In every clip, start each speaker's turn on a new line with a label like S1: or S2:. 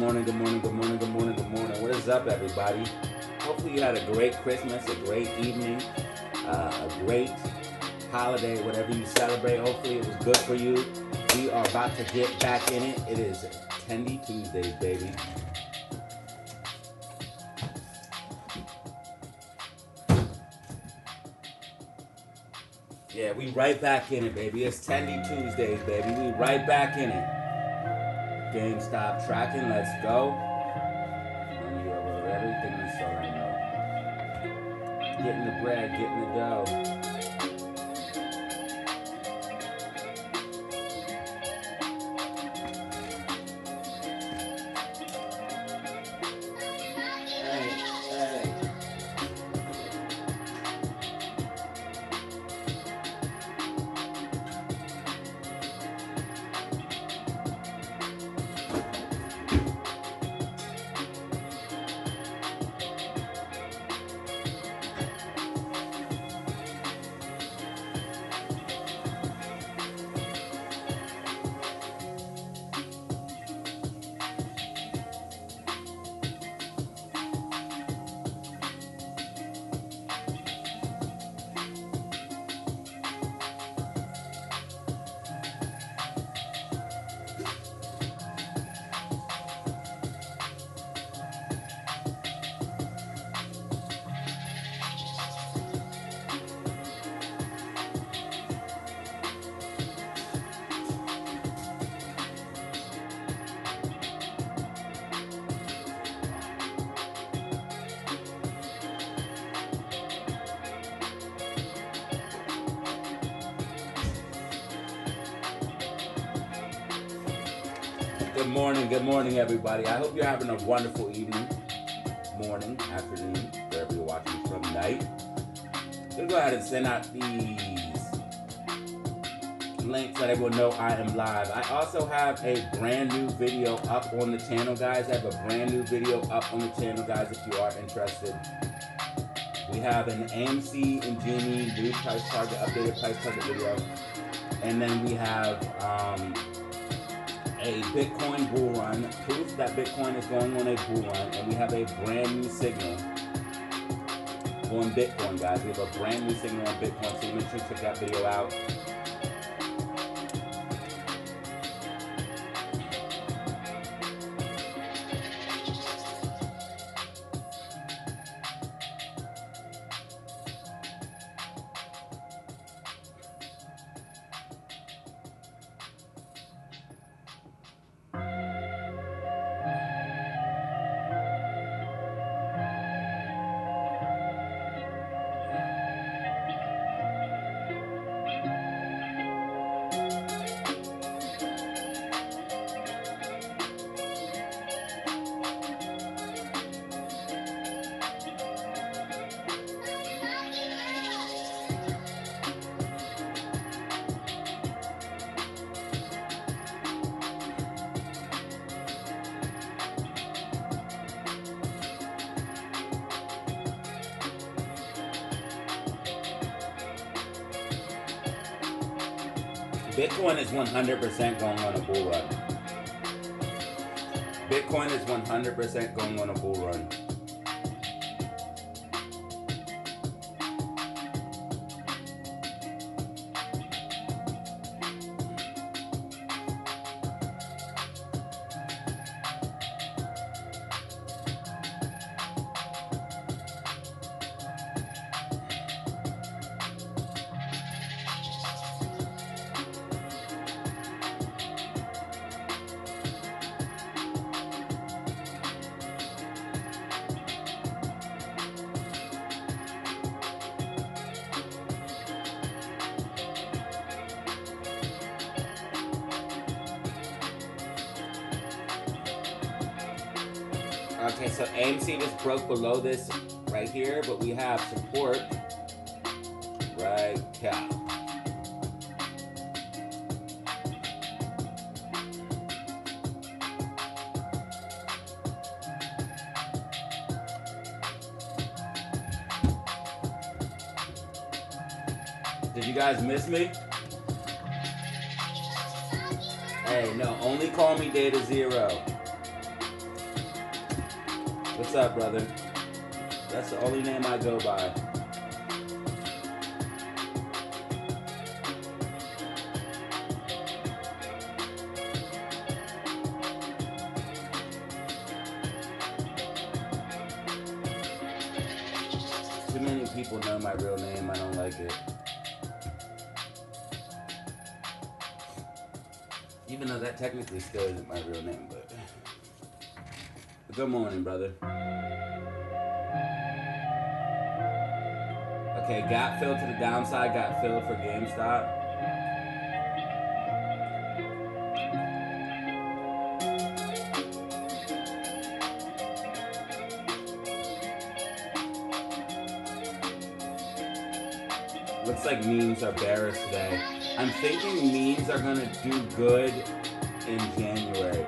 S1: morning, good morning, good morning, good morning, good morning. What is up, everybody? Hopefully you had a great Christmas, a great evening, a great holiday, whatever you celebrate. Hopefully it was good for you. We are about to get back in it. It is Tendy Tuesdays, baby. Yeah, we right back in it, baby. It's Tendy Tuesdays, baby. We right back in it. GameStop tracking, let's go. Money over everything, that's all I know. Getting the bread, getting the dough. Good morning, everybody. I hope you're having a wonderful evening, morning, afternoon, wherever you're watching from night. Let's go ahead and send out these links so that everyone know I am live. I also have a brand new video up on the channel, guys. I have a brand new video up on the channel, guys, if you are interested. We have an AMC and GME new price target, updated price target video. And then we have a Bitcoin bull run, proof that Bitcoin is going on a bull run, and we have a brand new signal on Bitcoin, guys. We have a brand new signal on Bitcoin, so make sure you check that video out. Bitcoin is 100% going on a bull run. Bitcoin is 100% going on a bull run. Okay, so AMC just broke below this right here, but we have support right here. Did you guys miss me? Hey, no, only call me DataZero. What's up, brother? That's the only name I go by. Too many people know my real name. I don't like it. Even though that technically still isn't my real name, but good morning, brother. Okay, gap fill to the downside, got filled for GameStop. Looks like memes are bearish today. I'm thinking memes are gonna do good in January.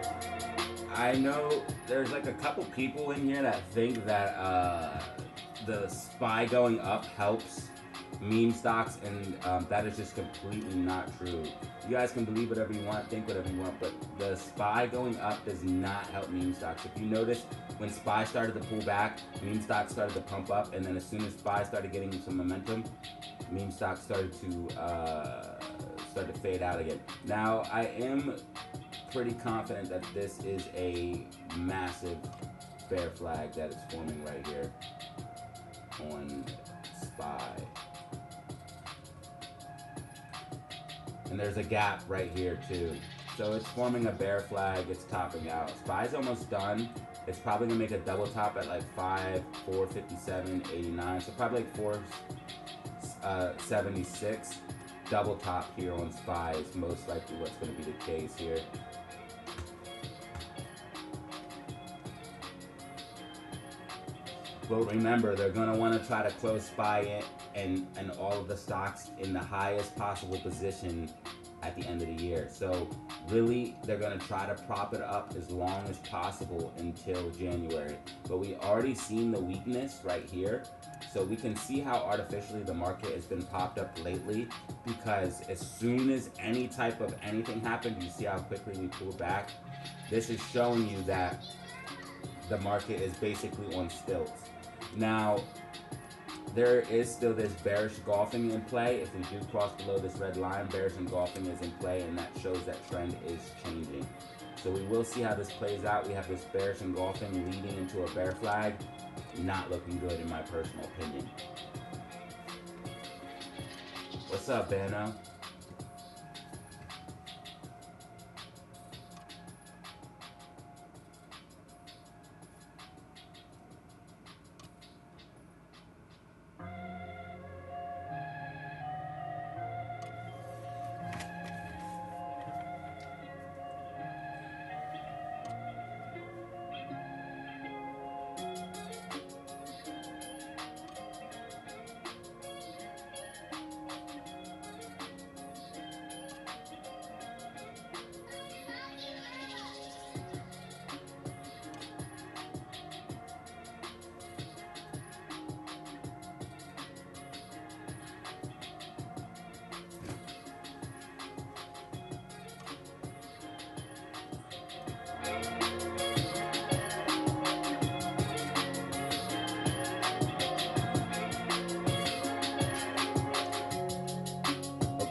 S1: I know there's like a couple people in here that think that the SPY going up helps meme stocks, and that is just completely not true. You guys can believe whatever you want, think whatever you want, but the SPY going up does not help meme stocks. If you notice, when SPY started to pull back, meme stocks started to pump up, and then as soon as SPY started getting some momentum, meme stocks started to fade out again. Now, I am pretty confident that this is a massive bear flag that is forming right here on SPY. And there's a gap right here too. So it's forming a bear flag, it's topping out. SPY's almost done. It's probably gonna make a double top at like 457.89. So probably like 476. Double top here on SPY is most likely what's gonna be the case here. But remember, they're going to want to try to close SPY in and all of the stocks in the highest possible position at the end of the year. So really, they're going to try to prop it up as long as possible until January. But we already seen the weakness right here. So we can see how artificially the market has been popped up lately, because as soon as any type of anything happened, you see how quickly we pulled back. This is showing you that the market is basically on stilts. Now, there is still this bearish engulfing in play. If we do cross below this red line, bearish engulfing is in play, and that shows that trend is changing. So we will see how this plays out. We have this bearish engulfing leading into a bear flag. Not looking good in my personal opinion. What's up, Bano?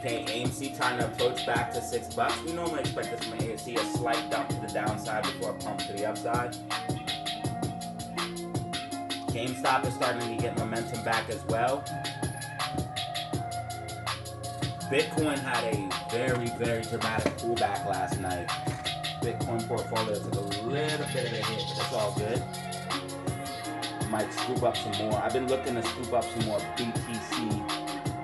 S1: Okay, AMC trying to approach back to $6. We normally expect this from AMC, a slight dump to the downside before a pump to the upside. GameStop is starting to get momentum back as well. Bitcoin had a very, very dramatic pullback last night. Bitcoin portfolio took a little bit of a hit, but that's all good. Might scoop up some more. I've been looking to scoop up some more BTC,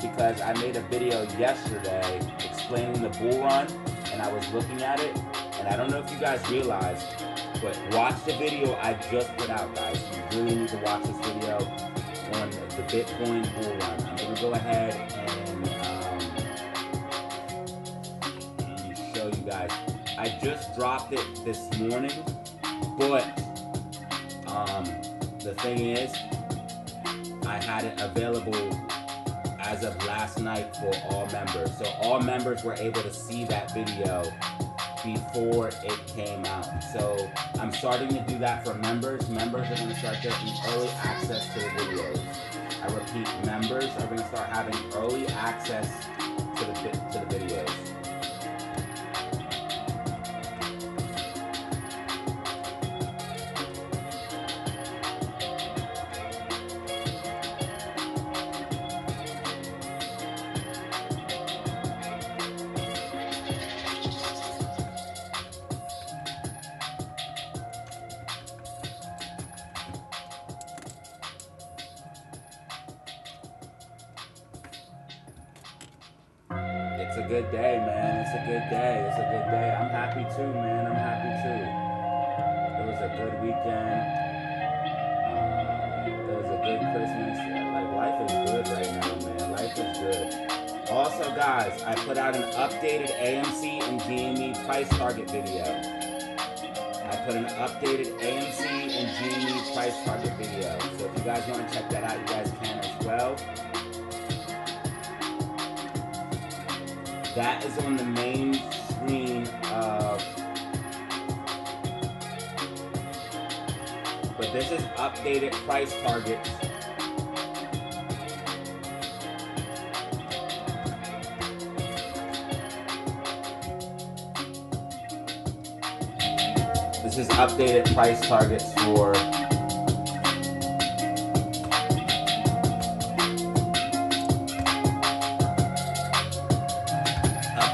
S1: because I made a video yesterday explaining the bull run, and I was looking at it, and I don't know if you guys realized, but watch the video I just put out, guys. You really need to watch this video on the Bitcoin bull run. I'm going to go ahead and show you guys. I just dropped it this morning, but the thing is, I had it available as of last night for all members. So all members were able to see that video before it came out. So I'm starting to do that for members. Members are going to start getting early access to the videos. I repeat, members are going to start having early access to the videos. It's a good day, man. It's a good day. It's a good day. I'm happy too, man. I'm happy too. It was a good weekend. It was a good Christmas. Like, life is good right now, man. Life is good. Also, guys, I put out an updated AMC and GME price target video. I put an updated AMC and GME price target video. So if you guys want to check that out, you guys can as well. That is on the main screen of, but this is updated price targets. This is updated price targets for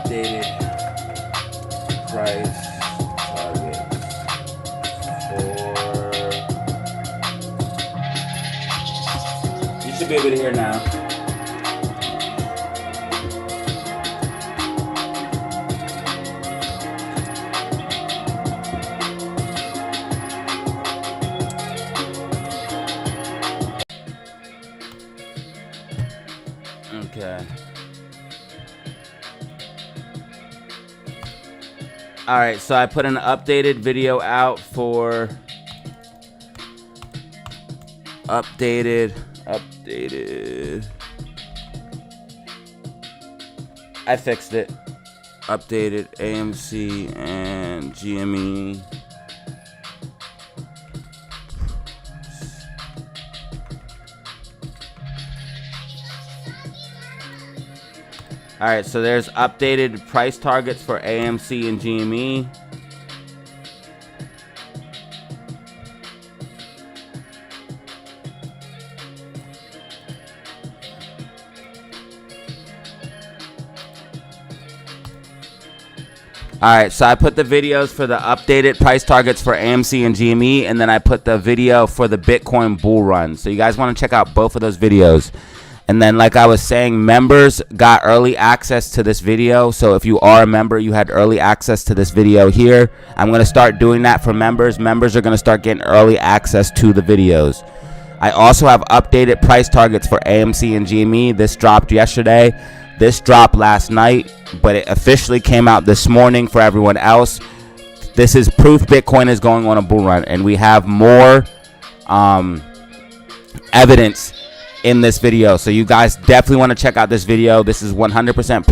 S1: updated price targets for, you should be able to hear now. Okay. All right, so I put an updated video out for updated. I fixed it. Updated AMC and GME. All right, so there's updated price targets for AMC and GME. All right, so I put the videos for the updated price targets for AMC and GME, and then I put the video for the Bitcoin bull run. So you guys want to check out both of those videos. And then, like I was saying, members got early access to this video. So if you are a member, you had early access to this video here. I'm going to start doing that for members. Members are going to start getting early access to the videos. I also have updated price targets for AMC and GME. This dropped yesterday. This dropped last night, but it officially came out this morning for everyone else. This is proof Bitcoin is going on a bull run, and we have more evidence in this video. So you guys definitely want to check out this video. This is 100%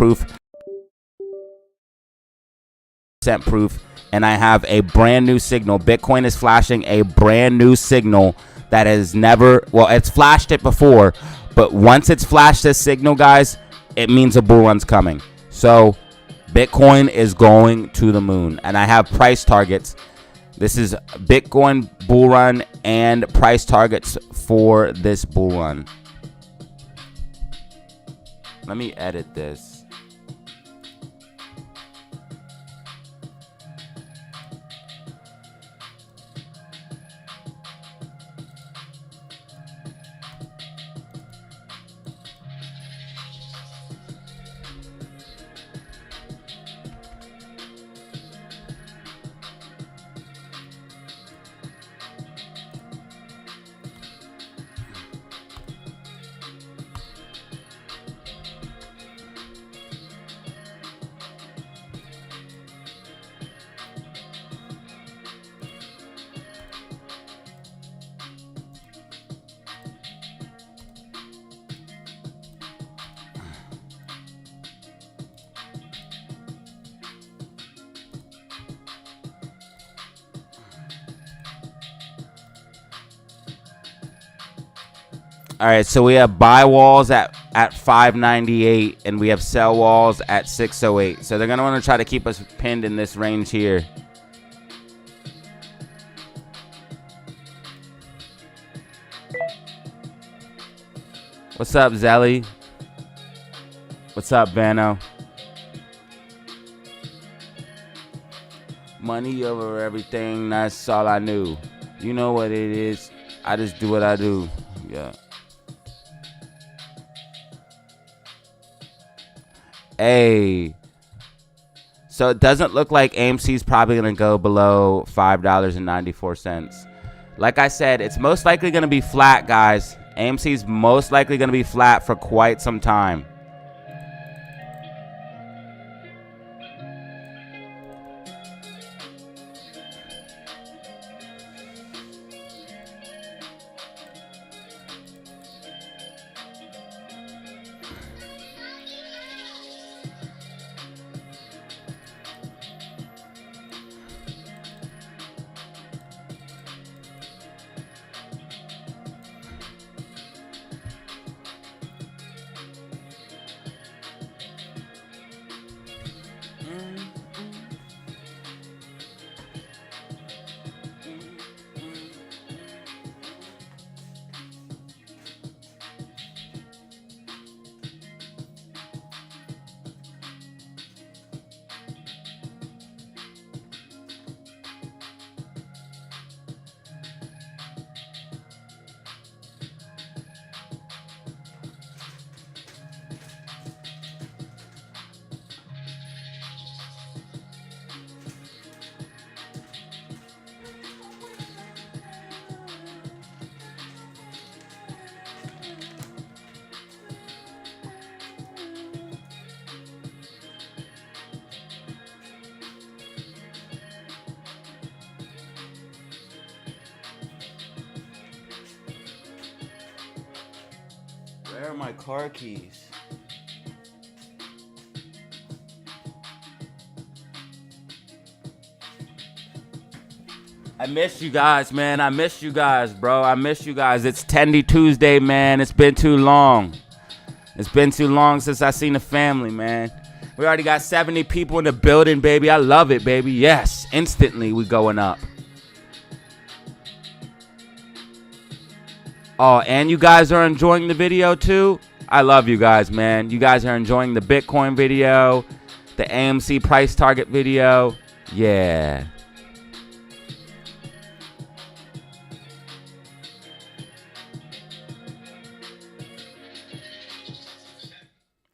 S1: proof. And I have a brand new signal. Bitcoin is flashing a brand new signal that has never, well, it's flashed it before, but once it's flashed this signal, guys, it means a bull run's coming. So Bitcoin is going to the moon, and I have price targets. This is Bitcoin bull run and price targets for this bull run. Let me edit this. All right, so we have buy walls at 598, and we have sell walls at 608. So they're going to want to try to keep us pinned in this range here. What's up, Zelly? What's up, Vano? Money over everything, that's all I knew. You know what it is. I just do what I do. Yeah. Hey. So it doesn't look like AMC's probably going to go below $5.94. Like I said, it's most likely going to be flat, guys. AMC's most likely going to be flat for quite some time. Where are my car keys? I miss you guys, man. I miss you guys, bro. I miss you guys. It's Tendy Tuesday, man. It's been too long. It's been too long since I seen the family, man. We already got 70 people in the building, baby. I love it, baby. Yes, instantly we going up. Oh, and you guys are enjoying the video too? I love you guys, man. You guys are enjoying the Bitcoin video, the AMC price target video. Yeah.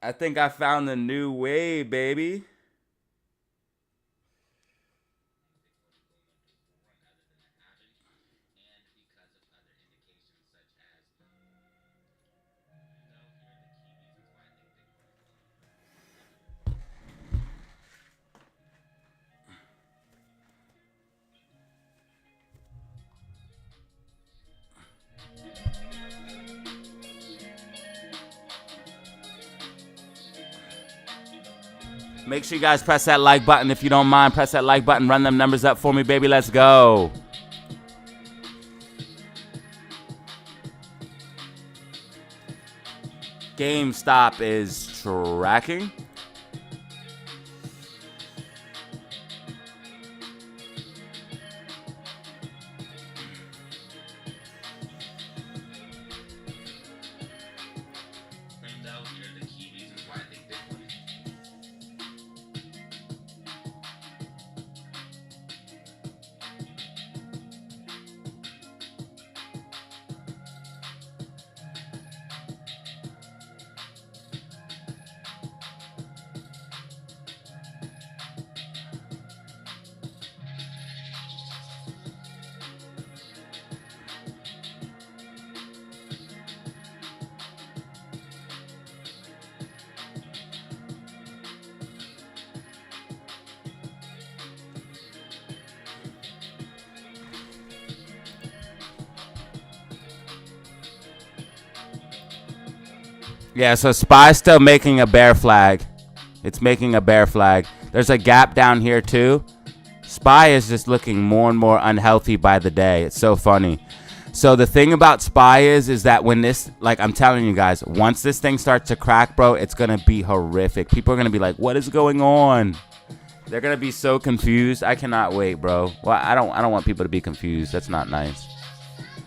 S1: I think I found the new way, baby. Make sure you guys press that like button if you don't mind. Press that like button. Run them numbers up for me, baby. Let's go. GameStop is tracking. Yeah, so SPY's still making a bear flag. It's making a bear flag. There's a gap down here too. SPY is just looking more and more unhealthy by the day. It's so funny. So the thing about SPY is that when this, like I'm telling you guys, once this thing starts to crack, bro, it's going to be horrific. People are going to be like, what is going on? They're going to be so confused. I cannot wait, bro. Well, I don't want people to be confused. That's not nice.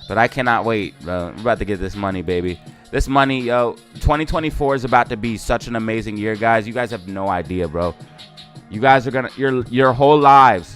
S1: But I cannot wait, bro. We're about to get this money, baby. This money, yo, 2024 is about to be such an amazing year, guys. You guys have no idea, bro. You guys are going to, your whole lives,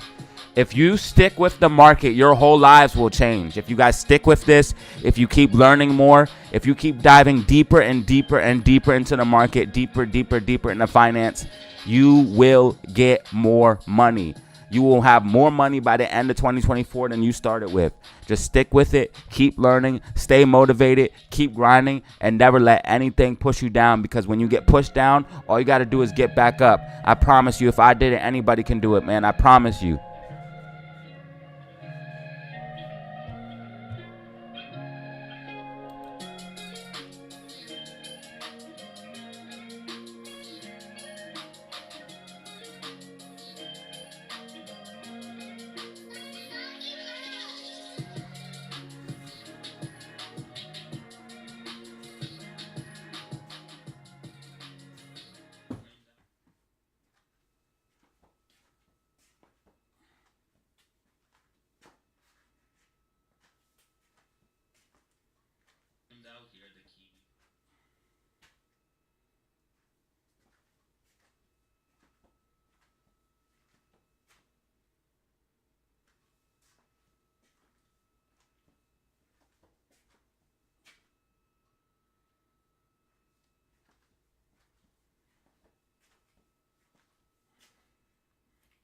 S1: if you stick with the market, your whole lives will change. If you guys stick with this, if you keep learning more, if you keep diving deeper and deeper and deeper into the market, deeper into finance, you will get more money. You will have more money by the end of 2024 than you started with. Just stick with it. Keep learning. Stay motivated. Keep grinding. And never let anything push you down. Because when you get pushed down, all you got to do is get back up. I promise you, if I did it, anybody can do it, man. I promise you.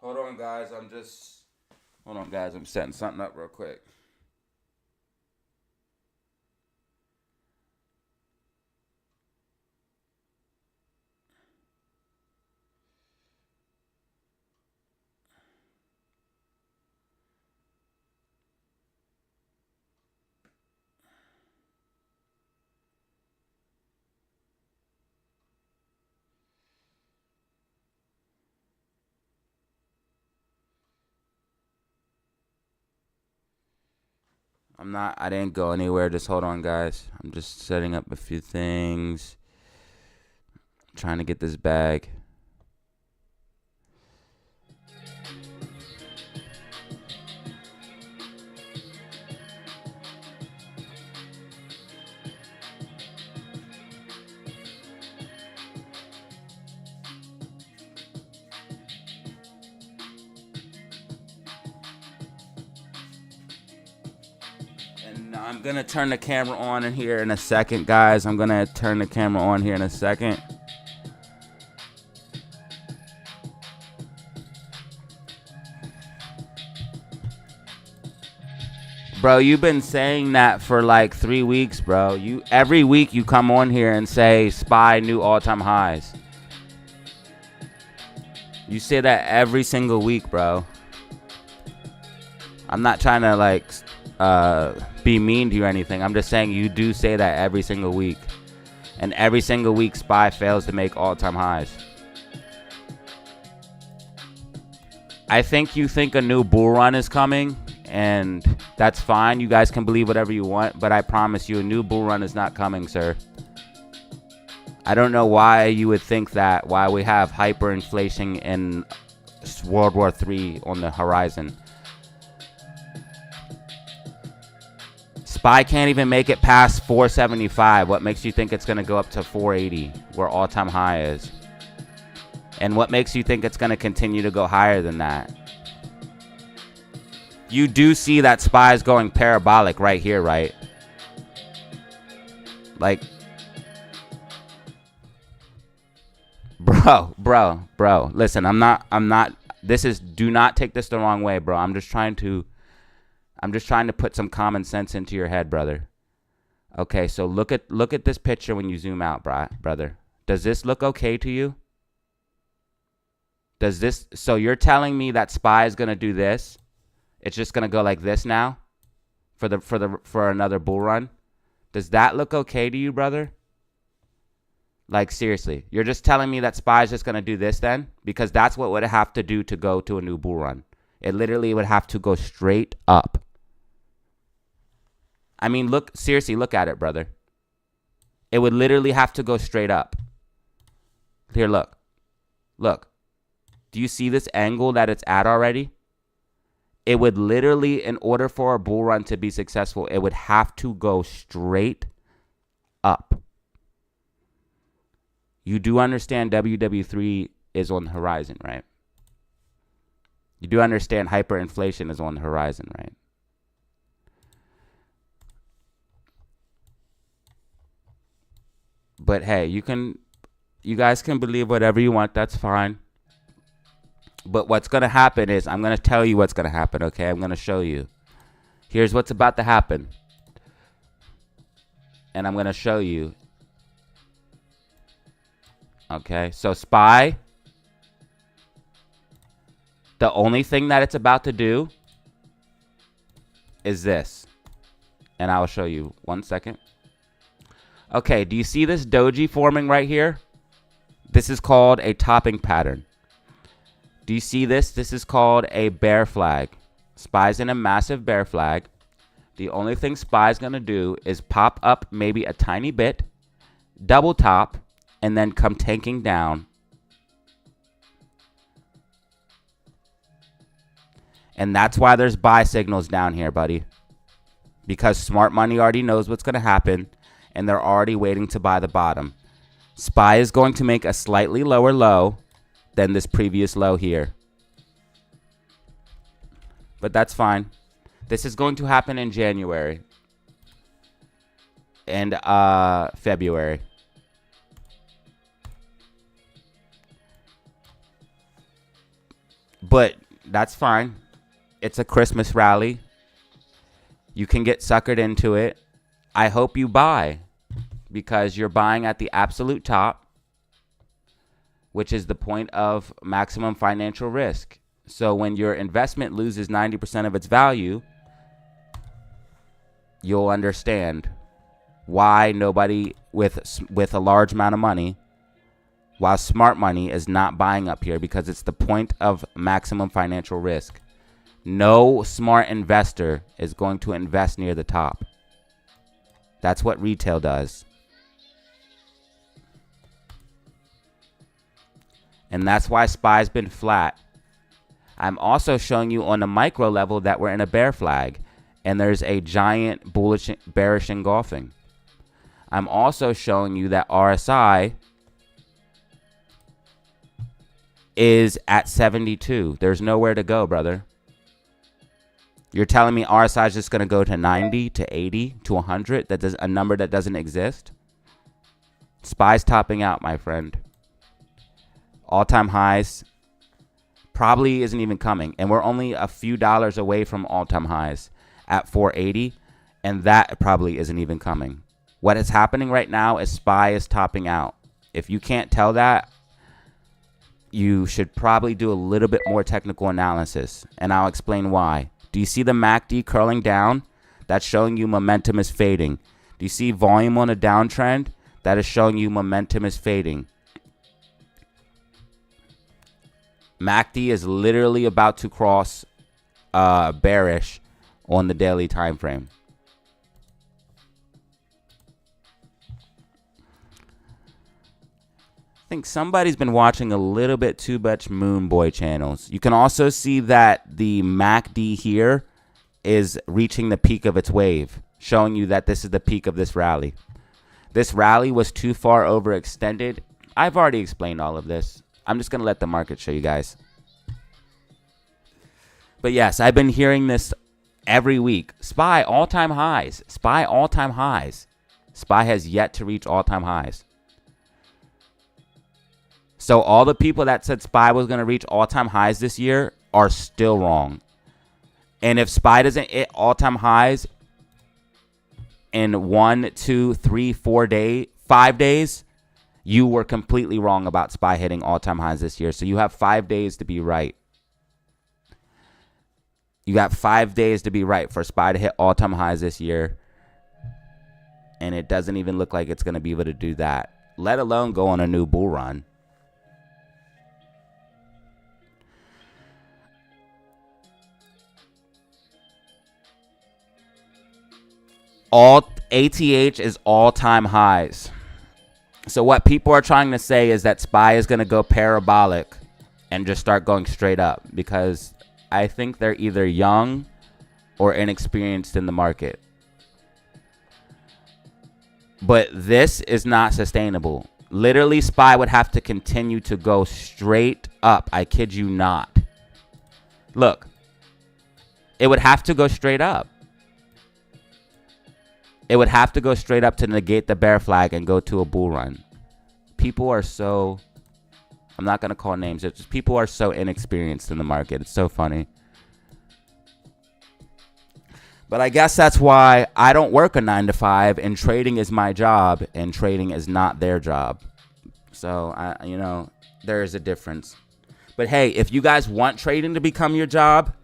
S1: Hold on, guys. I'm setting something up real quick. I didn't go anywhere. Just hold on, guys. I'm just setting up a few things. Trying to get this bag. I'm going to turn the camera on in here in a second, guys. I'm going to turn the camera on here in a second. Bro, you've been saying that for like 3 weeks, bro. Every week you come on here and say SPY new all-time highs. You say that every single week, bro. I'm not trying to like be mean to you or anything. I'm just saying you do say that every single week. And every single week SPY fails to make all-time highs. I think you think a new bull run is coming, and that's fine. You guys can believe whatever you want, but I promise you a new bull run is not coming, sir. I don't know why you would think that, why we have hyperinflation in World War III on the horizon. SPY can't even make it past 475. What makes you think it's going to go up to 480, where all-time high is? And what makes you think it's going to continue to go higher than that? You do see that SPY is going parabolic right here, right? Like, bro. Listen, I'm not, do not take this the wrong way, bro. I'm just trying to put some common sense into your head, brother. Okay, so look at this picture when you zoom out, brother. Does this look okay to you? So you're telling me that SPY is going to do this? It's just going to go like this now for another bull run? Does that look okay to you, brother? Like, seriously, you're just telling me that SPY is just going to do this then? Because that's what it would have to do to go to a new bull run. It literally would have to go straight up. I mean, look, seriously, look at it, brother. It would literally have to go straight up. Here, look. Look. Do you see this angle that it's at already? It would literally, in order for a bull run to be successful, it would have to go straight up. You do understand WW3 is on the horizon, right? You do understand hyperinflation is on the horizon, right? But hey, you guys can believe whatever you want. That's fine. But what's going to happen is, I'm going to tell you what's going to happen, okay? I'm going to show you. Here's what's about to happen. And I'm going to show you. Okay, so SPY. The only thing that it's about to do is this. And I'll show you. 1 second. Okay, do you see this doji forming right here? This is called a topping pattern. Do you see this? This is called a bear flag. SPY's in a massive bear flag. The only thing SPY's going to do is pop up maybe a tiny bit, double top, and then come tanking down. And that's why there's buy signals down here, buddy. Because smart money already knows what's going to happen, and they're already waiting to buy the bottom. SPY is going to make a slightly lower low than this previous low here. But that's fine. This is going to happen in January and February. But that's fine. It's a Christmas rally. You can get suckered into it. I hope you buy, because you're buying at the absolute top, which is the point of maximum financial risk. So when your investment loses 90% of its value, you'll understand why nobody with a large amount of money, while smart money, is not buying up here, because it's the point of maximum financial risk. No smart investor is going to invest near the top. That's what retail does. And that's why SPY's been flat. I'm also showing you on the micro level that we're in a bear flag, and there's a giant bullish, bearish engulfing. I'm also showing you that RSI is at 72. There's nowhere to go, brother. You're telling me RSI is just going to go to 90, to 80, to 100? That does a number that doesn't exist? SPY's topping out, my friend. All-time highs probably isn't even coming. And we're only a few dollars away from all-time highs at 480. And that probably isn't even coming. What is happening right now is SPY is topping out. If you can't tell that, you should probably do a little bit more technical analysis. And I'll explain why. Do you see the MACD curling down? That's showing you momentum is fading. Do you see volume on a downtrend? That is showing you momentum is fading. MACD is literally about to cross bearish on the daily time frame. I think somebody's been watching a little bit too much Moon Boy channels. You can also see that the MACD here is reaching the peak of its wave, showing you that this is the peak of this rally. This rally was too far overextended. I've already explained all of this. I'm just going to let the market show you guys. But yes, I've been hearing this every week. SPY all-time highs. SPY all-time highs. SPY has yet to reach all-time highs. So all the people that said SPY was going to reach all-time highs this year are still wrong. And if SPY doesn't hit all-time highs in 1, 2, 3, 4 days, 5 days, you were completely wrong about SPY hitting all-time highs this year. So you have 5 days to be right. You got 5 days to be right for SPY to hit all-time highs this year. And it doesn't even look like it's going to be able to do that, let alone go on a new bull run. All ATH is all-time highs. So what people are trying to say is that SPY is going to go parabolic and just start going straight up, because I think they're either young or inexperienced in the market. But this is not sustainable. Literally, SPY would have to continue to go straight up. I kid you not. Look, it would have to go straight up. It would have to go straight up to negate the bear flag and go to a bull run. People are so, I'm not going to call names. It's just people are so inexperienced in the market. It's so funny. But I guess that's why I don't work a 9-to-5, and trading is my job, and trading is not their job. So, you know, there is a difference. But hey, if you guys want trading to become your job,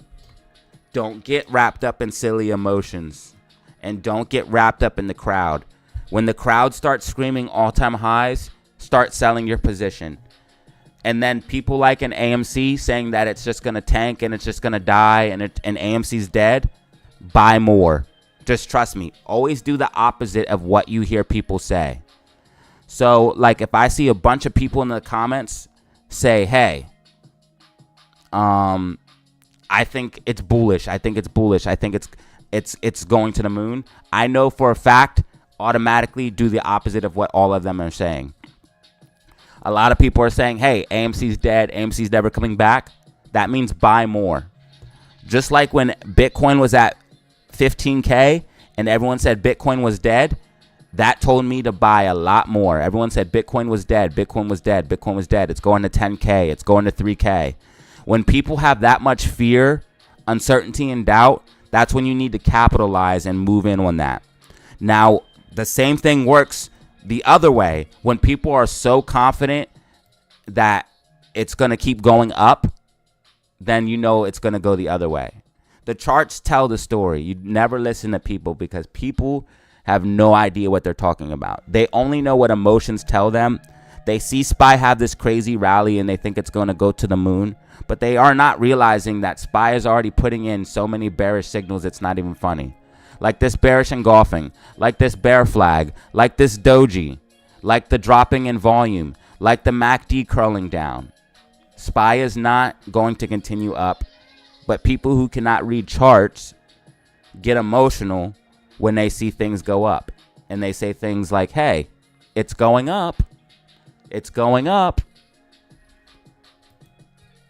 S1: don't get wrapped up in silly emotions, and don't get wrapped up in the crowd. When the crowd starts screaming all-time highs, start selling your position. And then people like an AMC saying that it's just going to tank and it's just going to die and AMC's dead, buy more. Just trust me. Always do the opposite of what you hear people say. So, like, if I see a bunch of people in the comments say, hey, I think it's bullish. I think it's bullish. I think it's going to the moon. I know for a fact, automatically do the opposite of what all of them are saying. A lot of people are saying, hey, AMC's dead. AMC's never coming back. That means buy more. Just like when Bitcoin was at 15K and everyone said Bitcoin was dead, that told me to buy a lot more. Everyone said Bitcoin was dead. Bitcoin was dead. Bitcoin was dead. It's going to 10K. It's going to 3K. When people have that much fear, uncertainty, and doubt, that's when you need to capitalize and move in on that. Now, the same thing works the other way. When people are so confident that it's going to keep going up, then you know it's going to go the other way. The charts tell the story. You never listen to people, because people have no idea what they're talking about. They only know what emotions tell them. They see SPY have this crazy rally and they think it's going to go to the moon, but they are not realizing that SPY is already putting in so many bearish signals it's not even funny. Like this bearish engulfing, like this bear flag, like this doji, like the dropping in volume, like the MACD curling down. SPY is not going to continue up, but people who cannot read charts get emotional when they see things go up. And they say things like, hey, it's going up. It's going up.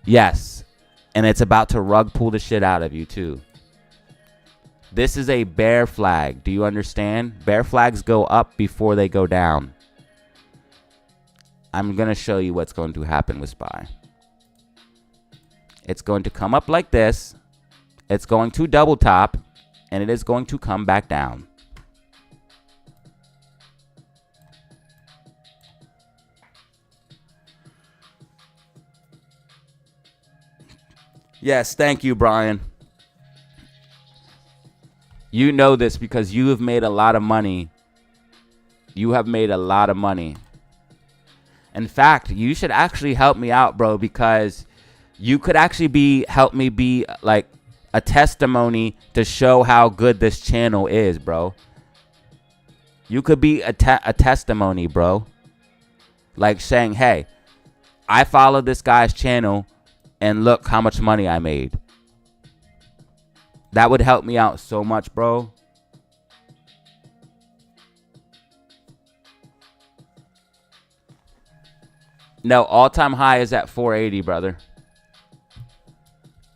S1: Yes. And it's about to rug pull the shit out of you too. This is a bear flag. Do you understand? Bear flags go up before they go down. I'm going to show you what's going to happen with SPY. It's going to come up like this. It's going to double top. And it is going to come back down. Yes, thank you, Brian. You know this because you have made a lot of money. You have made a lot of money. In fact, you should actually help me out, bro, because you could actually help me be like a testimony to show how good this channel is, bro. You could be a testimony, bro. Like saying, hey, I followed this guy's channel and look how much money I made. That would help me out so much, bro. No, all-time high is at 480, brother.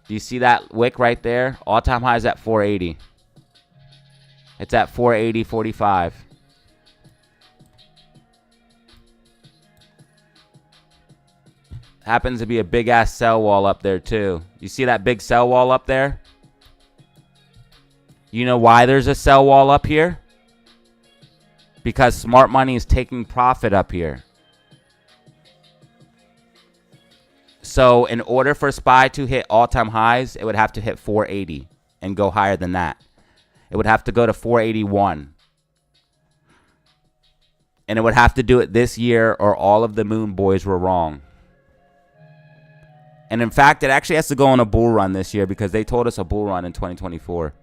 S1: Do you see that wick right there? All-time high is at 480. It's at 480.45. Happens to be a big-ass sell wall up there, too. You see that big sell wall up there? You know why there's a sell wall up here? Because smart money is taking profit up here. So in order for SPY to hit all-time highs, it would have to hit 480 and go higher than that. It would have to go to 481. And it would have to do it this year or all of the moon boys were wrong. And in fact, it actually has to go on a bull run this year because they told us a bull run in 2024.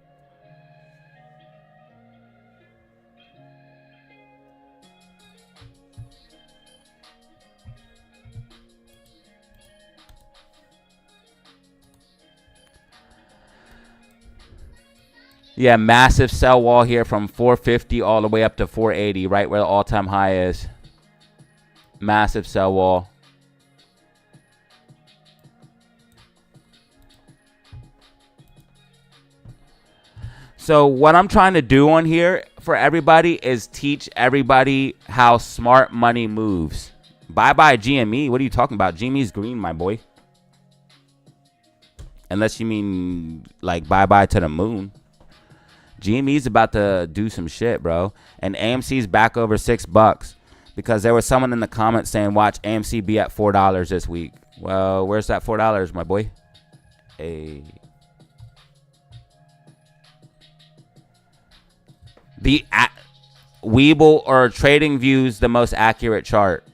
S1: Yeah, massive sell wall here from 450 all the way up to 480, right where the all-time high is. Massive sell wall. So what I'm trying to do on here for everybody is teach everybody how smart money moves. Bye-bye GME. What are you talking about? GME's green, my boy. Unless you mean like bye-bye to the moon. GME's about to do some shit, bro. And AMC's back over $6 because there was someone in the comments saying, watch AMC be at $4 this week. Well, where's that $4, my boy? Hey. The Weeble or TradingView's the most accurate chart.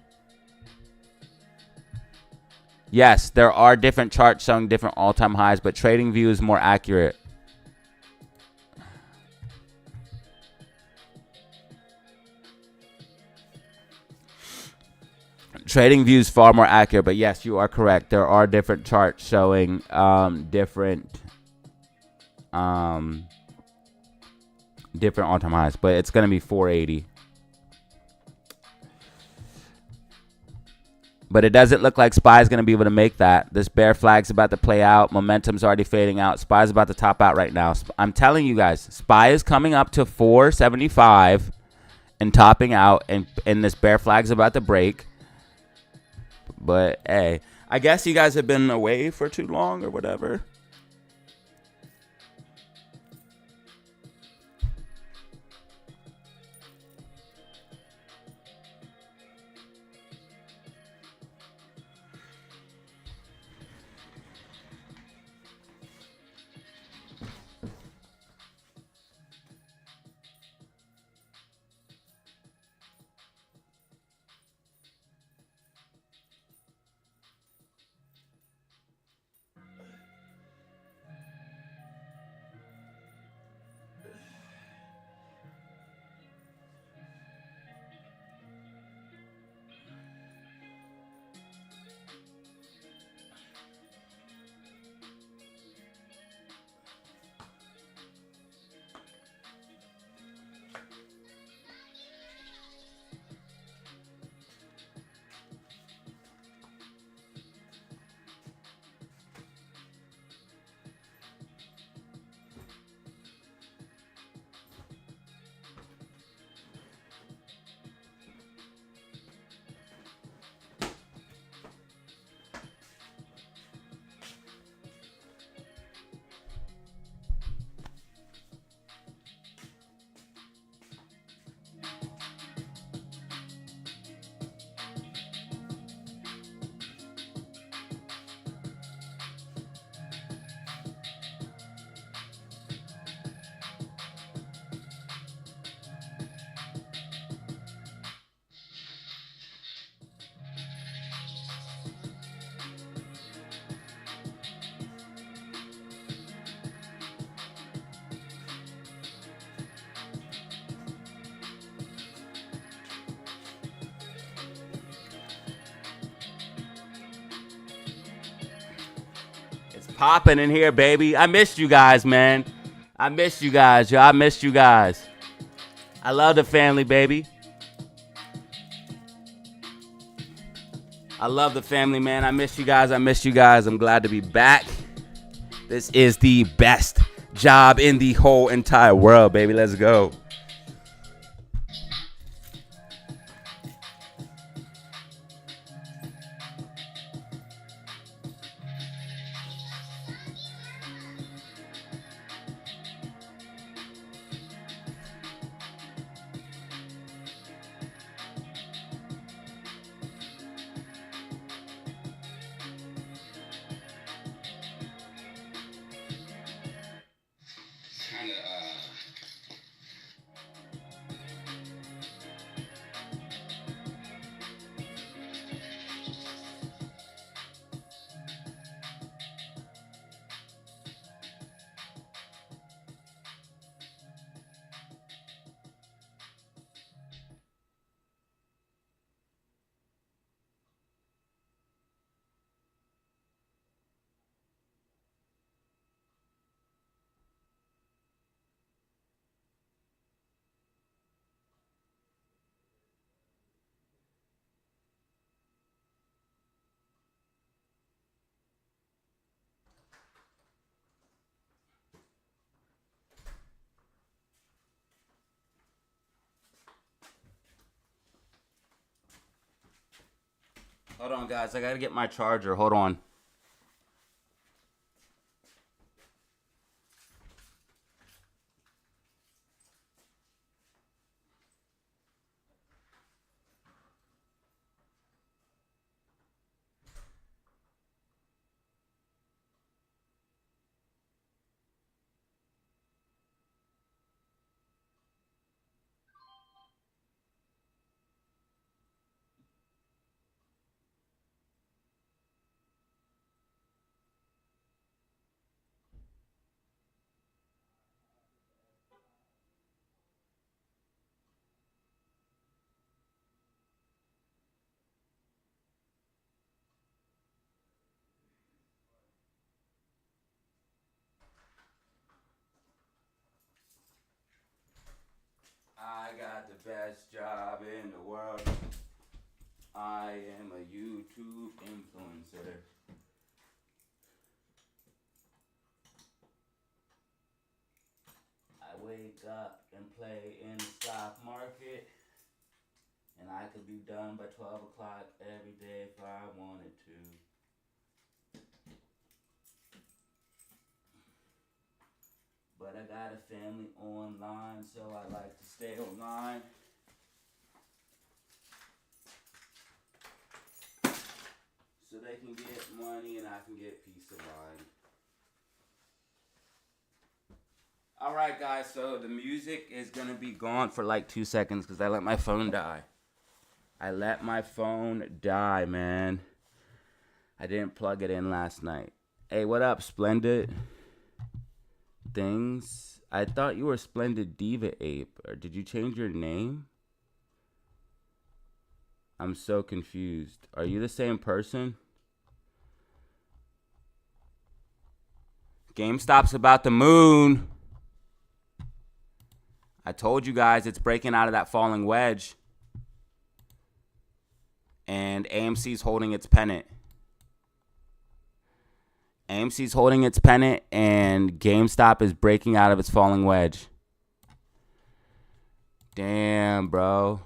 S1: Yes, there are different charts showing different all-time highs, but TradingView is more accurate. TradingView is far more accurate, but yes, you are correct. There are different charts showing different all-time highs, but it's going to be 480. But it doesn't look like SPY is going to be able to make that. This bear flag's about to play out. Momentum's already fading out. SPY is about to top out right now. I'm telling you guys, SPY is coming up to 475 and topping out, and this bear flag's about to break. But, hey, I guess you guys have been away for too long or whatever. Popping in here, baby. I missed you guys, man. I missed you guys, yo. I missed you guys. I love the family, baby. I love the family, man. I miss you guys. I miss you guys. I'm glad to be back. This is the best job in the whole entire world, baby. Let's go. Hold on, guys. I gotta get my charger. Hold on. I got the best job in the world. I am a YouTube influencer. I wake up and play in the stock market, and I could be done by 12 o'clock every day if I wanted to. But I got a family online, so I like to stay online. So they can get money and I can get peace of mind. Alright guys, so the music is going to be gone for like 2 seconds because I let my phone die. I let my phone die, man. I didn't plug it in last night. Hey, what up, Splendid Things? I thought you were Splendid Diva Ape. Or did you change your name? I'm so confused. Are you the same person? GameStop's about the moon. I told you guys it's breaking out of that falling wedge. And AMC's holding its pennant. AMC's holding its pennant and GameStop is breaking out of its falling wedge. Damn, bro.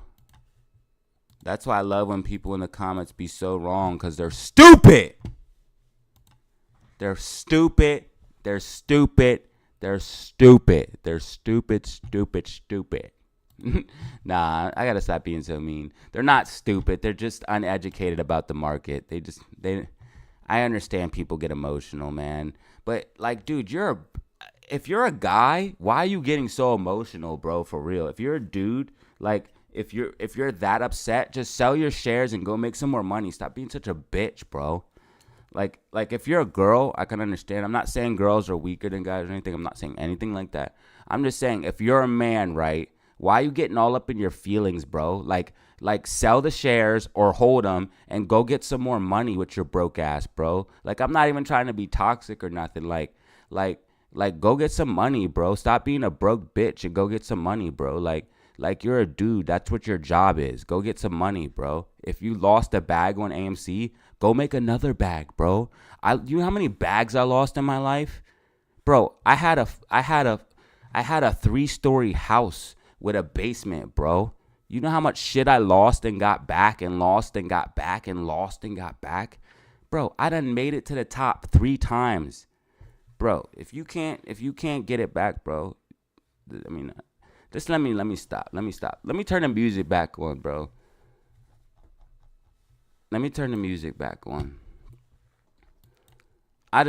S1: That's why I love when people in the comments be so wrong, because they're stupid. They're stupid. They're stupid. They're stupid. They're stupid, stupid, stupid. Nah, I gotta stop being so mean. They're not stupid. They're just uneducated about the market. I understand people get emotional, man. But like, dude, if you're a guy, why are you getting so emotional, bro? For real. If you're a dude, like, if you're that upset, just sell your shares and go make some more money. Stop being such a bitch, bro. Like if you're a girl, I can understand. I'm not saying girls are weaker than guys or anything. I'm not saying anything like that. I'm just saying, if you're a man, right, why are you getting all up in your feelings, bro? Like sell the shares or hold them and go get some more money with your broke ass, bro. Like, I'm not even trying to be toxic or nothing. Like go get some money, bro. Stop being a broke bitch and go get some money, bro. Like you're a dude. That's what your job is. Go get some money, bro. If you lost a bag on AMC, go make another bag, bro. You know how many bags I lost in my life? Bro, I had a 3-story house with a basement, bro. You know how much shit I lost and got back and lost and got back and lost and got back? Bro, I done made it to the top 3 times. Bro, if you can't get it back, bro, I mean, just let me stop. Let me turn the music back on, bro. Let me turn the music back on. I'm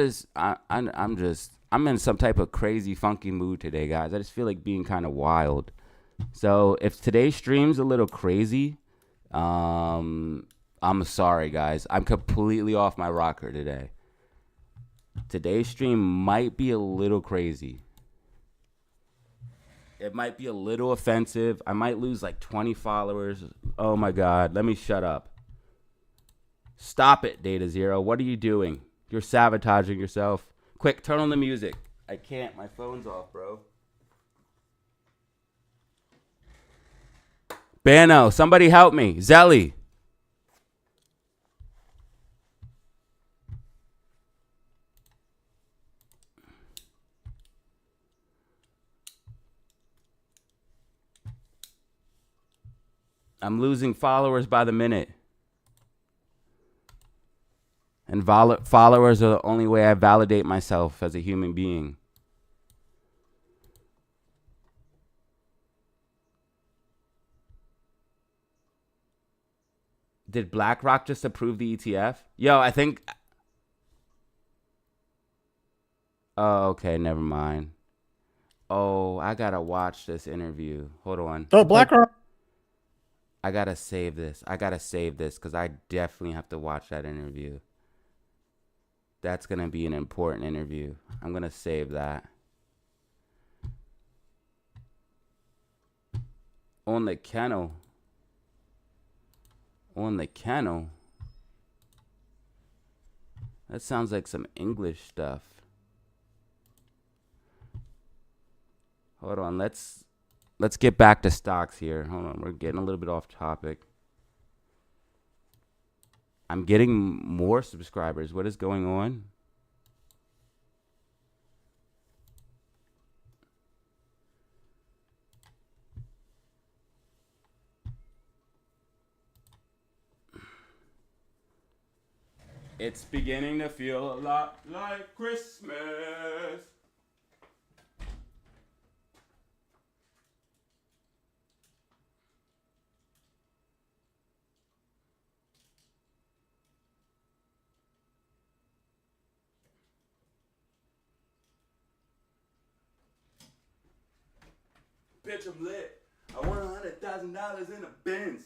S1: in some type of crazy funky mood today, guys. I just feel like being kind of wild. So if today's stream's a little crazy, I'm sorry, guys. I'm completely off my rocker today. Today's stream might be a little crazy. It might be a little offensive. I might lose like 20 followers. Oh my God. Let me shut up. Stop it, Datazero. What are you doing? You're sabotaging yourself. Quick, turn on the music. I can't. My phone's off, bro. Bano, somebody help me. Zelly. I'm losing followers by the minute. And followers are the only way I validate myself as a human being. Did BlackRock just approve the ETF? Yo, I think... Oh, okay, never mind. Oh, I gotta watch this interview. Hold on.
S2: Oh, BlackRock.
S1: I gotta save this. Because I definitely have to watch that interview. That's gonna be an important interview. I'm gonna save that. On the kennel. That sounds like some English stuff. Hold on, let's get back to stocks here. Hold on, we're getting a little bit off topic. I'm getting more subscribers. What is going on? It's beginning to feel a lot like Christmas. Bitch, I'm lit. I want $100,000 in a Benz.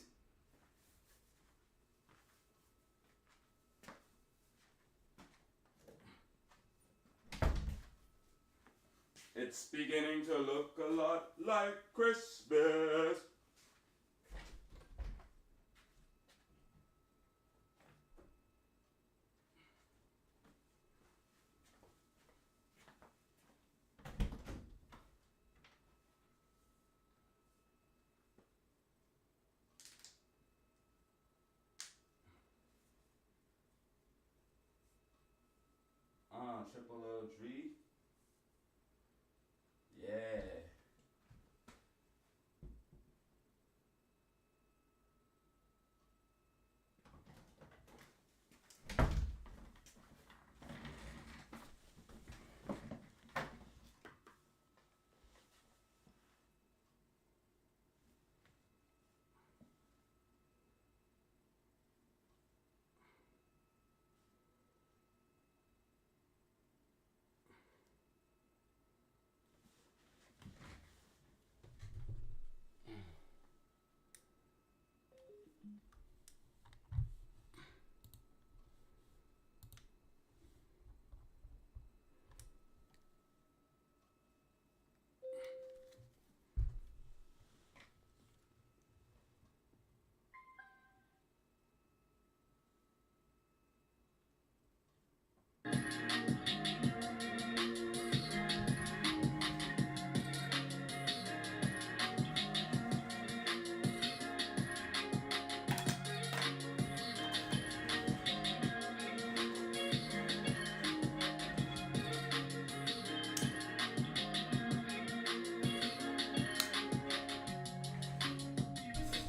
S1: It's beginning to look a lot like Christmas. Triple O G. Yeah.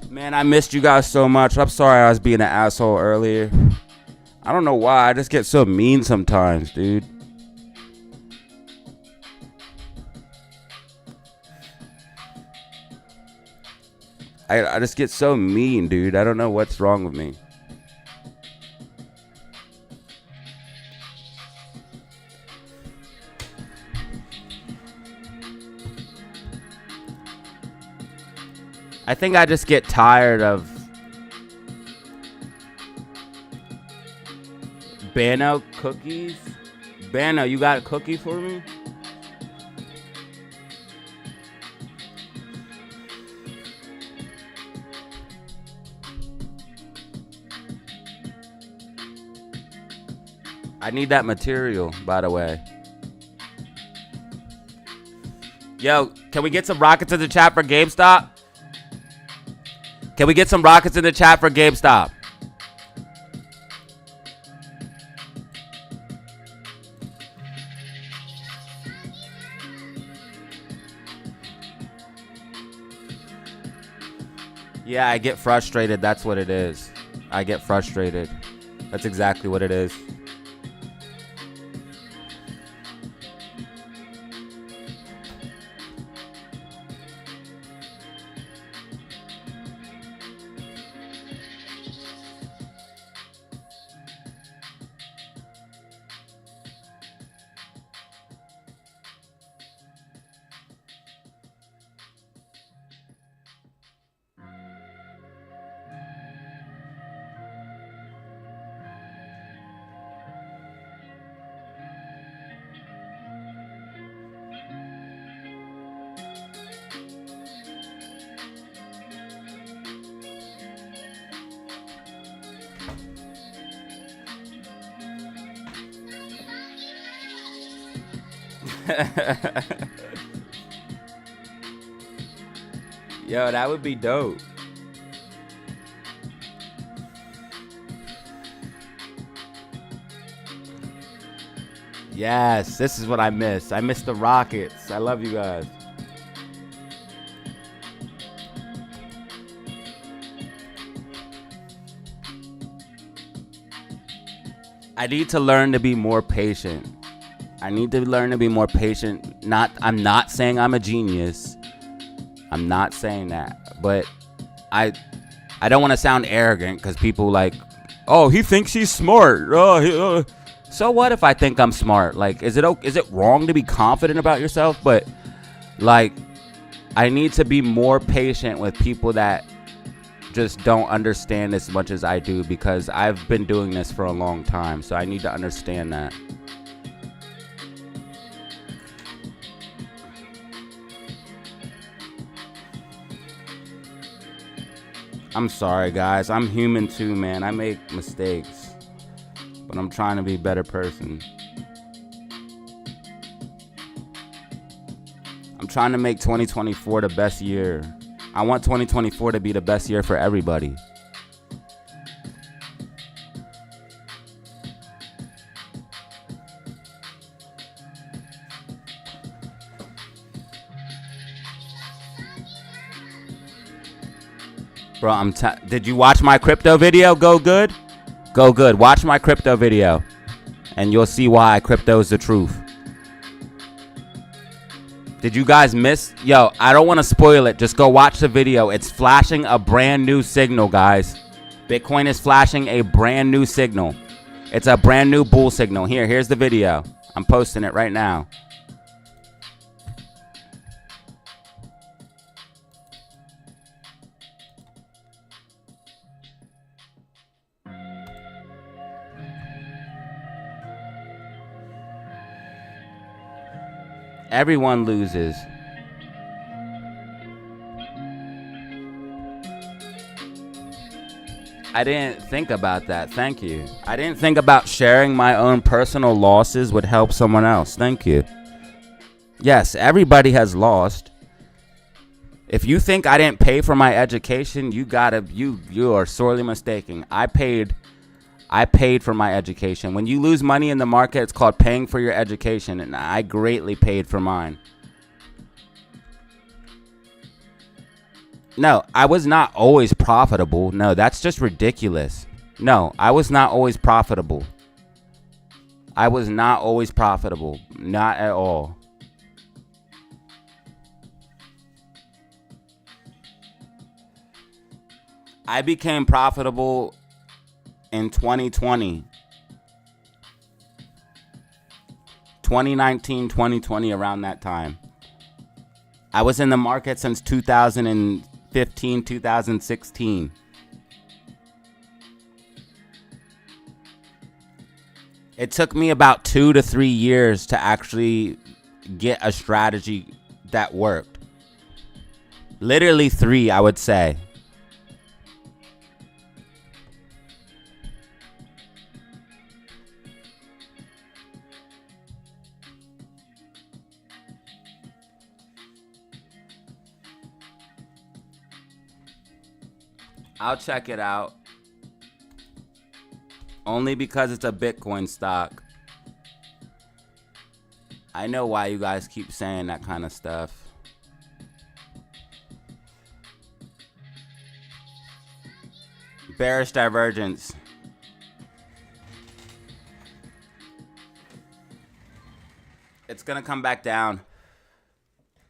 S1: Man, I missed you guys so much. I'm sorry I was being an asshole earlier. I don't know why. I just get so mean sometimes, dude. I just get so mean, dude. I don't know what's wrong with me. I think I just get tired of Bano cookies. Bano, you got a cookie for me? I need that material, by the way. Yo, can we get some rockets in the chat for GameStop? Can we get some rockets in the chat for GameStop? Yeah, I get frustrated. That's what it is. I get frustrated. That's exactly what it is. Yo, that would be dope. Yes, this is what I miss. I miss the Rockets. I love you guys. I need to learn to be more patient. I need to learn to be more patient. I'm not saying I'm a genius. I'm not saying that. But I don't want to sound arrogant because people like, oh, he thinks he's smart. So what if I think I'm smart? Like, is it wrong to be confident about yourself? But like, I need to be more patient with people that just don't understand as much as I do, because I've been doing this for a long time. So I need to understand that. I'm sorry, guys. I'm human too, man. I make mistakes, but I'm trying to be a better person. I'm trying to make 2024 the best year. I want 2024 to be the best year for everybody. Bro, did you watch my crypto video? Go good? Go good. Watch my crypto video, and you'll see why crypto is the truth. Did you guys miss? Yo, I don't want to spoil it. Just go watch the video. It's flashing a brand new signal, guys. Bitcoin is flashing a brand new signal. It's a brand new bull signal. Here's the video. I'm posting it right now. Everyone loses. I didn't think about that. Thank you. I didn't think about sharing my own personal losses would help someone else. Thank you. Yes, everybody has lost. If you think I didn't pay for my education, you are sorely mistaken. I paid for my education. When you lose money in the market, it's called paying for your education, and I greatly paid for mine. No, I was not always profitable. No, that's just ridiculous. No, I was not always profitable. I was not always profitable. Not at all. I became profitable in 2020. 2019, 2020, around that time. I was in the market since 2015, 2016. It took me about 2 to 3 years to actually get a strategy that worked. Literally 3, I would say. I'll check it out. Only because it's a Bitcoin stock. I know why you guys keep saying that kind of stuff. Bearish divergence. It's gonna come back down.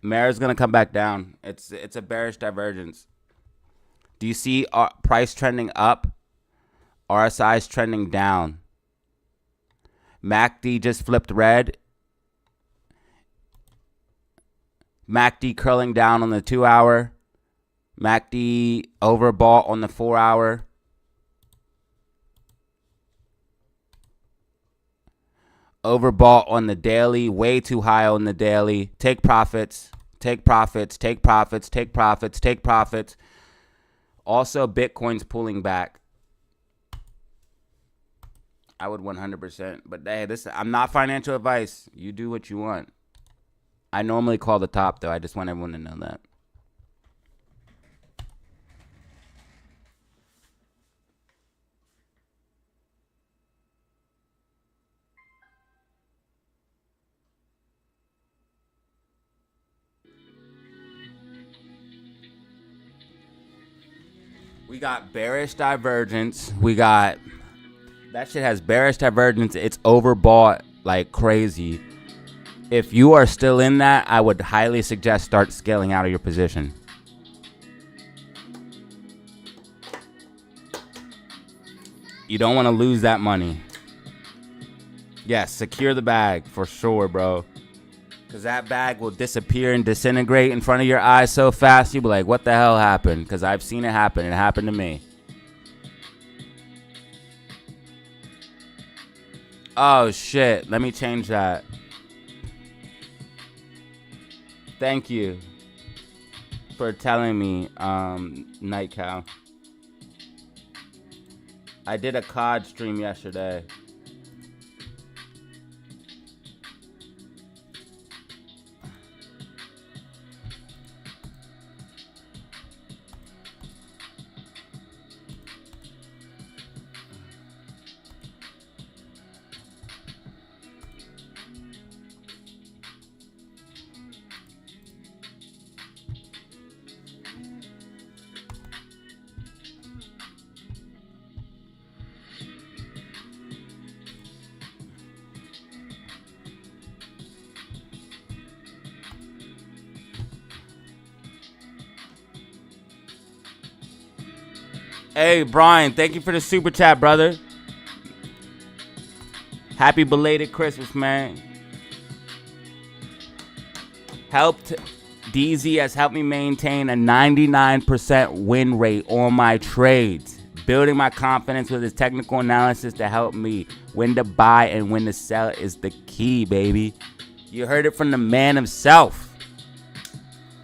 S1: Mara's gonna come back down. It's a bearish divergence. Do you see price trending up? RSI is trending down. MACD just flipped red. MACD curling down on the 2-hour. MACD overbought on the 4-hour. Overbought on the daily. Way too high on the daily. Take profits. Take profits. Take profits. Take profits. Take profits. Also, Bitcoin's pulling back. I would 100%. But hey, I'm not financial advice. You do what you want. I normally call the top, though. I just want everyone to know that. We got bearish divergence. That shit has bearish divergence. It's overbought like crazy. If you are still in that, I would highly suggest start scaling out of your position. You don't want to lose that money. Yes, secure the bag for sure, bro. Because that bag will disappear and disintegrate in front of your eyes so fast, you'll be like, what the hell happened? Because I've seen it happen. It happened to me. Oh, shit. Let me change that. Thank you for telling me, Night Cow. I did a COD stream yesterday. Hey, Brian, thank you for the super chat, brother. Happy belated Christmas, man. DZ has helped me maintain a 99% win rate on my trades, building my confidence with his technical analysis to help me. When to buy and when to sell is the key, baby. You heard it from the man himself.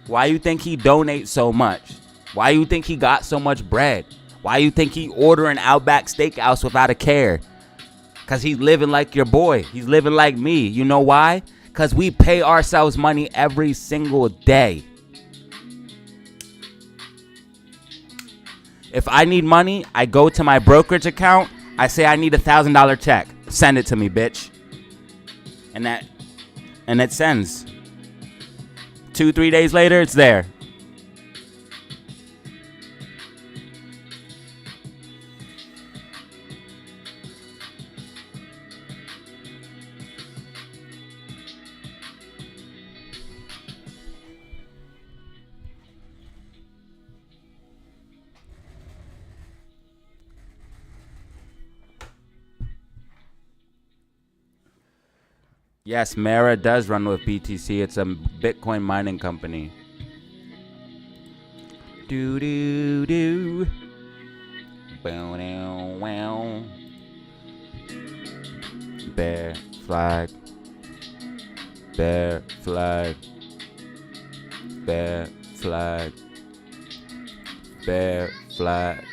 S1: Why you think he donates so much? Why you think he got so much bread? Why you think he ordering Outback Steakhouse without a care? Because he's living like your boy. He's living like me. You know why? Because we pay ourselves money every single day. If I need money, I go to my brokerage account. I say I need $1,000 check. Send it to me, bitch. And it sends. 2-3 days later, it's there. Yes, Mara does run with BTC. It's a Bitcoin mining company. Do do do. Bow down wow. Bear flag. Bear flag. Bear flag. Bear flag.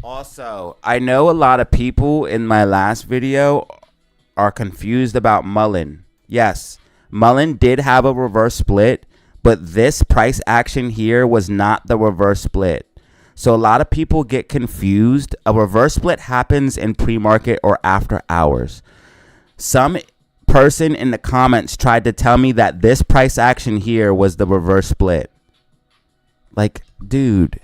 S1: Also, I know a lot of people in my last video are confused about Mullen. Yes, Mullen did have a reverse split, but this price action here was not the reverse split. So a lot of people get confused. A reverse split happens in pre-market or after hours. Some person in the comments tried to tell me that this price action here was the reverse split. Like, dude,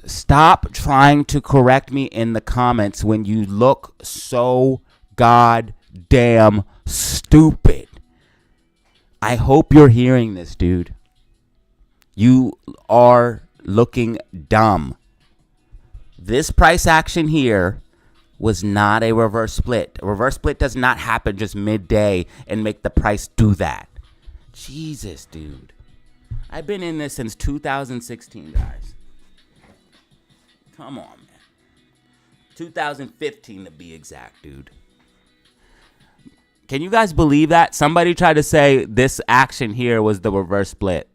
S1: stop trying to correct me in the comments when you look so goddamn stupid. I hope you're hearing this, dude. You are looking dumb. This price action here was not a reverse split. A reverse split does not happen just midday and make the price do that. Jesus, dude. I've been in this since 2016, guys. Come on, man. 2015 to be exact, dude. Can you guys believe that? Somebody tried to say this action here was the reverse split.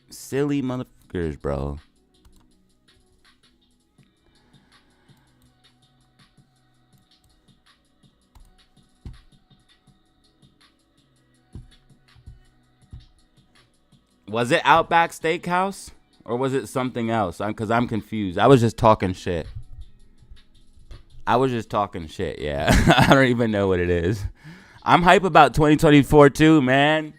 S1: Silly motherfuckers, bro. Was it Outback Steakhouse? Or was it something else? Because I'm confused. I was just talking shit. Yeah. I don't even know what it is. I'm hype about 2024 too, man.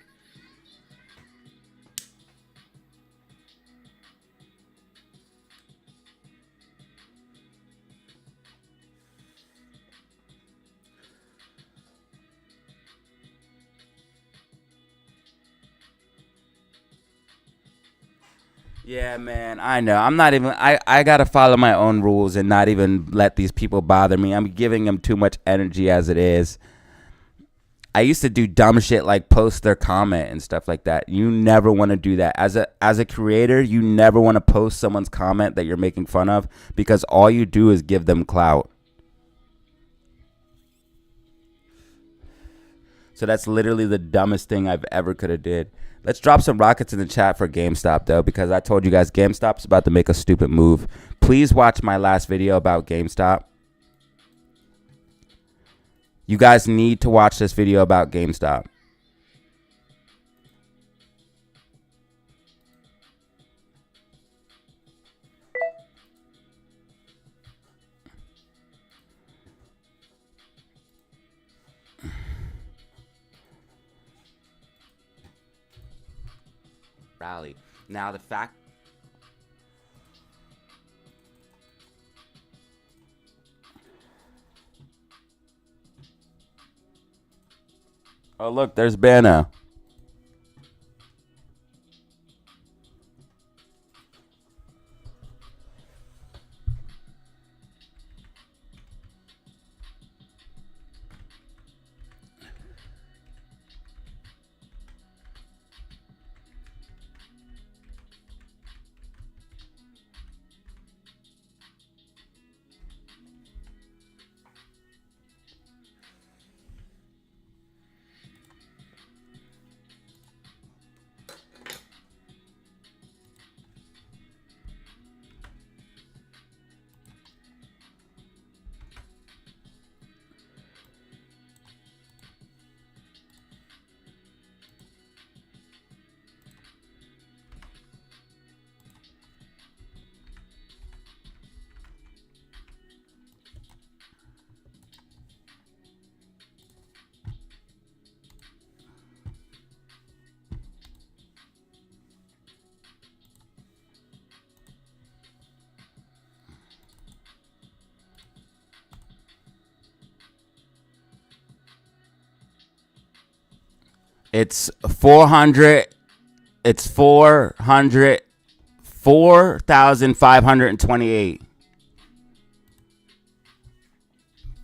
S1: Yeah, man, I know. I'm not even, I got to follow my own rules and not even let these people bother me. I'm giving them too much energy as it is. I used to do dumb shit like post their comment and stuff like that. You never want to do that. As a creator, you never want to post someone's comment that you're making fun of, because all you do is give them clout. So that's literally the dumbest thing I've ever could have did. Let's drop some rockets in the chat for GameStop, though, because I told you guys GameStop's about to make a stupid move. Please watch my last video about GameStop. You guys need to watch this video about GameStop. Rally. Now the fact. Oh, look, there's Banner. It's 400. It's 4,528.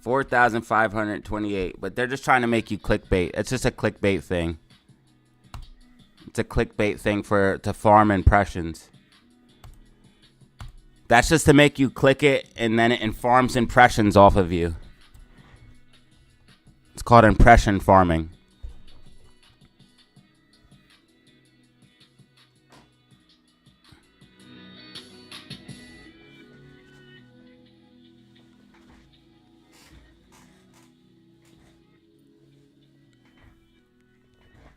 S1: 4,528. But they're just trying to make you clickbait. It's just a clickbait thing. It's a clickbait thing to farm impressions. That's just to make you click it, and then it farms impressions off of you. It's called impression farming.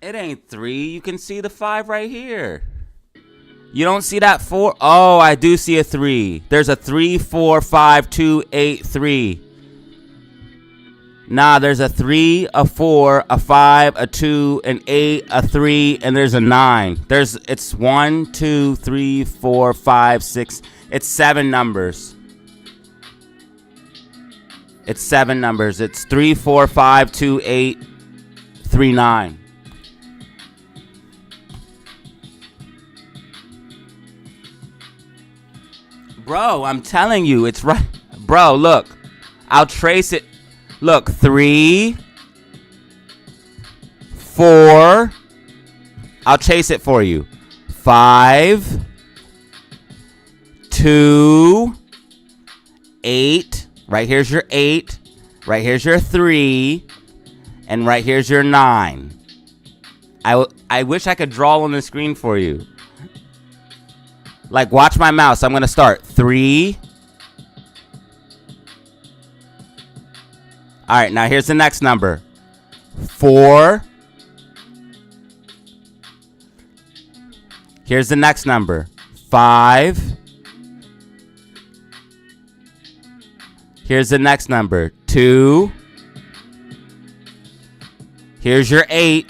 S1: It ain't 3. You can see the 5 right here. You don't see that 4? Oh, I do see a 3. There's a 3, 4, 5, 2, 8, 3. Nah, there's a 3, a 4, a 5, a 2, an 8, a 3, and there's a 9. It's 1, 2, 3, 4, 5, 6. It's 7 numbers. It's 7 numbers. It's 3, 4, 5, 2, 8, 3, 9. Bro, I'm telling you, it's right. Bro, look. I'll trace it. Look, 3, 4. I'll chase it for you. 5, 2, 8. Right here's your 8. Right here's your 3. And right here's your 9. I wish I could draw on the screen for you. Like, watch my mouse. I'm going to start. 3. All right, now here's the next number. 4. Here's the next number. 5. Here's the next number. 2. Here's your 8.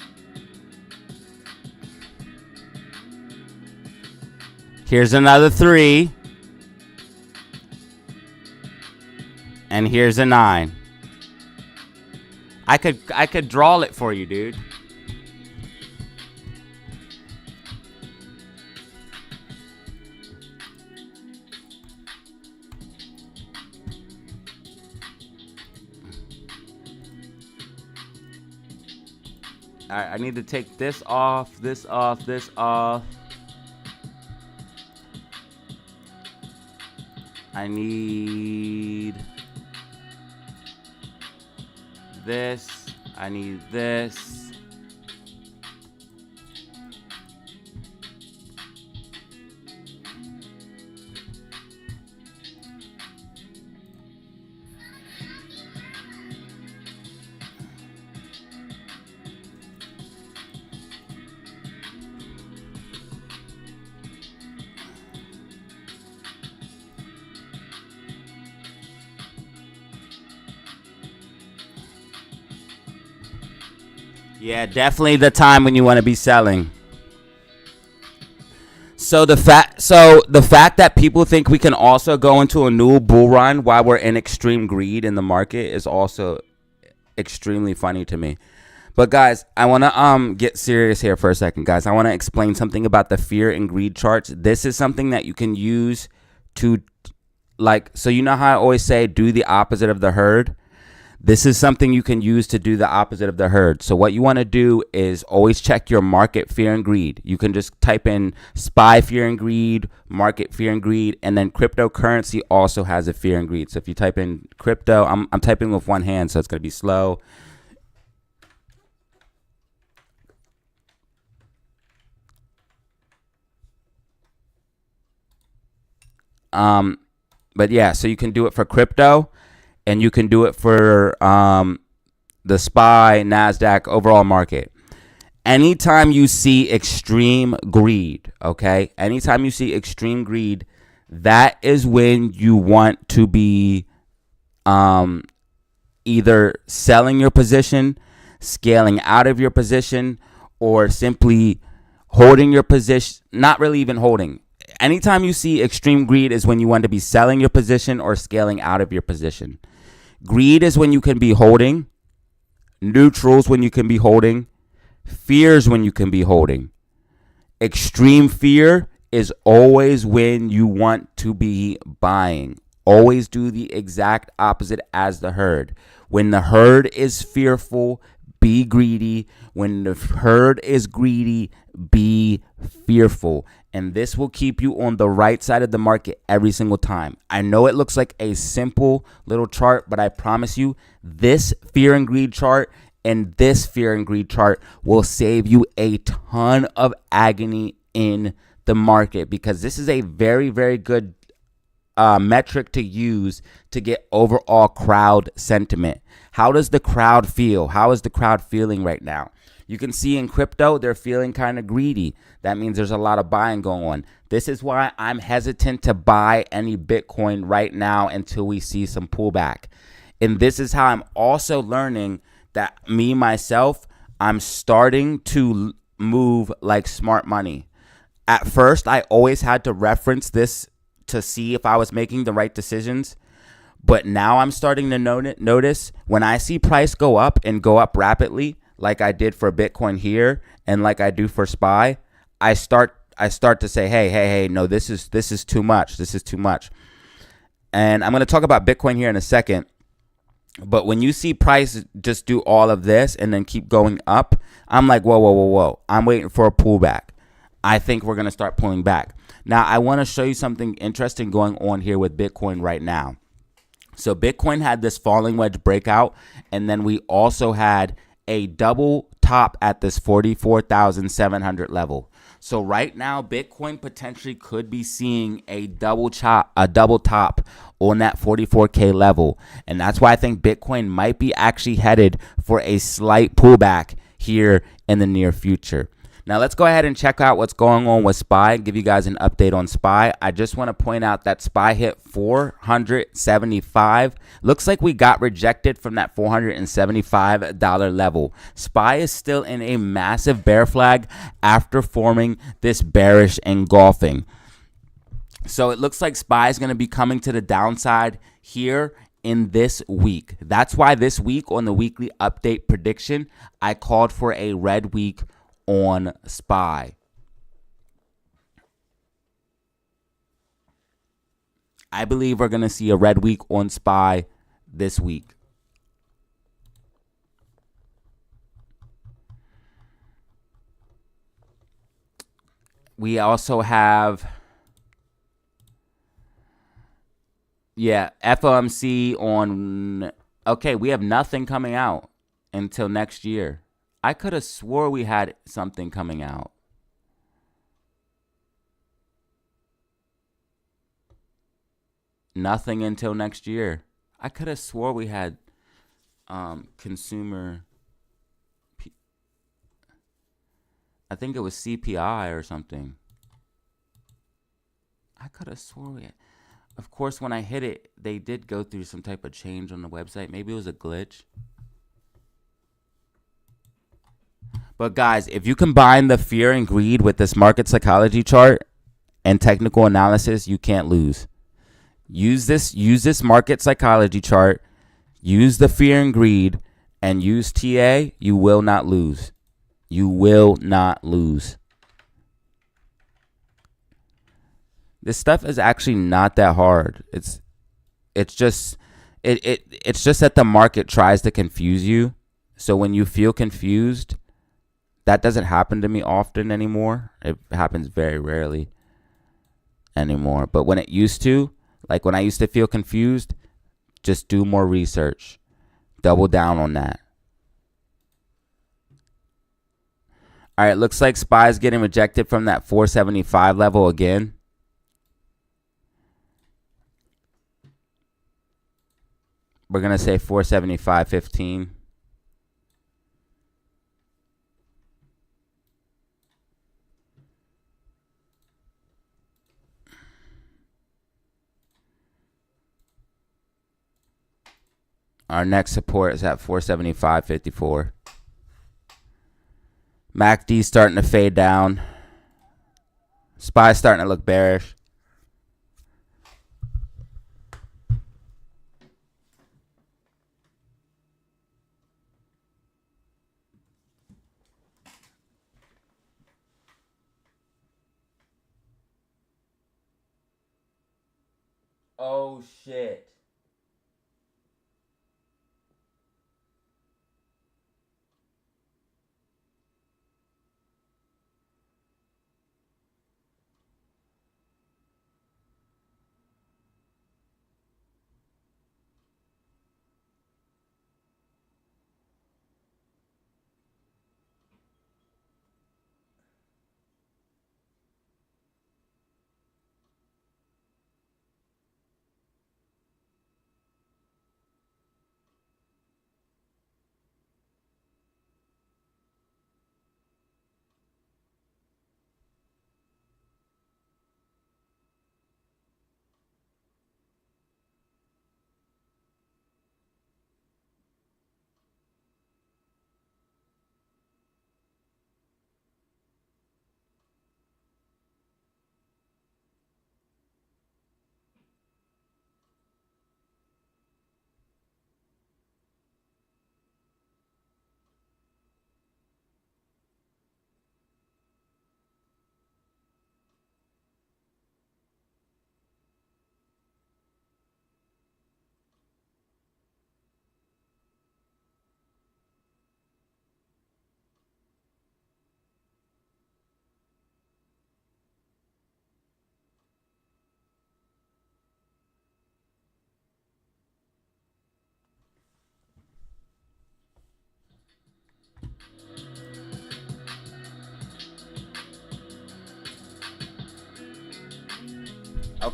S1: Here's another 3. And here's a 9. I could draw it for you, dude. All right, I need to take this off, this off, this off. I need this. I need this. Yeah, definitely the time when you want to be selling. So the fact that people think we can also go into a new bull run while we're in extreme greed in the market is also extremely funny to me. But guys, I want to get serious here for a second, guys. I want to explain something about the fear and greed charts. This is something that you can use to, like, so you know how I always say do the opposite of the herd? This is something you can use to do the opposite of the herd. So what you want to do is always check your market fear and greed. You can just type in SPY fear and greed, market fear and greed, and then cryptocurrency also has a fear and greed. So if you type in crypto, I'm typing with one hand, so it's going to be slow. But yeah, so you can do it for crypto. And you can do it for the SPY, NASDAQ, overall market. Anytime you see extreme greed, okay? Anytime you see extreme greed, that is when you want to be either selling your position, scaling out of your position, or simply holding your position, not really even holding. Anytime you see extreme greed is when you want to be selling your position or scaling out of your position. Greed is when you can be holding. Neutrals when you can be holding. Fears when you can be holding. Extreme fear is always when you want to be buying. Always do the exact opposite as the herd. When the herd is fearful, be greedy. When the herd is greedy, be fearful. And this will keep you on the right side of the market every single time. I know it looks like a simple little chart, but I promise you, this fear and greed chart and this fear and greed chart will save you a ton of agony in the market, because this is a very, very good metric to use to get overall crowd sentiment. How does the crowd feel? How is the crowd feeling right now? You can see in crypto, they're feeling kind of greedy. That means there's a lot of buying going on. This is why I'm hesitant to buy any Bitcoin right now until we see some pullback. And this is how I'm also learning that myself, I'm starting to move like smart money. At first, I always had to reference this to see if I was making the right decisions. But now I'm starting to notice when I see price go up and go up rapidly, like I did for Bitcoin here and like I do for SPY, I start to say, hey, no, this is too much. This is too much. And I'm going to talk about Bitcoin here in a second. But when you see price just do all of this and then keep going up, I'm like, whoa. I'm waiting for a pullback. I think we're going to start pulling back. Now, I want to show you something interesting going on here with Bitcoin right now. So Bitcoin had this falling wedge breakout, and then we also had a double top at this 44,700 level. So right now, Bitcoin potentially could be seeing a double top on that 44K level. And that's why I think Bitcoin might be actually headed for a slight pullback here in the near future. Now let's go ahead and check out what's going on with SPY, give you guys an update on SPY. I just want to point out that SPY hit 475. Looks like we got rejected from that $475 level. SPY is still in a massive bear flag after forming this bearish engulfing. So it looks like SPY is going to be coming to the downside here in this week. That's why this week on the weekly update prediction, I called for a red week on SPY. I believe we're going to see a red week on SPY this week. We also have, FOMC on, okay, we have nothing coming out until next year. I could have swore we had something coming out. Nothing until next year. I could have swore we had consumer. I think it was CPI or something. I could have swore we had. Of course, when I hit it, they did go through some type of change on the website. Maybe it was a glitch. But guys, if you combine the fear and greed with this market psychology chart and technical analysis, you can't lose. Use this market psychology chart, use the fear and greed, and use TA, you will not lose. You will not lose. This stuff is actually not that hard. It's just that the market tries to confuse you. So when you feel confused, that doesn't happen to me often anymore. It happens very rarely anymore. But when it used to, like when I used to feel confused, just do more research. Double down on that. All right, looks like SPY is getting rejected from that 475 level again. We're going to say 475.15. Our next support is at 475.54. MACD starting to fade down. SPY starting to look bearish. Oh shit.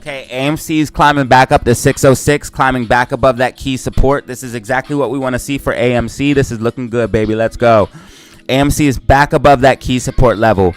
S1: Okay, AMC is climbing back up to 606, climbing back above that key support. This is exactly what we want to see for AMC. This is looking good, baby. Let's go. AMC is back above that key support level.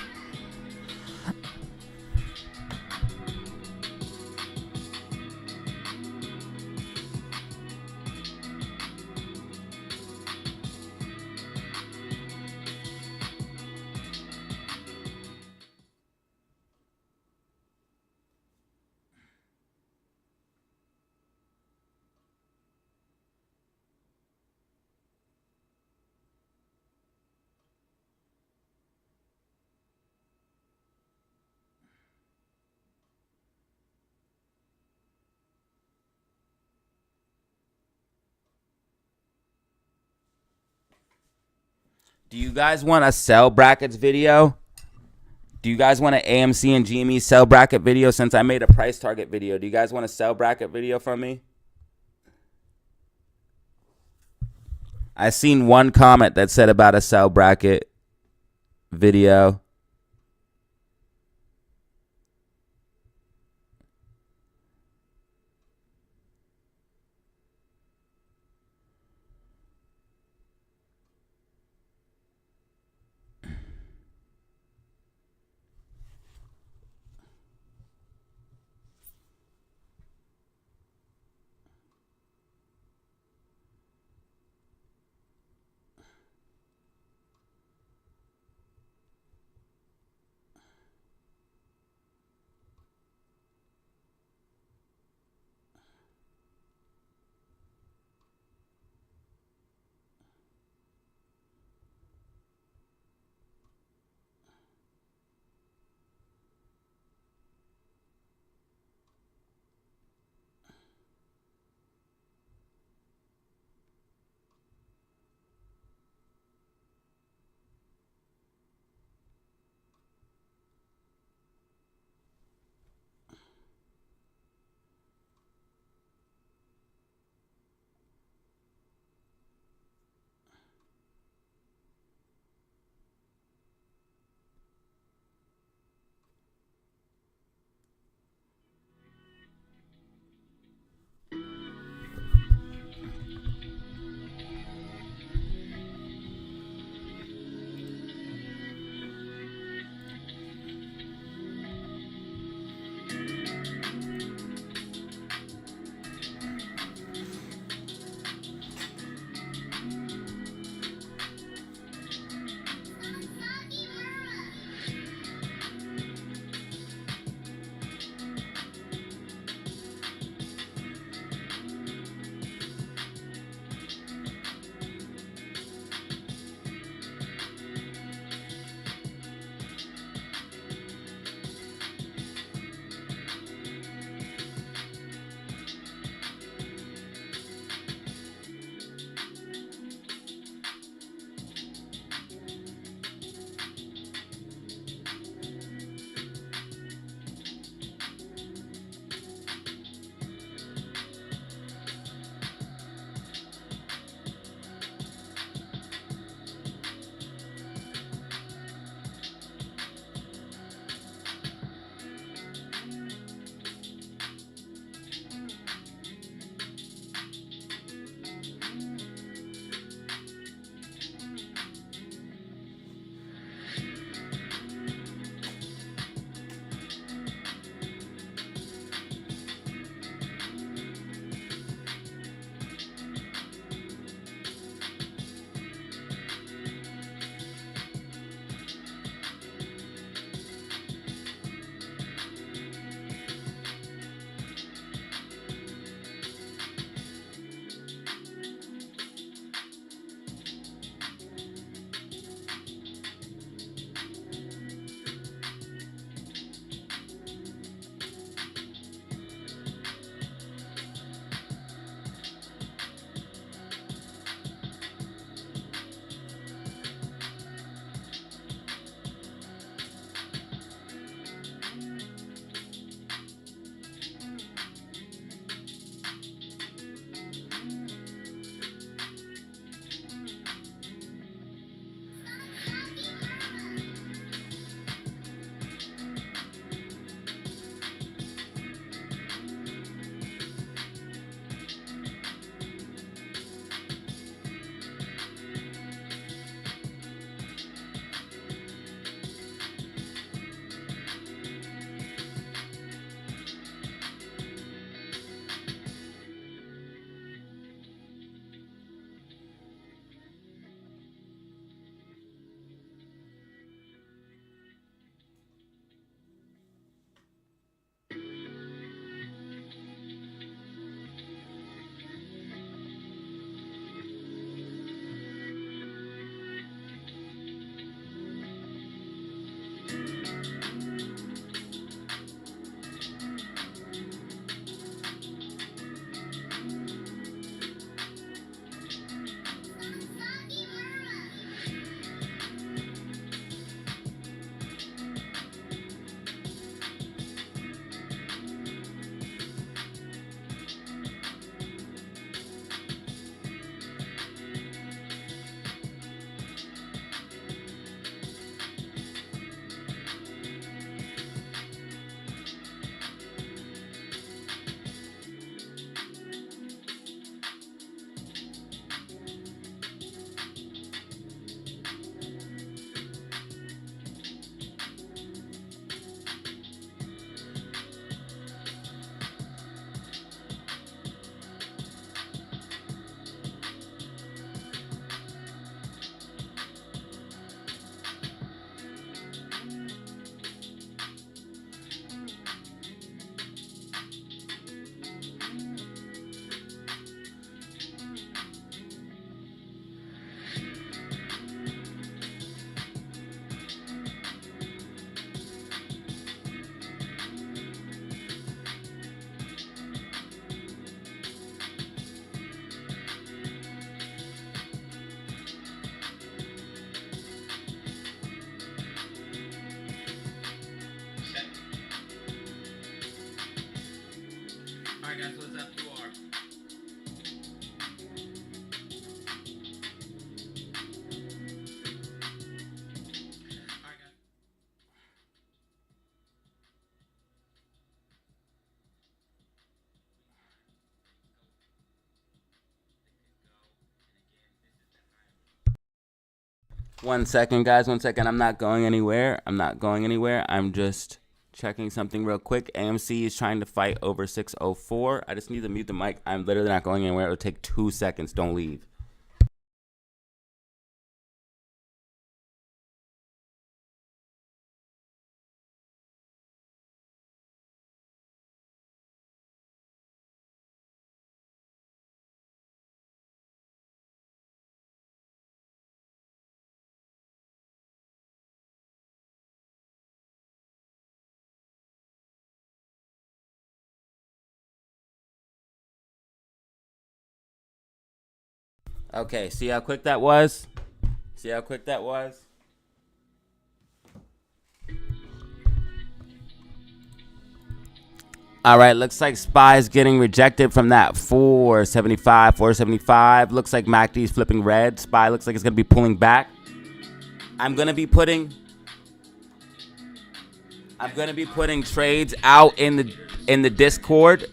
S1: Do you guys want a sell brackets video? Do you guys want an AMC and GME sell bracket video since I made a price target video? Do you guys want a sell bracket video from me? I seen one comment that said about a sell bracket video. guys, what's up? You are. One second, guys. 1 second. I'm not going anywhere. I'm just checking something real quick. AMC is trying to fight over 604. I just need to mute the mic. I'm literally not going anywhere. It'll take 2 seconds. Don't leave. Okay, see how quick that was? All right, looks like SPY's getting rejected from that 475. Looks like MACD's flipping red. SPY looks like it's going to be pulling back. I'm going to be putting trades out in the Discord.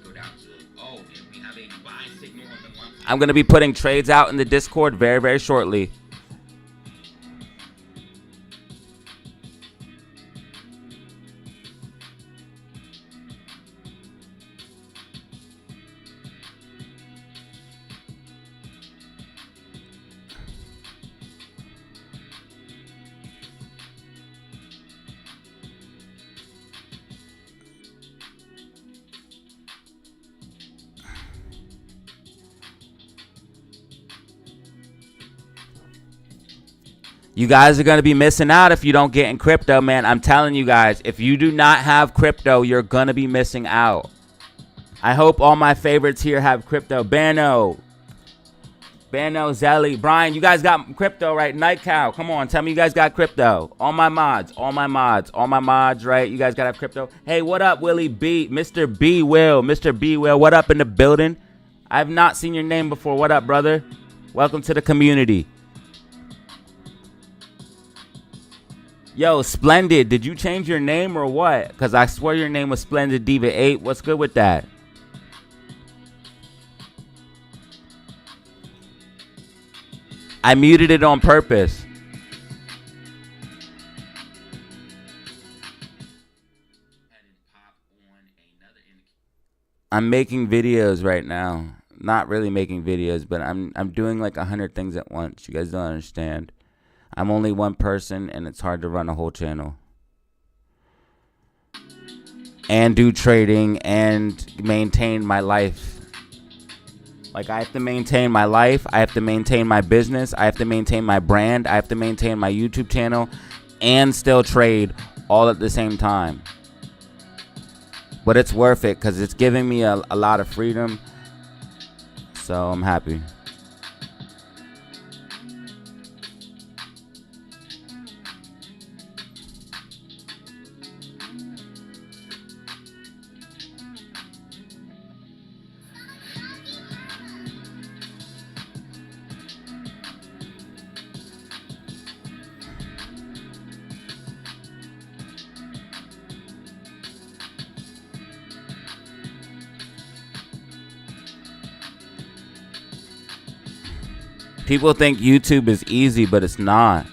S1: I'm going to be putting trades out in the Discord very, very shortly. You guys are going to be missing out if you don't get in crypto, man. I'm telling you guys, if you do not have crypto, you're going to be missing out. I hope all my favorites here have crypto. Bano, Zelly, Brian, you guys got crypto, right? Night Cow, come on, tell me you guys got crypto. All my mods, right? You guys got to have crypto. Hey, what up, Willie B? Mr. B. Will, what up in the building? I have not seen your name before. What up, brother? Welcome to the community. Yo, Splendid, did you change your name or what? Because I swear your name was Splendid Diva 8. What's good with that? I muted it on purpose. I'm making videos right now. Not really making videos, but I'm doing like 100 things at once. You guys don't understand. I'm only one person, and it's hard to run a whole channel. And do trading and maintain my life. Like, I have to maintain my life. I have to maintain my business. I have to maintain my brand. I have to maintain my YouTube channel and still trade all at the same time. But it's worth it because it's giving me a lot of freedom. So I'm happy. People think YouTube is easy, but it's not.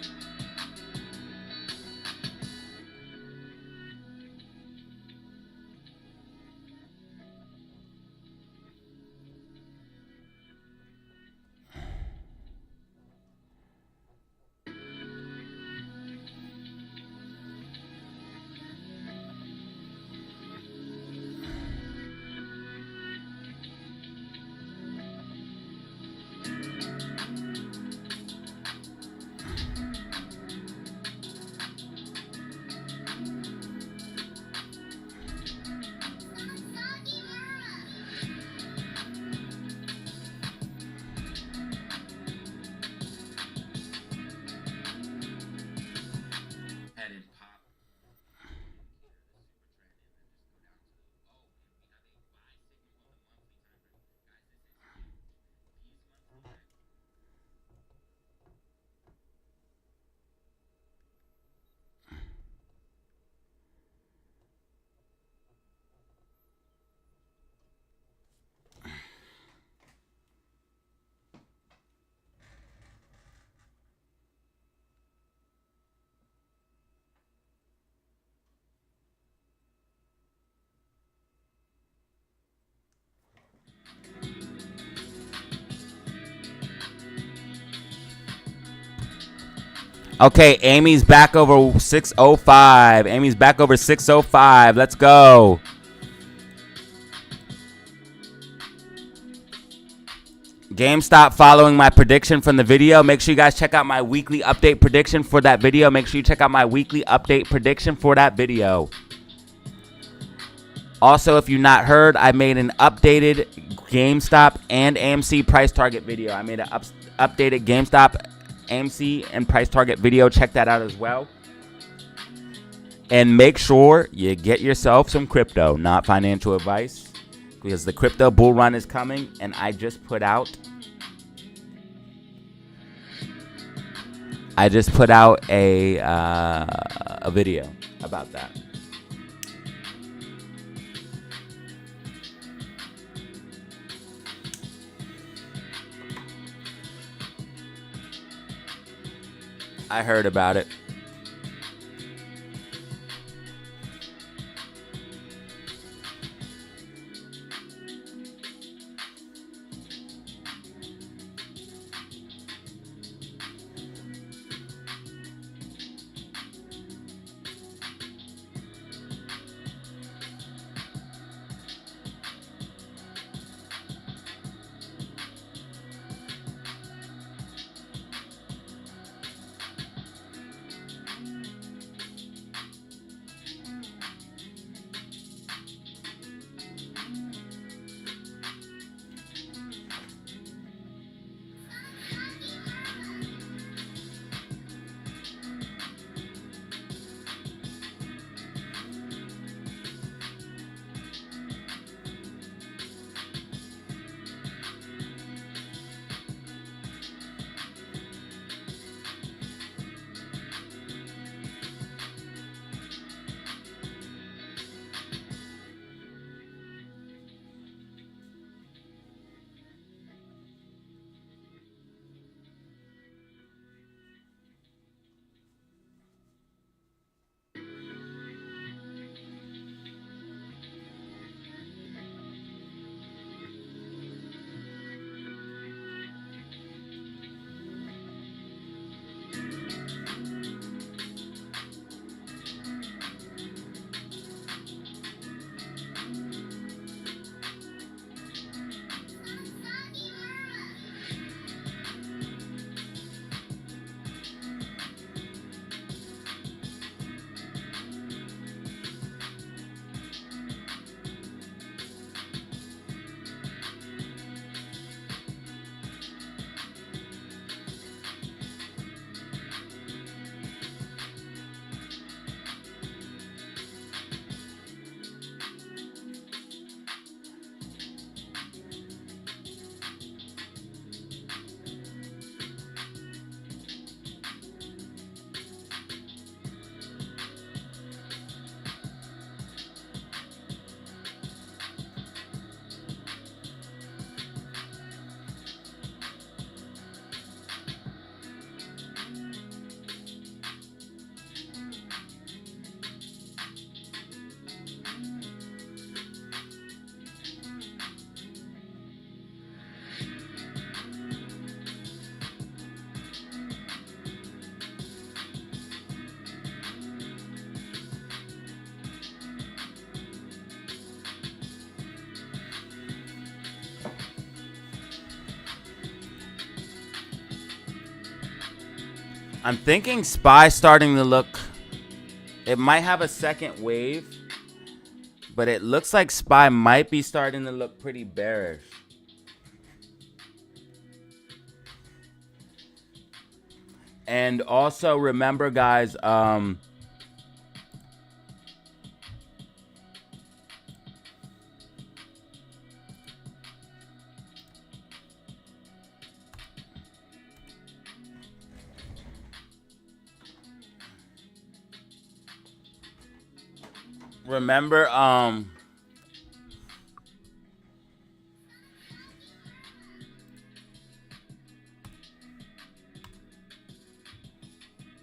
S1: Okay, Amy's back over 605. Amy's back over 605. Let's go. GameStop following my prediction from the video. Make sure you guys check out my weekly update prediction for that video. Make sure you check out my weekly update prediction for that video. Also, if you've not heard, I made an updated GameStop and AMC price target video. I made an updated GameStop, AMC, and price target video. Check that out as well. And make sure you get yourself some crypto, not financial advice, because the crypto bull run is coming, and I just put out a video about that. I heard about it. I'm thinking SPY starting to look, it might have a second wave, but it looks like SPY might be starting to look pretty bearish. And also remember, guys, remember,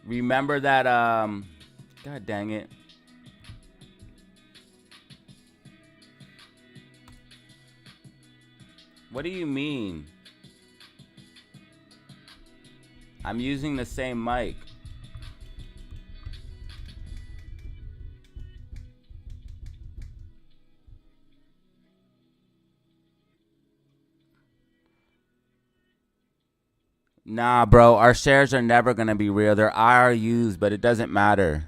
S1: remember that, God dang it. What do you mean? I'm using the same mic. Nah, bro, our shares are never going to be real. They're IRUs, but it doesn't matter.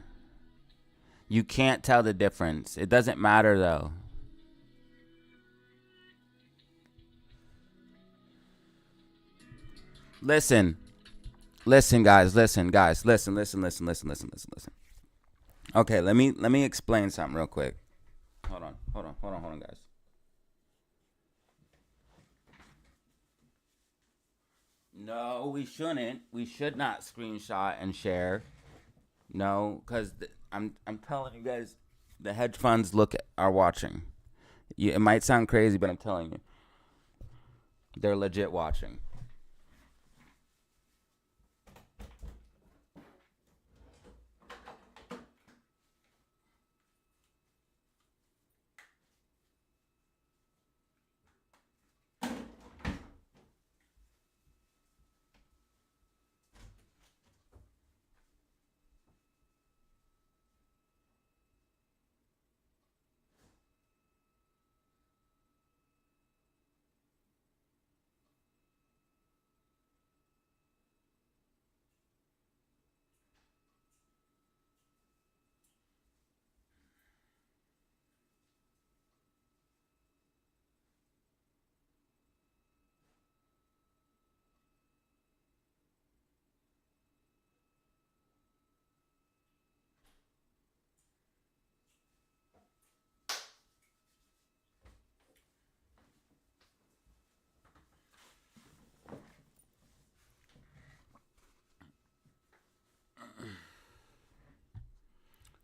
S1: You can't tell the difference. It doesn't matter, though. Listen. Listen, guys. Listen. Okay, let me explain something real quick. Hold on, guys. No, we shouldn't. We should not screenshot and share. No, because I'm telling you guys, the hedge funds are watching. It might sound crazy, but I'm telling you, they're legit watching.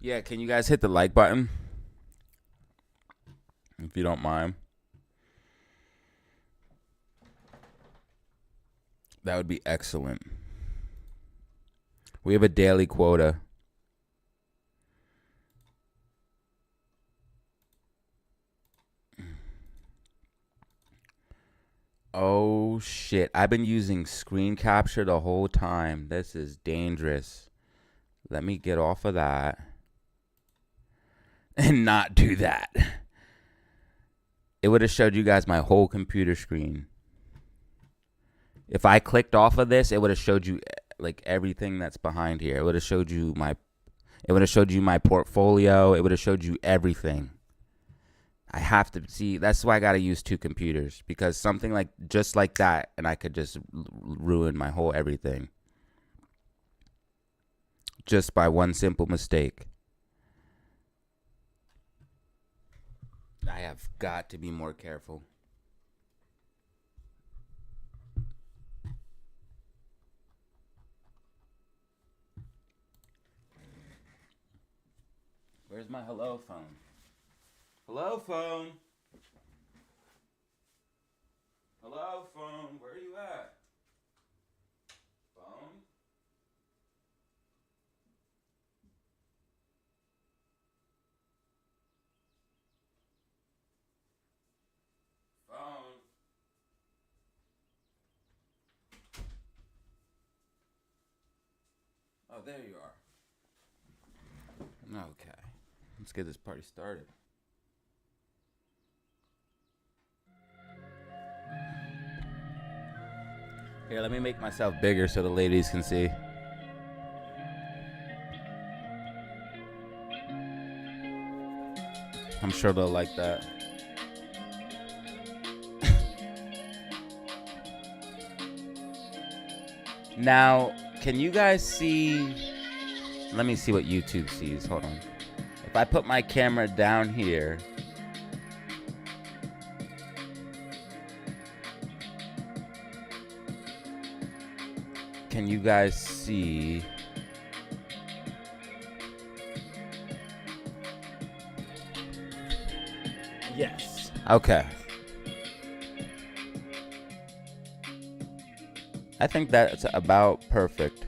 S1: Yeah, can you guys hit the like button? If you don't mind. That would be excellent. We have a daily quota. Oh, shit. I've been using screen capture the whole time. This is dangerous. Let me get off of that and not do that. It would have showed you guys my whole computer screen. If I clicked off of this, it would have showed you like everything that's behind here. It would have showed you my portfolio. It would have showed you everything. I have to see. That's why I got to use two computers, because something like just like that, and I could just ruin my whole everything just by one simple mistake. I have got to be more careful. Where's my hello phone? Hello phone. Hello phone. Where are you at? Phone? Phone. Oh, there you are. Okay. Let's get this party started. Here, let me make myself bigger so the ladies can see. I'm sure they'll like that. Now, can you guys see? Let me see what YouTube sees. Hold on. If I put my camera down here, can you guys see? Yes. Okay. I think that's about perfect.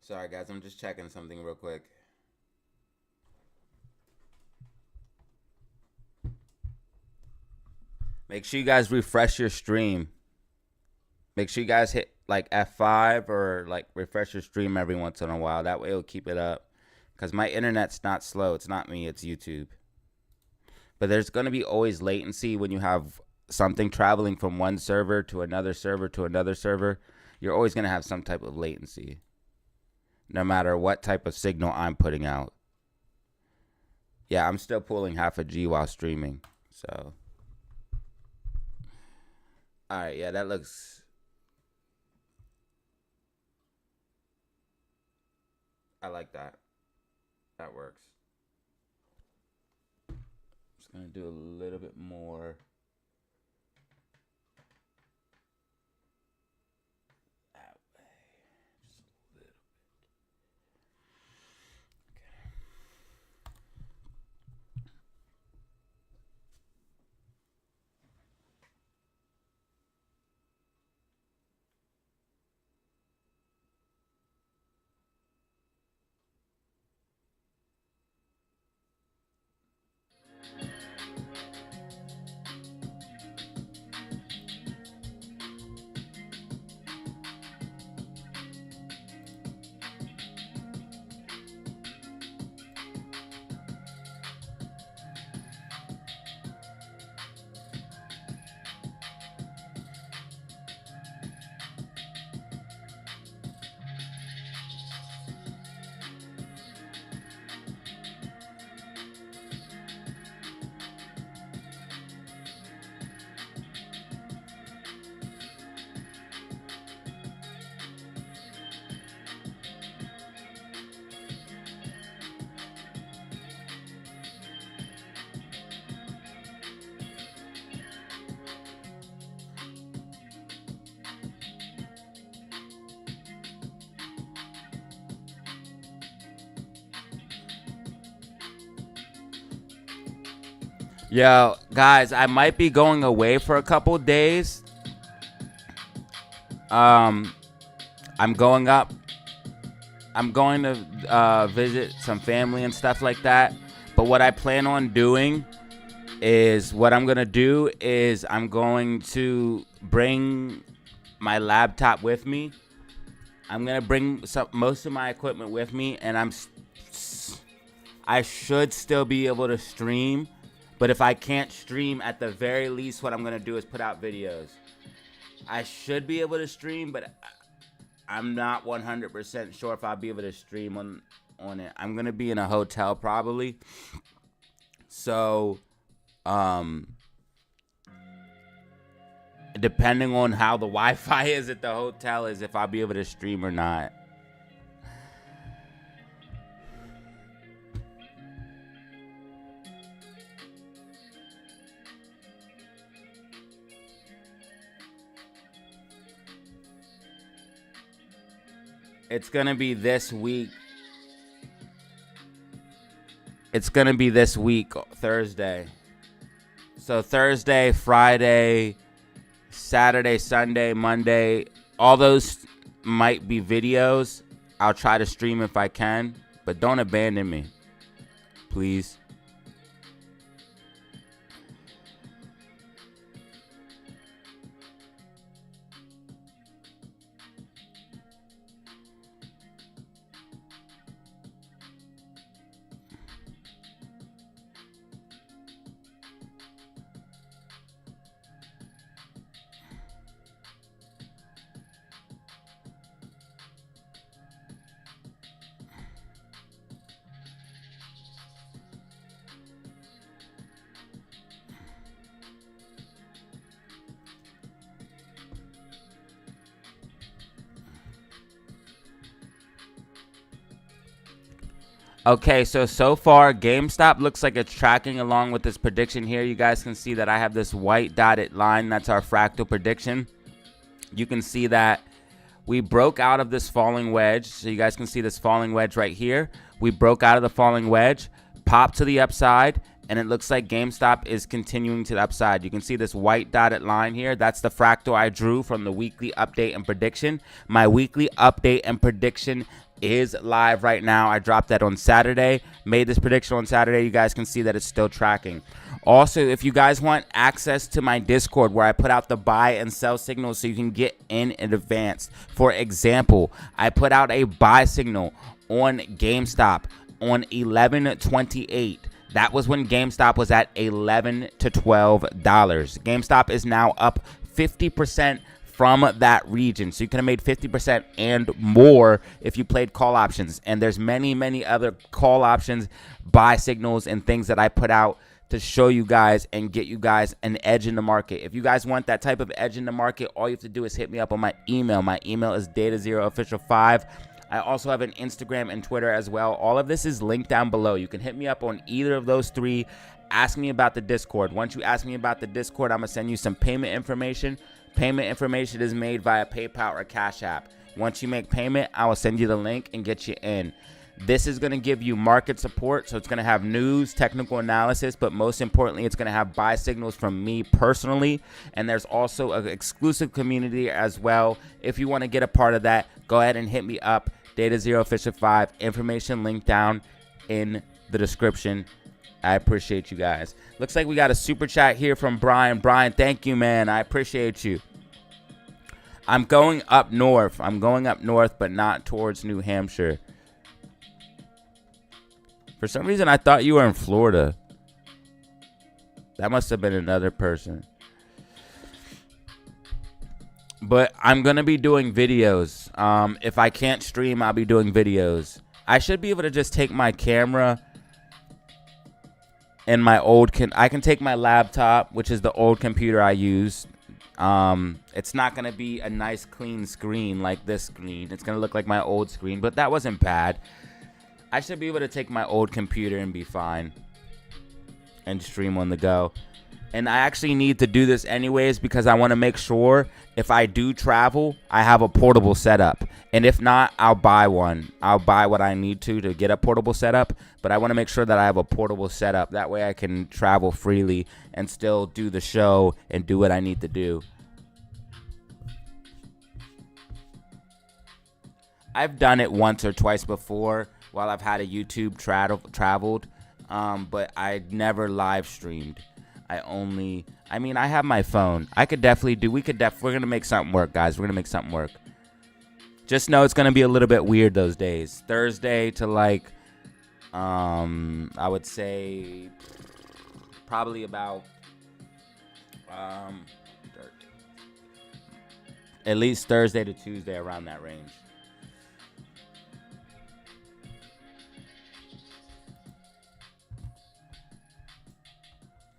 S1: Sorry, guys. I'm just checking something real quick. Make sure you guys refresh your stream. Make sure you guys hit like F5 or like refresh your stream every once in a while. That way it'll keep it up. Because my internet's not slow. It's not me. It's YouTube. But there's going to be always latency when you have something traveling from one server to another server to another server. You're always going to have some type of latency, no matter what type of signal I'm putting out. Yeah, I'm still pulling half a G while streaming. So, all right, yeah, that looks... I like that. That works. Just going to do a little bit more. Yo, guys, I might be going away for a couple days. I'm going to visit some family and stuff like that. But what I plan on doing is I'm going to bring my laptop with me. I'm going to bring most of my equipment with me, and I should still be able to stream. But if I can't stream, at the very least, what I'm going to do is put out videos. I should be able to stream, but I'm not 100% sure if I'll be able to stream on it. I'm going to be in a hotel probably. So, depending on how the Wi-Fi is at the hotel is if I'll be able to stream or not. It's going to be this week. It's going to be this week, Thursday. So Thursday, Friday, Saturday, Sunday, Monday, all those might be videos. I'll try to stream if I can, but don't abandon me, please. Okay, so far, GameStop looks like it's tracking along with this prediction here. You guys can see that I have this white dotted line. That's our fractal prediction. You can see that we broke out of this falling wedge. So you guys can see this falling wedge right here. We broke out of the falling wedge, popped to the upside, and it looks like GameStop is continuing to the upside. You can see this white dotted line here. That's the fractal I drew from the weekly update and prediction. My weekly update and prediction is live right now. I dropped that on Saturday, made this prediction on Saturday. You guys can see that it's still tracking. Also, if you guys want access to my Discord where I put out the buy and sell signals so you can get in advance. For example, I put out a buy signal on GameStop on 11/28. That was when GameStop was at $11 to $12. GameStop is now up 50% from that region. So you could have made 50% and more if you played call options. And there's many, many other call options, buy signals, and things that I put out to show you guys and get you guys an edge in the market. If you guys want that type of edge in the market, all you have to do is hit me up on my email. My email is DataZeroOfficial5. I also have an Instagram and Twitter as well. All of this is linked down below. You can hit me up on either of those three. Ask me about the Discord. Once you ask me about the Discord, I'm going to send you some payment information. Payment information is made via PayPal or Cash App. Once you make payment, I will send you the link and get you in. This is going to give you market support, so it's going to have news, technical analysis, but most importantly, it's going to have buy signals from me personally, and there's also an exclusive community as well. If you want to get a part of that, go ahead and hit me up, DataZeroOfficial5, information linked down in the description. I appreciate you guys. Looks like we got a super chat here from Brian. Brian, thank you, man. I appreciate you. I'm going up north. I'm going up north, but not towards New Hampshire. For some reason, I thought you were in Florida. That must have been another person. But I'm going to be doing videos. If I can't stream, I'll be doing videos. I should be able to just take my camera and my old... I can take my laptop, which is the old computer I use. It's not going to be a nice, clean screen like this screen. It's going to look like my old screen, but that wasn't bad. I should be able to take my old computer and be fine and stream on the go. And I actually need to do this anyways because I want to make sure if I do travel, I have a portable setup. And if not, I'll buy one. I'll buy what I need to get a portable setup. But I want to make sure that I have a portable setup. That way I can travel freely and still do the show and do what I need to do. I've done it once or twice before while I've had a YouTube traveled, but I never live streamed. I mean, I have my phone. I could definitely do, we're going to make something work, guys. We're going to make something work. Just know it's going to be a little bit weird those days. Thursday to like, I would say probably about, at least Thursday to Tuesday, around that range.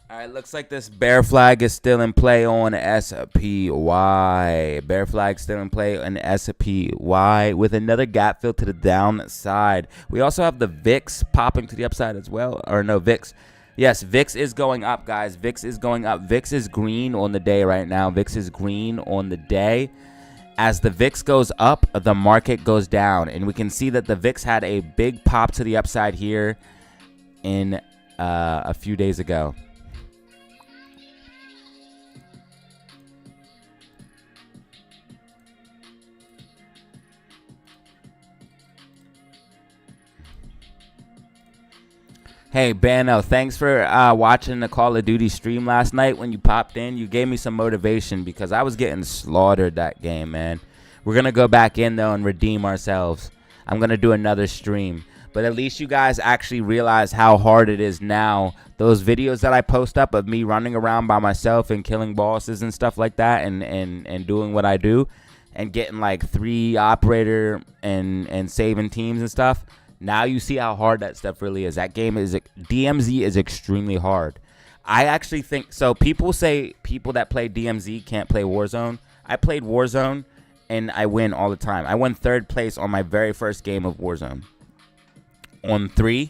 S1: All right, looks like this bear flag is still in play on SPY. Bear flag still in play on SPY with another gap fill to the downside. We also have the VIX popping to the upside as well. Or no, VIX. Yes, VIX is going up, guys. VIX is going up. VIX is green on the day right now. VIX is green on the day. As the VIX goes up, the market goes down. And we can see that the VIX had a big pop to the upside here in a few days ago. Hey, Bano, thanks for watching the Call of Duty stream last night when you popped in. You gave me some motivation because I was getting slaughtered that game, man. We're going to go back in, though, and redeem ourselves. I'm going to do another stream. But at least you guys actually realize how hard it is now. Those videos that I post up of me running around by myself and killing bosses and stuff like that and doing what I do and getting like 3 operator and saving teams and stuff. Now you see how hard that stuff really is. That game is, DMZ is extremely hard. I actually think, so people say people that play DMZ can't play Warzone. I played Warzone and I win all the time. I won 3rd place on my very first game of Warzone. On 3.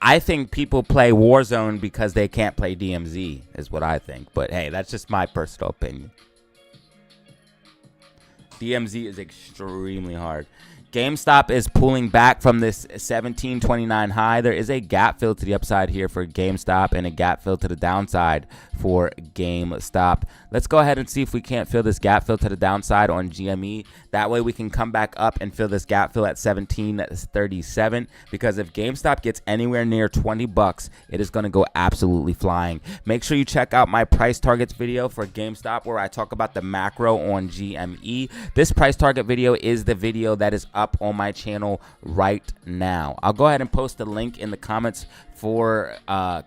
S1: I think people play Warzone because they can't play DMZ is what I think. But hey, that's just my personal opinion. DMZ is extremely hard. GameStop is pulling back from this 1729 high. There is a gap fill to the upside here for GameStop and a gap fill to the downside for GameStop. Let's go ahead and see if we can't fill this gap fill to the downside on GME. That way we can come back up and fill this gap fill at 1737, because if GameStop gets anywhere near 20 bucks, it is going to go absolutely flying. Make sure you check out my price targets video for GameStop where I talk about the macro on GME. This price target video is the video that is up on my channel right now. I'll go ahead and post the link in the comments for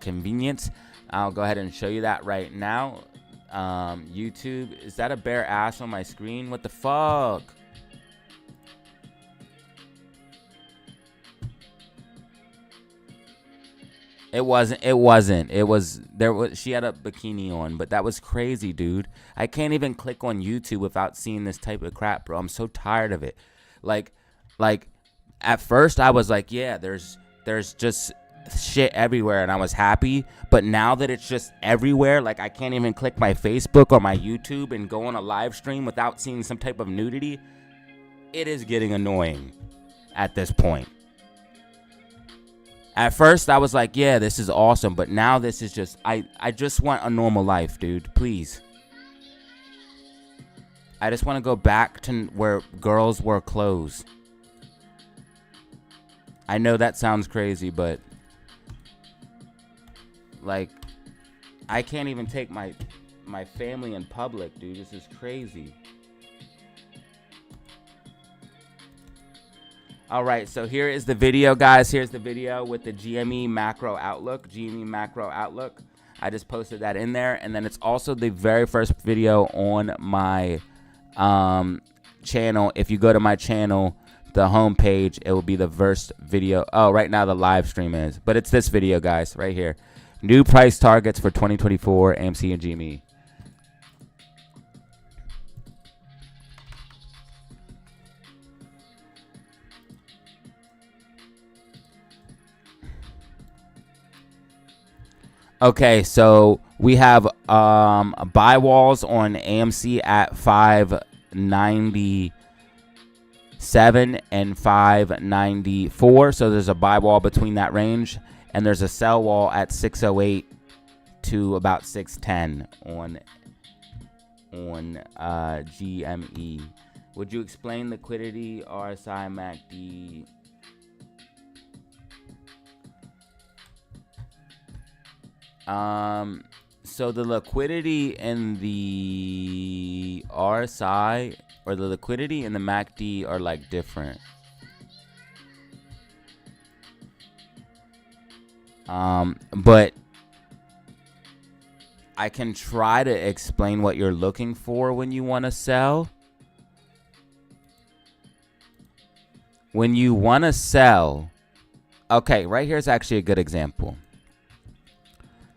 S1: convenience. I'll go ahead and show you that right now. YouTube, is that a bare ass on my screen? What the fuck? It wasn't. It was, she had a bikini on, but that was crazy, dude. I can't even click on YouTube without seeing this type of crap, bro. I'm so tired of it. Like at first I was like, yeah, there's just shit everywhere, and I was happy. But now that it's just everywhere, like I can't even click my Facebook or my YouTube and go on a live stream without seeing some type of nudity, it is getting annoying at this point. At first I was like, yeah, this is awesome, but now this is just, I just want a normal life, dude. Please. I just want to go back to where girls wear clothes. I know that sounds crazy, but like, I can't even take my family in public, dude. This is crazy. All right, so here is the video, guys. Here's the video with the GME macro outlook. GME macro outlook. I just posted that in there, and then it's also the very first video on my channel. If you go to my channel, the homepage, it will be the first video. Oh, right now the live stream is, but it's this video, guys, right here. New price targets for 2024 AMC and GME. Okay, so we have buy walls on AMC at 597 and 594. So there's a buy wall between that range, and there's a sell wall at 608 to about 610 on GME. Would you explain liquidity, RSI, MACD? So the liquidity in the RSI or the liquidity in the MACD are like different. But I can try to explain what you're looking for when you want to sell. When you want to sell, okay, right here is actually a good example.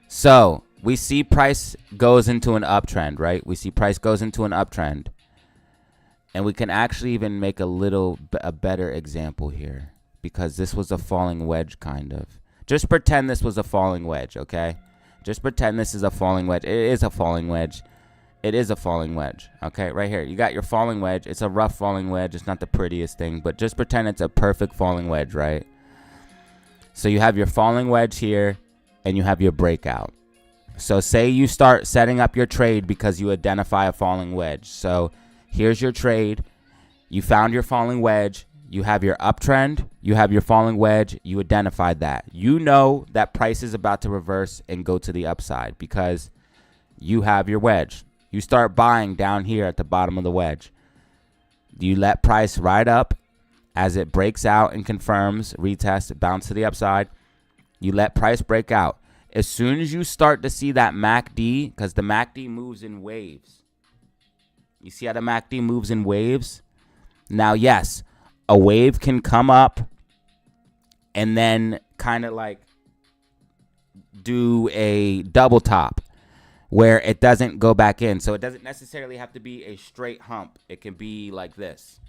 S1: So we see price goes into an uptrend, right? We see price goes into an uptrend. And we can actually even make a better example here, because this was a falling wedge kind of. Just pretend this was a falling wedge, okay? Just pretend this is a falling wedge. It is a falling wedge. It is a falling wedge, okay? Right here. You got your falling wedge. It's a rough falling wedge. It's not the prettiest thing, but just pretend it's a perfect falling wedge, right? So you have your falling wedge here, and you have your breakout. So say you start setting up your trade because you identify a falling wedge. So here's your trade. You found your falling wedge. You have your uptrend. You have your falling wedge. You identified that. You know that price is about to reverse and go to the upside because you have your wedge. You start buying down here at the bottom of the wedge. You let price ride up as it breaks out and confirms, retest, bounce to the upside. You let price break out. As soon as you start to see that MACD, because the MACD moves in waves. You see how the MACD moves in waves? Now, yes, a wave can come up and then kind of like do a double top where it doesn't go back in. So it doesn't necessarily have to be a straight hump. It can be like this.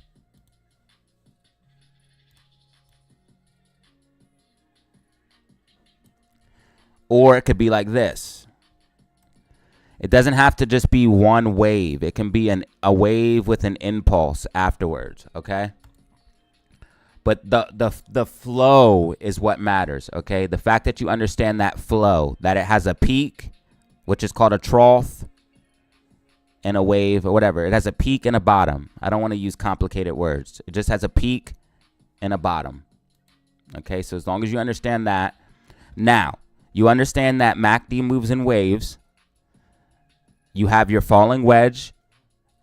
S1: Or it could be like this. It doesn't have to just be one wave. It can be a wave with an impulse afterwards, okay? But the flow is what matters, okay? The fact that you understand that flow, that it has a peak, which is called a trough, and a wave or whatever. It has a peak and a bottom. I don't want to use complicated words. It just has a peak and a bottom. Okay, so as long as you understand that. Now, you understand that MACD moves in waves. You have your falling wedge.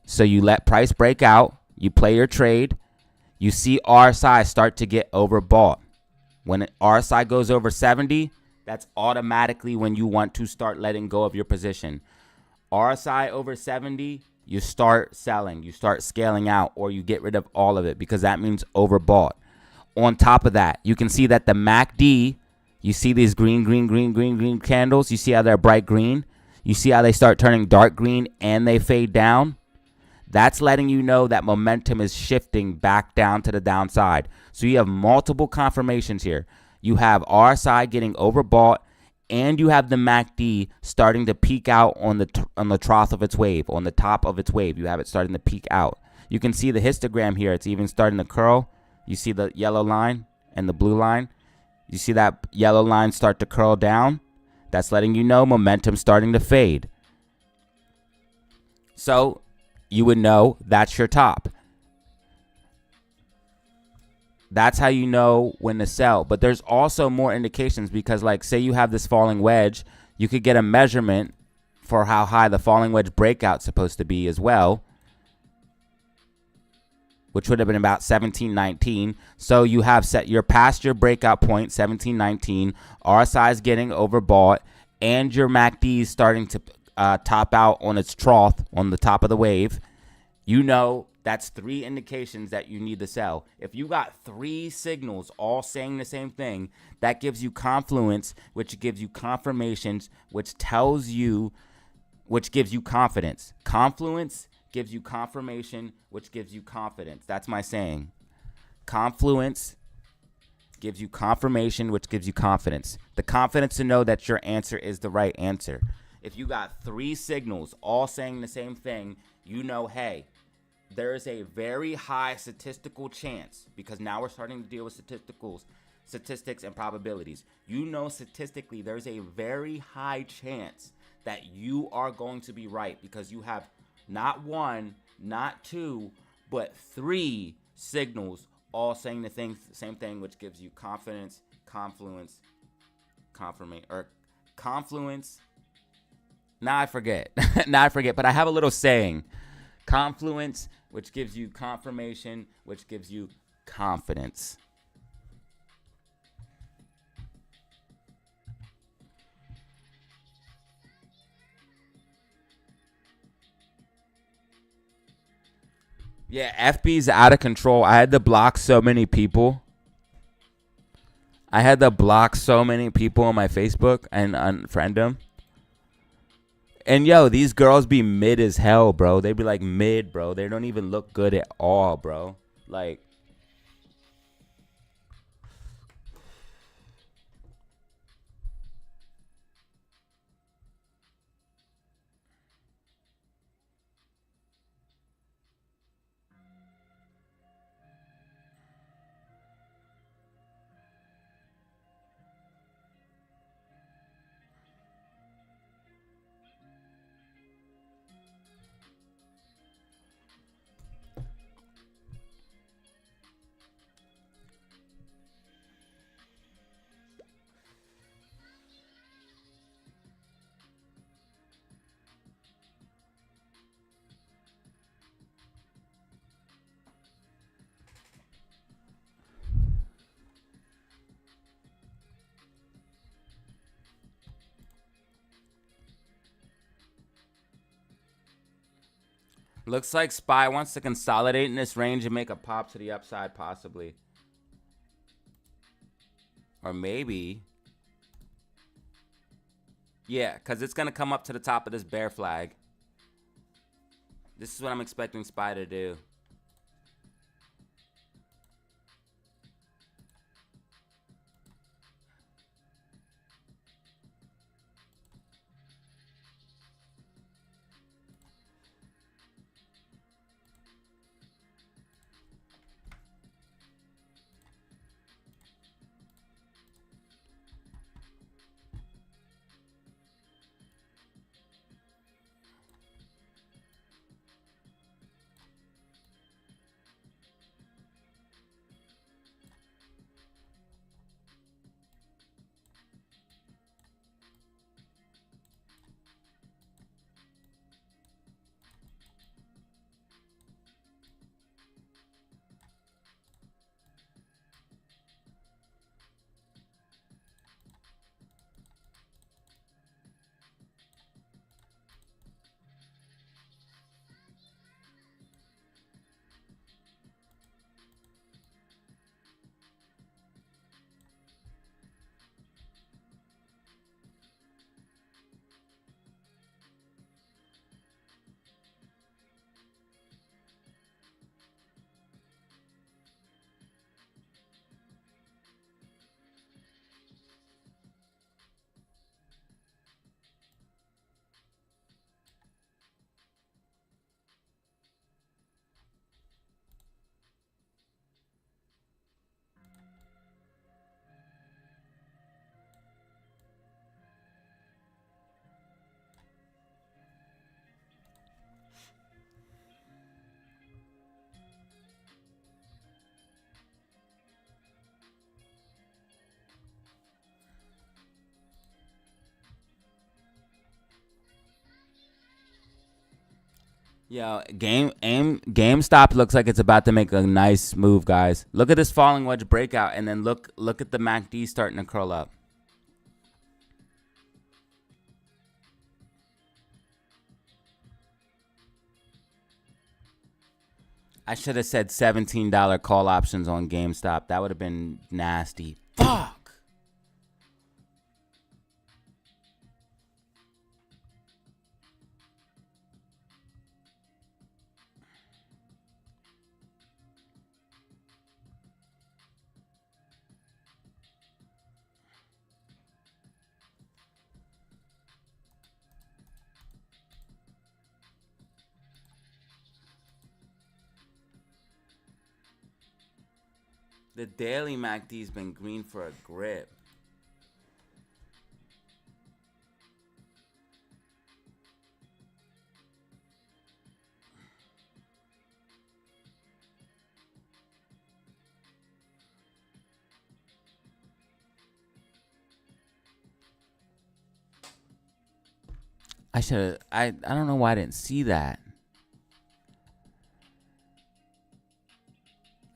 S1: So you let price break out. You play your trade. You see RSI start to get overbought. When RSI goes over 70, that's automatically when you want to start letting go of your position. RSI over 70, you start selling. You start scaling out, or you get rid of all of it, because that means overbought. On top of that, you can see that the MACD, you see these green candles. You see how they're bright green. You see how they start turning dark green and they fade down. That's letting you know that momentum is shifting back down to the downside. So you have multiple confirmations here. You have RSI getting overbought, and you have the MACD starting to peak out on the trough of its wave, on the top of its wave. You have it starting to peak out. You can see the histogram here. It's even starting to curl. You see the yellow line and the blue line. You see that yellow line start to curl down. That's letting you know momentum starting to fade. So you would know that's your top. That's how you know when to sell. But there's also more indications, because like say you have this falling wedge, you could get a measurement for how high the falling wedge breakout's supposed to be as well, which would have been about 1719. So you have you're past your breakout point, 1719. RSI is getting overbought, and your MACD is starting to top out on its trough on the top of the wave. You know that's 3 indications that you need to sell. If you got 3 signals all saying the same thing, that gives you confluence, which gives you confirmations, which tells you, which gives you confidence. Confluence gives you confirmation, which gives you confidence. That's my saying. Confluence gives you confirmation, which gives you confidence. The confidence to know that your answer is the right answer. If you got 3 signals all saying the same thing, you know, hey, there is a very high statistical chance, because now we're starting to deal with statistics and probabilities. You know, statistically, there's a very high chance that you are going to be right, because you have not 1, not 2, but 3 signals all saying the same thing, which gives you confidence, confluence, confirmation, or confluence. Now I forget. But I have a little saying. Confluence, which gives you confirmation, which gives you confidence. Yeah, FB's out of control. I had to block so many people. on my Facebook and unfriend them. And yo, these girls be mid as hell, bro. They be like mid, bro. They don't even look good at all, bro. Like, looks like SPY wants to consolidate in this range and make a pop to the upside, possibly. Or maybe. Yeah, because it's going to come up to the top of this bear flag. This is what I'm expecting SPY to do. Yo, GameStop looks like it's about to make a nice move, guys. Look at this falling wedge breakout, and then look at the MACD starting to curl up. I should have said $17 call options on GameStop. That would have been nasty. Fuck. The daily MACD's been green for a grip. I don't know why I didn't see that.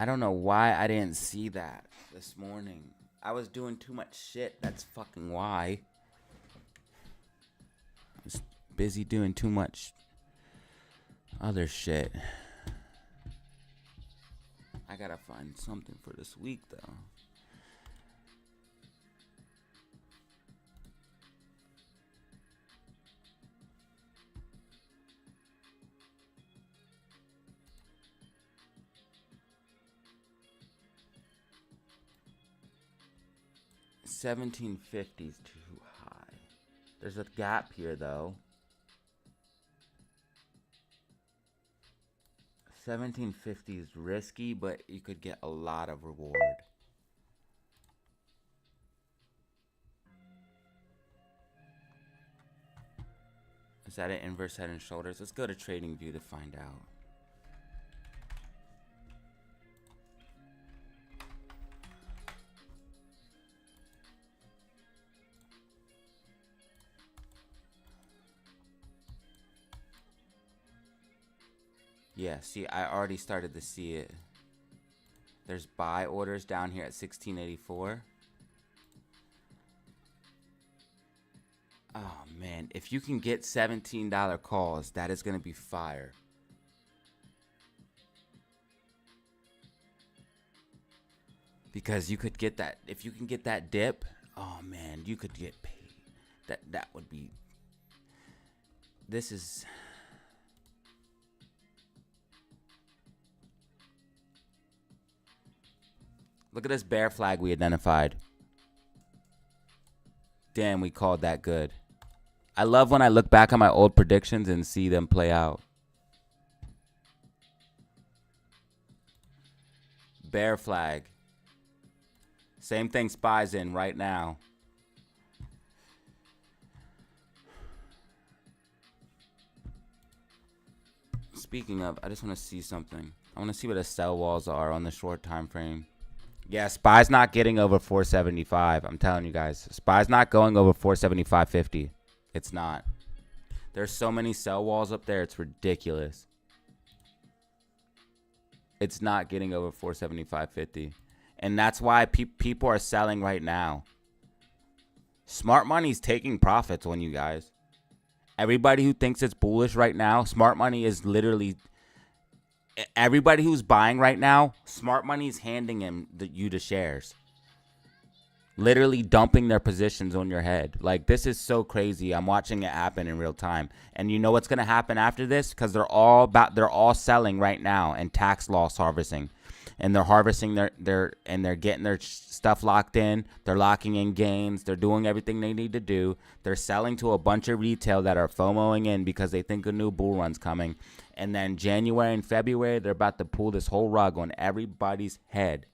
S1: I don't know why I didn't see that this morning. I was doing too much shit. That's fucking why. I was busy doing too much other shit. I gotta find something for this week, though. $17.50 is too high. There's a gap here, though. $17.50 is risky, but you could get a lot of reward. Is that an inverse head and shoulders? Let's go to TradingView to find out. Yeah, see, I already started to see it. There's buy orders down here at 1684. Oh, man. If you can get $17 calls, that is going to be fire. Because you could get that. If you can get that dip, oh, man, you could get paid. That would be... This is... Look at this bear flag we identified. Damn, we called that good. I love when I look back on my old predictions and see them play out. Bear flag. Same thing SPY's in right now. Speaking of, I just want to see something. I want to see what the sell walls are on the short time frame. Yeah, SPY's not getting over 475. I'm telling you guys. SPY's not going over 475.50. It's not. There's so many sell walls up there. It's ridiculous. It's not getting over 475.50. And that's why people are selling right now. Smart money's taking profits on you guys. Everybody who thinks it's bullish right now, smart money is literally... Everybody who's buying right now, smart money is handing you the shares. Literally dumping their positions on your head. Like, this is so crazy. I'm watching it happen in real time. And you know what's going to happen after this? Because they're all selling right now and tax loss harvesting. And they're harvesting they're getting their stuff locked in. They're locking in gains. They're doing everything they need to do. They're selling to a bunch of retail that are FOMOing in because they think a new bull run's coming. And then January and February, they're about to pull this whole rug on everybody's head.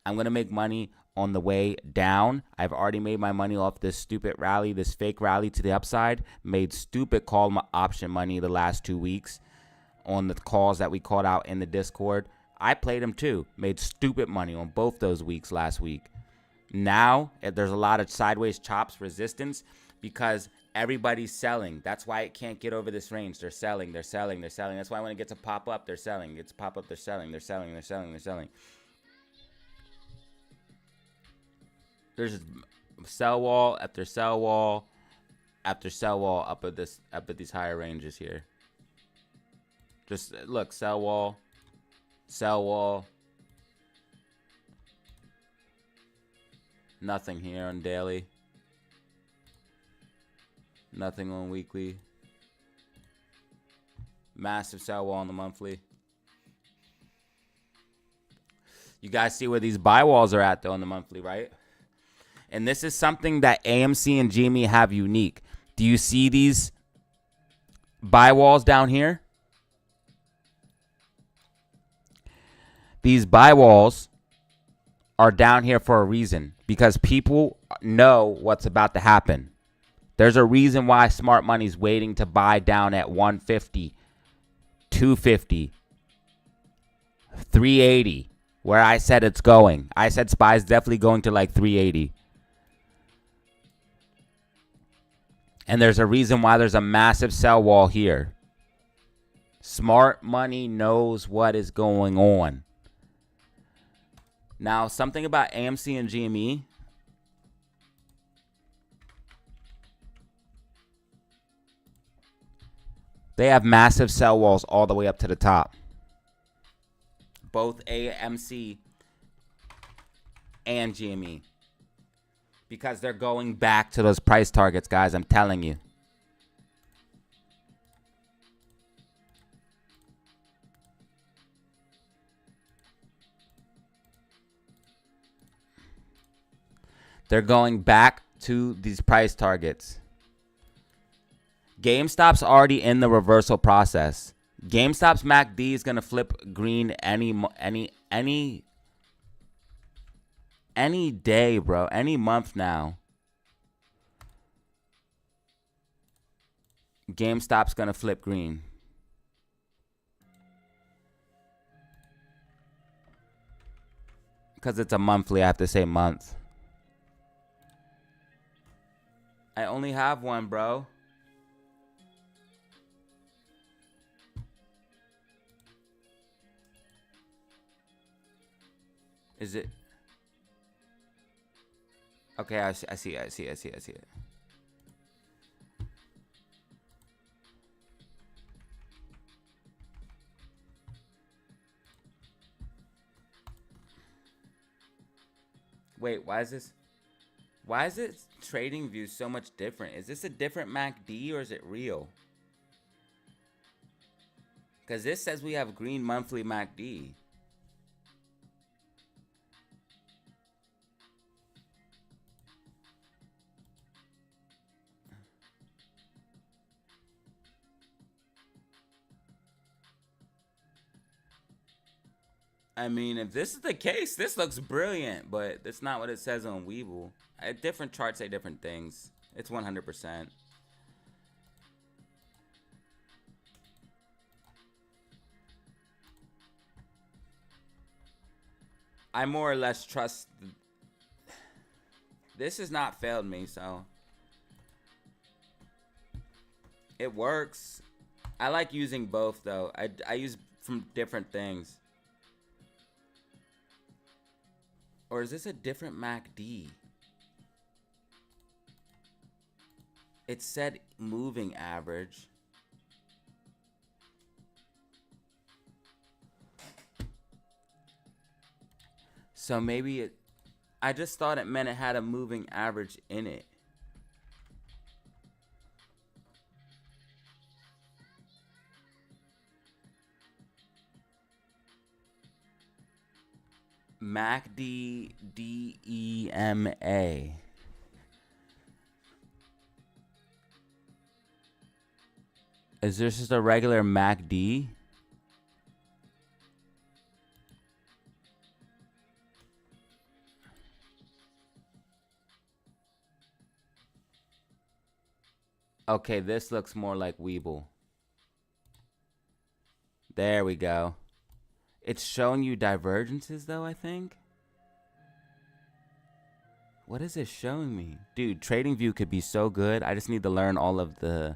S1: I'm going to make money on the way down. I've already made my money off this stupid rally, this fake rally to the upside. Made stupid call option money the last 2 weeks on the calls that we called out in the Discord. I played them too. Made stupid money on both those weeks last week. Now, there's a lot of sideways chops resistance because Everybody's selling. That's why it can't get over this range. They're selling. They're selling. They're selling. That's why when it gets a pop up, they're selling. It gets a pop up, they're selling. They're selling. They're selling. They're selling. There's sell wall after sell wall after sell wall up at these higher ranges here. Just look, sell wall, sell wall. Nothing here on daily. Nothing on weekly. Massive sell wall on the monthly. You guys see where these buy walls are at though on the monthly, right? And this is something that AMC and GME have unique. Do you see these buy walls down here? These buy walls are down here for a reason, because people know what's about to happen. There's a reason why smart money's waiting to buy down at 150, 250, 380, where I said it's going. I said SPY's definitely going to like 380. And there's a reason why there's a massive sell wall here. Smart money knows what is going on. Now, something about AMC and GME. They have massive sell walls all the way up to the top. Both AMC and GME. Because they're going back to those price targets, guys. I'm telling you. They're going back to these price targets. GameStop's already in the reversal process. GameStop's MACD is going to flip green any day, bro. Any month now. GameStop's going to flip green. Because it's a monthly, I have to say month. I only have one, bro. Is it? Okay, I see it. Wait, why is it trading view so much different? Is this a different MACD or is it real? Because this says we have green monthly MACD. I mean, if this is the case, this looks brilliant, but that's not what it says on Weeble. Different charts say different things. It's 100%. I more or less trust. This has not failed me, so it works. I like using both, though. I use from different things. Or is this a different MACD? It said moving average. So maybe it... I just thought it meant it had a moving average in it. MACD DEMA. Is this just a regular MACD? Okay, this looks more like Weeble. There we go. It's showing you divergences, though, I think. What is it showing me? Dude, TradingView could be so good. I just need to learn all of the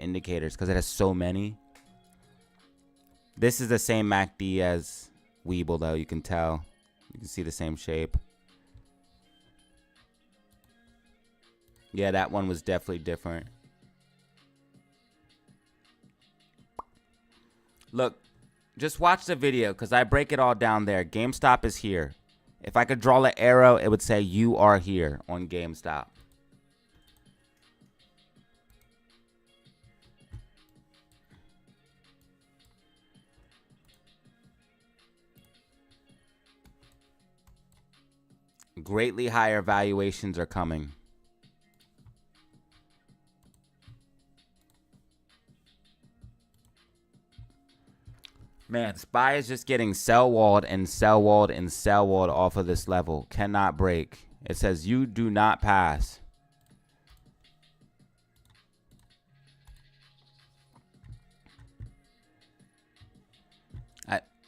S1: indicators because it has so many. This is the same MACD as Weeble though, you can tell. You can see the same shape. Yeah, that one was definitely different. Look, just watch the video because I break it all down there. GameStop is here. If I could draw an arrow, it would say you are here on GameStop. Greatly higher valuations are coming. Man, SPY is just getting sell-walled and sell-walled and sell-walled off of this level. Cannot break. It says you do not pass.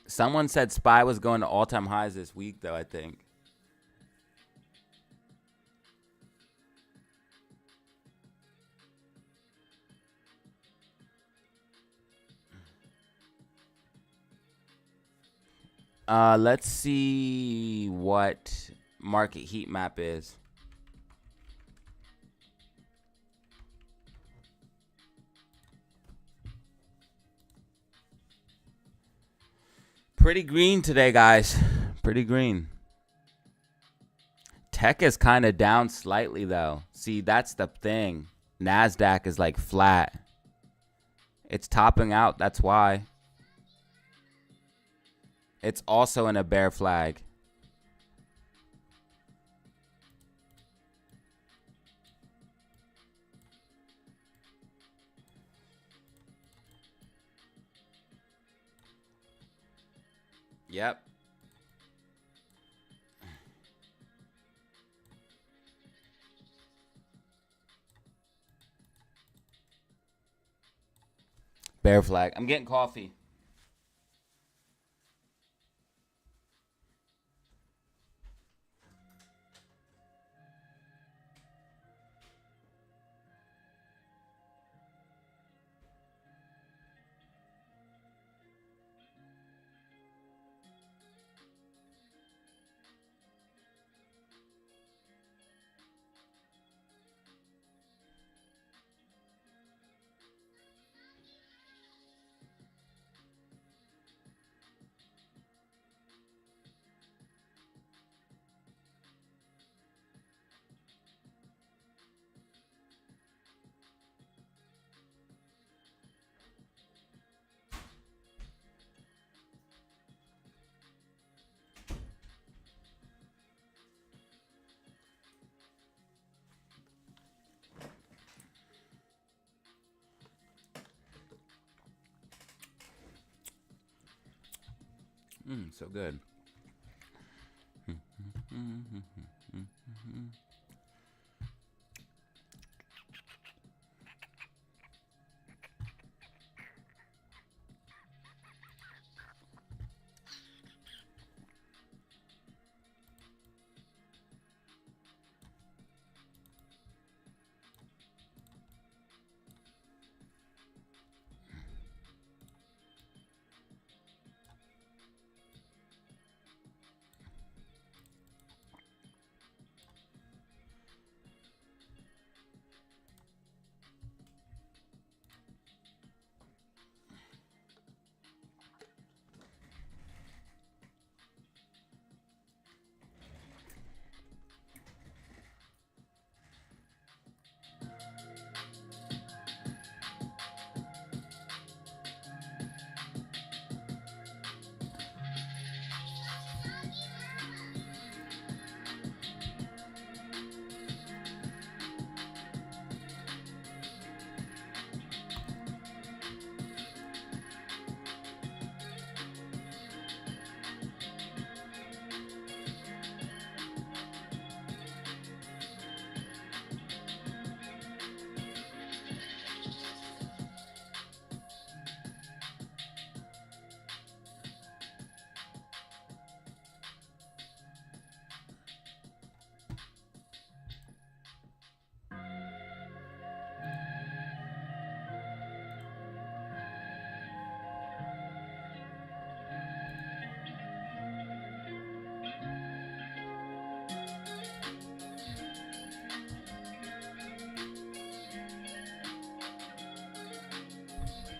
S1: Someone said SPY was going to all-time highs this week, though, I think. Let's see what market heat map is. Pretty green today, guys. Pretty green. Tech is kind of down slightly, though. See, that's the thing. NASDAQ is like flat. It's topping out. That's why. It's also in a bear flag. Yep. Bear flag. I'm getting coffee. So good.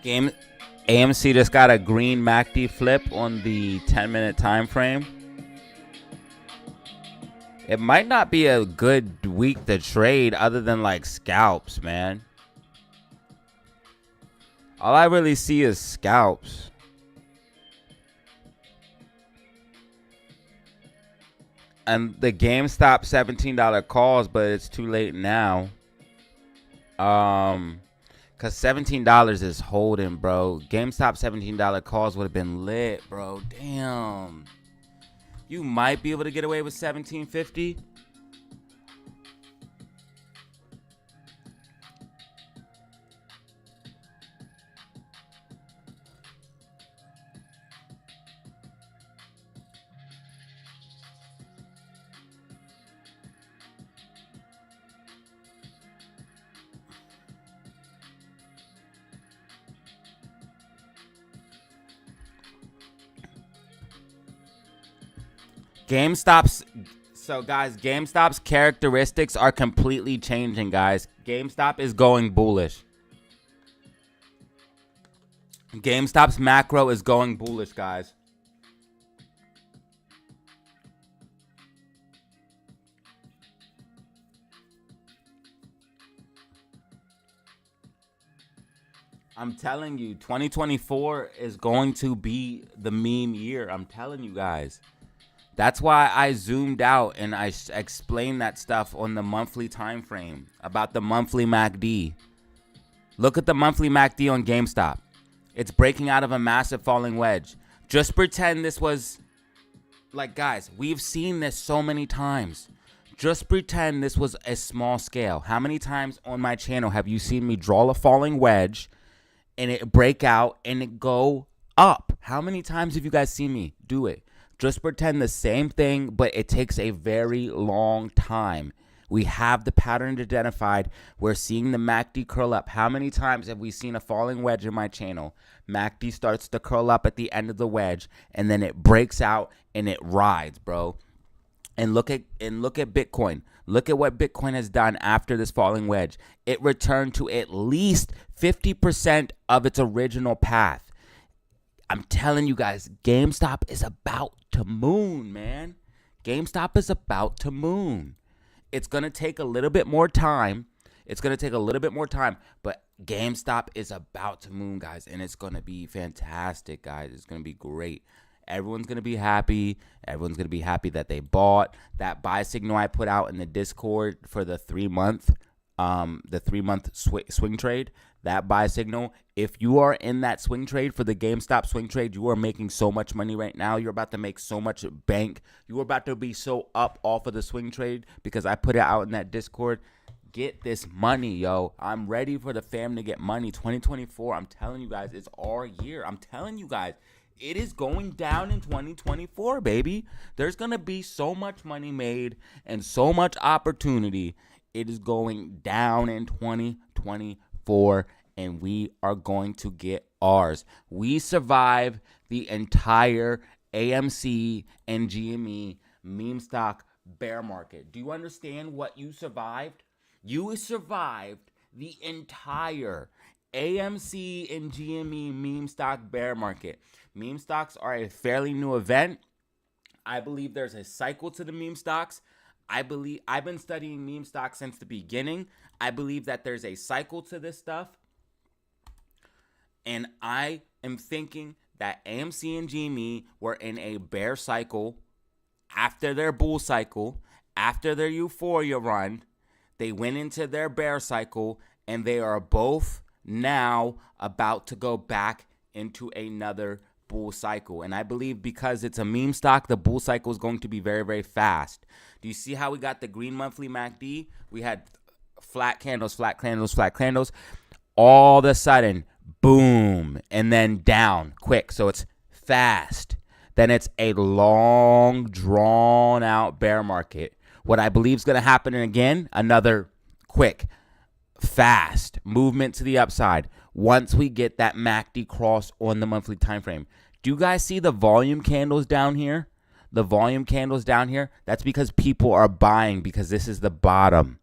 S1: Game AMC just got a green MACD flip on the 10-minute time frame. It might not be a good week to trade other than like scalps, man. All I really see is scalps. And the GameStop $17 calls, but it's too late now. Cause $17 is holding, bro. GameStop $17 calls would have been lit, bro. Damn. You might be able to get away with $17.50. GameStop's characteristics are completely changing, guys. GameStop is going bullish. GameStop's macro is going bullish, guys. I'm telling you, 2024 is going to be the meme year. I'm telling you guys. That's why I zoomed out and I explained that stuff on the monthly time frame about the monthly MACD. Look at the monthly MACD on GameStop. It's breaking out of a massive falling wedge. Just pretend this was, like, guys, we've seen this so many times. Just pretend this was a small scale. How many times on my channel have you seen me draw a falling wedge and it break out and it go up? How many times have you guys seen me do it? Just pretend the same thing, but it takes a very long time. We have the pattern identified. We're seeing the MACD curl up. How many times have we seen a falling wedge in my channel? MACD starts to curl up at the end of the wedge, and then it breaks out and it rides, bro. And look at Bitcoin. Look at what Bitcoin has done after this falling wedge. It returned to at least 50% of its original path. I'm telling you guys, GameStop is about to moon, man. GameStop is about to moon. It's going to take a little bit more time. But GameStop is about to moon, guys, and it's going to be fantastic, guys. It's going to be great. Everyone's going to be happy. Everyone's going to be happy that they bought. That buy signal I put out in the Discord for the 3-month swing trade, that buy signal. If you are in that swing trade for the GameStop swing trade, you are making so much money right now. You're about to make so much bank. You are about to be so up off of the swing trade because I put it out in that Discord. Get this money, yo. I'm ready for the fam to get money. 2024, I'm telling you guys, it's our year. I'm telling you guys, it is going down in 2024, baby. There's going to be so much money made and so much opportunity. It is going down in 2024, and we are going to get ours. We survived the entire AMC and GME meme stock bear market. Do you understand what you survived? You survived the entire AMC and GME meme stock bear market. Meme stocks are a fairly new event. I believe there's a cycle to the meme stocks. I've been studying meme stocks since the beginning. I believe that there's a cycle to this stuff. And I am thinking that AMC and GME were in a bear cycle after their bull cycle, after their euphoria run. They went into their bear cycle, and they are both now about to go back into another bull cycle. And I believe because it's a meme stock, the bull cycle is going to be very, very fast. Do you see how we got the green monthly MACD? We had flat candles, flat candles, flat candles. All of a sudden, boom, and then down quick. So it's fast. Then it's a long, drawn-out bear market. What I believe is going to happen again, another quick, fast movement to the upside once we get that MACD cross on the monthly time frame. Do you guys see the volume candles down here? The volume candles down here, that's because people are buying because this is the bottom.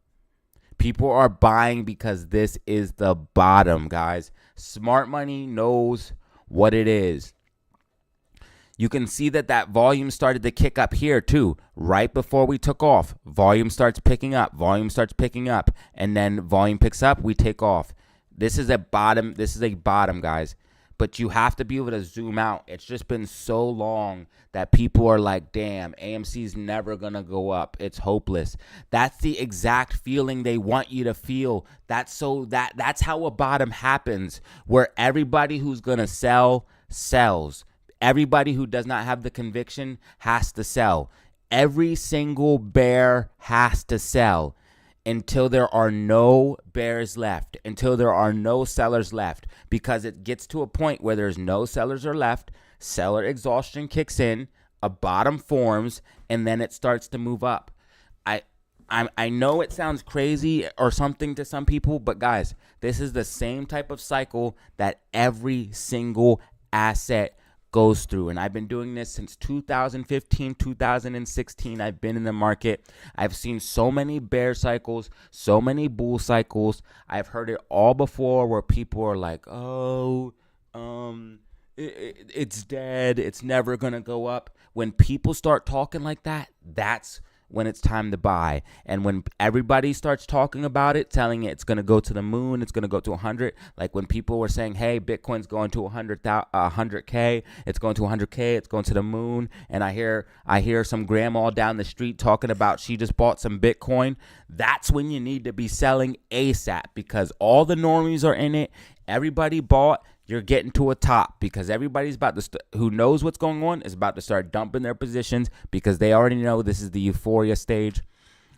S1: People are buying because this is the bottom, guys. Smart money knows what it is. You can see that volume started to kick up here too. Right before we took off, volume starts picking up, and then volume picks up, we take off. This is a bottom, guys. But you have to be able to zoom out. It's just been so long that people are like, damn, AMC's never going to go up. It's hopeless. That's the exact feeling they want you to feel. That's how a bottom happens, where everybody who's going to sell sells. Everybody who does not have the conviction has to sell. Every single bear has to sell until there are no bears left, until there are no sellers left, because it gets to a point where there's no sellers are left, seller exhaustion kicks in, a bottom forms, and then it starts to move up. I know it sounds crazy or something to some people, but guys, this is the same type of cycle that every single asset goes through. And I've been doing this since 2015, 2016. I've been in the market. I've seen so many bear cycles, so many bull cycles. I've heard it all before, where people are like, it's dead. It's never going to go up. When people start talking like that, that's when it's time to buy. And when everybody starts talking about it, telling it it's going to go to the moon, it's going to go to 100. Like when people were saying, hey, Bitcoin's going to 100K, it's going to 100K, it's going to the moon. And I hear some grandma down the street talking about she just bought some Bitcoin. That's when you need to be selling ASAP, because all the normies are in it. Everybody bought. You're getting to a top, because everybody's about to who knows what's going on is about to start dumping their positions, because they already know this is the euphoria stage.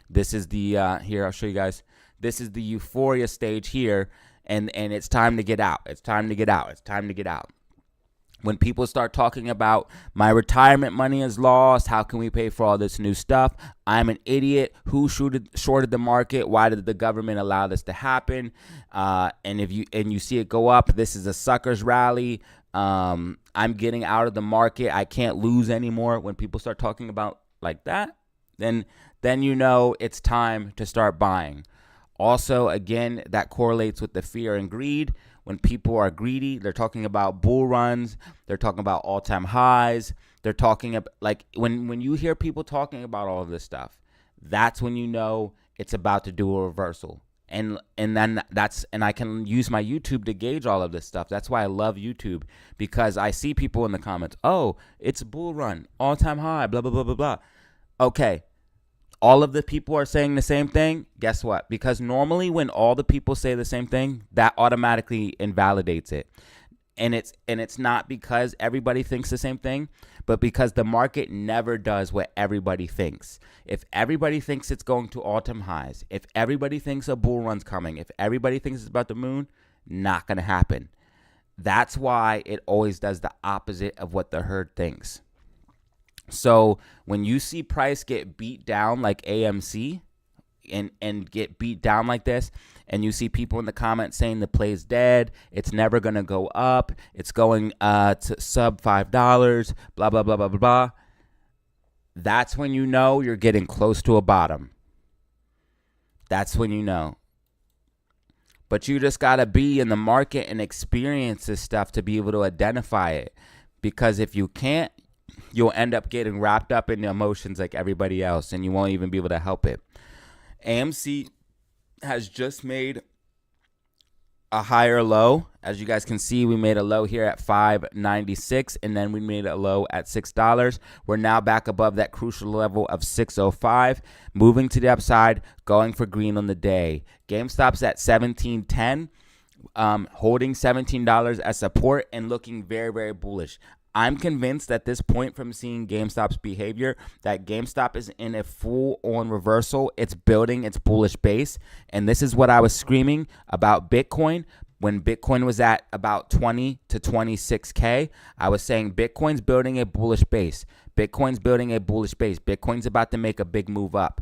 S1: This is the here, I'll show you guys. This is the euphoria stage here, and it's time to get out. It's time to get out. It's time to get out. When people start talking about my retirement money is lost, how can we pay for all this new stuff? I'm an idiot. Who shorted the market? Why did the government allow this to happen? And if you see it go up, this is a sucker's rally. I'm getting out of the market. I can't lose anymore. When people start talking about like that, then you know it's time to start buying. Also, again, that correlates with the fear and greed. When people are greedy, they're talking about bull runs. They're talking about all-time highs. They're talking about, like, when you hear people talking about all of this stuff, that's when you know it's about to do a reversal. And then I can use my YouTube to gauge all of this stuff. That's why I love YouTube, because I see people in the comments, oh, it's a bull run, all-time high, blah, blah, blah, blah, blah. Okay. All of the people are saying the same thing. Guess what? Because normally when all the people say the same thing, that automatically invalidates it. And it's not because everybody thinks the same thing, but because the market never does what everybody thinks. If everybody thinks it's going to all-time highs, if everybody thinks a bull run's coming, if everybody thinks it's about the moon, not going to happen. That's why it always does the opposite of what the herd thinks. So when you see price get beat down like AMC and get beat down like this, and you see people in the comments saying the play's dead, it's never going to go up, it's going to sub $5, blah, blah, blah, blah, blah, blah, that's when you know you're getting close to a bottom. That's when you know. But you just got to be in the market and experience this stuff to be able to identify it. Because if you can't, you'll end up getting wrapped up in the emotions like everybody else, and you won't even be able to help it. AMC has just made a higher low. As you guys can see, we made a low here at $5.96, and then we made a low at $6. We're now back above that crucial level of $6.05, moving to the upside, going for green on the day. GameStop's at $17.10, holding $17 as support and looking very, very bullish. I'm convinced at this point, from seeing GameStop's behavior, that GameStop is in a full-on reversal. It's building its bullish base. And this is what I was screaming about Bitcoin. When Bitcoin was at about 20 to 26K, I was saying Bitcoin's building a bullish base. Bitcoin's building a bullish base. Bitcoin's about to make a big move up.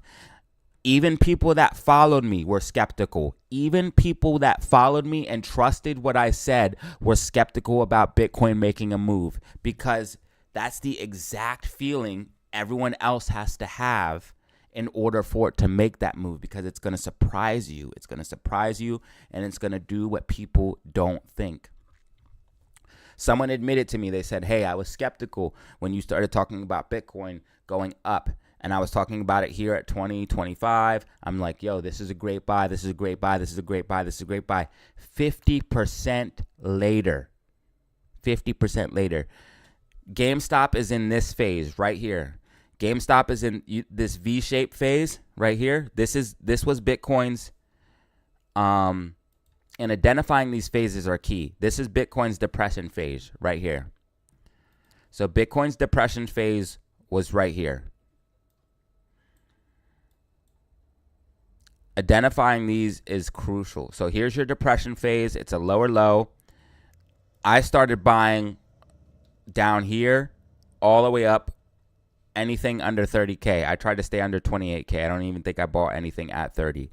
S1: Even people that followed me were skeptical. Even people that followed me and trusted what I said were skeptical about Bitcoin making a move, because that's the exact feeling everyone else has to have in order for it to make that move, because it's going to surprise you. It's going to surprise you, and it's going to do what people don't think. Someone admitted to me, they said, hey, I was skeptical when you started talking about Bitcoin going up. And I was talking about it here at 20, 25. I'm like, yo, this is a great buy. This is a great buy. This is a great buy. This is a great buy. 50% later. 50% later. GameStop is in this phase right here. GameStop is in this V-shaped phase right here. This was Bitcoin's, and identifying these phases are key. This is Bitcoin's depression phase right here. So Bitcoin's depression phase was right here. Identifying these is crucial. So here's your depression phase. It's a lower low. I started buying down here all the way up, anything under 30K. I tried to stay under 28K. I don't even think I bought anything at 30.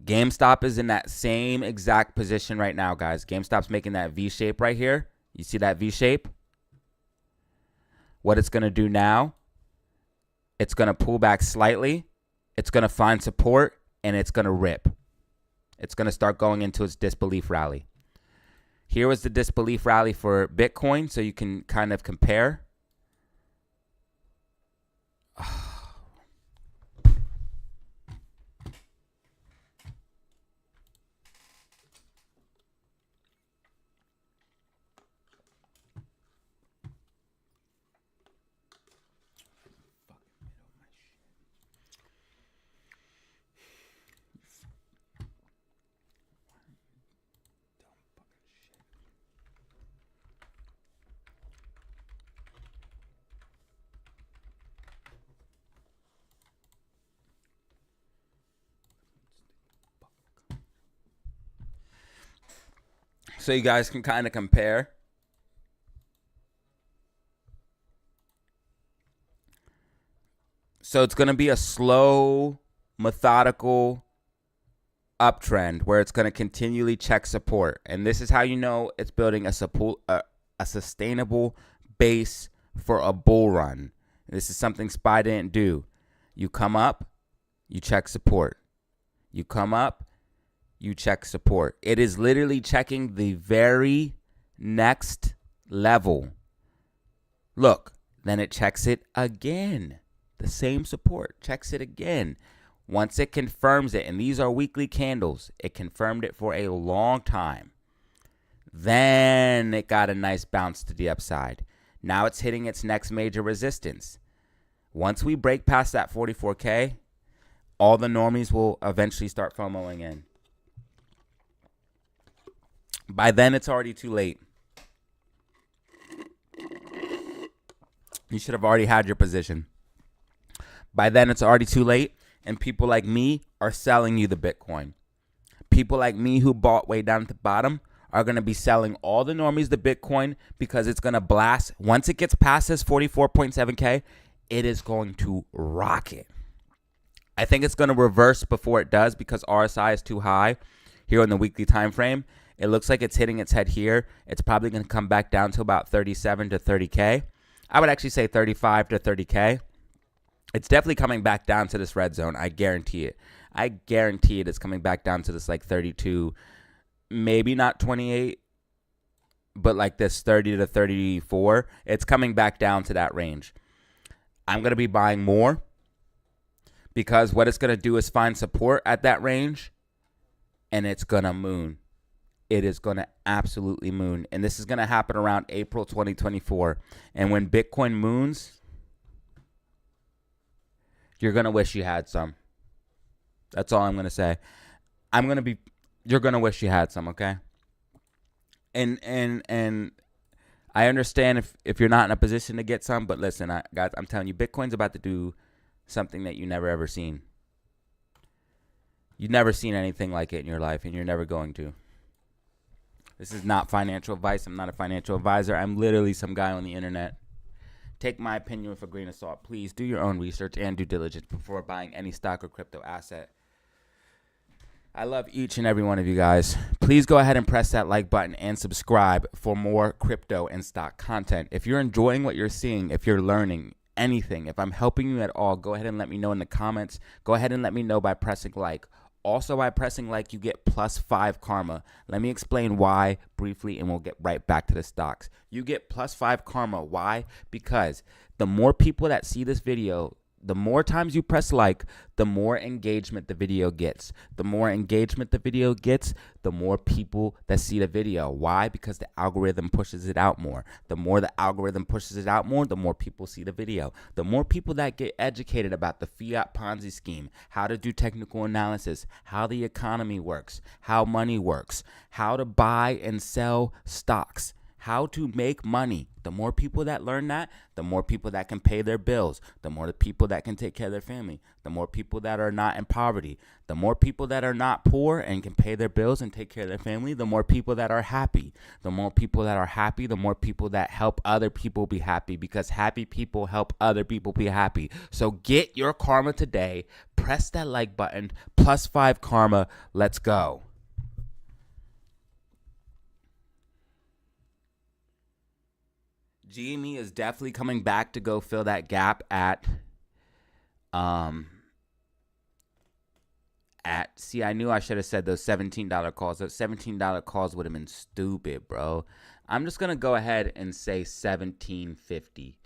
S1: GameStop is in that same exact position right now, guys. GameStop's making that V shape right here. You see that V shape? What it's going to do now, it's going to pull back slightly. It's going to find support, and it's going to rip. It's going to start going into its disbelief rally. Here was the disbelief rally for Bitcoin, so you can kind of compare. So you guys can kind of compare. So it's going to be a slow, methodical uptrend where it's going to continually check support. And this is how you know it's building a sustainable base for a bull run. This is something SPY didn't do. You come up, you check support. You come up, you check support. It is literally checking the very next level. Look, then it checks it again. The same support, checks it again. Once it confirms it, and these are weekly candles, it confirmed it for a long time. Then it got a nice bounce to the upside. Now it's hitting its next major resistance. Once we break past that 44K, all the normies will eventually start FOMOing in. By then, it's already too late. You should have already had your position. By then, it's already too late, and people like me are selling you the Bitcoin. People like me who bought way down at the bottom are going to be selling all the normies the Bitcoin because it's going to blast. Once it gets past this 44.7K, it is going to rocket. I think it's going to reverse before it does because RSI is too high here in the weekly time frame. It looks like it's hitting its head here. It's probably going to come back down to about 37 to 30K. I would actually say 35 to 30K. It's definitely coming back down to this red zone. I guarantee it. I guarantee it is coming back down to this like 32, maybe not 28, but like this 30 to 34. It's coming back down to that range. I'm going to be buying more because what it's going to do is find support at that range, and it's going to moon. It is going to absolutely moon. And this is going to happen around April 2024. And when Bitcoin moons, you're going to wish you had some. That's all I'm going to say. You're going to wish you had some, okay? And I understand if you're not in a position to get some, but listen, guys, I'm telling you, Bitcoin's about to do something that you never ever seen. You've never seen anything like it in your life, and you're never going to. This is not financial advice. I'm not a financial advisor. I'm literally some guy on the internet. Take my opinion with a grain of salt. Please do your own research and due diligence before buying any stock or crypto asset. I love each and every one of you guys. Please go ahead and press that like button and subscribe for more crypto and stock content. If you're enjoying what you're seeing, if you're learning,
S2: anything, if I'm helping you at all, go ahead and let me know in the comments. Go ahead and let me know by pressing like. Also, by pressing like, you get +5 karma. Let me explain why briefly, and we'll get right back to the stocks. You get +5 karma. Why? Because the more people that see this video, the more times you press like, the more engagement the video gets. The more engagement the video gets, the more people that see the video. Why? Because the algorithm pushes it out more. The more the algorithm pushes it out more, the more people see the video. The more people that get educated about the fiat Ponzi scheme, how to do technical analysis, how the economy works, how money works, how to buy and sell stocks, how to make money. The more people that learn that, the more people that can pay their bills, the more the people that can take care of their family, the more people that are not in poverty, the more people that are not poor and can pay their bills and take care of their family, the more people that are happy. The more people that are happy, the more people that help other people be happy, because happy people help other people be happy. So get your karma today. Press that like button. +5 karma. Let's go. GME is definitely coming back to go fill that gap see, I knew I should have said those $17 calls. Those $17 calls would have been stupid, bro. I'm just gonna go ahead and say 1750.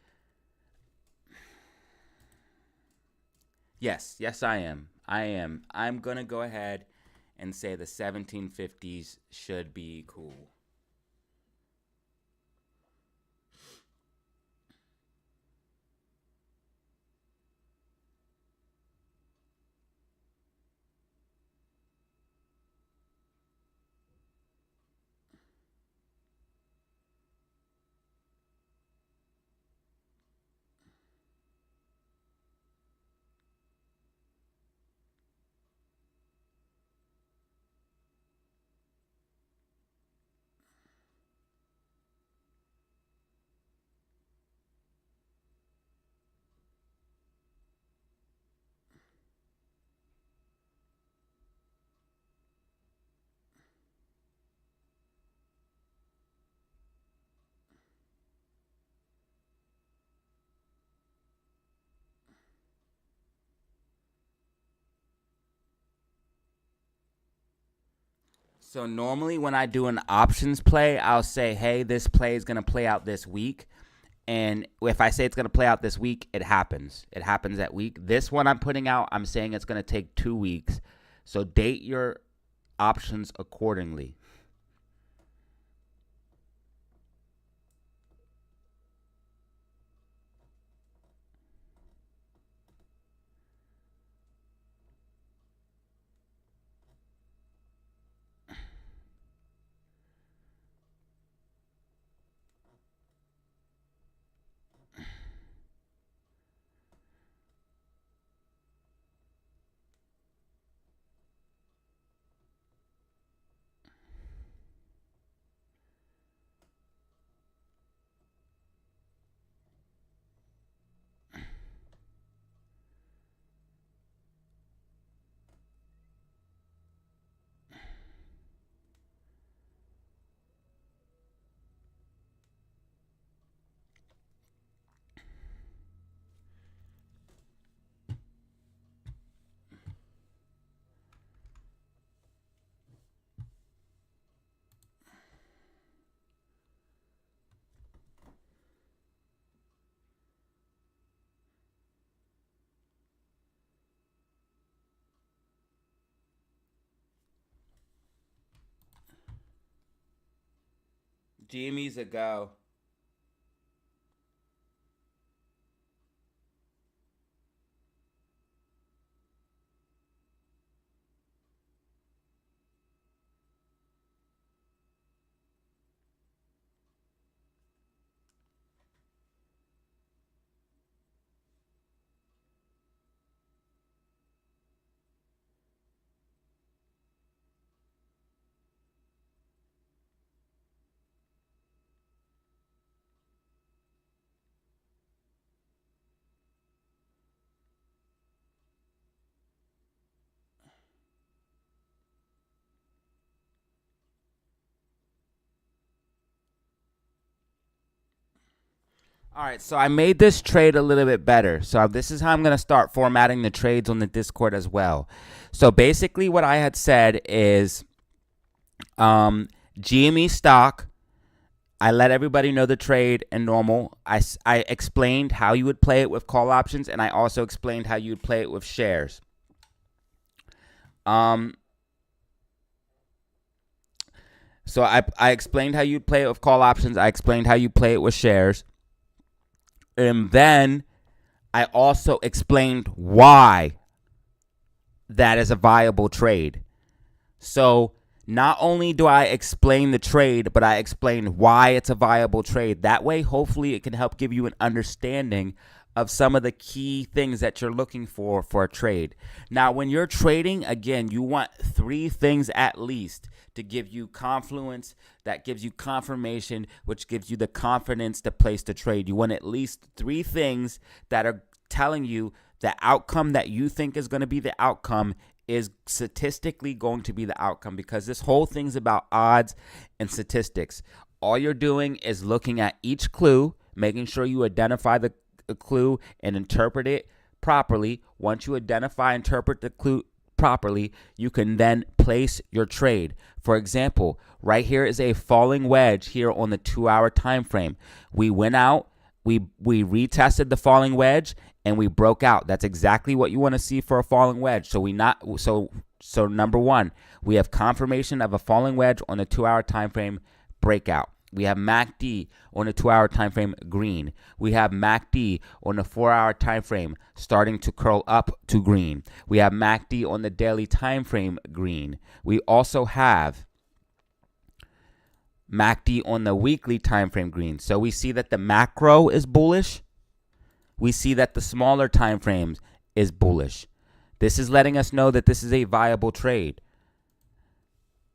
S2: Yes, I am. I'm gonna go ahead and say the 1750s should be cool. So normally when I do an options play, I'll say, hey, this play is going to play out this week. And if I say it's going to play out this week, it happens. It happens that week. This one I'm putting out, I'm saying it's going to take 2 weeks. So date your options accordingly. GME's a go. All right, so I made this trade a little bit better. So this is how I'm going to start formatting the trades on the Discord as well. So basically what I had said is GME stock. I let everybody know the trade and normal. I explained how you would play it with call options, and I also explained how you would play it with shares. So I explained how you'd play it with call options. I explained how you play it with shares. And then I also explained why that is a viable trade. So not only do I explain the trade, but I explain why it's a viable trade. That way, hopefully, it can help give you an understanding of some of the key things that you're looking for a trade. Now, when you're trading, again, you want 3 things at least to give you confluence, that gives you confirmation, which gives you the confidence to place the trade. You want at least 3 things that are telling you the outcome that you think is going to be the outcome is statistically going to be the outcome, because this whole thing's about odds and statistics. All you're doing is looking at each clue, making sure you identify the clue and interpret it properly. Once you identify and interpret the clue properly, you can then place your trade. For example, right here is a falling wedge here on the 2-hour time frame. We went out, we retested the falling wedge, and we broke out. That's exactly what you want to see for a falling wedge. So number 1, we have confirmation of a falling wedge on the 2-hour time frame, breakout. We have MACD on the 2-hour time frame, green. We have MACD on the 4-hour time frame starting to curl up to green. We have MACD on the daily time frame, green. We also have MACD on the weekly time frame, green. So we see that the macro is bullish. We see that the smaller time frames is bullish. This is letting us know that this is a viable trade.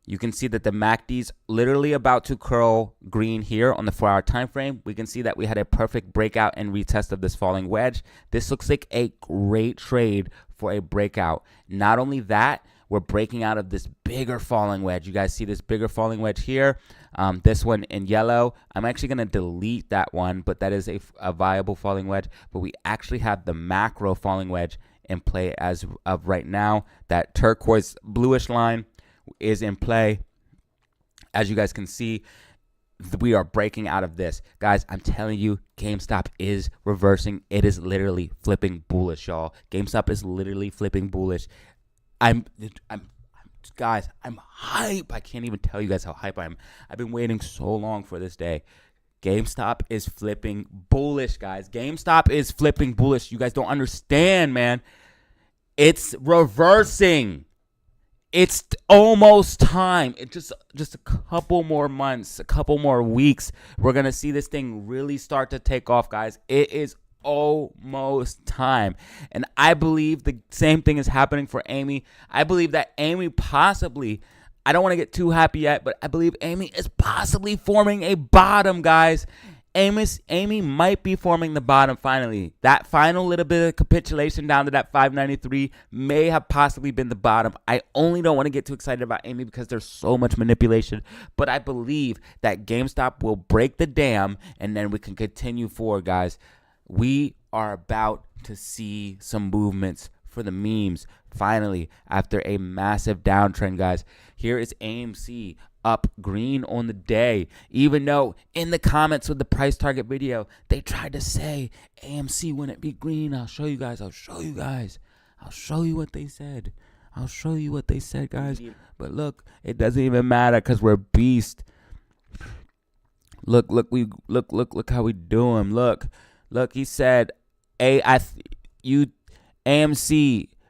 S2: You can see that the MACD's literally about to curl green here on the 4-hour time frame. We can see that we had a perfect breakout and retest of this falling wedge. This looks like a great trade for a breakout. Not only that, we're breaking out of this bigger falling wedge. You guys see this bigger falling wedge here. This one in yellow. I'm actually going to delete that one, but that is a viable falling wedge. But we actually have the macro falling wedge in play as of right now. That turquoise bluish line is in play. As you guys can see, we are breaking out of this. Guys, I'm telling you, GameStop is reversing. It is literally flipping bullish, y'all. GameStop is literally flipping bullish. Guys, I'm hype. I can't even tell you guys how hype I am. I've been waiting so long for this day. GameStop is flipping bullish, guys. GameStop is flipping bullish. You guys don't understand, man. It's reversing. It's almost time. It's just a couple more months, a couple more weeks. We're going to see this thing really start to take off, guys. It is almost time. And I believe the same thing is happening for Amy. I believe that Amy possibly, I don't want to get too happy yet, but I believe Amy is possibly forming a bottom, guys. Amy might be forming the bottom finally. That final little bit of capitulation down to that 593 may have possibly been the bottom. I only don't want to get too excited about Amy because there's so much manipulation. But I believe that GameStop will break the dam and then we can continue forward, guys. We are about to see some movements for the memes finally after a massive downtrend, guys. Here is AMC up green on the day, even though in the comments with the price target video they tried to say AMC wouldn't be green. I'll show you guys. I'll show you what they said. Guys. But look, it doesn't even matter because we're beast. Look how we do him. Look, he said AMC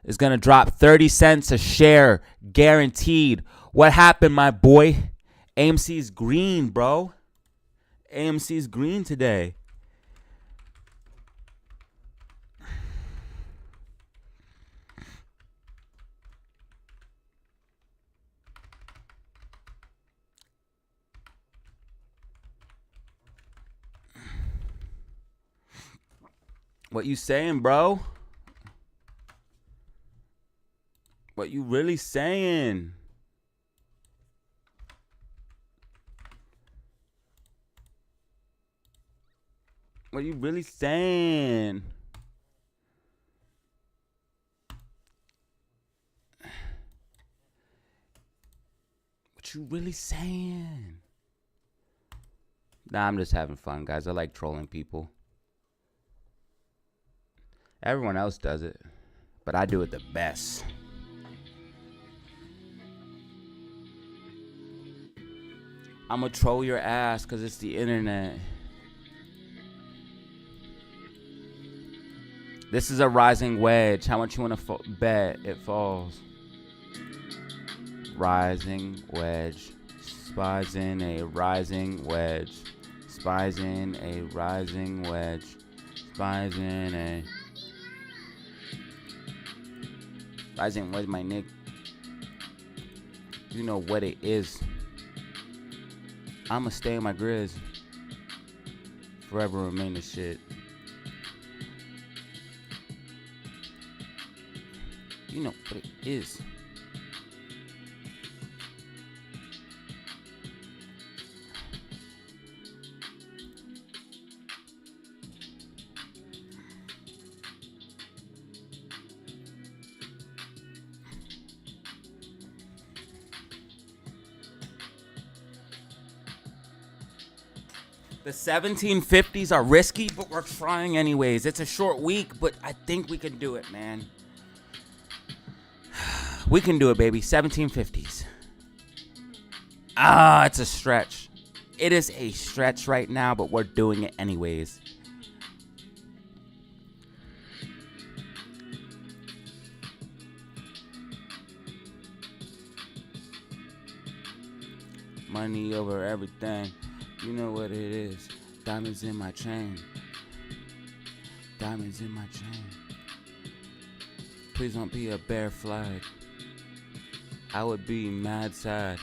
S2: is gonna drop 30 cents a share guaranteed. What happened, my boy? AMC's green, bro. AMC's green today. What you saying, bro? What you really saying? What are you really saying? What you really saying? Nah, I'm just having fun, guys. I like trolling people. Everyone else does it, but I do it the best. I'm gonna troll your ass because it's the internet. This is a rising wedge. How much you want to bet it falls? Rising wedge. Spies in a rising wedge. Spies in a rising wedge. Spies in a rising wedge, my nick. You know what it is. I'ma stay in my grizz. Forever remain the shit. You know what it is. The 1750s are risky, but we're trying anyways. It's a short week, but I think we can do it, man. We can do it, baby. 1750s. It's a stretch. It is a stretch right now, but we're doing it anyways. Money over everything. You know what it is. Diamonds in my chain. Diamonds in my chain. Please don't be a bear flag. I would be mad sad.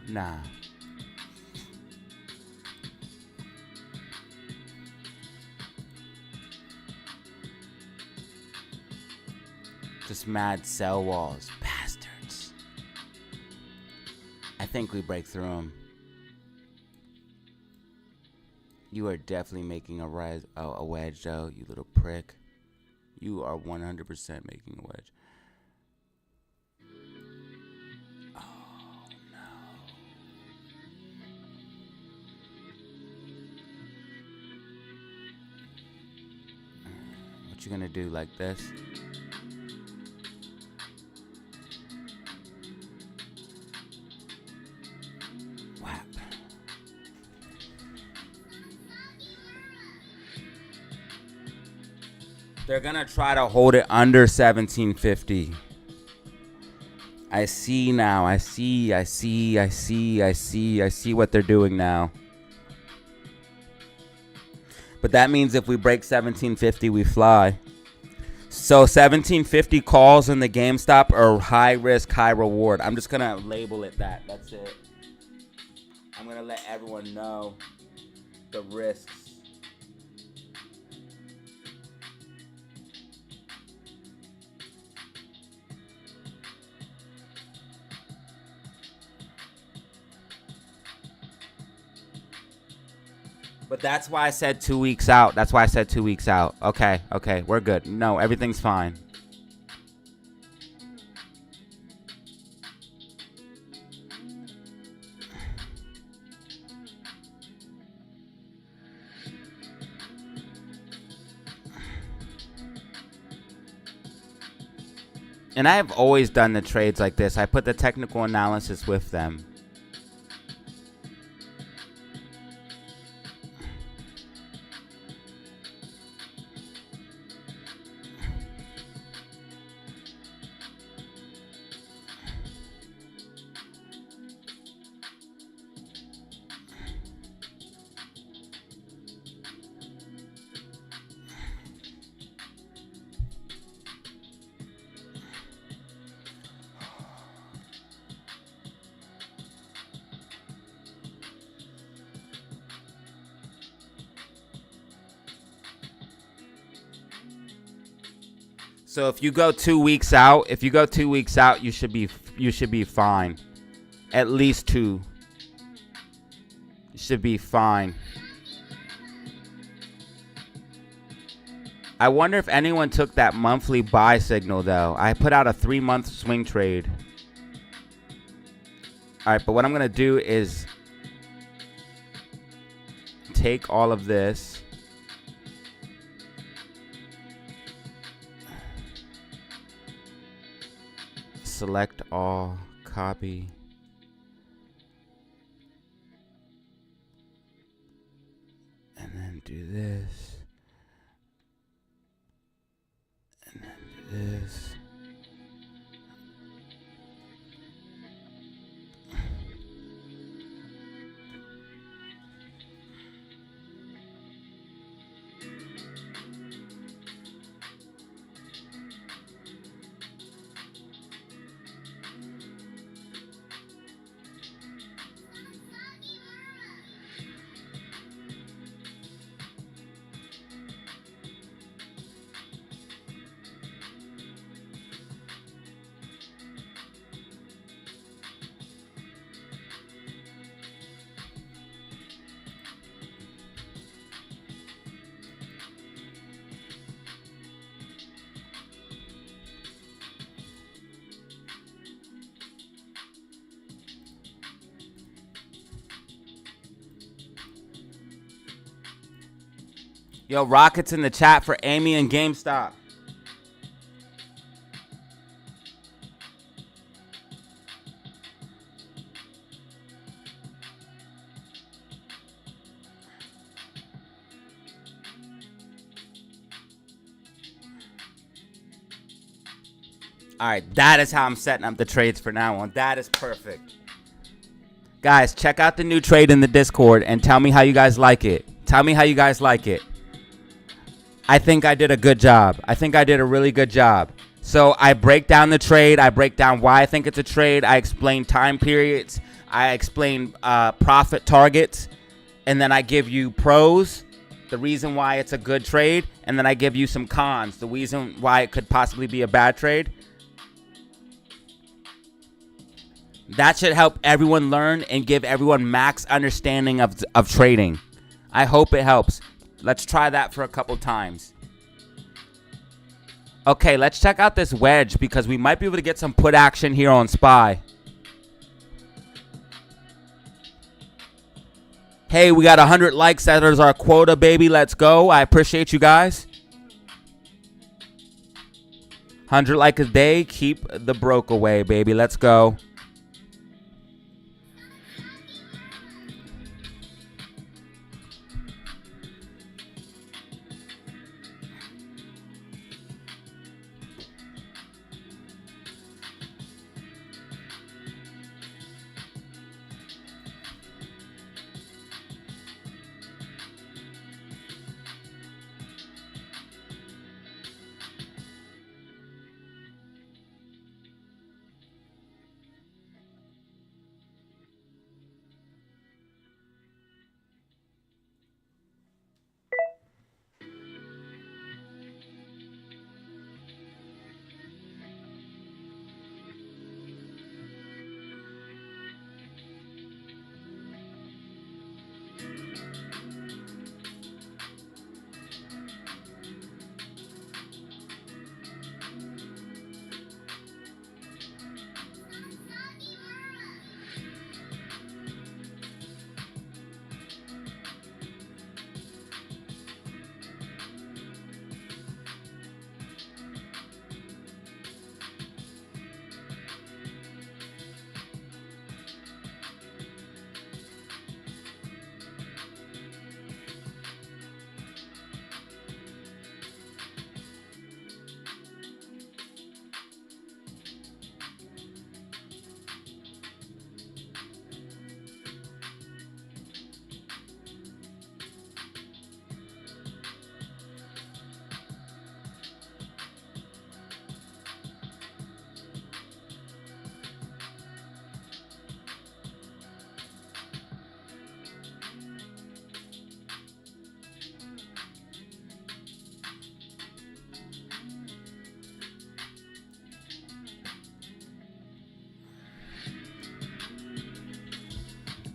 S2: Nah. Just mad cell walls. Bastards. I think we break through them. You are definitely making a wedge, though, you little prick. You are 100% making a wedge. What you gonna do, like this? Whap. They're gonna try to hold it under 1750. I see now. I see what they're doing now. But that means if we break 1750, we fly. So 1750 calls in the GameStop are high risk, high reward. I'm just going to label it that. That's it. I'm going to let everyone know the risks. But that's why I said 2 weeks out. That's why I said 2 weeks out. Okay, we're good. No, everything's fine. And I have always done the trades like this. I put the technical analysis with them. So if you go 2 weeks out, you should be fine. At least 2. You should be fine. I wonder if anyone took that monthly buy signal though. I put out a 3-month swing trade. All right, but what I'm going to do is take all of this. Select all, copy. And then do this. And then do this. Yo, rockets in the chat for Amy and GameStop. All right, that is how I'm setting up the trades for now on. That is perfect. Guys, check out the new trade in the Discord and tell me how you guys like it. Tell me how you guys like it. I think I did a good job. I think I did a really good job. So I break down the trade. I break down why I think it's a trade. I explain time periods. I explain profit targets. And then I give you pros, the reason why it's a good trade. And then I give you some cons, the reason why it could possibly be a bad trade. That should help everyone learn and give everyone max understanding of trading. I hope it helps. Let's try that for a couple times. Okay, let's check out this wedge because we might be able to get some put action here on SPY. Hey, we got 100 likes. That is our quota, baby. Let's go. I appreciate you guys. 100 likes a day. Keep the broke away, baby. Let's go.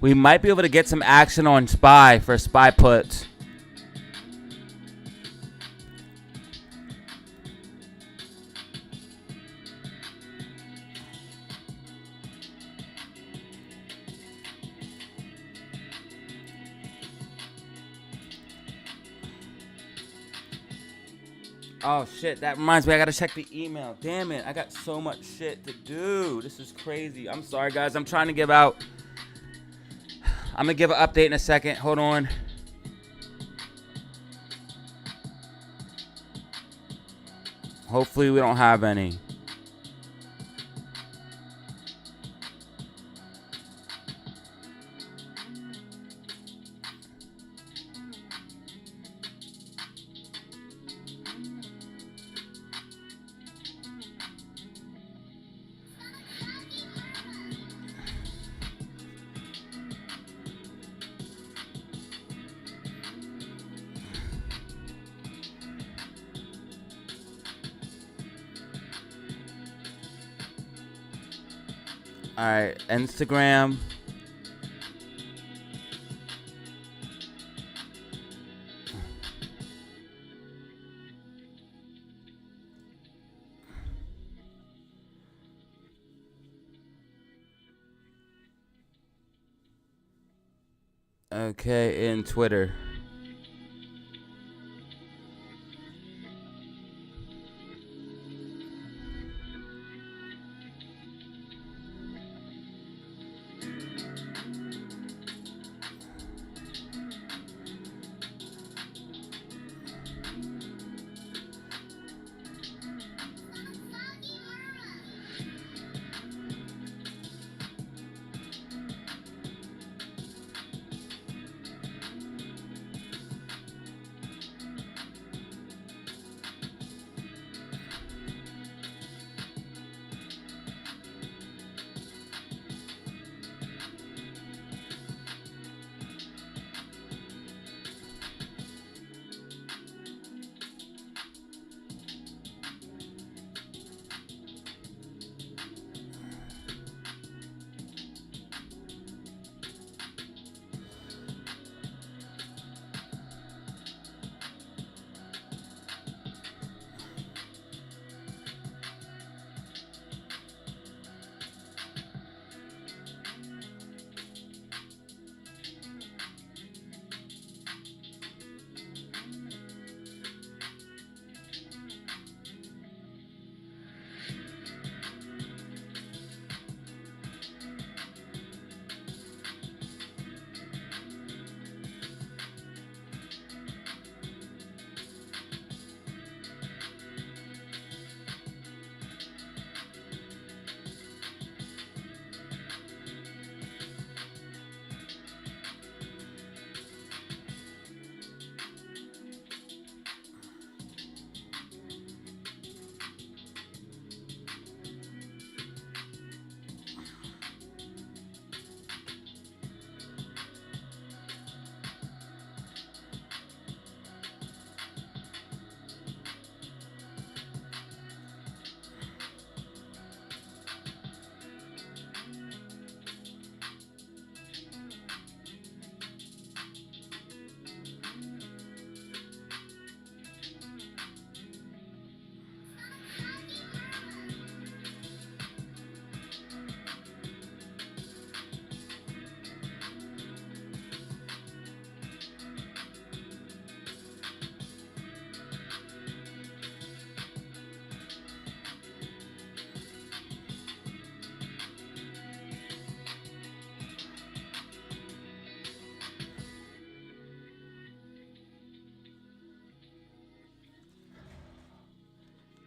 S2: We might be able to get some action on SPY for SPY puts. Oh shit, that reminds me, I gotta check the email. Damn it, I got so much shit to do. This is crazy. I'm sorry guys, I'm trying to give out. I'm gonna give an update in a second. Hold on. Hopefully we don't have any. All right, Instagram. Okay, and Twitter.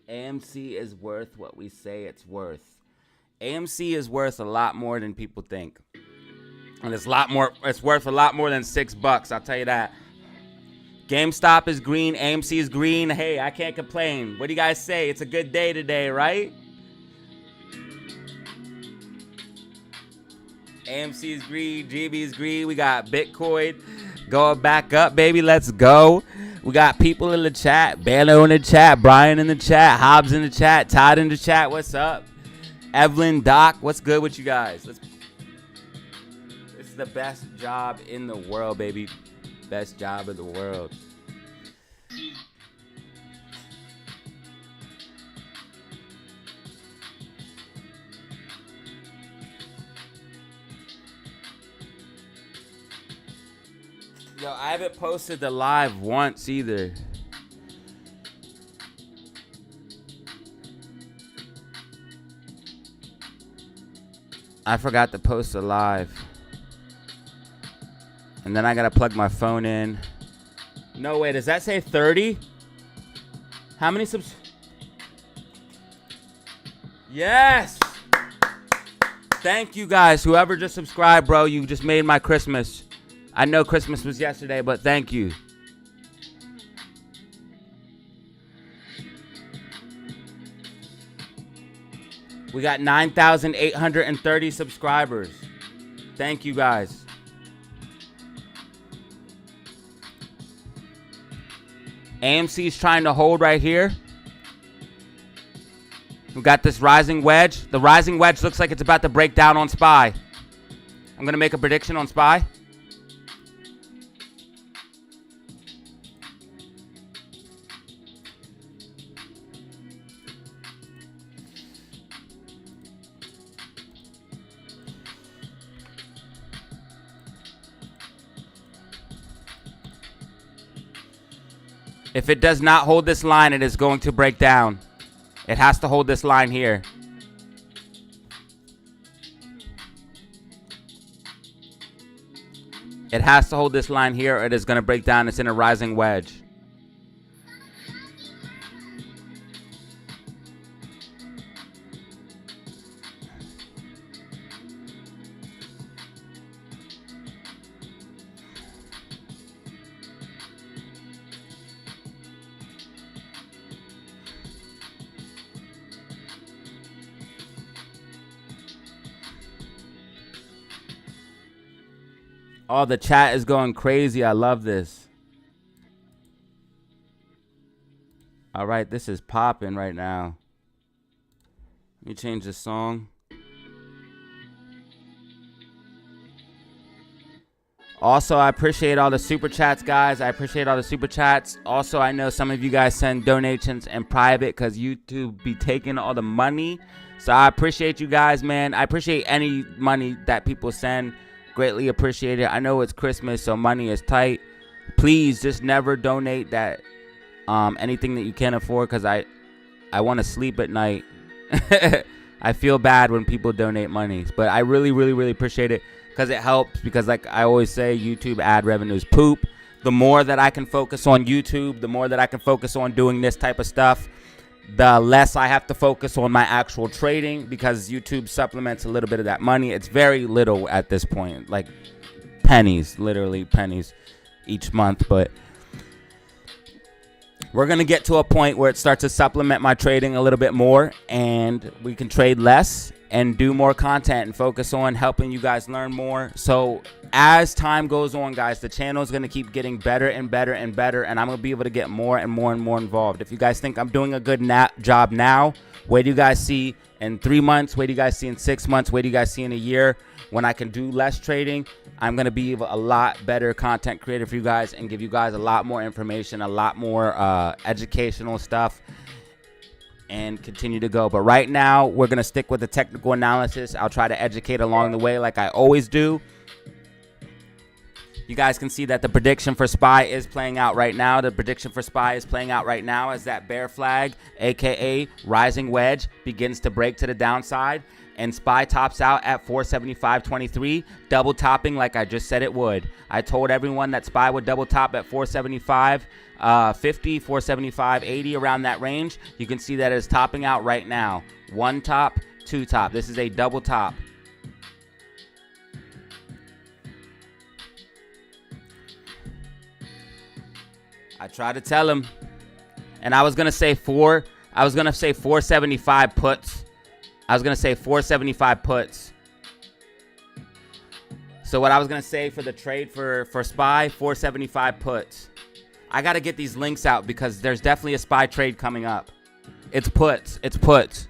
S2: AMC is worth what we say it's worth. AMC is worth a lot more than people think. And it's worth a lot more than $6, I'll tell you that. GameStop is green, AMC is green. Hey, I can't complain. What do you guys say? It's a good day today, right? AMC is green, GB is green. We got Bitcoin going back up, baby. Let's go. We got people in the chat. Bano in the chat. Brian in the chat. Hobbs in the chat. Todd in the chat. What's up? Evelyn, Doc. What's good with you guys? It's the best job in the world, baby. Best job in the world. Yo, I haven't posted the live once either. I forgot to post a live. And then I gotta plug my phone in. No way, does that say 30? How many subs? Yes! Thank you guys. Whoever just subscribed, bro, you just made my Christmas. I know Christmas was yesterday, but thank you. We got 9,830 subscribers. Thank you guys. AMC's trying to hold right here. We got this rising wedge. The rising wedge looks like it's about to break down on SPY. I'm going to make a prediction on SPY. If it does not hold this line, it is going to break down. It has to hold this line here. It has to hold this line here or it is going to break down. It's in a rising wedge. Oh, the chat is going crazy. I love this. All right, this is popping right now. Let me change the song. Also, I appreciate all the super chats, guys. I appreciate all the super chats. Also, I know some of you guys send donations in private because YouTube be taking all the money. So I appreciate you guys, man. I appreciate any money that people send. Greatly appreciate it. I know it's Christmas, so money is tight. Please just never donate that anything that you can't afford, because I want to sleep at night. I feel bad when people donate money, but I really, really, really appreciate it because it helps. Because like I always say, YouTube ad revenues poop. The more that I can focus on YouTube, the more that I can focus on doing this type of stuff, the less I have to focus on my actual trading, because YouTube supplements a little bit of that money. It's very little at this point, like pennies, literally pennies each month. But we're going to get to a point where it starts to supplement my trading a little bit more, and we can trade less and do more content and focus on helping you guys learn more. So as time goes on, guys, the channel is going to keep getting better and better and better, and I'm going to be able to get more and more and more involved. If you guys think I'm doing a good job now, wait do you guys see in 3 months? Wait do you guys see in 6 months? Wait do you guys see in a year? When I can do less trading, I'm going to be a lot better content creator for you guys and give you guys a lot more information, a lot more educational stuff, and continue to go. But right now, we're going to stick with the technical analysis. I'll try to educate along the way like I always do. You guys can see that the prediction for SPY is playing out right now. The prediction for SPY is playing out right now as that bear flag, aka rising wedge, begins to break to the downside. And SPY tops out at 475.23, double topping like I just said it would. I told everyone that SPY would double top at 475.50, 475.80, around that range. You can see that it's topping out right now. One top, two top. This is a double top. I tried to tell him, and I was gonna say 475 puts. I was going to say 475 puts. So what I was going to say for the trade for SPY, 475 puts. I got to get these links out because there's definitely a SPY trade coming up. It's puts. It's puts.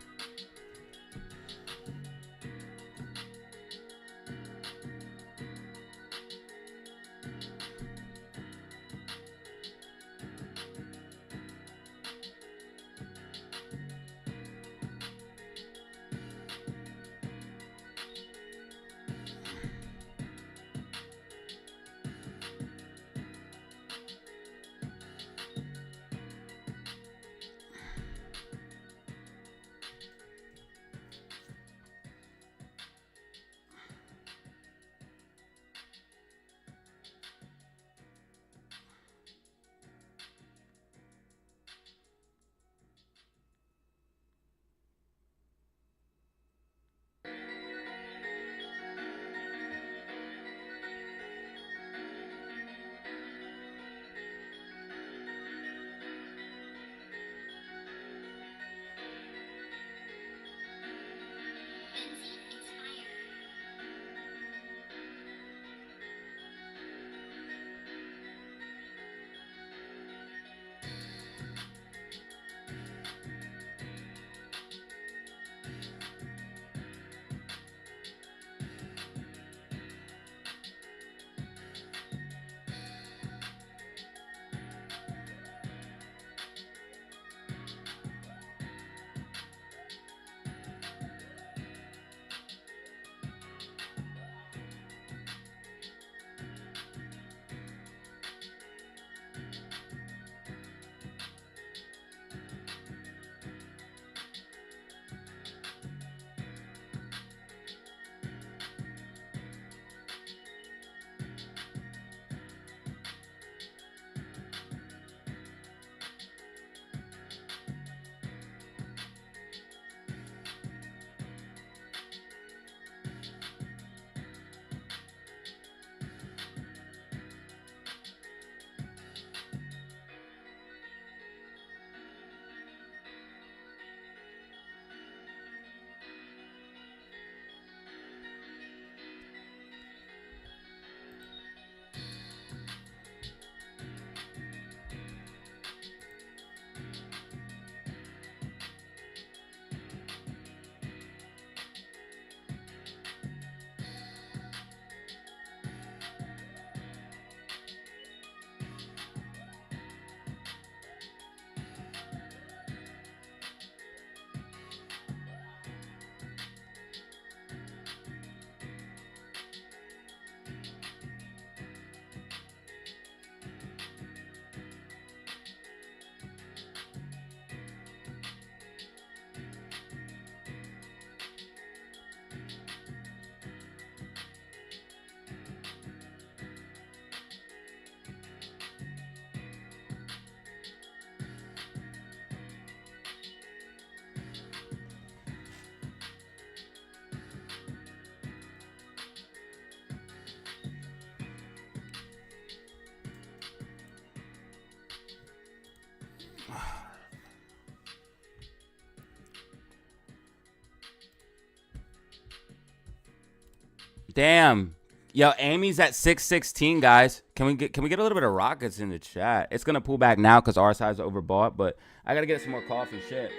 S2: Damn. Yo, Amy's at 616, guys. Can we get a little bit of rockets in the chat? It's gonna pull back now because RSI is overbought, but I gotta get some more coffee. Shit.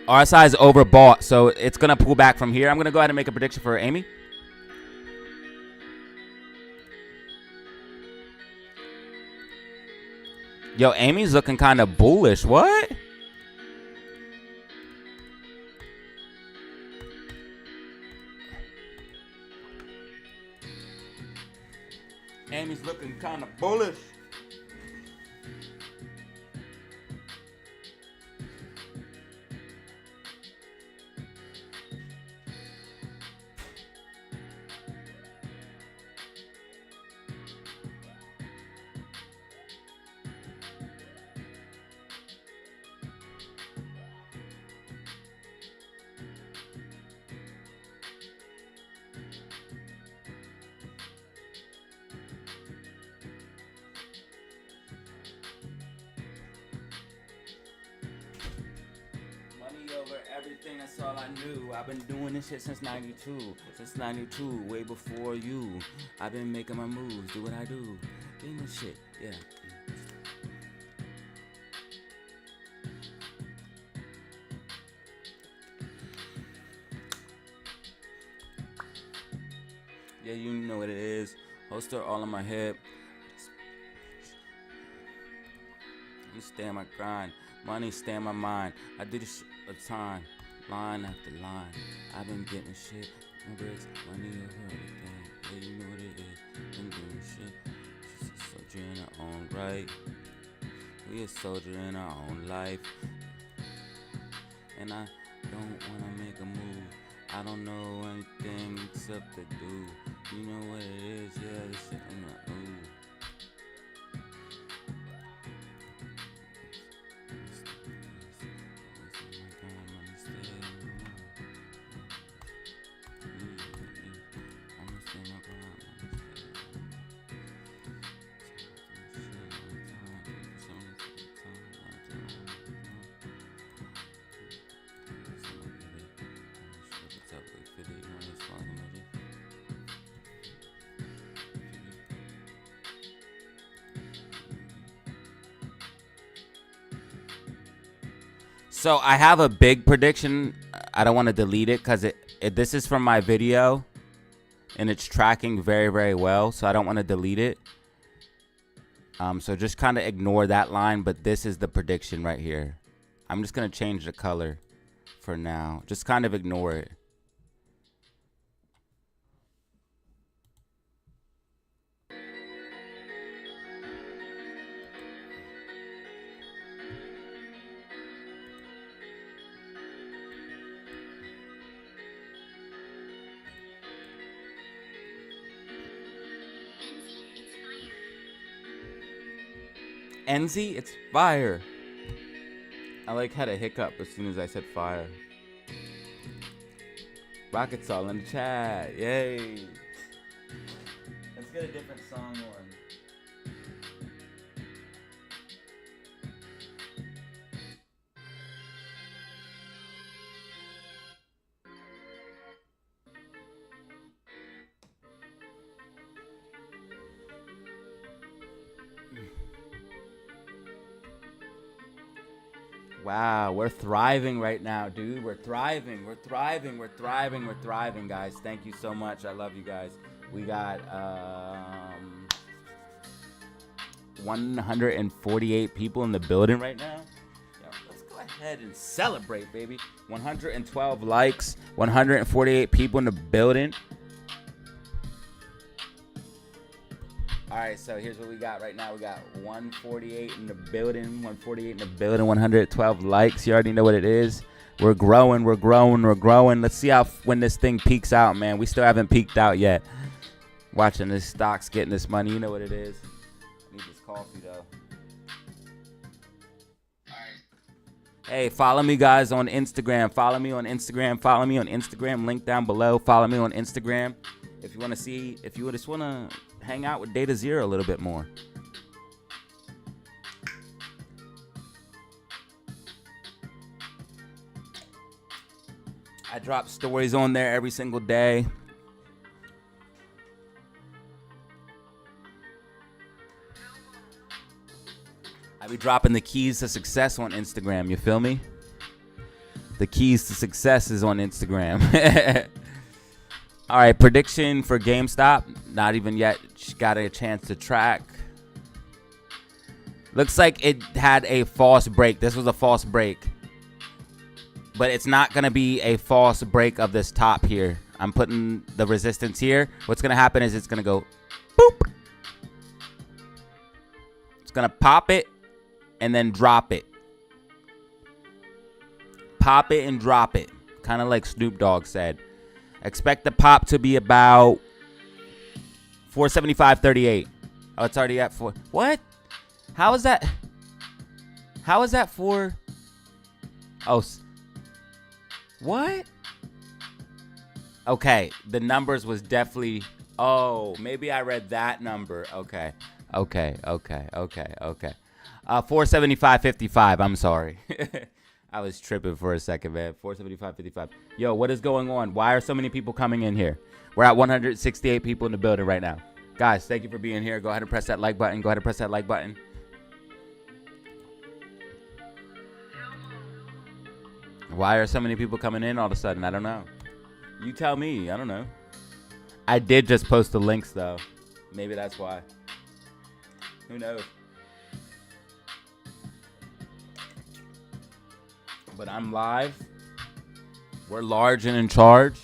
S2: RSI is overbought, so it's gonna pull back from here. I'm gonna go ahead and make a prediction for Amy. Yo, Amy's looking kind of bullish. What? Amy's looking kind of bullish. Over everything, that's all I knew. I've been doing this shit since 92. Since 92, way before you. I've been making my moves, do what I do. Doing this shit, yeah. Yeah, you know what it is. Holster all on my hip. You stay on my grind. Money stay on my mind. I do this shit all the time. Line after line. I've been getting shit. Bricks, money over everything. Yeah, you know what it is. Been doing shit. She's a soldier in her own right. We a soldier in our own life. And I don't wanna make a move. I don't know anything except to do. You know what it is, yeah, this shit in the ooh. So I have a big prediction. I don't want to delete it because this is from my video and it's tracking very, very well. So I don't want to delete it. So just kind of ignore that line. But this is the prediction right here. I'm just going to change the color for now. Just kind of ignore it. Enzy, it's fire. I had a hiccup as soon as I said fire. Rockets all in the chat. Yay. Let's get a different song on. Wow, we're thriving right now, dude. We're thriving, guys. Thank you so much. I love you guys. We got 148 people in the building right now. Yo, let's go ahead and celebrate, baby. 112 likes, 148 people in the building. All right, so here's what we got right now. We got 148 in the building, 112 likes. You already know what it is. We're growing. Let's see when this thing peaks out, man. We still haven't peaked out yet. Watching this stocks getting this money. You know what it is. I need this coffee, though. All right. Hey, follow me, guys, on Instagram. Follow me on Instagram. Link down below. Follow me on Instagram. If you want to see, if you just want to hang out with DataZero a little bit more. I drop stories on there every single day. I be dropping the keys to success on Instagram. You feel me? The keys to success is on Instagram. All right, prediction for GameStop. Not even yet got a chance to track. Looks like it had a false break. This was a false break. But it's not going to be a false break of this top here. I'm putting the resistance here. What's going to happen is it's going to go boop. It's going to pop it and then drop it. Pop it and drop it. Kind of like Snoop Dogg said. Expect the pop to be about 475.38. Oh, it's already at 4. What? How is that? How is that for? Oh, what? Okay, the numbers was definitely. Oh, maybe I read that number. Okay. 475.55. I'm sorry. I was tripping for a second, man. 475.55. Yo, what is going on? Why are so many people coming in here? We're at 168 people in the building right now. Guys, thank you for being here. Go ahead and press that like button. Go ahead and press that like button. Why are so many people coming in all of a sudden? I don't know. You tell me. I don't know. I did just post the links, though. Maybe that's why. Who knows? But I'm live. We're large and in charge.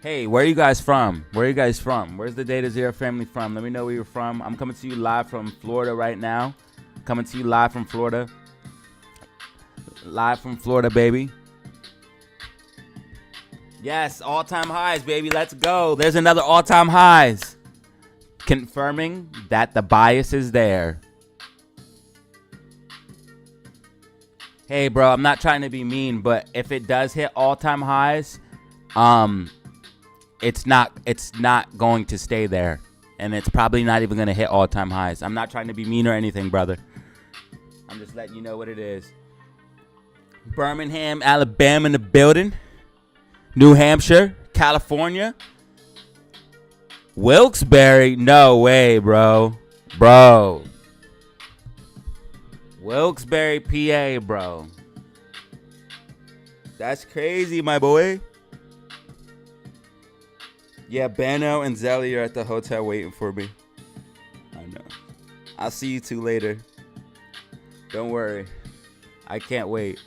S2: Hey, where are you guys from? Where are you guys from? Where's the DataZero family from? Let me know where you're from. I'm coming to you live from Florida right now. Coming to you live from Florida. Live from Florida, baby. Yes, all-time highs, baby. Let's go. There's another all-time highs. Confirming that the bias is there. Hey, bro, I'm not trying to be mean, but if it does hit all-time highs, it's not going to stay there, and it's probably not even going to hit all-time highs. I'm not trying to be mean or anything, brother. I'm just letting you know what it is. Birmingham, Alabama in the building. New Hampshire, California. Wilkes-Barre, no way, bro. Bro. Wilkes-Barre, PA, bro. That's crazy, my boy. Yeah, Bano and Zelly are at the hotel waiting for me. I know. I'll see you two later. Don't worry. I can't wait.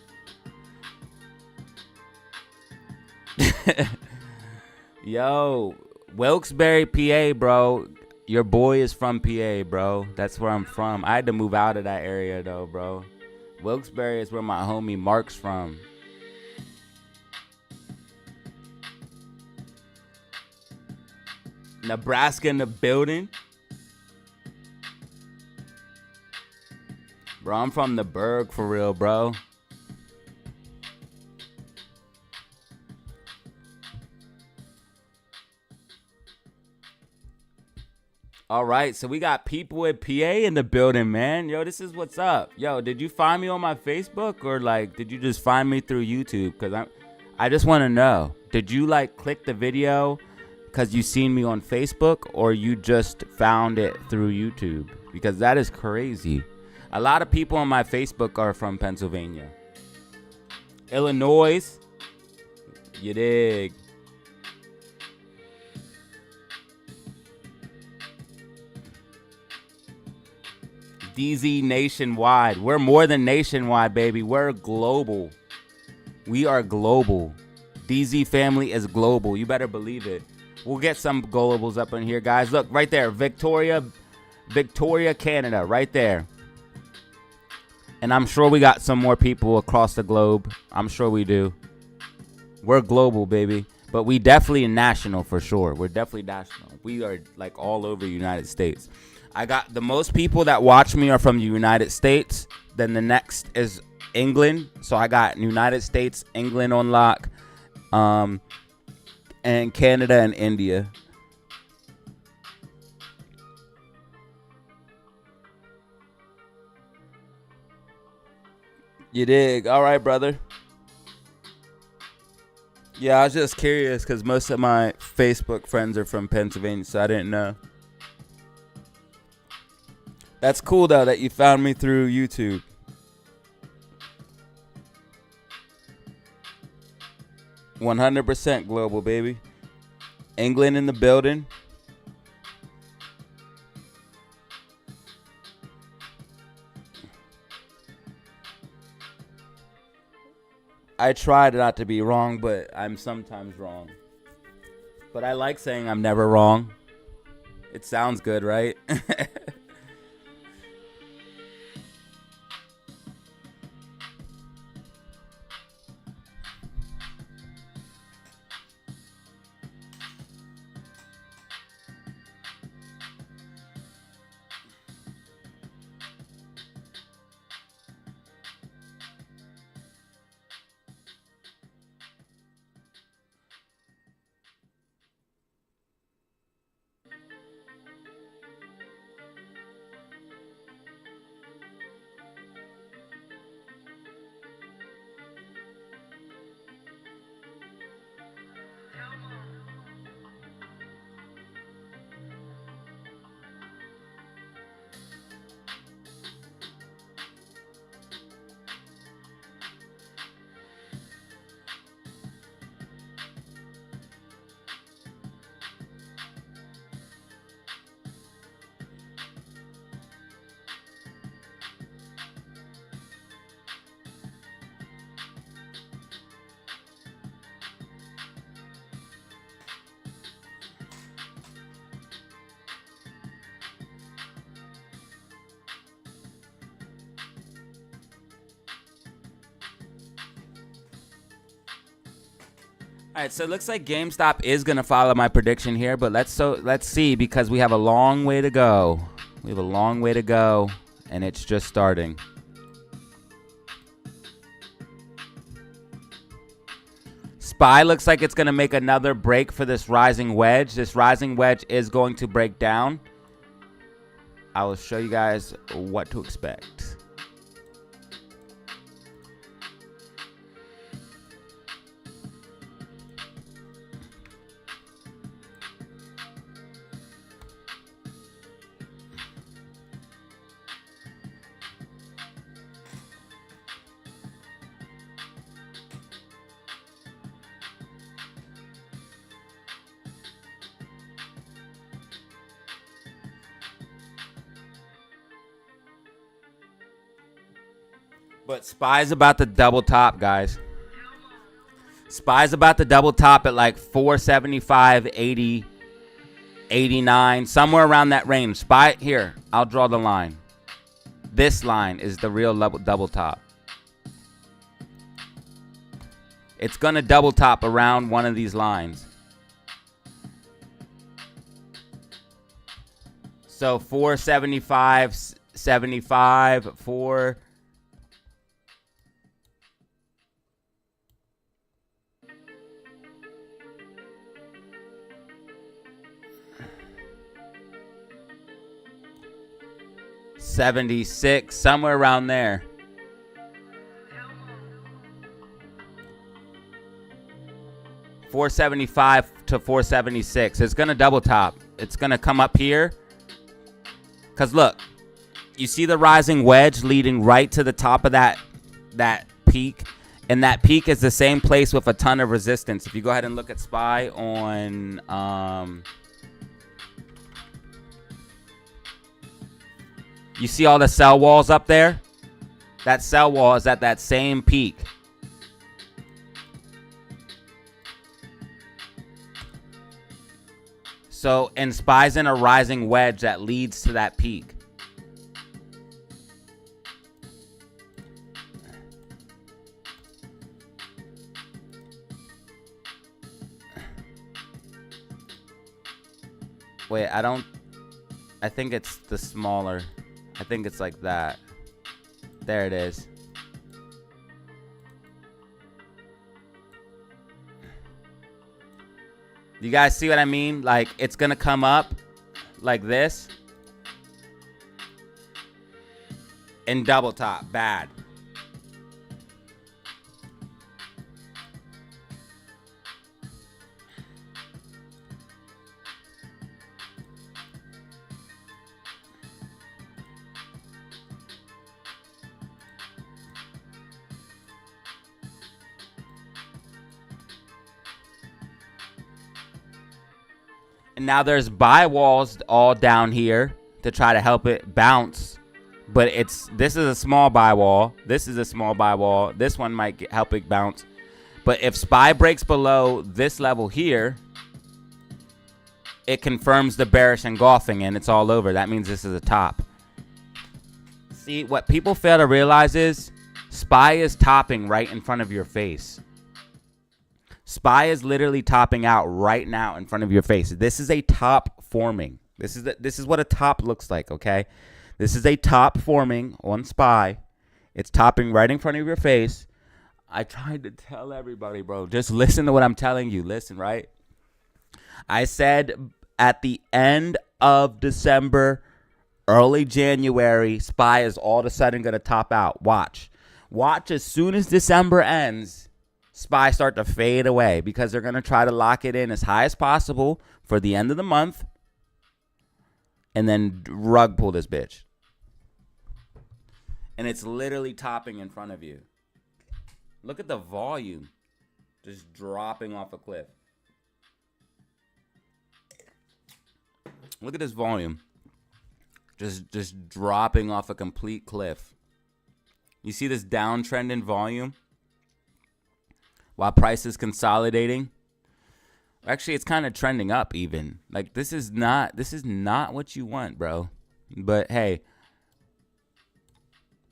S2: Yo, Wilkes-Barre, PA, bro. Your boy is from PA, bro. That's where I'm from. I had to move out of that area, though, bro. Wilkes-Barre is where my homie Mark's from. Nebraska in the building. Bro, I'm from the Berg for real, bro. All right, so we got people with PA in the building, man. Yo, this is what's up. Yo, did you find me on my Facebook, or like did you just find me through YouTube? Cause I just want to know. Did you like click the video cause you seen me on Facebook, or you just found it through YouTube? Because that is crazy. A lot of people on my Facebook are from Pennsylvania, Illinois. You dig? DZ nationwide. We're more than nationwide, baby. We're global. We are global. DZ family is global. You better believe it. We'll get some globals up in here, guys. Look, right there. Victoria, Canada. Right there. And I'm sure we got some more people across the globe. I'm sure we do. We're global, baby. But we definitely national for sure. We're definitely national. We are like all over the United States. I got the most people that watch me are from the United States. Then the next is England. So I got United States, England on lock. And Canada and India. You dig? All right, brother. Yeah, I was just curious because most of my Facebook friends are from Pennsylvania, so I didn't know. That's cool, though, that you found me through YouTube. "100% global, baby. England in the building. I try not to be wrong, but I'm sometimes wrong. But I like saying I'm never wrong. It sounds good, right? All right, so it looks like GameStop is gonna follow my prediction here, but let's see, because we have a long way to go. We have a long way to go, and it's just starting. SPY looks like it's gonna make another break for this rising wedge. This rising wedge is going to break down. I will show you guys what to expect. But SPY's about to double top, guys. SPY's about to double top at like 475, 80, 89, somewhere around that range. SPY, here, I'll draw the line. This line is the real double top. It's going to double top around one of these lines. So 475, 75, 4... $76, somewhere around there. $475 to $476. It's gonna double top. It's gonna come up here. Cause look, you see the rising wedge leading right to the top of that peak, and that peak is the same place with a ton of resistance. If you go ahead and look at SPY on you see all the sell walls up there? That sell wall is at that same peak. So, and SPY's in a rising wedge that leads to that peak. Wait, I think it's the smaller. I think it's like that. There it is. You guys see what I mean? Like, it's gonna come up like this and double top. Bad. now there's buy walls all down here to try to help it bounce. But this is a small buy wall. This is a small buy wall. This one might help it bounce. But if SPY breaks below this level here, it confirms the bearish engulfing and it's all over. That means this is a top. See, what people fail to realize is SPY is topping right in front of your face. SPY is literally topping out right now in front of your face. This is a top forming. This is what a top looks like, okay? This is a top forming on SPY. It's topping right in front of your face. I tried to tell everybody, bro. Just listen to what I'm telling you. Listen, right? I said at the end of December, early January, SPY is all of a sudden going to top out. Watch. Watch as soon as December ends, SPY start to fade away because they're going to try to lock it in as high as possible for the end of the month and then rug pull this bitch. And it's literally topping in front of you. Look at the volume just dropping off a cliff. Look at this volume. Just dropping off a complete cliff. You see this downtrend in volume? While price is consolidating? Actually, it's kind of trending up even. Like this is not what you want, bro. But hey,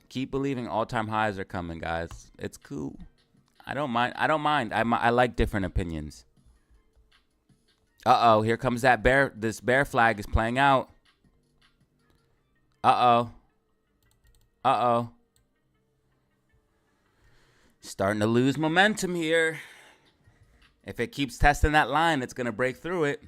S2: keep believing all-time highs are coming, guys. It's cool. I don't mind. I like different opinions. Uh-oh, here comes that bear. This bear flag is playing out. Uh-oh. Uh-oh. Starting to lose momentum here. If it keeps testing that line, it's going to break through it.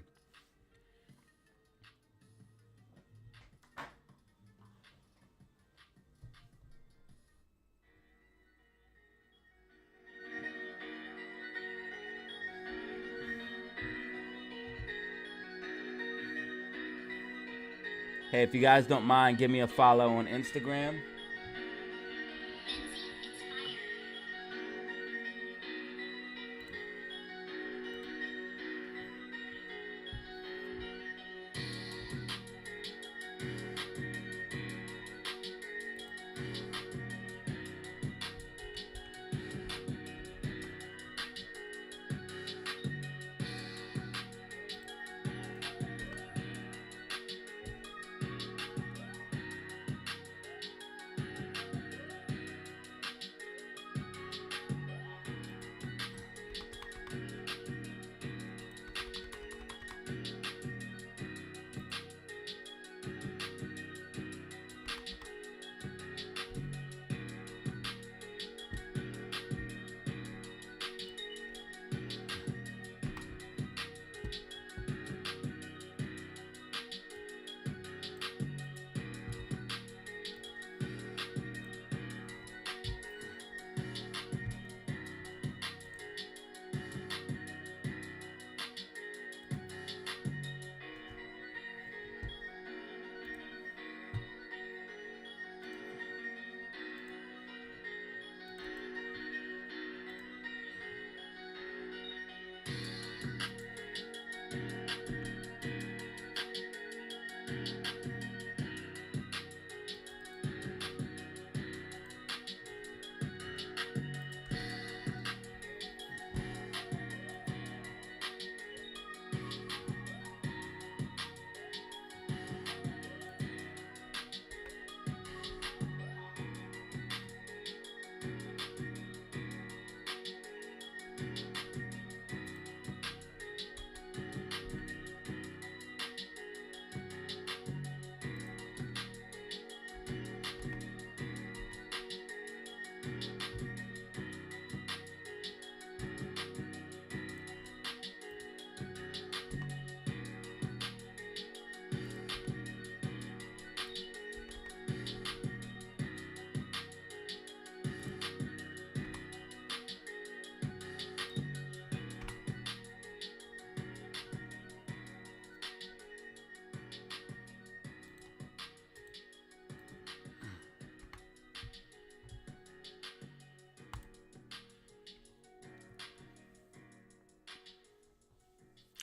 S2: Hey, if you guys don't mind, give me a follow on Instagram.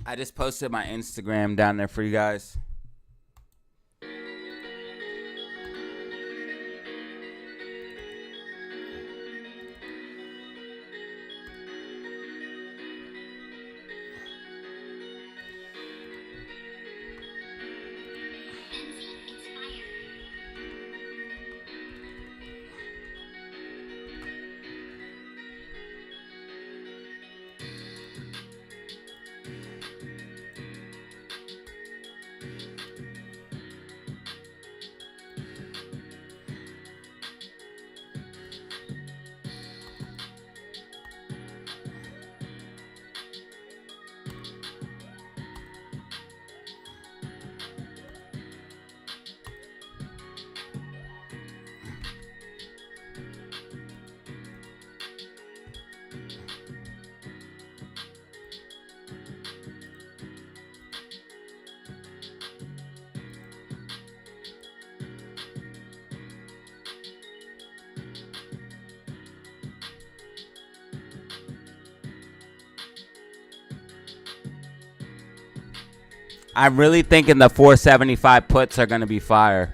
S2: I just posted my Instagram down there for you guys. I'm really thinking the 475 puts are going to be fire.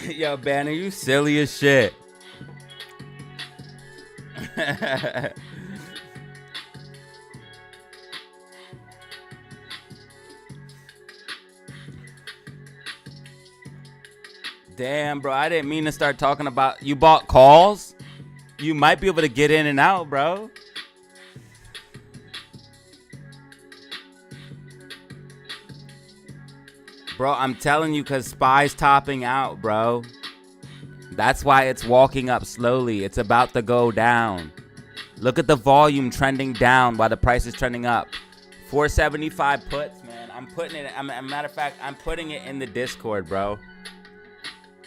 S2: Yo, Banner, you silly as shit. Damn, bro, I didn't mean to start talking about... You bought calls? You might be able to get in and out, bro. Bro, I'm telling you, because SPY's topping out, bro. That's why it's walking up slowly. It's about to go down. Look at the volume trending down while the price is trending up. 475 puts, man. I'm putting it... matter of fact, I'm putting it in the Discord, bro.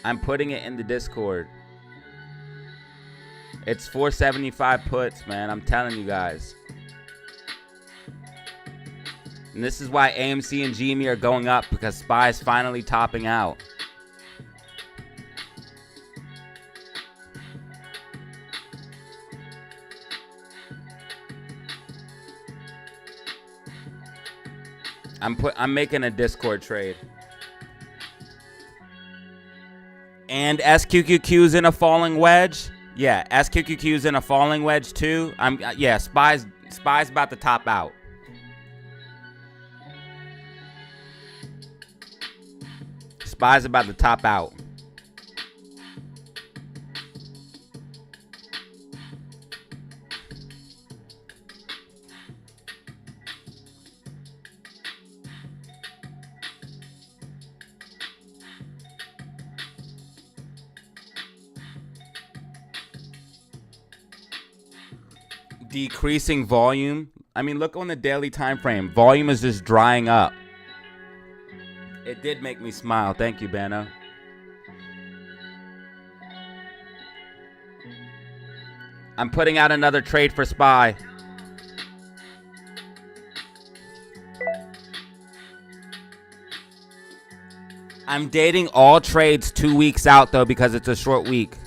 S2: I'm putting it in the Discord. It's 475 puts, man. I'm telling you guys. And this is why AMC and GME are going up, because SPY is finally topping out. I'm making a Discord trade. And SQQQ's in a falling wedge. Yeah, SQQQ's in a falling wedge too. SPY's about to top out. SPY's about to top out. Decreasing volume. I mean, look on the daily time frame. Volume is just drying up. It did make me smile. Thank you, Bano. I'm putting out another trade for SPY. I'm dating all trades 2 weeks out, though, because it's a short week.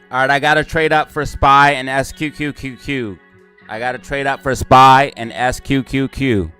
S2: All right, I got to trade up for SPY and SQQQQ. I got to trade up for SPY and SQQQ.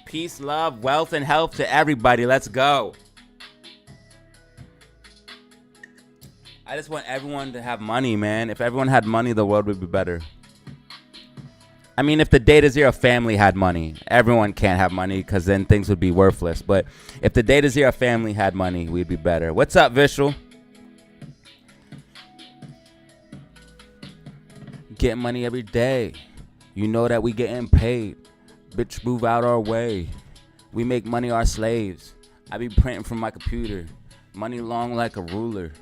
S2: Peace, love, wealth, and health to everybody. Let's go. I just want everyone to have money, man. If everyone had money, the world would be better. I mean, if the DataZero family had money, everyone can't have money because then things would be worthless. But if the DataZero family had money, we'd be better. What's up, Vishal? Getting money every day. You know that we getting paid. Bitch, move out our way. We make money our slaves. I be printing from my computer. Money long like a ruler.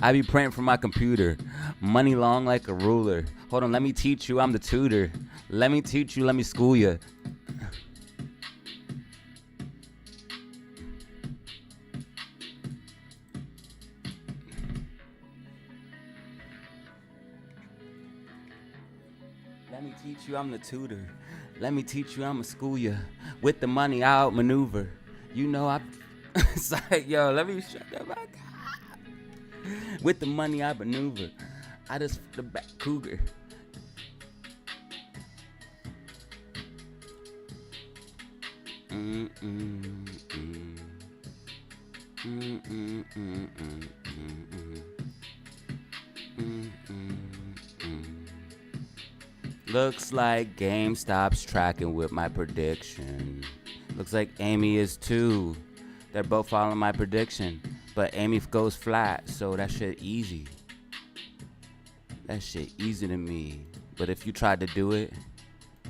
S2: I be printing from my computer. Money long like a ruler. Hold on, let me teach you. I'm the tutor. Let me teach you. Let me school you. Let me teach you, I'm the tutor. Let me teach you, I'ma school you. With the money, I outmaneuver. You know, it's like, yo, let me shut the fuck up. With the money, I maneuver. I just the back cougar. Looks like GameStop's tracking with my prediction. Looks like Amy is too. They're both following my prediction. But Amy goes flat, so that shit easy. That shit easy to me. But if you tried to do it,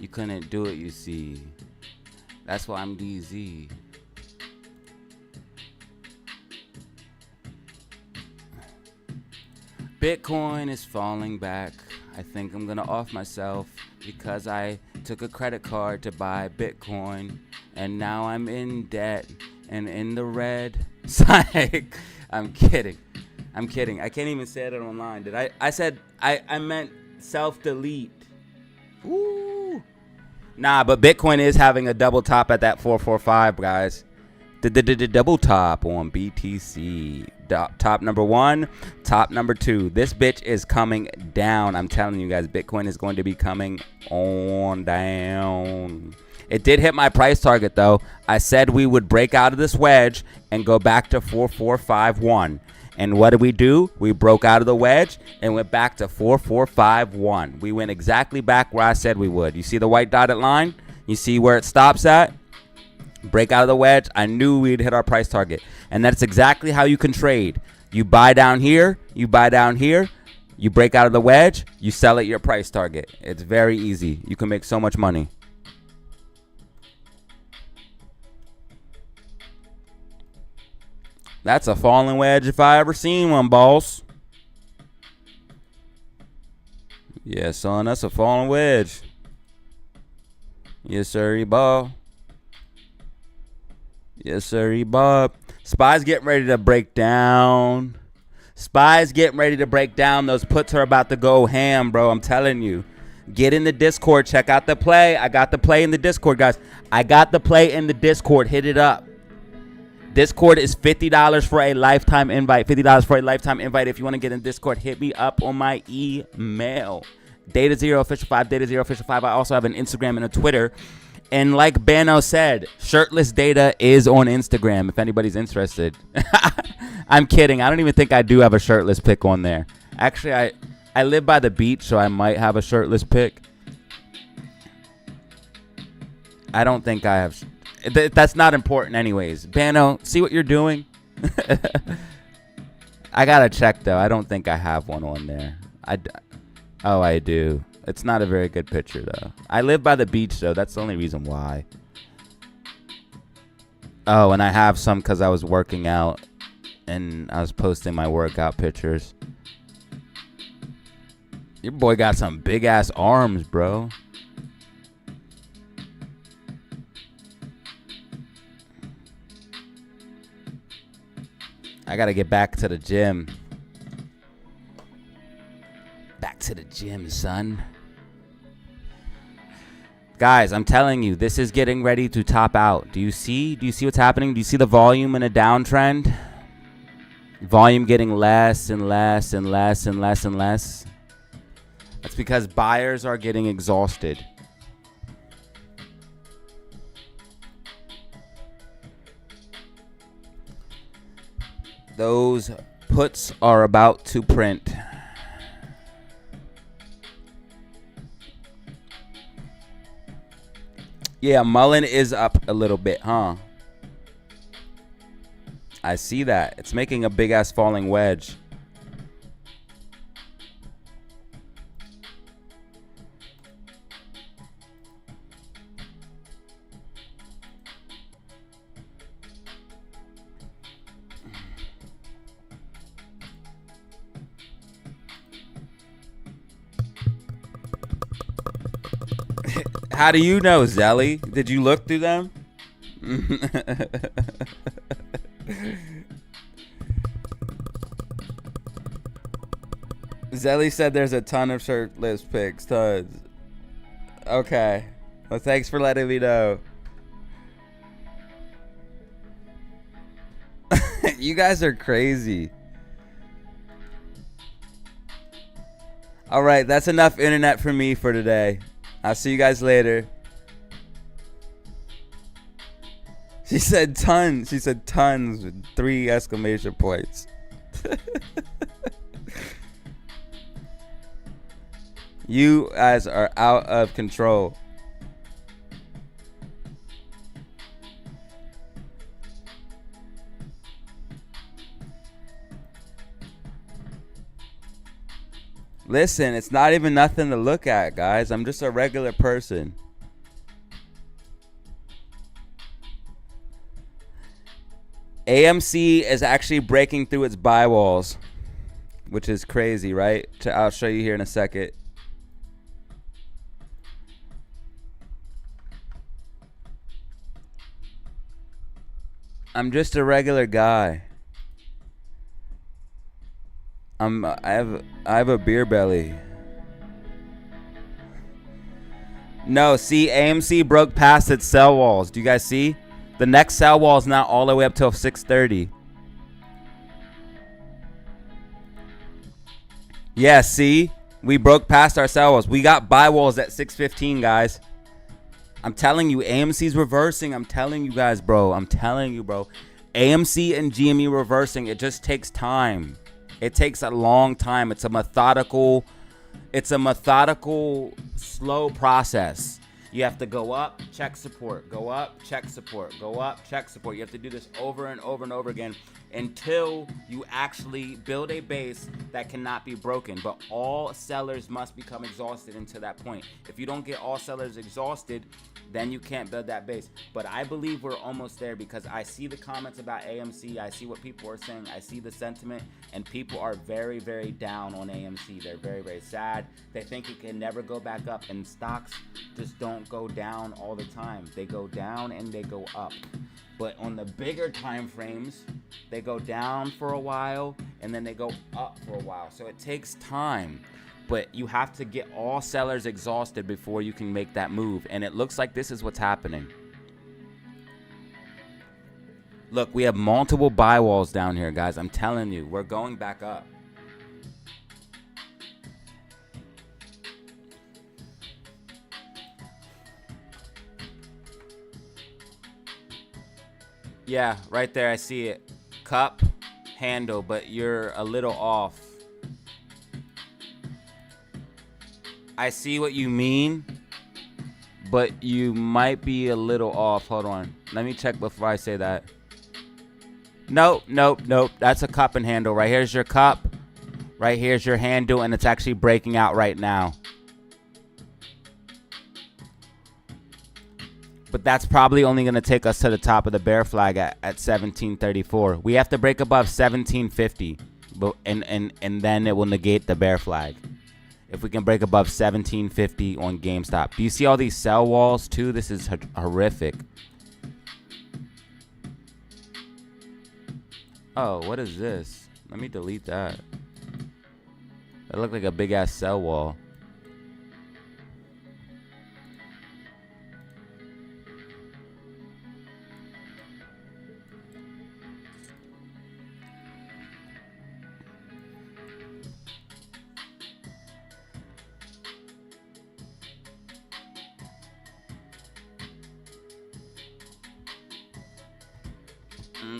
S2: you couldn't do it, you see. That's why I'm DZ. Bitcoin is falling back. I think I'm gonna off myself because I took a credit card to buy Bitcoin and now I'm in debt and in the red. Psych. I'm kidding. I can't even say it online. Did I said I meant self-delete. Ooh. Nah, but Bitcoin is having a double top at that 445, guys. The double top on BTC. Top number 1, top number 2. This bitch is coming down. I'm telling you guys, Bitcoin is going to be coming on down. It did hit my price target though. I said we would break out of this wedge and go back to 4451. And what did we do? We broke out of the wedge and went back to 4451. We went exactly back where I said we would. You see the white dotted line? You see where it stops at? Break out of the wedge. I knew we'd hit our price target. And that's exactly how you can trade. You buy down here, you buy down here, you break out of the wedge, you sell at your price target. It's very easy. You can make so much money. That's a falling wedge if I ever seen one, boss. Yeah, son, that's a falling wedge. Yes, sir, ball. Yes, sir, Bob. SPY's getting ready to break down. SPY's getting ready to break down. Those puts are about to go ham, bro. I'm telling you. Get in the Discord. Check out the play. I got the play in the Discord, guys. I got the play in the Discord. Hit it up. Discord is $50 for a lifetime invite. $50 for a lifetime invite. If you want to get in Discord, hit me up on my email. DataZero Official 5. DataZero Official 5. I also have an Instagram and a Twitter. And like Bano said, Shirtless Data is on Instagram if anybody's interested. I'm kidding. I don't even think I do have a shirtless pic on there. Actually, I live by the beach, so I might have a shirtless pic. I don't think I have. That's not important anyways. Bano, see what you're doing? I gotta check though. I don't think I have one on there. Oh, I do. It's not a very good picture though. I live by the beach though. That's the only reason why. Oh, and I have some because I was working out and I was posting my workout pictures. Your boy got some big ass arms, bro. I gotta get back to the gym. Back to the gym, son. Guys, I'm telling you, this is getting ready to top out. Do you see? Do you see what's happening? Do you see the volume in a downtrend? Volume getting less and less and less and less and less. That's because buyers are getting exhausted. Those puts are about to print. Yeah, Mullen is up a little bit, huh? I see that. It's making a big ass falling wedge. How do you know, Zelly? Did you look through them? Zelly said there's a ton of shirtless pics. Tons. Okay. Well, thanks for letting me know. You guys are crazy. All right, that's enough internet for me for today. I'll see you guys later. She said tons. She said tons with 3 exclamation points. You guys are out of control. Listen, it's not even nothing to look at, guys. I'm just a regular person. AMC is actually breaking through its buy walls, which is crazy, right? I'll show you here in a second. I'm just a regular guy. I have a beer belly. No, see, AMC broke past its sell walls. Do you guys see? The next sell wall is not all the way up till 6:30. Yeah, see? We broke past our sell walls. We got buy walls at 6:15, guys. I'm telling you, AMC's reversing. I'm telling you guys, bro. I'm telling you, bro. AMC and GME reversing. It just takes time. It takes a long time. It's a methodical, slow process. You have to go up, check support, go up, check support, go up, check support. You have to do this over and over and over again until you actually build a base that cannot be broken. But all sellers must become exhausted until that point. If you don't get all sellers exhausted, then you can't build that base. But I believe we're almost there because I see the comments about AMC. I see what people are saying. I see the sentiment, and people are very, very down on AMC. They're very, very sad. They think it can never go back up, and stocks just don't go down all the time. They go down and they go up. But on the bigger time frames, they go down for a while and then they go up for a while. So it takes time. But you have to get all sellers exhausted before you can make that move. And it looks like this is what's happening. Look, we have multiple buy walls down here, guys. I'm telling you, we're going back up. Yeah, right there, I see it. Cup, handle, but you're a little off. I see what you mean, but you might be a little off. Hold on. Let me check before I say that. Nope. That's a cup and handle. Right here's your cup. Right here's your handle, and it's actually breaking out right now. But that's probably only going to take us to the top of the bear flag at 1734. We have to break above 1750, and then it will negate the bear flag. If we can break above 1750 on GameStop. Do you see all these sell walls too? This is horrific. Oh, what is this? Let me delete that. That looked like a big ass sell wall.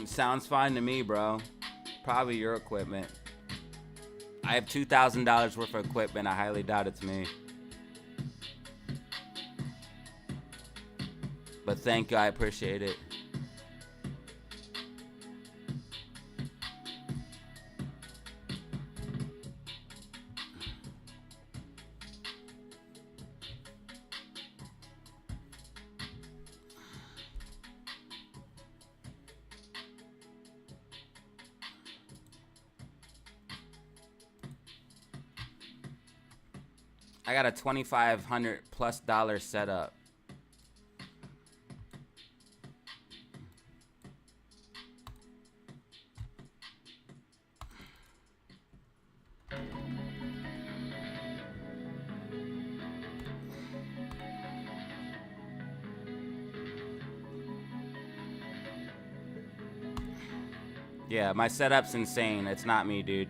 S2: Sounds fine to me, bro. Probably your equipment. I have $2,000 worth of equipment. I highly doubt it's me. But thank you. I appreciate it. I got a $2,500+ setup. Yeah, my setup's insane. It's not me, dude.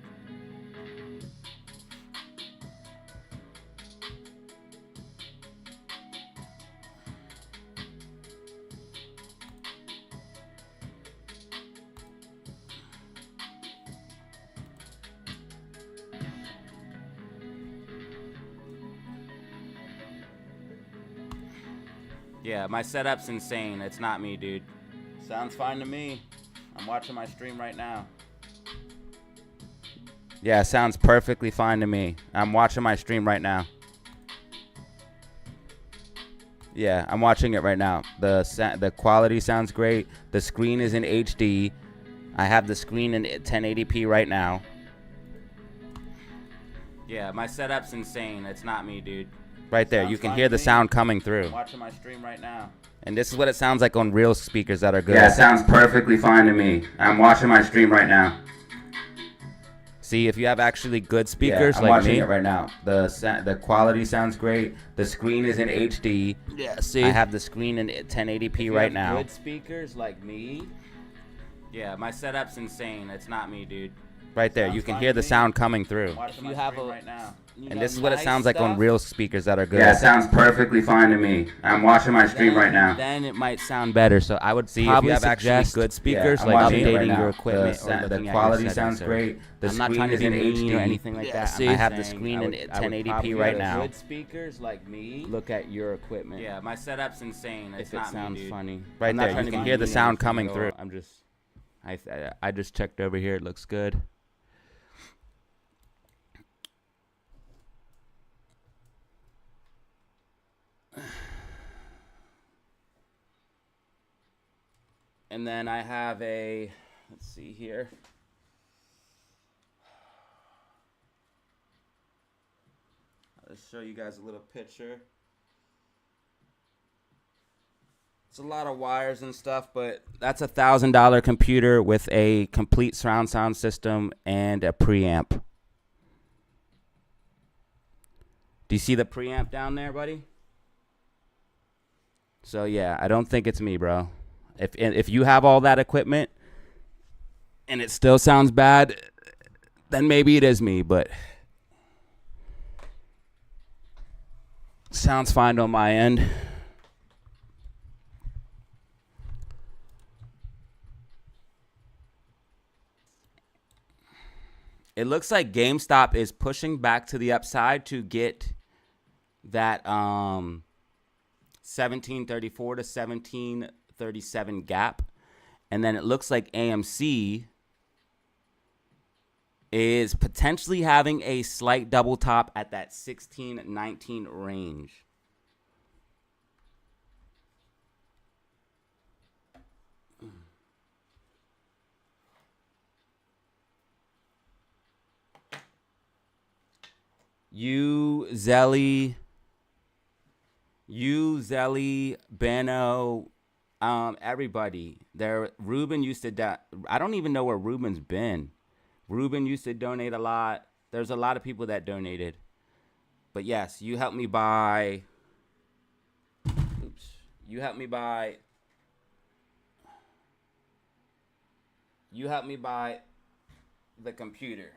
S2: Yeah, my setup's insane. It's not me, dude. Sounds fine to me. I'm watching my stream right now. Yeah, sounds perfectly fine to me. I'm watching my stream right now. Yeah, I'm watching it right now. The quality sounds great. The screen is in HD. I have the screen in 1080p right now. Yeah, my setup's insane. It's not me, dude. Right there, you can hear the sound coming through. I'm watching my stream right now. And this is what it sounds like on real speakers that are good. Yeah, it sounds perfectly fine to me. I'm watching my stream right now. See, if you have actually good speakers, I'm like watching me. It right now. The quality sounds great. The screen is in HD. Yeah, see. I have the screen in 1080p right now. Good speakers like me. Yeah, my setup's insane. It's not me, dude. Right there, you can hear the sound coming through. If you have right now. And this is what it sounds like on real speakers that are good. Yeah, it sounds perfectly fine to me. I'm watching my stream right now. Then it might sound better. So I would probably suggest good speakers, like updating your equipment. The quality sounds great. The screen is in HD or anything like that. I have the screen in 1080p right now. Good speakers like me. Look at your equipment. Yeah, my setup's insane. If it sounds funny. Right there, you can hear the sound coming through. I just checked over here. It looks good. And then I have a, let's see here. I'll show you guys a little picture. It's a lot of wires and stuff, but that's a $1,000 computer with a complete surround sound system and a preamp. Do you see the preamp down there, buddy? So yeah, I don't think it's me, bro. If you have all that equipment and it still sounds bad, then maybe it is me, but sounds fine on my end. It looks like GameStop is pushing back to the upside to get that 1734 to 1737 gap. And then it looks like AMC is potentially having a slight double top at that 1619 range. Zelly, Bano, everybody. There, Ruben used to. I don't even know where Ruben's been. Ruben used to donate a lot. There's a lot of people that donated. But yes, you helped me buy. Oops. You helped me buy the computer.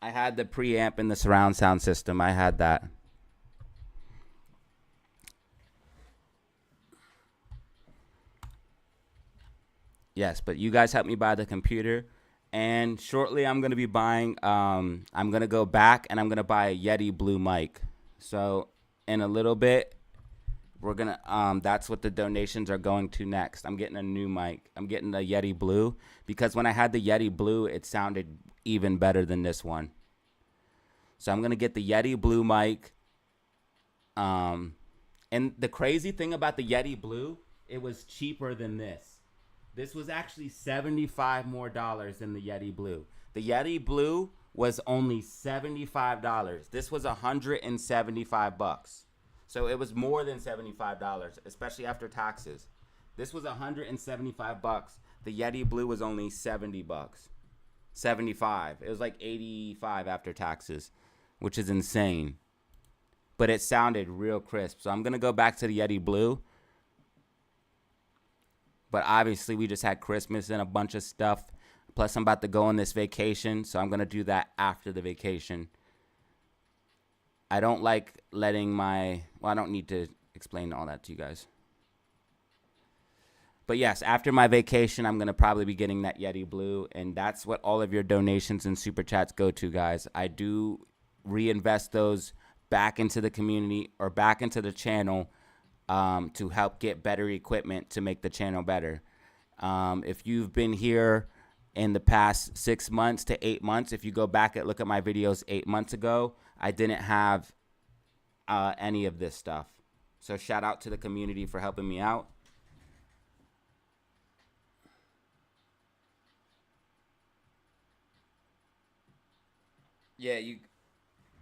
S2: I had the preamp and the surround sound system. I had that. Yes, but you guys helped me buy the computer. And shortly I'm going to be buying, I'm going to go back and I'm going to buy a Yeti Blue mic. So in a little bit, we're going to, that's what the donations are going to next. I'm getting a new mic. I'm getting the Yeti Blue because when I had the Yeti Blue, it sounded even better than this one. So I'm going to get the Yeti Blue mic. And the crazy thing about the Yeti Blue, it was cheaper than this. This was actually $75 more than the Yeti Blue. The Yeti Blue was only $75. This was $175. So it was more than $75, especially after taxes. This was $175. The Yeti Blue was only $70. 75. It was like 85 after taxes, which is insane. But it sounded real crisp. So I'm going to go back to the Yeti Blue. But obviously, we just had Christmas and a bunch of stuff. Plus, I'm about to go on this vacation. So I'm going to do that after the vacation. I don't like letting I don't need to explain all that to you guys. But yes, after my vacation, I'm going to probably be getting that Yeti Blue. And that's what all of your donations and super chats go to, guys. I do reinvest those back into the community or back into the channel. To help get better equipment to make the channel better. If you've been here in the past 6 months to 8 months, if you go back and look at my videos 8 months ago, I didn't have any of this stuff. So shout out to the community for helping me out. Yeah, you.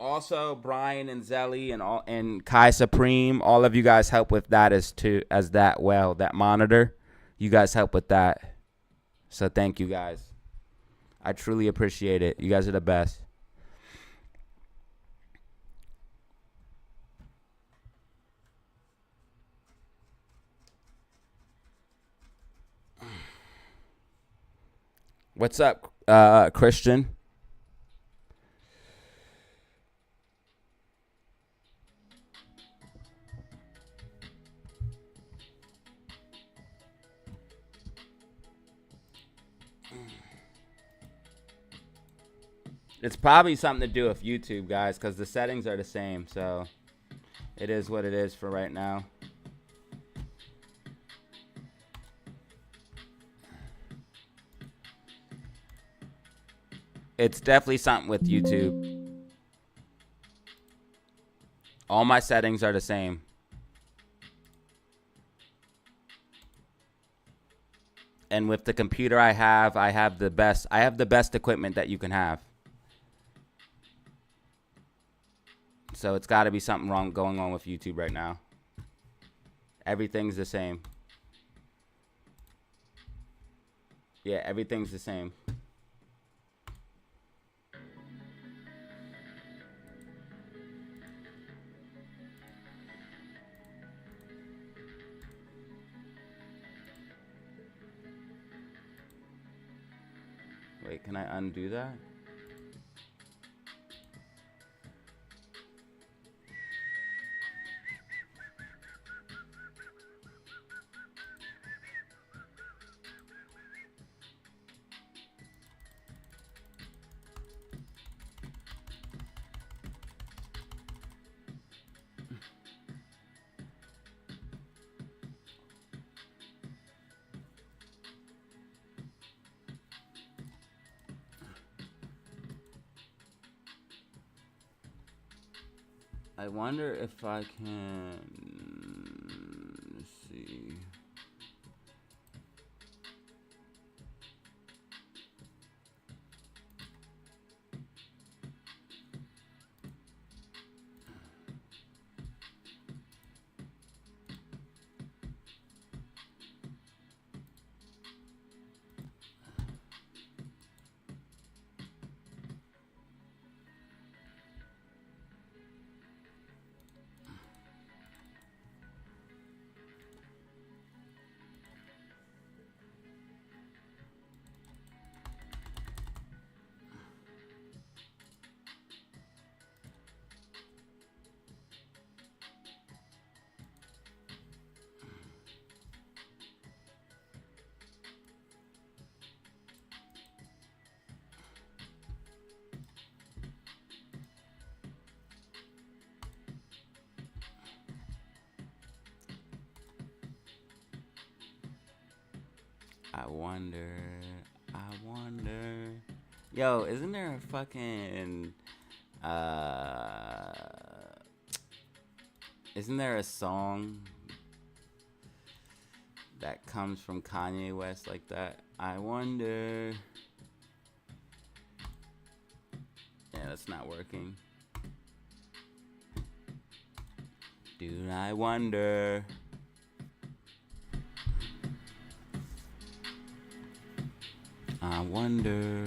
S2: Also, Brian and Zelly and Kai Supreme, all of you guys help with that that monitor. You guys help with that. So thank you guys. I truly appreciate it. You guys are the best. What's up, Christian? It's probably something to do with YouTube, guys, because the settings are the same. So it is what it is for right now. It's definitely something with YouTube. All my settings are the same. And with the computer I have the best equipment that you can have. So it's got to be something wrong going on with YouTube right now. Everything's the same. Yeah, everything's the same. Wait, can I undo that? I wonder if I can. Let's see. I wonder. Yo, isn't there a fucking isn't there a song that comes from Kanye West like that? I wonder. Yeah, that's not working. Dude, I wonder. I wonder.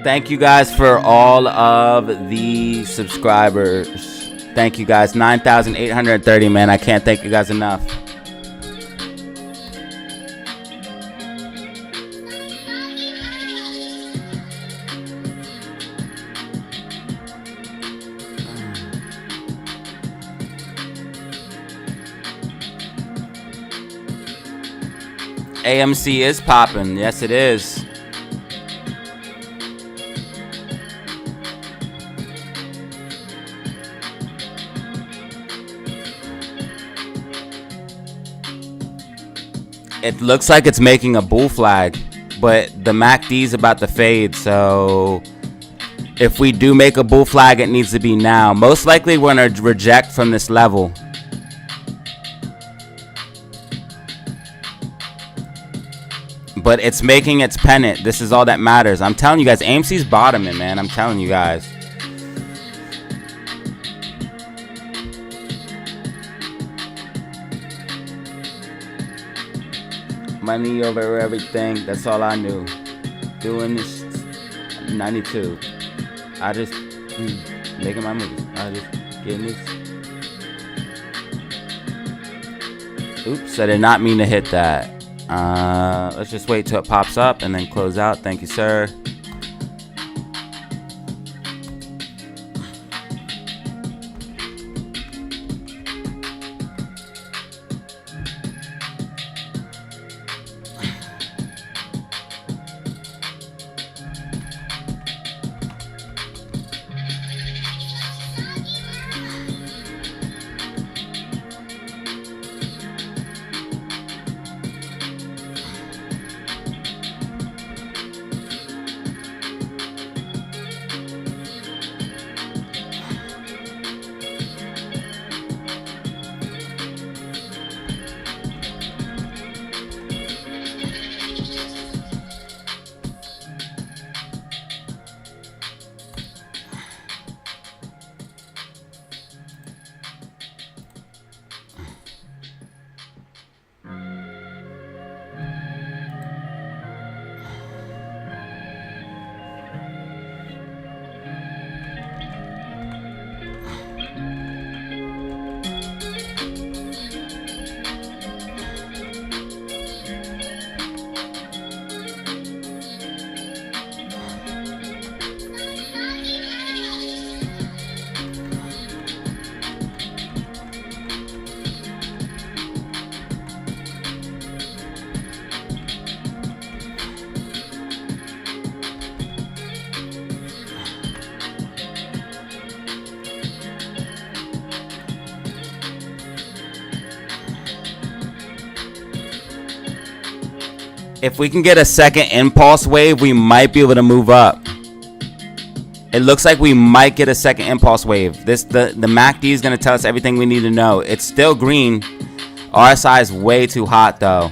S2: Thank you guys for all of the subscribers. Thank you guys. 9,830, man. I can't thank you guys enough. AMC is popping. Yes, it is. It looks like it's making a bull flag, but the MACD is about to fade, so if we do make a bull flag, it needs to be now. Most likely we're going to reject from this level. But it's making its pennant. This is all that matters. I'm telling you guys, AMC's bottoming, man. I'm telling you guys. Money over everything. That's all I knew. Doing this 92. I just making my movies. I just getting this. Oops, I did not mean to hit that. Let's just wait till it pops up and then close out. Thank you, sir. If we can get a second impulse wave, we might be able to move up. It looks like we might get a second impulse wave. The MACD is going to tell us everything we need to know. It's still green. RSI is way too hot, though.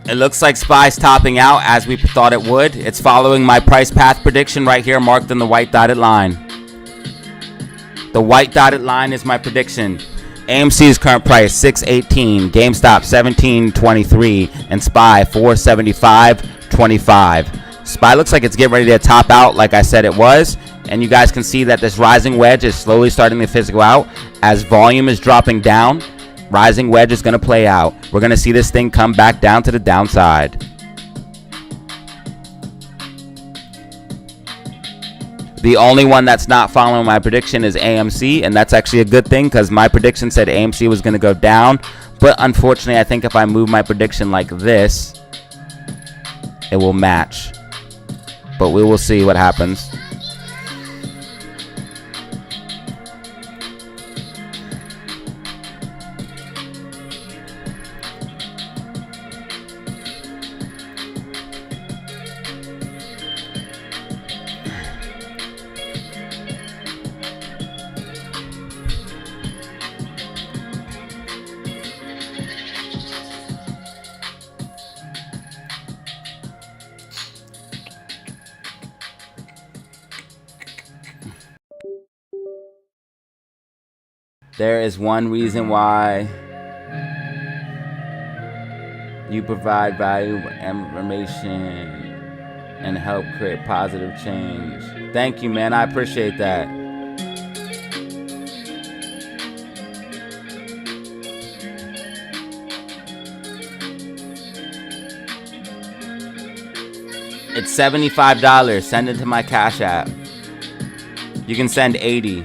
S2: It looks like SPY's topping out as we thought it would. It's following my price path prediction right here, marked in the white dotted line. The white dotted line is my prediction. AMC's current price $6.18, GameStop $17.23, and SPY $475.25. SPY looks like it's getting ready to top out like I said it was, and you guys can see that this rising wedge is slowly starting to fizzle out as volume is dropping down. Rising wedge is going to play out. We're going to see this thing come back down to the downside. The only one that's not following my prediction is AMC, and that's actually a good thing because my prediction said AMC was going to go down. But unfortunately, I think if I move my prediction like this, it will match. But we will see what happens. There is one reason why you provide valuable information and help create positive change. Thank you, man. I appreciate that. It's $75. Send it to my Cash App. You can send 80.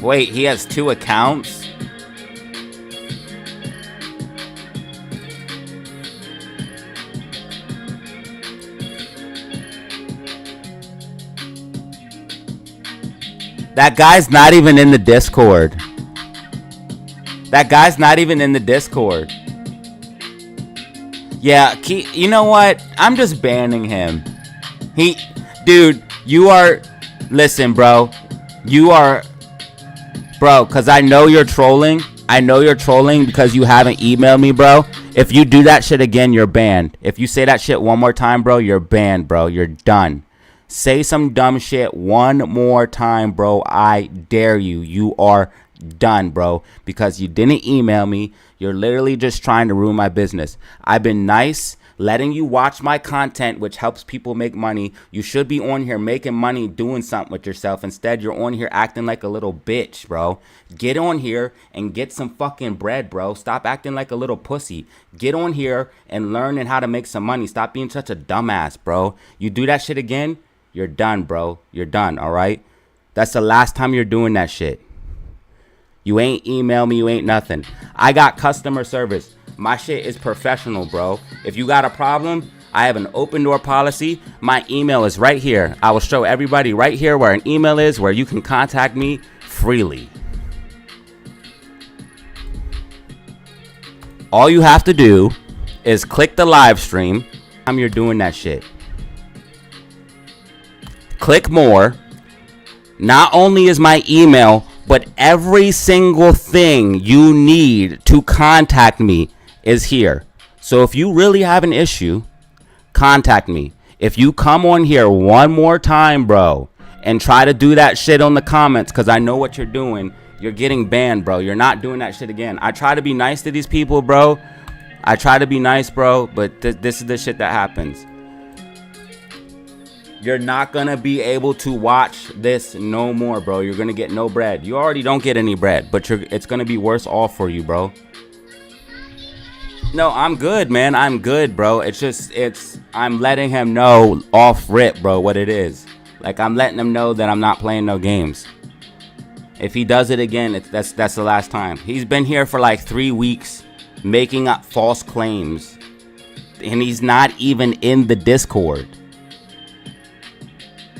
S2: Wait, he has 2 accounts? That guy's not even in the Discord. That guy's not even in the Discord. Yeah, you know what? I'm just banning him. Dude, you are... Listen, bro. You are... Bro, because I know you're trolling. I know you're trolling because you haven't emailed me, bro. If you do that shit again, you're banned. If you say that shit one more time, bro, you're banned, bro. You're done. Say some dumb shit one more time, bro. I dare you. You are done, bro. Because you didn't email me. You're literally just trying to ruin my business. I've been nice, letting you watch my content, which helps people make money. You should be on here making money, doing something with yourself. Instead, you're on here acting like a little bitch, bro. Get on here and get some fucking bread, bro. Stop acting like a little pussy. Get on here and learn how to make some money. Stop being such a dumbass, bro. You do that shit again, you're done, bro. You're done, all right? That's the last time you're doing that shit. You ain't email me, you ain't nothing. I got customer service. My shit is professional, bro. If you got a problem, I have an open door policy. My email is right here. I will show everybody right here where an email is, where you can contact me freely. All you have to do is click the live stream. You're doing that shit. Click more. Not only is my email, but every single thing you need to contact me is here. So if you really have an issue, contact me. If you come on here one more time, bro, and try to do that shit on the comments, because I know what you're doing, you're getting banned, bro. You're not doing that shit again. I try to be nice to these people, bro. I try to be nice, bro, but this is the shit that happens. You're not going to be able to watch this no more, bro. You're going to get no bread. You already don't get any bread, but it's going to be worse off for you, bro. No, I'm good, man. I'm good, bro. I'm letting him know off rip, bro, what it is. Like, I'm letting him know that I'm not playing no games. If he does it again, that's the last time. He's been here for like 3 weeks making up false claims. And he's not even in the Discord.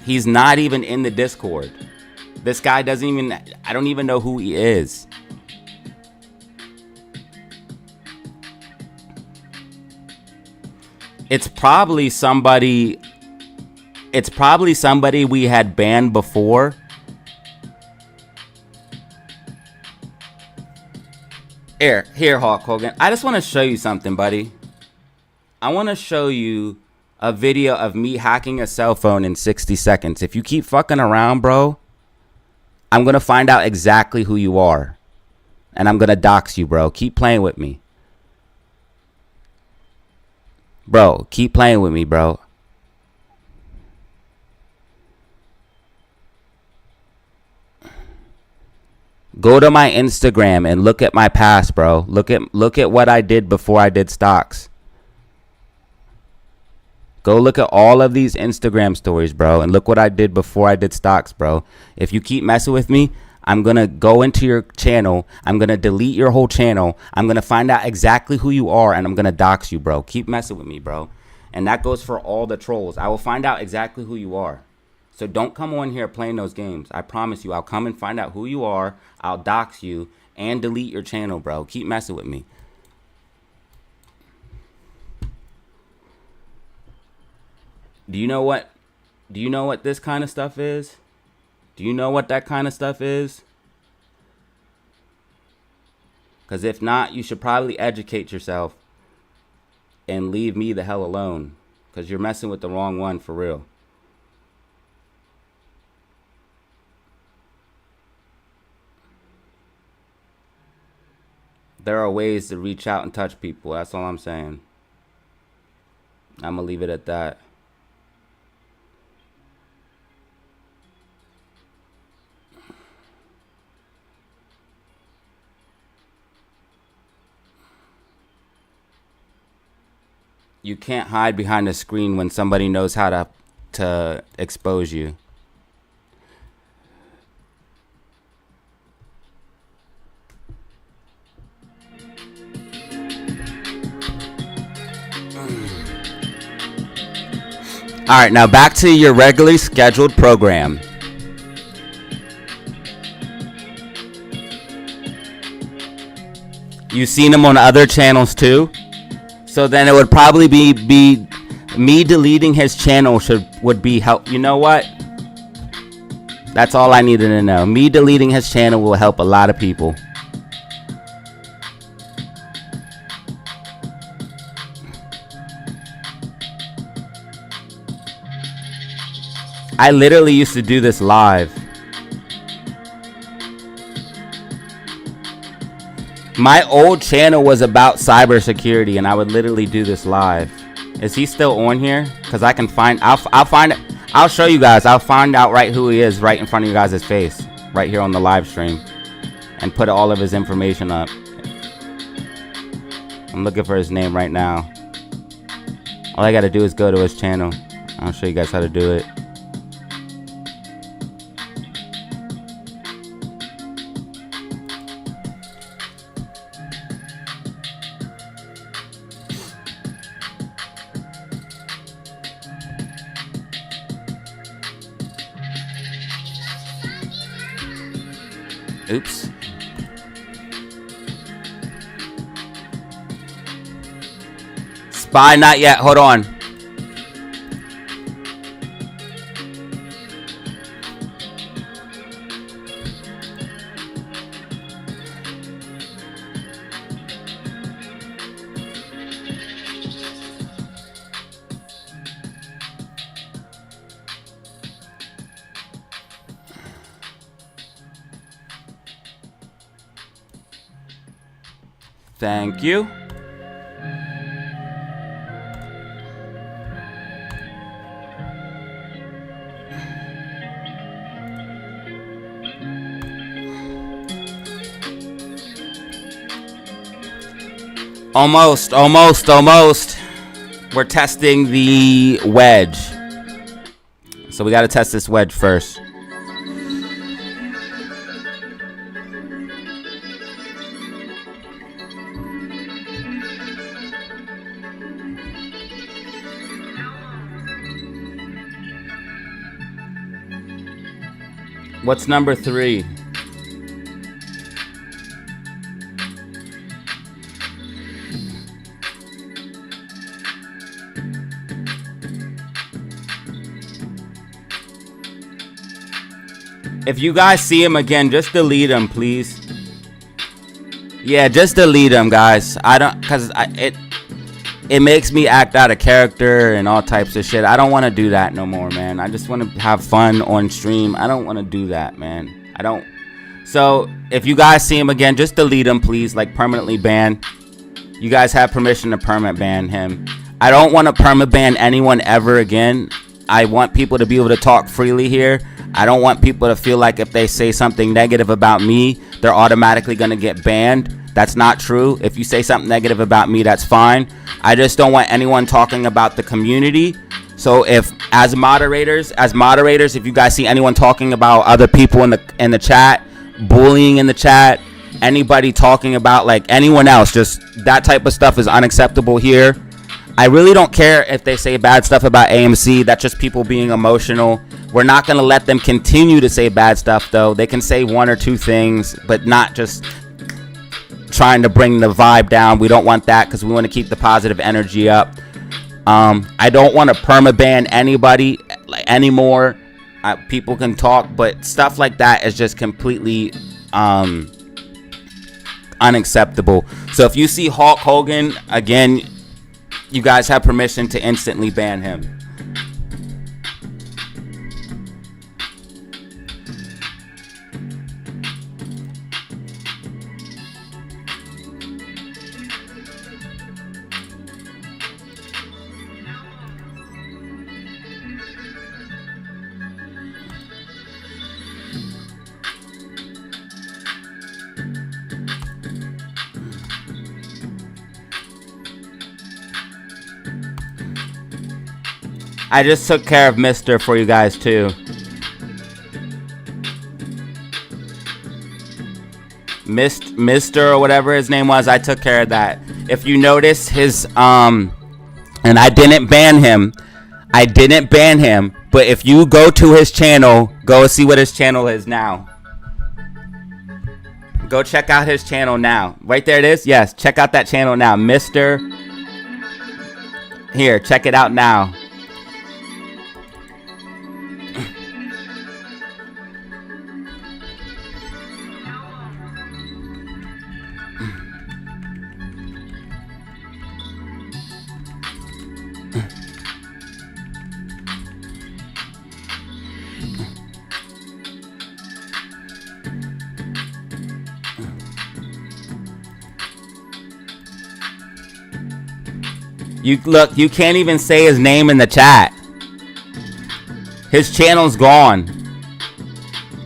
S2: He's not even in the Discord. This guy doesn't even, I don't even know who he is. It's probably somebody we had banned before. Here, Hulk Hogan. I just want to show you something, buddy. I want to show you a video of me hacking a cell phone in 60 seconds. If you keep fucking around, bro, I'm going to find out exactly who you are. And I'm going to dox you, bro. Keep playing with me. Bro, keep playing with me, bro. Go to my Instagram and look at my past, bro. Look at what I did before I did stocks. Go look at all of these Instagram stories, bro, and look what I did before I did stocks, bro. If you keep messing with me, I'm going to go into your channel. I'm going to delete your whole channel. I'm going to find out exactly who you are, and I'm going to dox you, bro. Keep messing with me, bro. And that goes for all the trolls. I will find out exactly who you are. So don't come on here playing those games. I promise you, I'll come and find out who you are. I'll dox you and delete your channel, bro. Keep messing with me. Do you know what this kind of stuff is? Do you know what that kind of stuff is? Because if not, you should probably educate yourself and leave me the hell alone. Because you're messing with the wrong one for real. There are ways to reach out and touch people. That's all I'm saying. I'm going to leave it at that. You can't hide behind a screen when somebody knows how to expose you. All right, now back to your regularly scheduled program. You've seen them on other channels too. So then it would probably be me deleting his channel would be help. You know what? That's all I needed to know. Me deleting his channel will help a lot of people. I literally used to do this live. My old channel was about cybersecurity, and I would literally do this live. Is he still on here? Because I can find. I'll find it. I'll show you guys. I'll find out right who he is right in front of you guys' face, right here on the live stream, and put all of his information up. I'm looking for his name right now. All I gotta do is go to his channel. I'll show you guys how to do it. Oops. Spy, not yet. Hold on. Thank you. Almost. We're testing the wedge. So we got to test this wedge first. What's number 3? If you guys see him again, just delete him, please. Yeah, just delete him, guys. I don't, cause it makes me act out of character and all types of shit. I don't want to do that no more, man. I just want to have fun on stream. I don't want to do that, man. I don't. So if you guys see him again, just delete him, please. Like permanently ban. You guys have permission to permanent ban him. I don't want to perma ban anyone ever again. I want people to be able to talk freely here. I don't want people to feel like if they say something negative about me, they're automatically going to get banned. That's not true. If you say something negative about me, that's fine. I just don't want anyone talking about the community. So if as moderators, if you guys see anyone talking about other people in the chat, bullying in the chat, anybody talking about like anyone else, just that type of stuff is unacceptable here. I really don't care if they say bad stuff about AMC. That's just people being emotional. We're not going to let them continue to say bad stuff, though. They can say 1 or 2 things, but not just trying to bring the vibe down. We don't want that because we want to keep the positive energy up. I don't want to permaban anybody anymore. People can talk, but stuff like that is just completely unacceptable. So if you see Hulk Hogan, again, you guys have permission to instantly ban him. I just took care of Mr. for you guys too. Mr. or whatever his name was, I took care of that. If you notice his and I didn't ban him. But if you go to his channel, go see what his channel is now. Go check out his channel now. Right there it is. Yes, check out that channel now. Mr. Here, check it out now. Look, you can't even say his name in the chat. His channel's gone.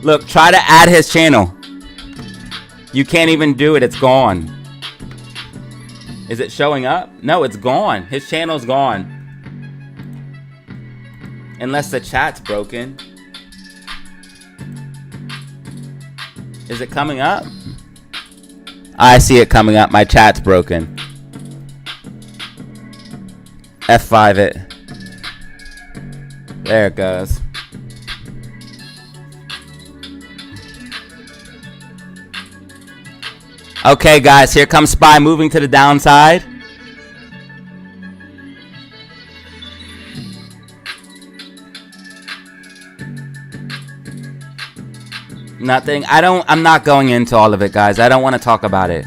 S2: Look, try to add his channel. You can't even do it. It's gone. Is it showing up? No, it's gone. His channel's gone. Unless the chat's broken. Is it coming up? I see it coming up. My chat's broken. F5 it. There it goes. Okay, guys, here comes Spy moving to the downside. Nothing. I'm not going into all of it, guys. I don't want to talk about it.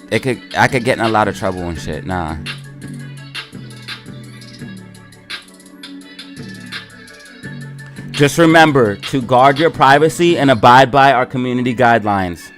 S2: I could get in a lot of trouble and shit. Nah. Just remember to guard your privacy and abide by our community guidelines.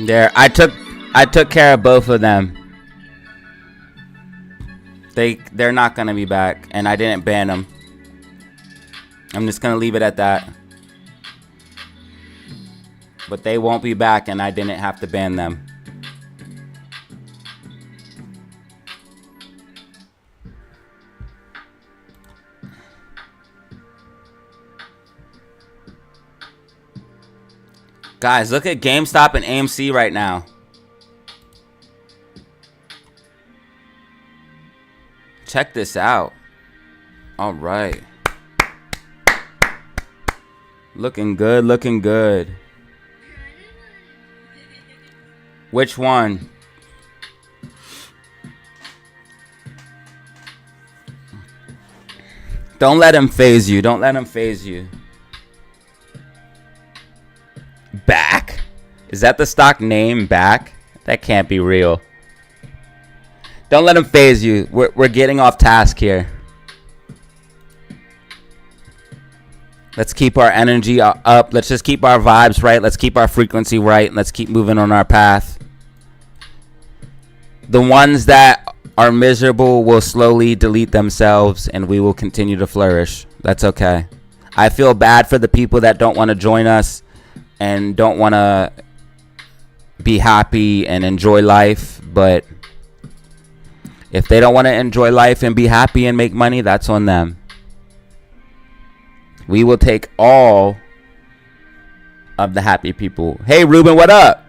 S2: There, I took care of both of them. They're not gonna be back, and I didn't ban them. I'm just gonna leave it at that. But they won't be back, and I didn't have to ban them. Guys, look at GameStop and AMC right now. Check this out. All right. Looking good, looking good. Which one? Don't let him phase you. Don't let him phase you. Back? Is that the stock name, Back? That can't be real. Don't let him phase you. We're getting off task here. Let's keep our energy up. Let's just keep our vibes right. Let's keep our frequency right. Let's keep moving on our path. The ones that are miserable will slowly delete themselves, and we will continue to flourish. That's okay. I feel bad for the people that don't want to join us and don't want to be happy and enjoy life, but if they don't want to enjoy life and be happy and make money, that's on them. We will take all of the happy people. Hey, Ruben, what up?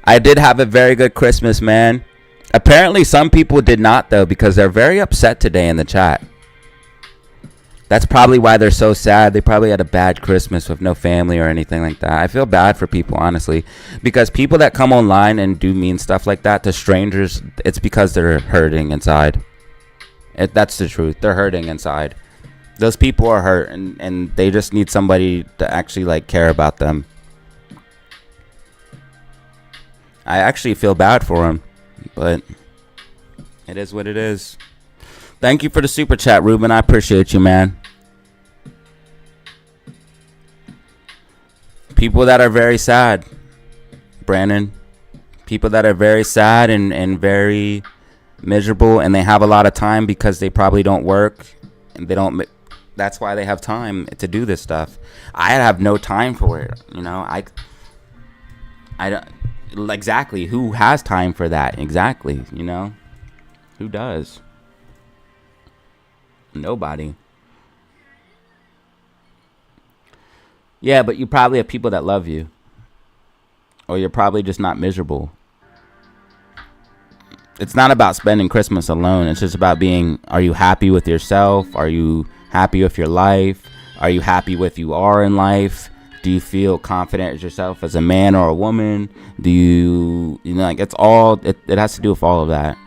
S2: I did have a very good Christmas, man. Apparently, some people did not, though, because they're very upset today in the chat. That's probably why they're so sad. They probably had a bad Christmas with no family or anything like that. I feel bad for people, honestly, because people that come online and do mean stuff like that to strangers, it's because they're hurting inside. That's the truth. They're hurting inside. Those people are hurt, and they just need somebody to actually, like, care about them. I actually feel bad for them, but it is what it is. Thank you for the super chat, Ruben. I appreciate you, man. People that are very sad, Brandon. People that are very sad and very miserable, and they have a lot of time because they probably don't work, and they don't. That's why they have time to do this stuff. I have no time for it. You know, I don't. Exactly. Who has time for that? Exactly. You know, who does? Nobody. Yeah, but you probably have people that love you, or you're probably just not miserable. It's not about spending Christmas alone. It's just about being, are you happy with yourself? Are you happy with your life? Are you happy with you are in life? Do you feel confident as yourself as a man or a woman? Do you know, like, it's all, it has to do with all of that.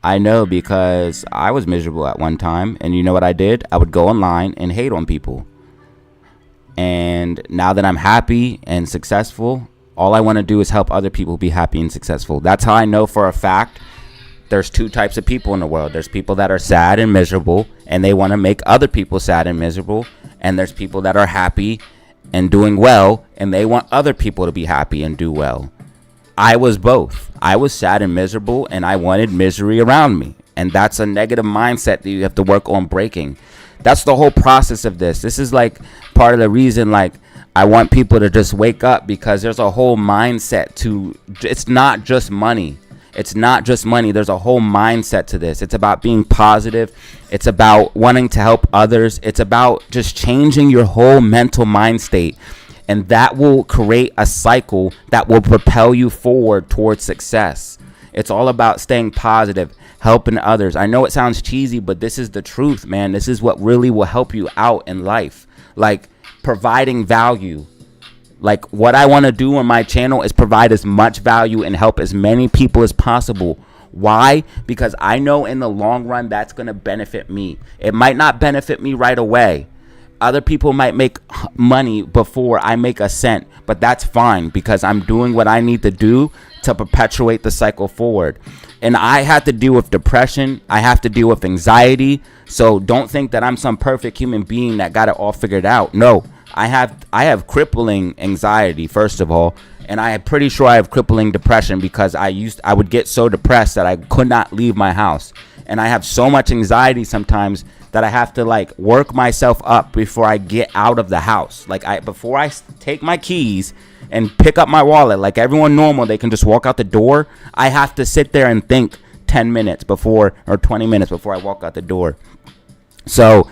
S2: I know, because I was miserable at one time, and you know what I did? I would go online and hate on people. And now that I'm happy and successful, all I want to do is help other people be happy and successful. That's how I know for a fact there's two types of people in the world. There's people that are sad and miserable, and they want to make other people sad and miserable. And there's people that are happy and doing well, and they want other people to be happy and do well. I was both. I was sad and miserable, and I wanted misery around me. And that's a negative mindset that you have to work on breaking. That's the whole process of this. This is like part of the reason, like, I want people to just wake up, because there's a whole mindset to, it's not just money. It's not just money. There's a whole mindset to this. It's about being positive. It's about wanting to help others. It's about just changing your whole mental mind state. And that will create a cycle that will propel you forward towards success. It's all about staying positive, helping others. I know it sounds cheesy, but this is the truth, man. This is what really will help you out in life. Like, providing value. Like, what I want to do on my channel is provide as much value and help as many people as possible. Why? Because I know in the long run that's going to benefit me. It might not benefit me right away. Other people might make money before I make a cent, but that's fine, because I'm doing what I need to do to perpetuate the cycle forward. And I have to deal with depression. I have to deal with anxiety. So don't think that I'm some perfect human being that got it all figured out. No, I have crippling anxiety, first of all, and I am pretty sure I have crippling depression because I would get so depressed that I could not leave my house. And I have so much anxiety sometimes that I have to like work myself up before I get out of the house. Like before I take my keys and pick up my wallet, like everyone normal, they can just walk out the door. I have to sit there and think 10 minutes before, or 20 minutes before I walk out the door. So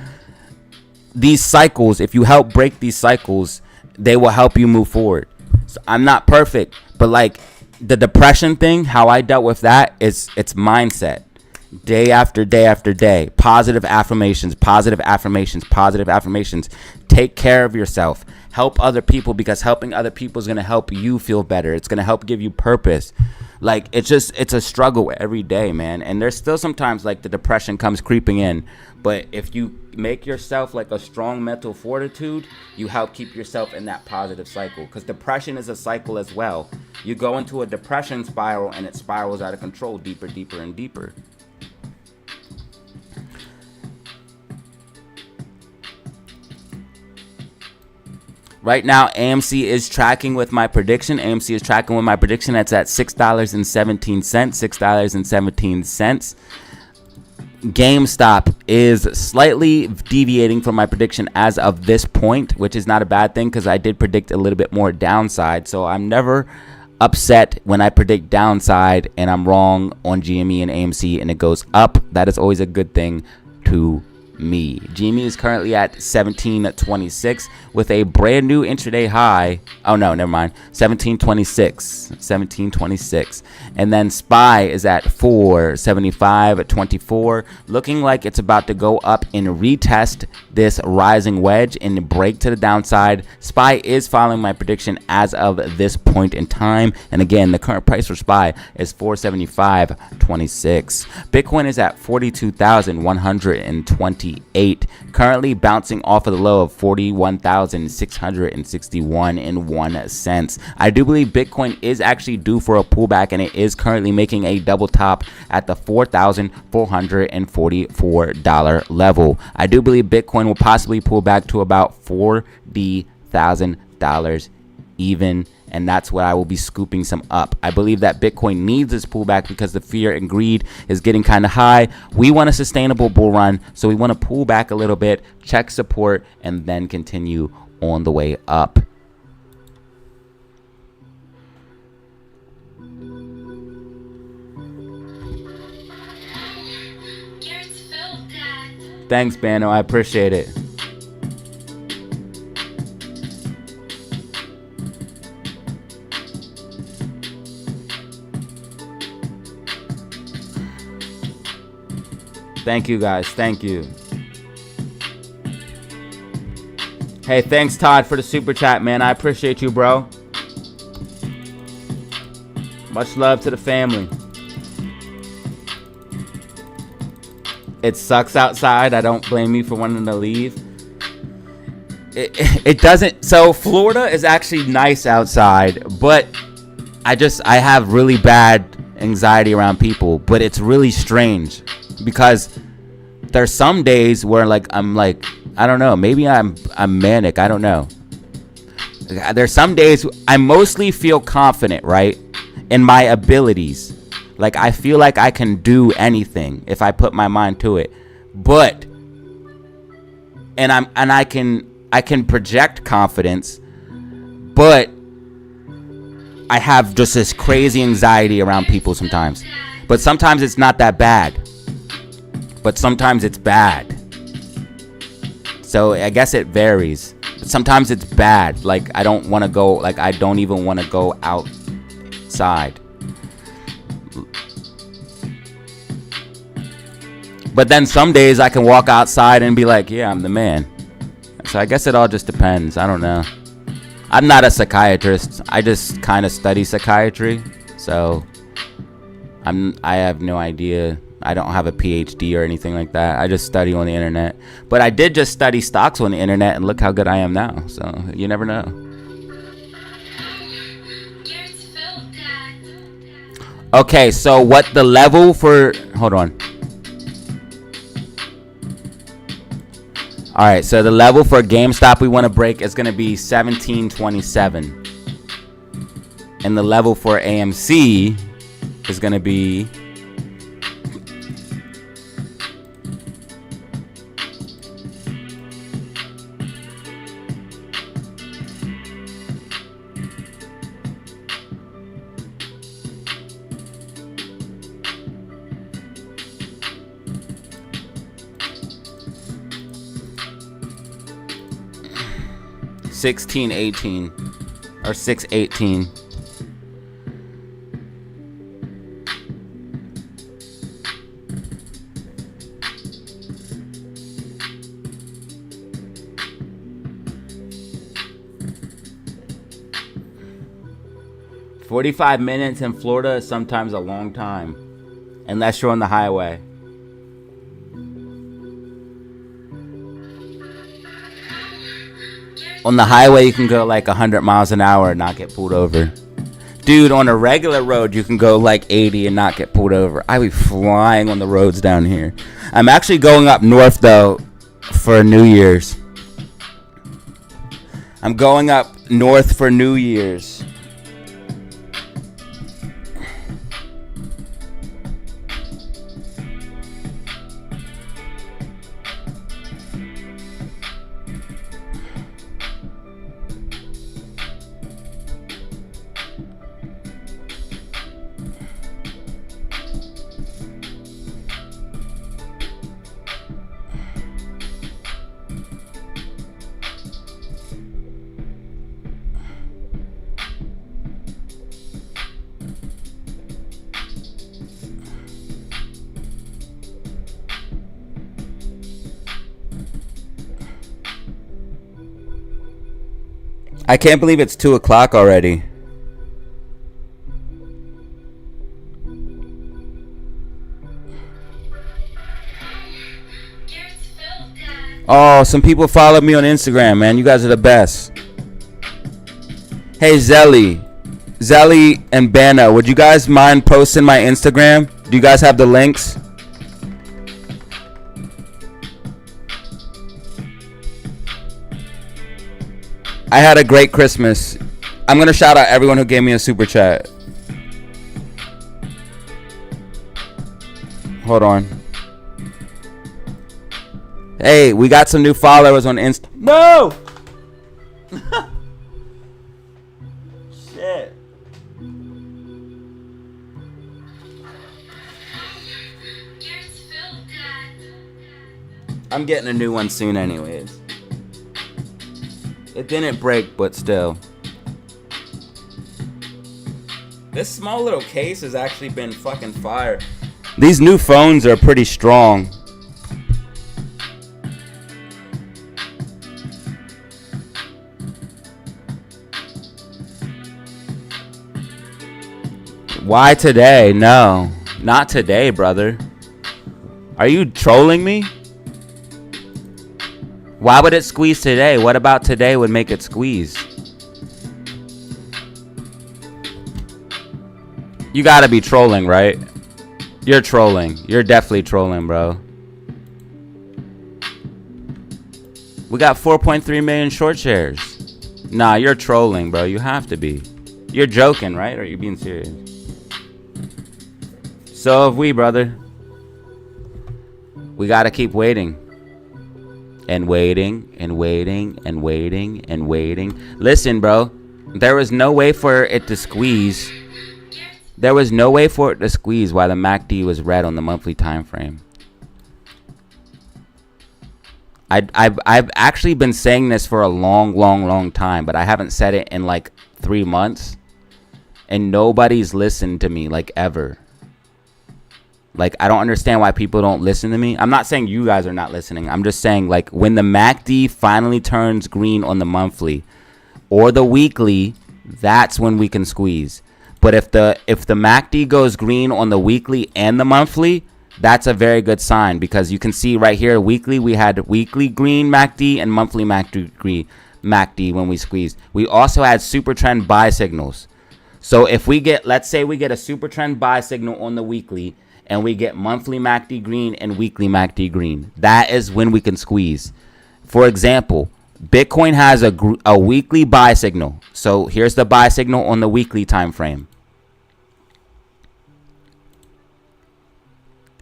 S2: these cycles, if you help break these cycles, they will help you move forward. So I'm not perfect, but like the depression thing, how I dealt with that is it's mindset. Day after day after day, positive affirmations, positive affirmations, positive affirmations. Take care of yourself. Help other people, because helping other people is going to help you feel better. It's going to help give you purpose. Like it's a struggle every day, man. And there's still sometimes like the depression comes creeping in. But if you make yourself like a strong mental fortitude, you help keep yourself in that positive cycle. Because depression is a cycle as well. You go into a depression spiral and it spirals out of control, deeper, deeper, and deeper. Right now, AMC is tracking with my prediction. AMC is tracking with my prediction. That's at $6.17. $6.17. GameStop is slightly deviating from my prediction as of this point, which is not a bad thing because I did predict a little bit more downside. So I'm never upset when I predict downside and I'm wrong on GME and AMC and it goes up. That is always a good thing to me. GME is currently at 1726 with a brand new intraday high. Oh no, never mind. 1726. And then SPY is at 475.24, looking like it's about to go up and retest this rising wedge and break to the downside. SPY is following my prediction as of this point in time. And again, the current price for SPY is 475.26. Bitcoin is at 42,128, currently bouncing off of the low of 41,661.01. I do believe Bitcoin is actually due for a pullback, and it is currently making a double top at the $4,444 level. I do believe Bitcoin will possibly pull back to about $40,000 even, and that's where I will be scooping some up. I believe that Bitcoin needs this pullback because the fear and greed is getting kind of high. We want a sustainable bull run, so we want to pull back a little bit, check support, and then continue on the way up. Thanks, Bano. I appreciate it. Thank you, guys. Thank you. Hey, thanks, Todd, for the super chat, man. I appreciate you, bro. Much love to the family. It sucks outside. I don't blame you for wanting to leave. It doesn't. So Florida is actually nice outside, but I have really bad anxiety around people. But it's really strange because there's some days where I'm like, I don't know, maybe I'm manic. I don't know. There's some days I mostly feel confident, right, in my abilities. Like I feel like I can do anything if I put my mind to it. But I can project confidence, but I have just this crazy anxiety around people sometimes. But sometimes it's not that bad. But sometimes it's bad. So I guess it varies. But sometimes it's bad. Like I don't want to go, like I don't even want to go outside. But then some days I can walk outside and be like, yeah, I'm the man. So I guess it all just depends. I don't know. I'm not a psychiatrist. I just kind of study psychiatry. So I have no idea. I don't have a PhD or anything like that. I just study on the internet. But I did just study stocks on the internet, and look how good I am now. So you never know. Okay, so what the level for... Hold on. All right, so the level for GameStop we want to break is going to be 1727. And the level for AMC is going to be 1618 or 618. "45 minutes in Florida is sometimes a long time, unless you're on the highway." On the highway, you can go like 100 miles an hour and not get pulled over. Dude, on a regular road, you can go like 80 and not get pulled over. I be flying on the roads down here. I'm actually going up north, though, for New Year's. I'm going up north for New Year's. I can't believe it's 2 o'clock already. Oh, some people follow me on Instagram, man. You guys are the best. Hey, Zelly and Banna, would you guys mind posting my Instagram? Do you guys have the links? I had a great Christmas. I'm going to shout out everyone who gave me a super chat. Hold on. Hey, we got some new followers on Insta. No! Shit. I'm getting a new one soon anyways. It didn't break, but still. This small little case has actually been fucking fire. These new phones are pretty strong. Why today? No, not today, brother. Are you trolling me? Why would it squeeze today? What about today would make it squeeze? You gotta be trolling, right? You're trolling. You're definitely trolling, bro. We got 4.3 million short shares. Nah, you're trolling, bro. You have to be. You're joking, right? Or are you being serious? So have we, brother. We gotta keep waiting. And waiting, and waiting, and waiting, and waiting. Listen, bro. There was no way for it to squeeze. There was no way for it to squeeze while the MACD was red on the monthly time frame. I've actually been saying this for a long time, but I haven't said it in like 3 months. And nobody's listened to me, like, ever. Like, I don't understand why people don't listen to me. I'm not saying you guys are not listening. I'm just saying, like, when the MACD finally turns green on the monthly or the weekly, that's when we can squeeze. But if the MACD goes green on the weekly and the monthly, that's a very good sign, because you can see right here, weekly, we had weekly green MACD and monthly MACD when we squeezed. We also had super trend buy signals. So if we get, let's say we get a super trend buy signal on the weekly, and we get monthly MACD green and weekly MACD green, that is when we can squeeze. For example, Bitcoin has a weekly buy signal. So here's the buy signal on the weekly time frame.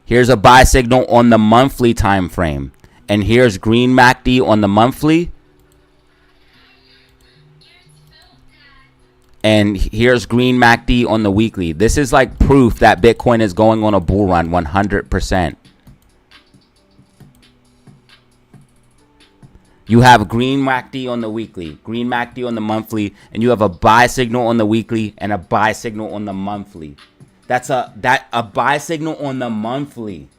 S2: Here's a buy signal on the monthly time frame. And here's green MACD on the monthly. And here's green MACD on the weekly. This is like proof that Bitcoin is going on a bull run 100%. You have green MACD on the weekly, green MACD on the monthly, and you have a buy signal on the weekly and a buy signal on the monthly. That's a buy signal on the monthly.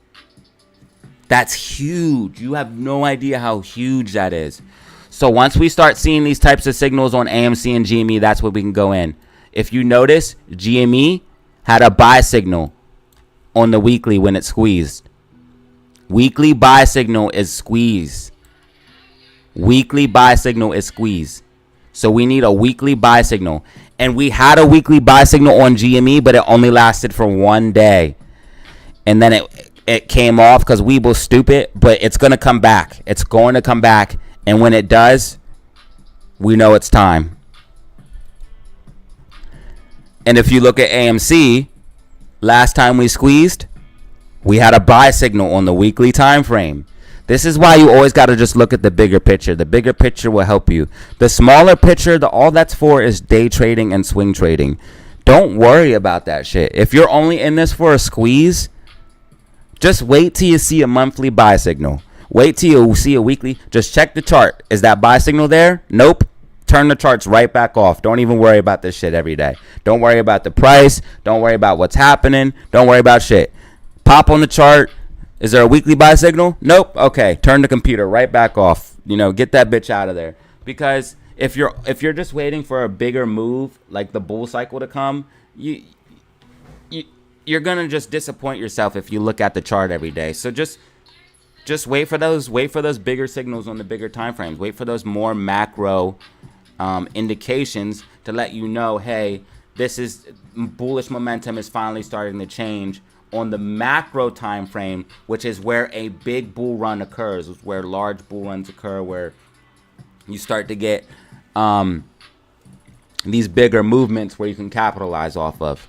S2: That's huge. You have no idea how huge that is. So once we start seeing these types of signals on AMC and GME, that's where we can go in. If you notice, GME had a buy signal on the weekly when it squeezed. Weekly buy signal is squeeze. Weekly buy signal is squeeze. So we need a weekly buy signal. And we had a weekly buy signal on GME, but it only lasted for 1 day. And then it came off because we were stupid, but it's going to come back. It's going to come back. And when it does, we know it's time. And if you look at AMC, last time we squeezed, we had a buy signal on the weekly time frame. This is why you always got to just look at the bigger picture. The bigger picture will help you. The smaller picture, all that's for is day trading and swing trading. Don't worry about that shit. If you're only in this for a squeeze, just wait till you see a monthly buy signal. Wait till you see a weekly. Just check the chart. Is that buy signal there? Nope. Turn the charts right back off. Don't even worry about this shit every day. Don't worry about the price. Don't worry about what's happening. Don't worry about shit. Pop on the chart. Is there a weekly buy signal? Nope. Okay. Turn the computer right back off. Get that bitch out of there. Because if you're just waiting for a bigger move, like the bull cycle to come, you're gonna just disappoint yourself if you look at the chart every day. So just wait for those bigger signals on the bigger time frames. Wait for those more macro indications to let you know, hey, this is bullish momentum is finally starting to change on the macro time frame, which is where a big bull run occurs, where large bull runs occur, where you start to get these bigger movements where you can capitalize off of.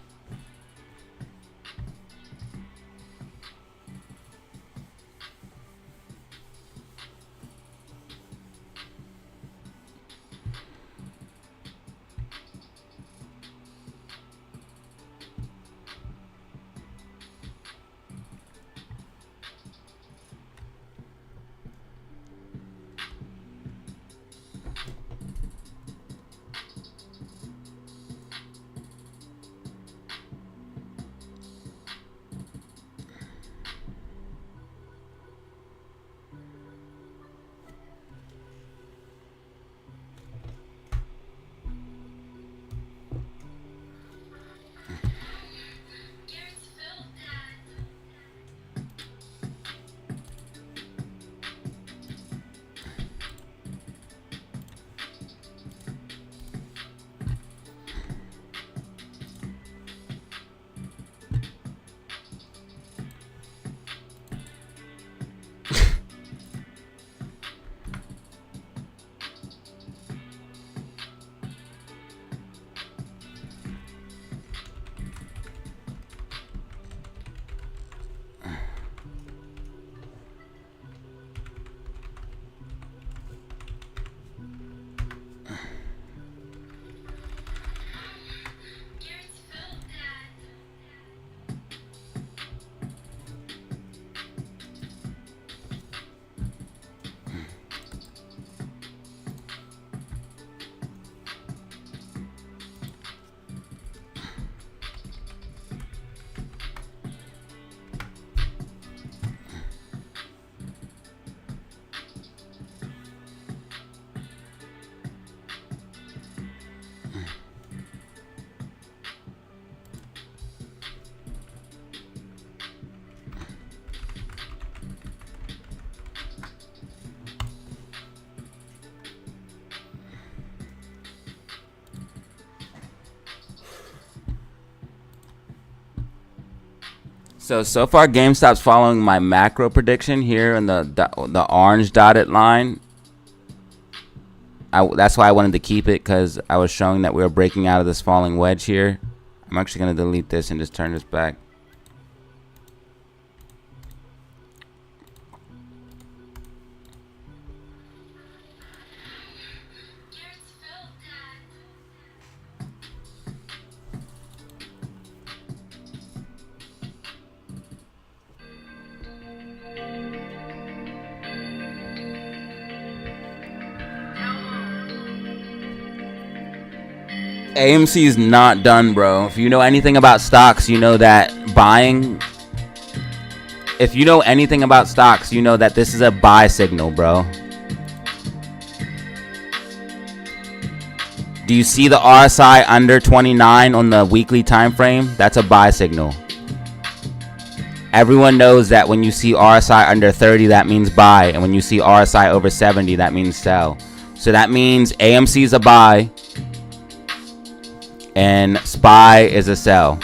S2: So far, GameStop's following my macro prediction here in the orange dotted line. That's why I wanted to keep it, because I was showing that we were breaking out of this falling wedge here. I'm actually going to delete this and just turn this back. AMC is not done, bro. If you know anything about stocks, you know that buying... If you know anything about stocks, you know that this is a buy signal, bro. Do you see the RSI under 29 on the weekly time frame? That's a buy signal. Everyone knows that when you see RSI under 30, that means buy. And when you see RSI over 70, that means sell. So that means AMC is a buy. And SPY is a sell.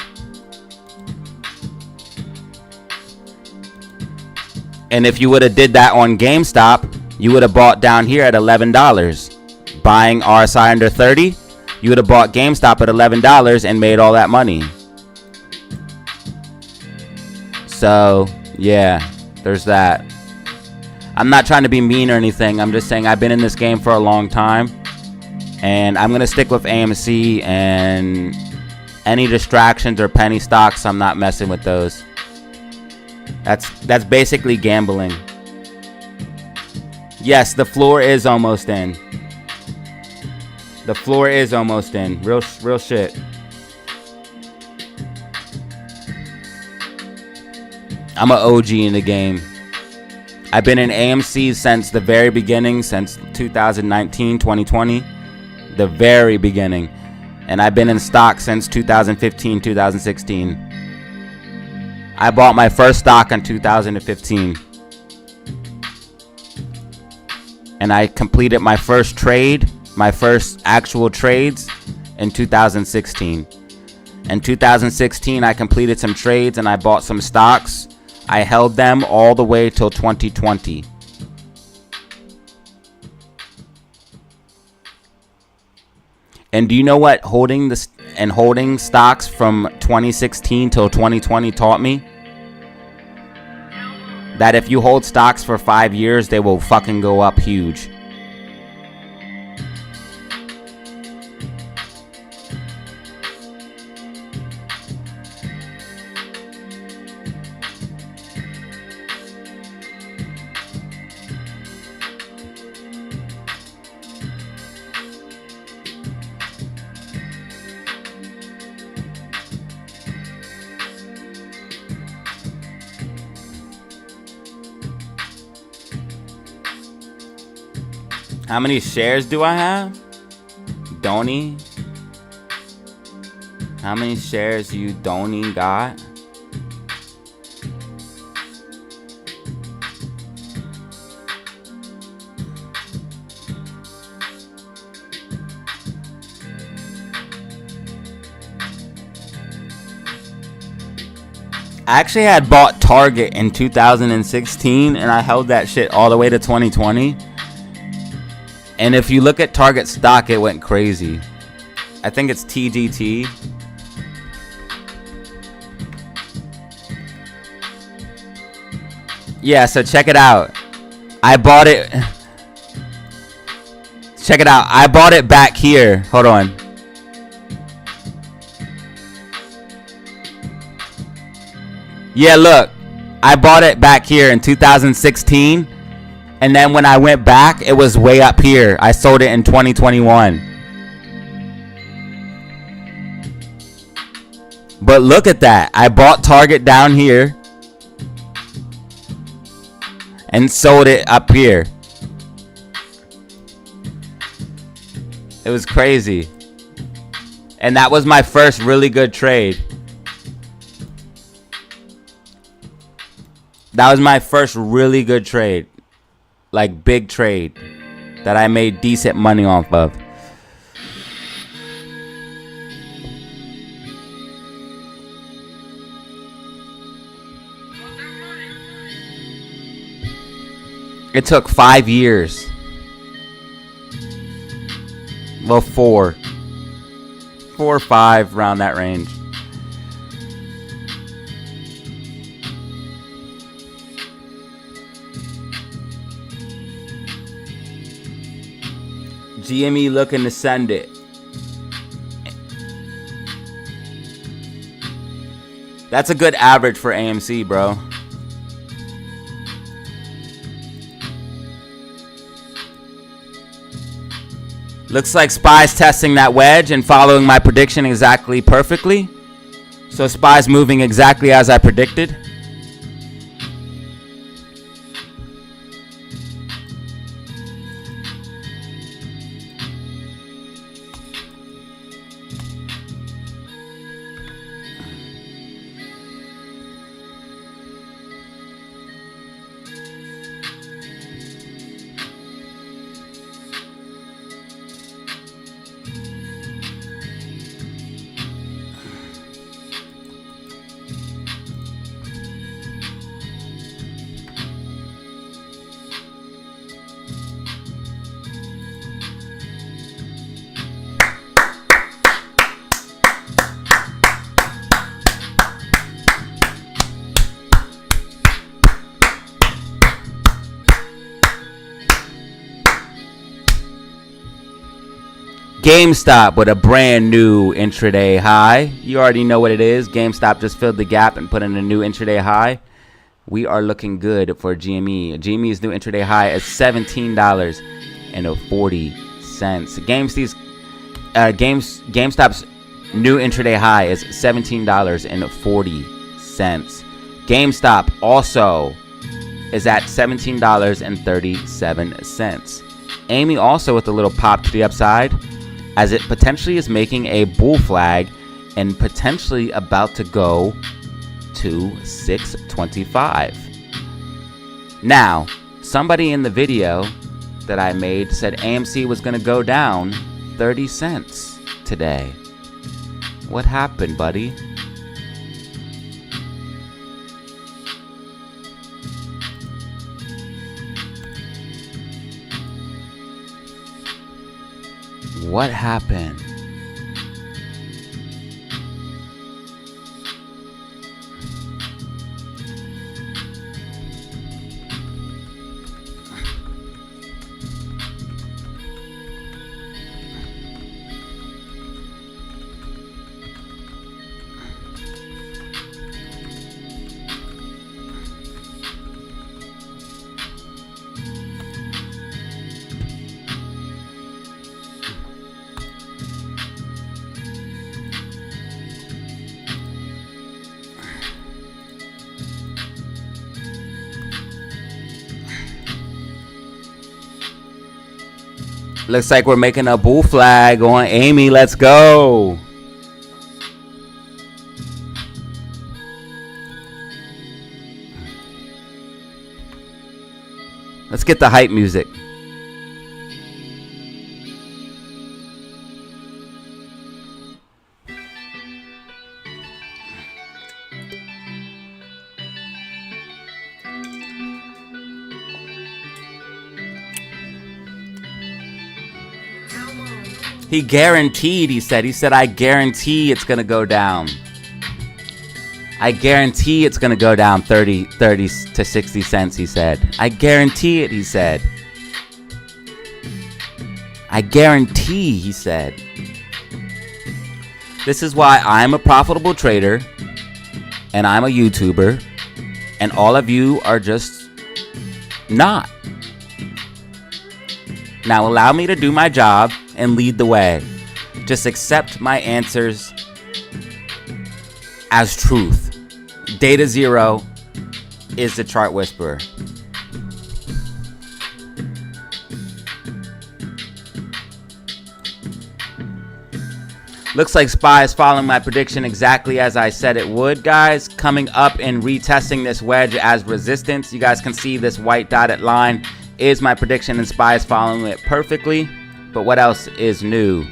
S2: And if you would have did that on GameStop, you would have bought down here at $11. Buying RSI under 30, you would have bought GameStop at $11 and made all that money. So, yeah, there's that. I'm not trying to be mean or anything. I'm just saying I've been in this game for a long time. And I'm going to stick with AMC, and any distractions or penny stocks, I'm not messing with those. That's basically gambling. Yes, the floor is almost in. The floor is almost in. Real shit. I'm an OG in the game. I've been in AMC since the very beginning, since 2019, 2020. The very beginning. And I've been in stock since 2015, 2016. I bought my first stock in 2015. And I completed my first trade, my first actual trades in 2016. In 2016, I completed some trades and I bought some stocks. I held them all the way till 2020. And do you know what holding stocks from 2016 till 2020 taught me? That if you hold stocks for 5 years, they will fucking go up huge. How many shares do I have? Donnie? How many shares you Donnie got? I actually had bought Target in 2016 and I held that shit all the way to 2020. And if you look at Target stock, it went crazy. I think it's TGT. Yeah, so check it out. I bought it. Check it out. I bought it back here. Hold on. Yeah, look. I bought it back here in 2016. And then when I went back, it was way up here. I sold it in 2021. But look at that. I bought Target down here and sold it up here. It was crazy. And that was my first really good trade. That was my first really good trade. Like big trade that I made decent money off of. It took 5 years. Well, 4 or 5, around that range. GME looking to send it. That's a good average for AMC, bro. Looks like SPY's testing that wedge and following my prediction exactly perfectly. So SPY's moving exactly as I predicted. GameStop with a brand new intraday high. You already know what it is. GameStop just filled the gap and put in a new intraday high. We are looking good for GME. GME's new intraday high is $17.40. GameStop's new intraday high is $17.40. GameStop also is at $17.37. AME also with a little pop to the upside, as it potentially is making a bull flag and potentially about to go to 625. Now, somebody in the video that I made said AMC was going to go down 30 cents today. What happened, buddy? What happened? Looks like we're making a bull flag on AME. Let's go. Let's get the hype music. He guaranteed, he said, I guarantee it's going to go down. I guarantee it's going to go down 30 to 60 cents, he said. I guarantee it, he said. I guarantee, he said. This is why I'm a profitable trader and I'm a YouTuber and all of you are just not. Now allow me to do my job and lead the way. Just accept my answers as truth. Datazero is the chart whisperer. Looks like SPY is following my prediction exactly as I said it would, guys. Coming up and retesting this wedge as resistance. You guys can see this white dotted line is my prediction and SPY is following it perfectly. But what else is new?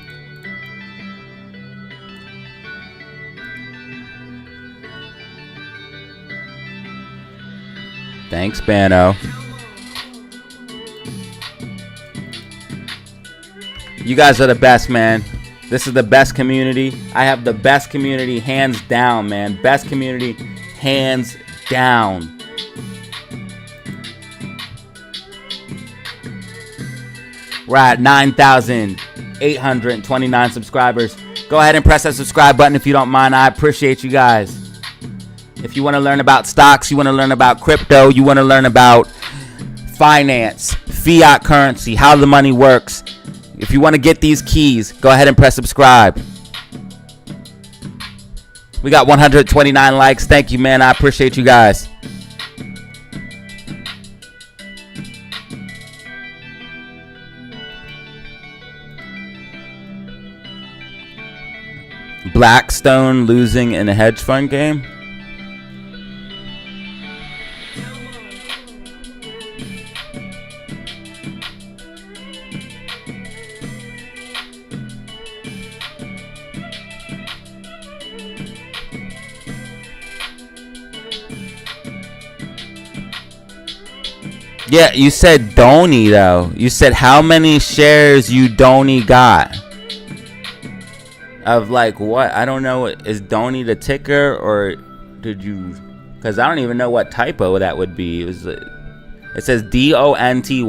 S2: Thanks, Bano. You guys are the best, man. This is the best community. I have the best community, hands down, man. Best community, hands down. We're at 9,829 subscribers. Go ahead and press that subscribe button if you don't mind. I appreciate you guys. If you want to learn about stocks, you want to learn about crypto, you want to learn about finance, fiat currency, how the money works. If you want to get these keys, go ahead and press subscribe. We got 129 likes. Thank you, man. I appreciate you guys. Blackstone losing in a hedge fund game. Yeah, you said Donnie though. You said how many shares you Donnie got? Of like what? I don't know. Is Donnie the ticker or did you? Because I don't even know what typo that would be. It says DONTY.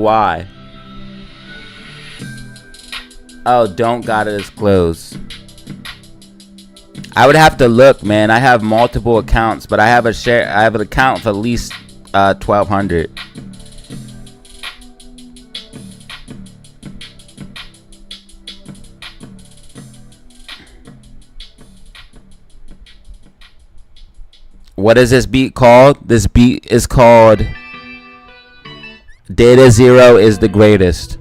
S2: Oh, don't gotta disclose. I would have to look, man. I have multiple accounts, but I have an account for at least 1,200. What is this beat called? This beat is called Datazero is the greatest.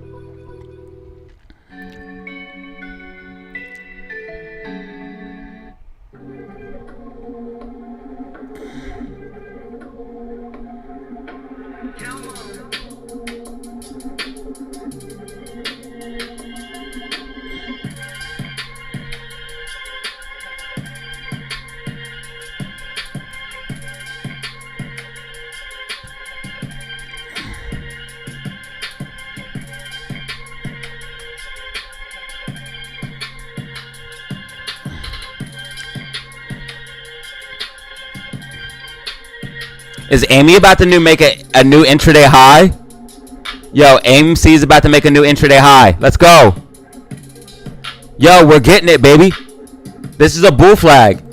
S2: Is Amy about to make a new intraday high? Yo, AMC is about to make a new intraday high. Let's go. Yo, we're getting it, baby. This is a bull flag.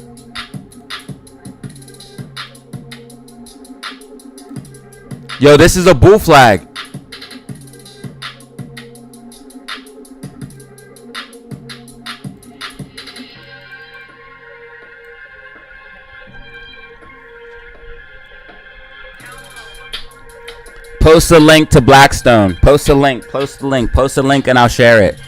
S2: Yo, this is a bull flag. Post a link to Blackstone. Post a link, and I'll share it.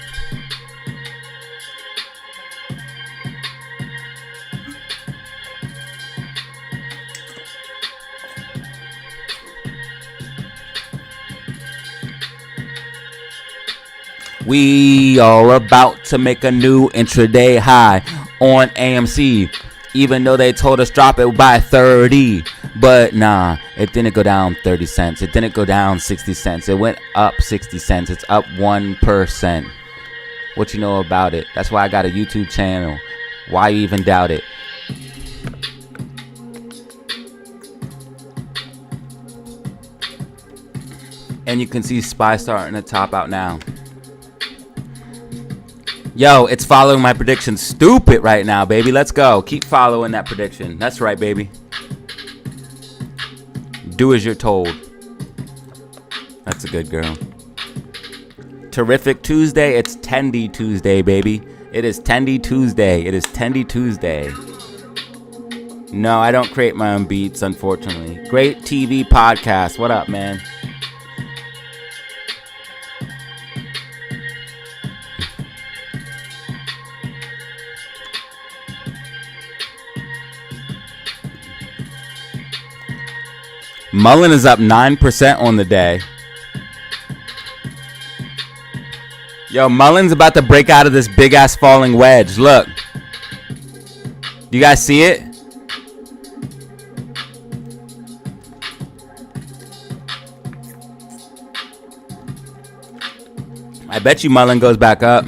S2: We are about to make a new intraday high on AMC. Even though they told us drop it by 30. But nah, it didn't go down 30 cents. It didn't go down 60 cents. It went up 60 cents. It's up 1%. What you know about it? That's why I got a YouTube channel. Why you even doubt it? And you can see SPY starting to top out now. Yo, it's following my prediction. Stupid right now, baby. Let's go. Keep following that prediction. That's right, baby. Do as you're told. That's a good girl. Terrific Tuesday. It's Tendy Tuesday, baby. It is Tendy Tuesday. It is Tendy Tuesday. No, I don't create my own beats, unfortunately. Great TV podcast. What up, man? Mullen is up 9% on the day. Yo, Mullen's about to break out of this big ass falling wedge. Look. You guys see it? I bet you Mullen goes back up.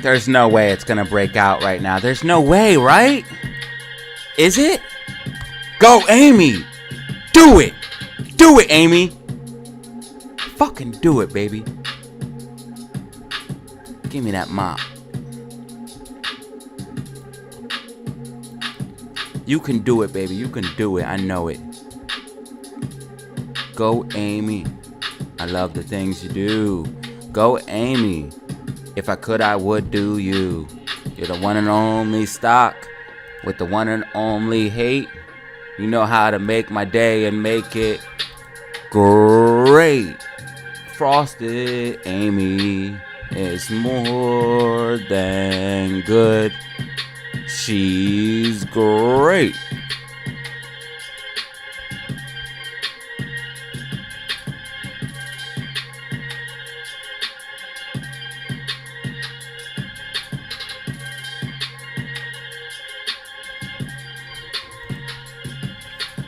S2: There's no way it's going to break out right now. There's no way, right? Is it? Go, Amy. Do it. Do it, Amy. Fucking do it, baby. Give me that mop. You can do it, baby. You can do it. I know it. Go, Amy. I love the things you do. Go, Amy. If I could, I would do you. You're the one and only stock with the one and only hate. You know how to make my day and make it great. Frosted Amy is more than good. She's great.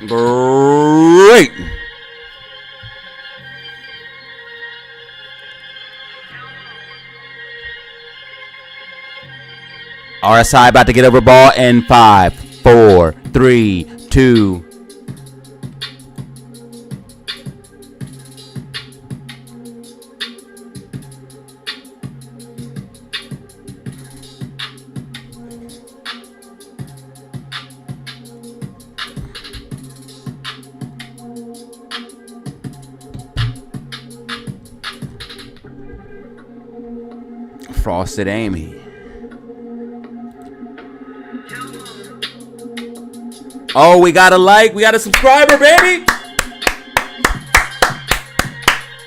S2: Great. RSI about to get over ball in 5, 4, 3, 2. Frosted Amy. Oh, we got a like. We got a subscriber, baby.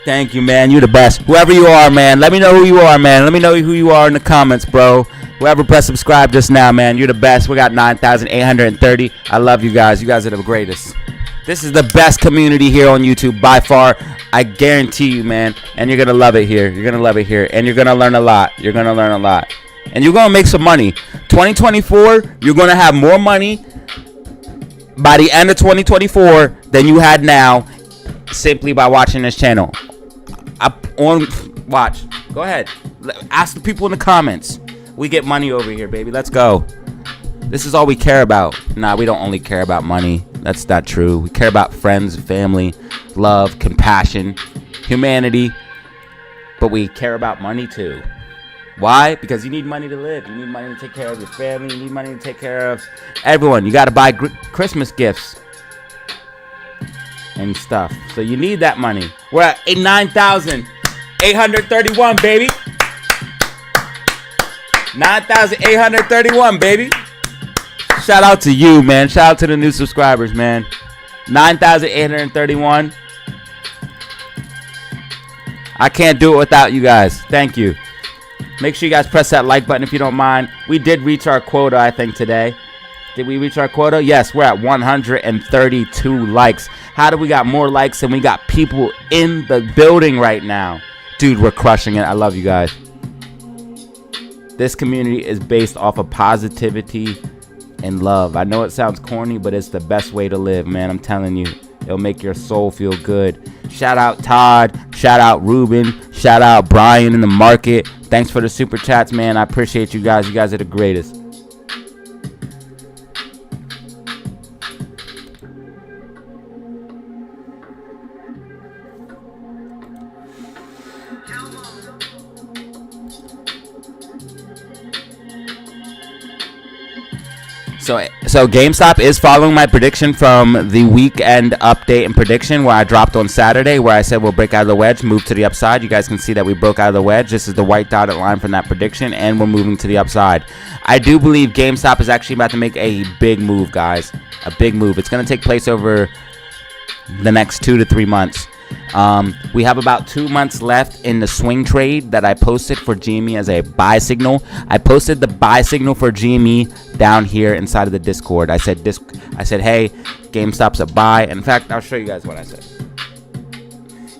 S2: Thank you, man. You're the best. Whoever you are, man. Let me know who you are, man. Let me know who you are in the comments, bro. Whoever pressed subscribe just now, man. You're the best. We got 9,830. I love you guys. You guys are the greatest. This is the best community here on YouTube by far. I guarantee you, man. And you're going to love it here. You're going to love it here. And you're going to learn a lot. You're going to learn a lot. And you're going to make some money. 2024, you're going to have more money by the end of 2024 than you had now simply by watching this channel. Watch. Go ahead. Ask the people in the comments. We get money over here, baby. Let's go. This is all we care about. Nah, we don't only care about money. That's not true. We care about friends, family, love, compassion, humanity. But we care about money too. Why? Because you need money to live. You need money to take care of your family. You need money to take care of everyone. You got to buy Christmas gifts and stuff. So you need that money. We're at 9,831, baby. 9,831, baby. Shout out to you, man. Shout out to the new subscribers, man. 9,831. I can't do it without you guys. Thank you. Make sure you guys press that like button if you don't mind. We did reach our quota, I think, today. Did we reach our quota? Yes, we're at 132 likes. How do we got more likes than we got people in the building right now? Dude, we're crushing it. I love you guys. This community is based off of positivity and love. I know it sounds corny, but it's the best way to live, man. I'm telling you. It'll make your soul feel good. Shout out Todd. Shout out Ruben. Shout out Brian in the market. Thanks for the super chats, man. I appreciate you guys. You guys are the greatest. So GameStop is following my prediction from the weekend update and prediction where I dropped on Saturday, where I said we'll break out of the wedge, move to the upside. You guys can see that we broke out of the wedge. This is the white dotted line from that prediction, and we're moving to the upside. I do believe GameStop is actually about to make a big move, guys. A big move. It's going to take place over the next 2 to 3 months. We have about 2 months left in the swing trade that I posted for GME as a buy signal. I posted the buy signal for GME down here inside of the Discord. I said, hey, GameStop's a buy. In fact, I'll show you guys what I said.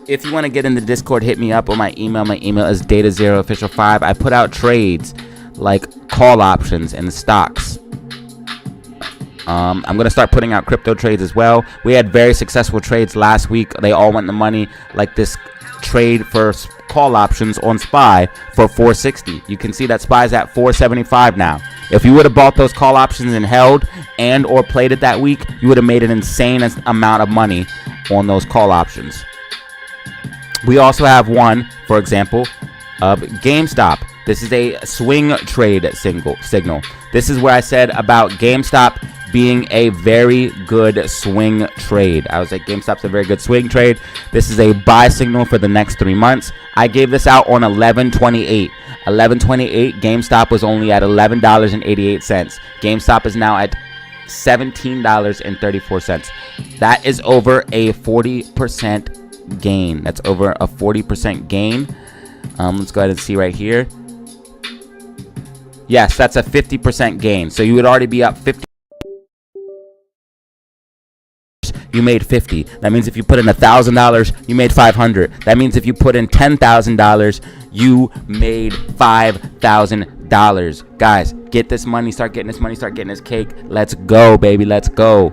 S2: If you want to get in the Discord, hit me up on my email. My email is DataZeroOfficial5. I put out trades like call options and stocks. I'm going to start putting out crypto trades as well. We had very successful trades last week. They all went in the money, like this trade for call options on SPY for 460. You can see that SPY's at 475 now. If you would have bought those call options and held and or played it that week, you would have made an insane amount of money on those call options. We also have one, for example, of GameStop. This is a swing trade signal. This is where I said about GameStop being a very good swing trade. I was like, GameStop's a very good swing trade. This is a buy signal for the next 3 months. I gave this out on 11/28. 11/28, GameStop was only at $11.88. GameStop is now at $17.34. That is over a 40% gain. That's over a 40% gain. Let's go ahead and see right here. Yes, that's a 50% gain. So you would already be up 50. You made 50. That means if you put in $1,000, you made 500. That means if you put in $10,000, you made $5,000. Guys, get this money. Start getting this money. Start getting this cake. Let's go, baby. Let's go.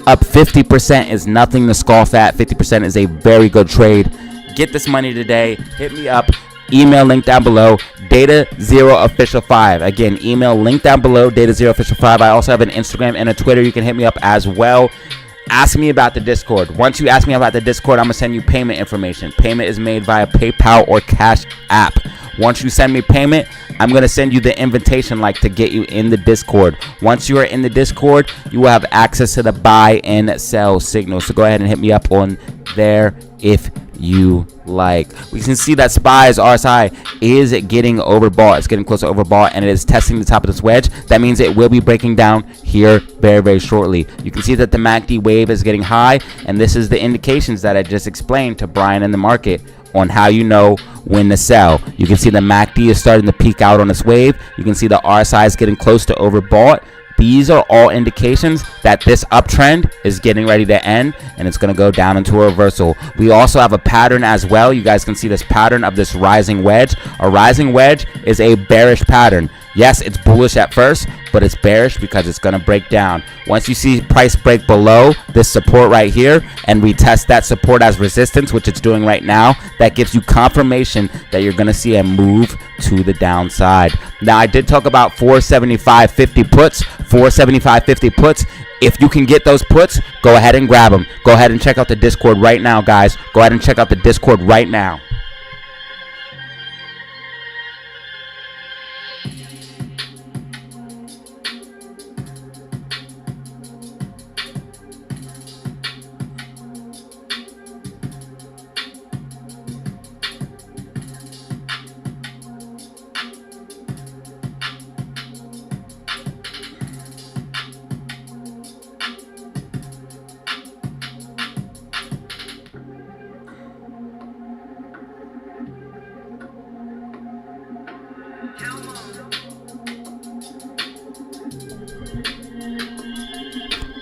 S2: Up 50% is nothing to scoff at. 50% is a very good trade. Get this money today. Hit me up. Email link down below. DataZero Official 5. Again, email link down below. DataZero Official 5. I also have an Instagram and a Twitter. You can hit me up as well. Ask me about the Discord. Once you ask me about the Discord, I'm going to send you payment information. Payment is made via PayPal or Cash App. Once you send me payment, I'm going to send you the invitation link to get you in the Discord. Once you are in the Discord, you will have access to the buy and sell signal. So go ahead and hit me up on there if you like. We can see that SPY's RSI is getting overbought. It's getting close to overbought, and it is testing the top of this wedge. That means it will be breaking down here very, very shortly. You can see that the MACD wave is getting high, and this is the indications that I just explained to Brian in the market on how you know when to sell. You can see the MACD is starting to peak out on this wave. You can see the RSI is getting close to overbought. These are all indications that this uptrend is getting ready to end, and it's going to go down into a reversal. We also have a pattern as well. You guys can see this pattern of this rising wedge. A rising wedge is a bearish pattern. Yes, it's bullish at first, but it's bearish because it's going to break down. Once you see price break below this support right here and retest that support as resistance, which it's doing right now, that gives you confirmation that you're going to see a move to the downside. Now, I did talk about 475.50 puts. 475.50 puts. If you can get those puts, go ahead and grab them. Go ahead and check out the Discord right now, guys. Go ahead and check out the Discord right now.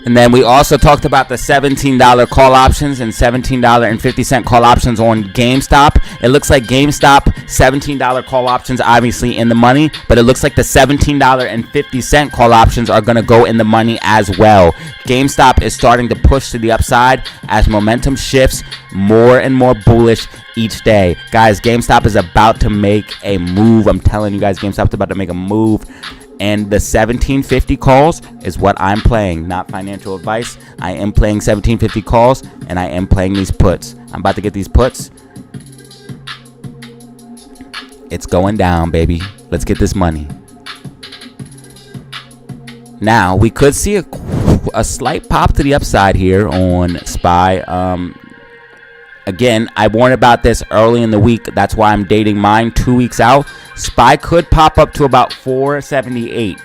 S2: And then we also talked about the $17 call options and $17.50 call options on GameStop. It looks like GameStop $17 call options obviously in the money, but it looks like the $17.50 call options are going to go in the money as well. GameStop is starting to push to the upside as momentum shifts more and more bullish each day. Guys, GameStop is about to make a move. I'm telling you guys, GameStop's about to make a move. And the 1750 calls is what I'm playing, not financial advice. I am playing 1750 calls, and I am playing these puts. I'm about to get these puts. It's going down, baby. Let's get this money. Now, we could see a slight pop to the upside here on SPY. Again, I warned about this early in the week. That's why I'm dating mine 2 weeks out. SPY could pop up to about 478.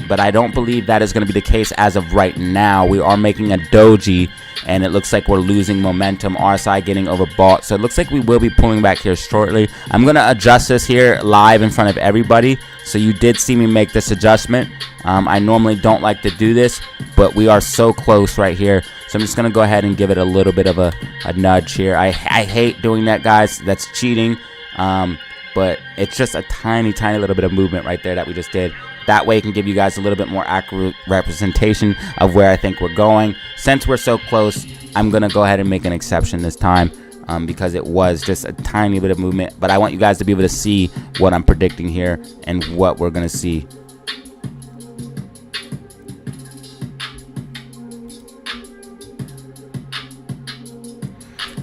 S2: But I don't believe that is going to be the case as of right now. We are making a doji, and it looks like we're losing momentum. RSI getting overbought. So it looks like we will be pulling back here shortly. I'm going to adjust this here live in front of everybody. So you did see me make this adjustment. I normally don't like to do this, but we are so close right here. So I'm just going to go ahead and give it a little bit of a nudge here. I hate doing that, guys. That's cheating. But it's just a tiny little bit of movement right there that we just did. That way it can give you guys a little bit more accurate representation of where I think we're going. Since we're so close, I'm going to go ahead and make an exception this time because it was just a tiny bit of movement. But I want you guys to be able to see what I'm predicting here and what we're going to see.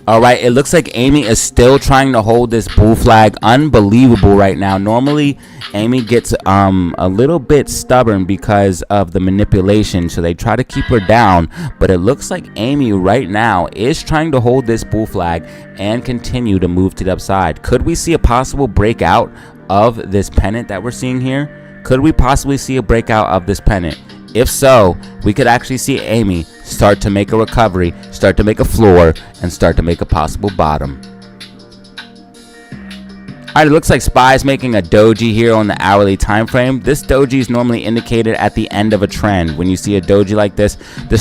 S2: All right, it looks like Amy is still trying to hold this bull flag. Unbelievable right now. Normally, Amy gets a little bit stubborn because of the manipulation, so they try to keep her down. But it looks like Amy right now is trying to hold this bull flag and continue to move to the upside. Could we see a possible breakout of this pennant that we're seeing here? Could we possibly see a breakout of this pennant? If so, we could actually see Amy start to make a recovery, start to make a floor, and start to make a possible bottom. Alright, it looks like SPY is making a doji here on the hourly time frame. This doji is normally indicated at the end of a trend. When you see a doji like this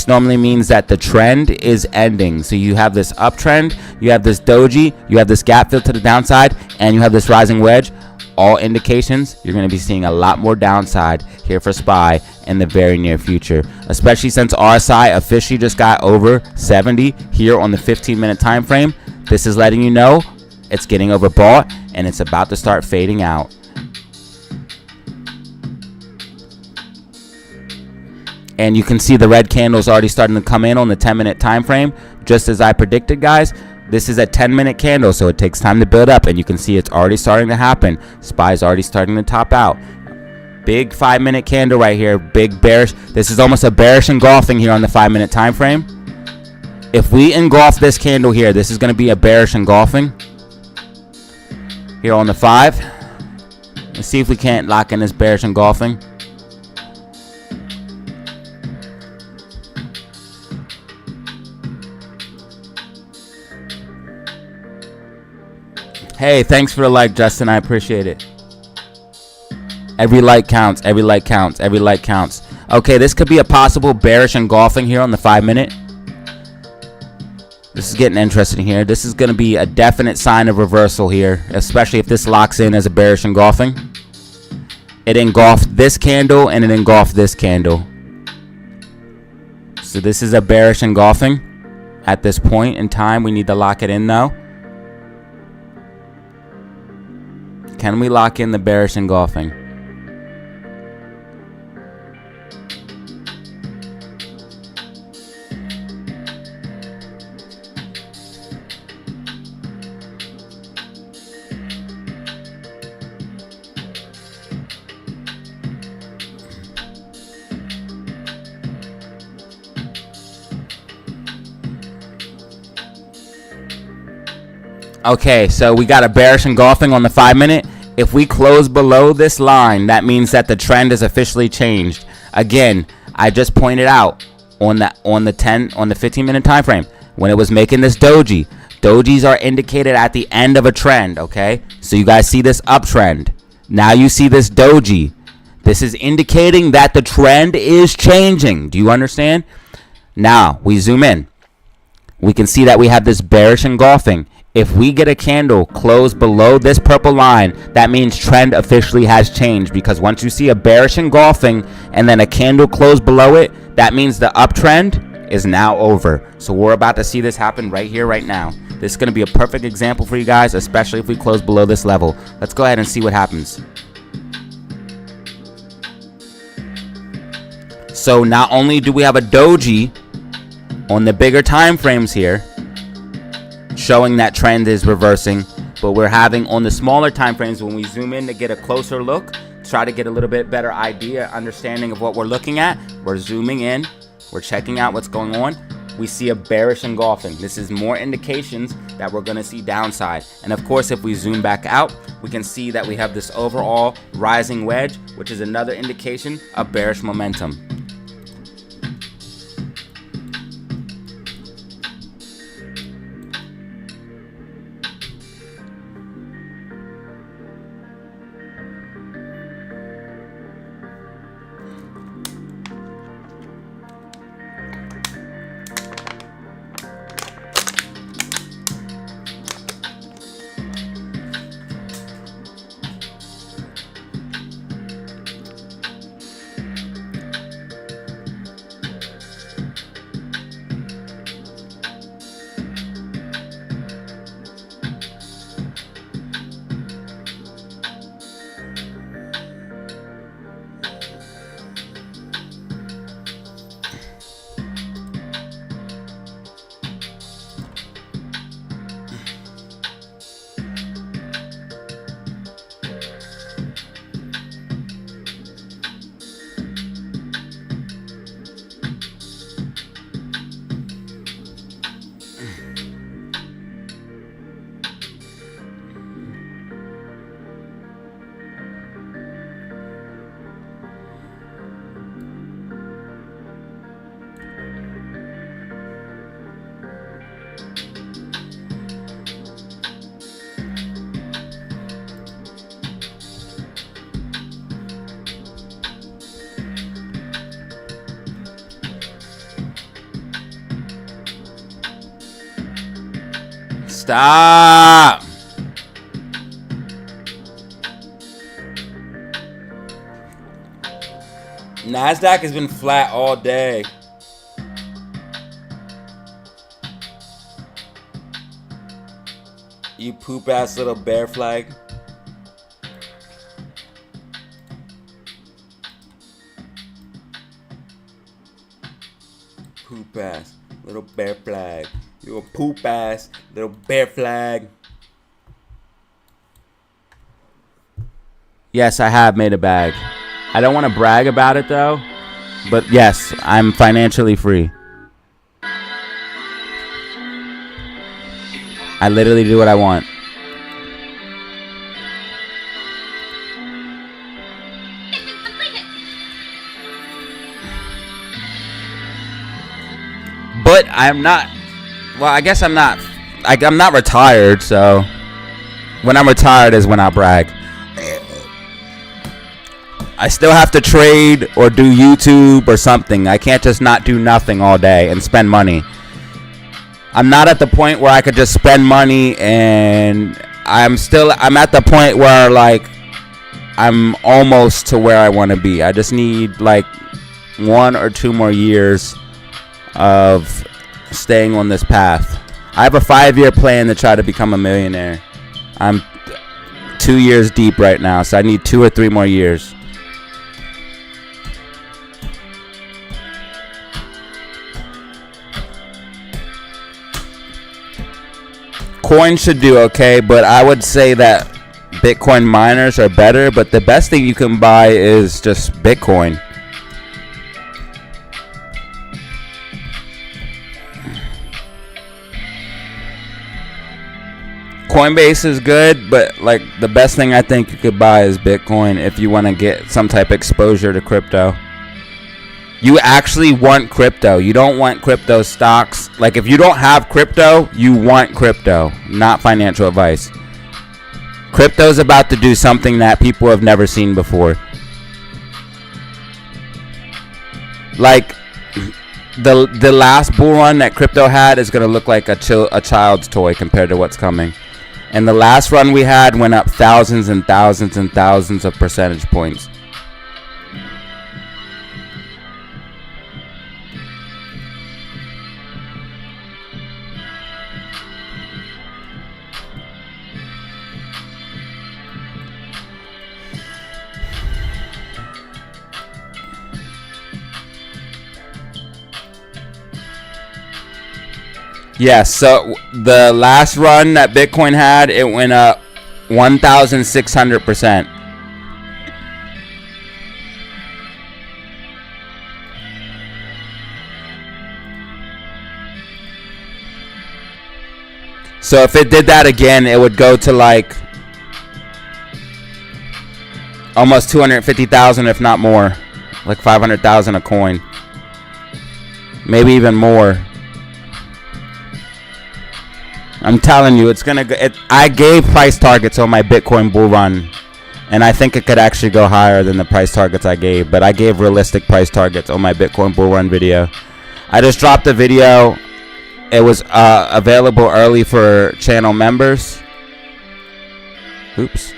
S2: normally means that the trend is ending. So you have this uptrend, you have this doji, you have this gap fill to the downside, and you have this rising wedge. All indications you're going to be seeing a lot more downside here for SPY in the very near future, especially since RSI officially just got over 70 here on the 15-minute time frame. This is letting you know it's getting overbought and it's about to start fading out. And you can see the red candles already starting to come in on the 10-minute time frame, just as I predicted, guys. This is a 10-minute candle, so it takes time to build up, and you can see it's already starting to happen. SPY is already starting to top out. Big 5-minute candle right here, big bearish. This is almost a bearish engulfing here on the 5-minute time frame. If we engulf this candle here, this is going to be a bearish engulfing here on the 5. Let's see if we can't lock in this bearish engulfing. Hey, thanks for the like, Justin. I appreciate it. Every like counts. Every like counts. Every like counts. Okay, this could be a possible bearish engulfing here on the 5-minute. This is getting interesting here. This is going to be a definite sign of reversal here, especially if this locks in as a bearish engulfing. It engulfed this candle and it engulfed this candle. So this is a bearish engulfing. At this point in time, we need to lock it in though. Can we lock in the bearish engulfing? Okay, so we got a bearish engulfing on the 5-minute. If we close below this line, that means that the trend is officially changed. Again, I just pointed out on the 15-minute time frame when it was making this doji. Dojis are indicated at the end of a trend, okay? So you guys see this uptrend. Now you see this doji. This is indicating that the trend is changing. Do you understand? Now we zoom in. We can see that we have this bearish engulfing. If we get a candle close below this purple line, that means trend officially has changed, because once you see a bearish engulfing and then a candle close below it, that means the uptrend is now over. So we're about to see this happen right here, right now. This is going to be a perfect example for you guys, especially if we close below this level. Let's go ahead and see what happens. So not only do we have a doji on the bigger time frames here, showing that trend is reversing, but we're having on the smaller time frames, when we zoom in to get a closer look, try to get a little bit better idea, understanding of what we're looking at. We're zooming in, we're checking out what's going on. We see a bearish engulfing. This is more indications that we're going to see downside. And of course, if we zoom back out, we can see that we have this overall rising wedge, which is another indication of bearish momentum. Stop. NASDAQ has been flat all day. You poop ass little bear flag. Poop ass little bear flag. You a poop ass little bear flag. Yes, I have made a bag. I don't want to brag about it though, but yes, I'm financially free. I literally do what I want. But I'm not, well, I guess I'm not, I'm not retired, so when I'm retired is when I brag. I still have to trade or do YouTube or something. I can't just not do nothing all day and spend money. I'm not at the point where I could just spend money, and I'm at the point where like I'm almost to where I want to be. I just need like 1 or 2 more years of staying on this path. I have a 5-year plan to try to become a millionaire. I'm 2 years deep right now, so I need 2 or 3 more years. Coin should do okay, but I would say that Bitcoin miners are better, but the best thing you can buy is just Bitcoin. Coinbase is good, but like the best thing I think you could buy is Bitcoin if you want to get some type of exposure to crypto. You actually want crypto. You don't want crypto stocks. Like if you don't have crypto, you want crypto, not financial advice. Crypto's about to do something that people have never seen before. Like the last bull run that crypto had is going to look like a child's toy compared to what's coming. And the last run we had went up thousands and thousands and thousands of percentage points. Yes, so the last run that Bitcoin had, it went up 1,600%. So if it did that again, it would go to like almost 250,000, if not more, like 500,000 a coin, maybe even more. I'm telling you, it's gonna go. I gave price targets on my Bitcoin bull run, and I think it could actually go higher than the price targets I gave. But I gave realistic price targets on my Bitcoin bull run video. I just dropped a video. It was available early for channel members. Oops.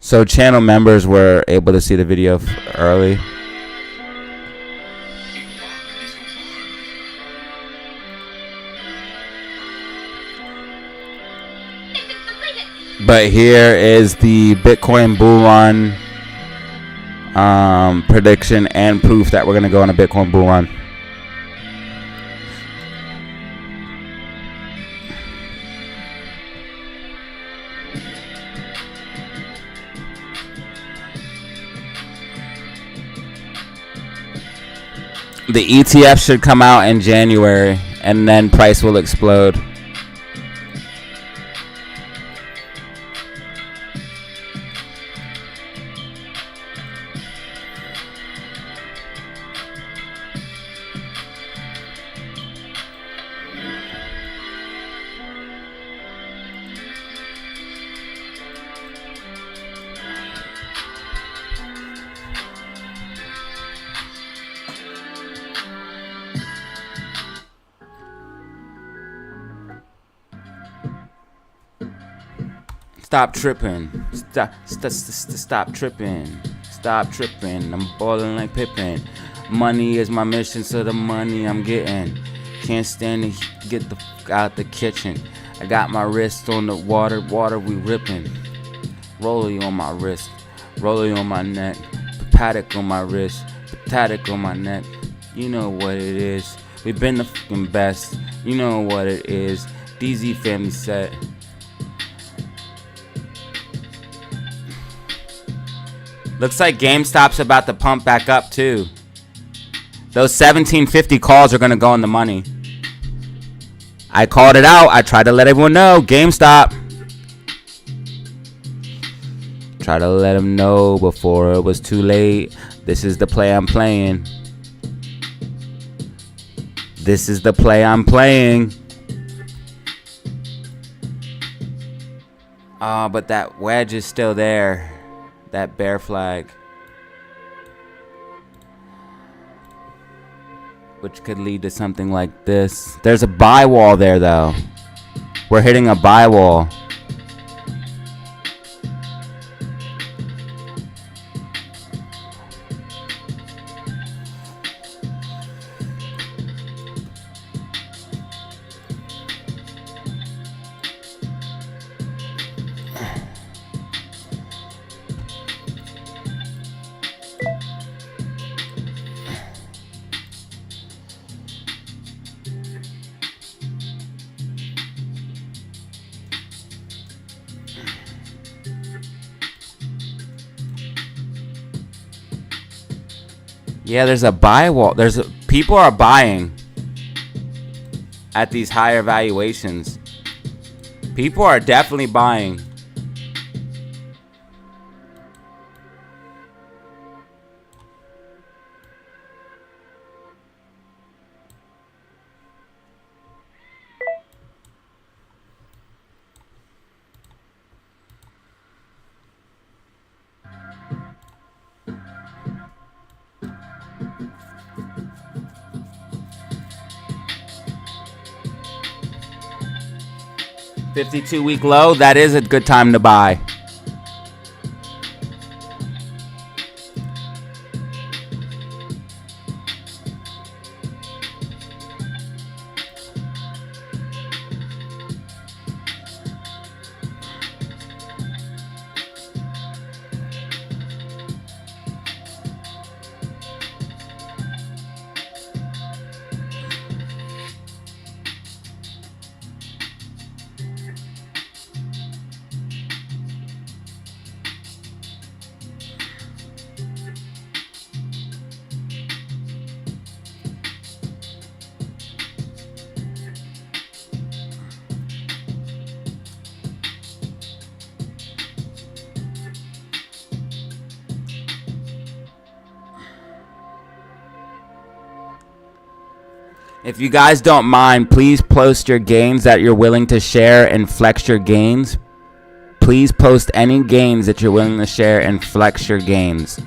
S2: So channel members were able to see the video early. But here is the Bitcoin bull run prediction and proof that we're going to go on a Bitcoin bull run. The ETF should come out in January, and then price will explode. Stop tripping. Stop tripping. Stop tripping. I'm balling like Pippin. Money is my mission, so the money I'm getting. Can't stand to get the fuck out the kitchen. I got my wrist on the water we ripping. Rollie on my wrist, rollie on my neck, Patek on my wrist, Patek on my neck. You know what it is. We been the fucking best. You know what it is. DZ family set. Looks like GameStop's about to pump back up too. Those 1750 calls are gonna go in the money. I called it out. I tried to let everyone know. GameStop. Try to let them know before it was too late. This is the play I'm playing. This is the play I'm playing. But that wedge is still there. That bear flag. Which could lead to something like this. There's a buy wall there, though. We're hitting a buy wall. Yeah, there's a buy wall. People are buying at these higher valuations. People are definitely buying. $52-week low, that is a good time to buy. If you guys don't mind, please post your gains that you're willing to share and flex your gains. Please post any gains that you're willing to share and flex your gains.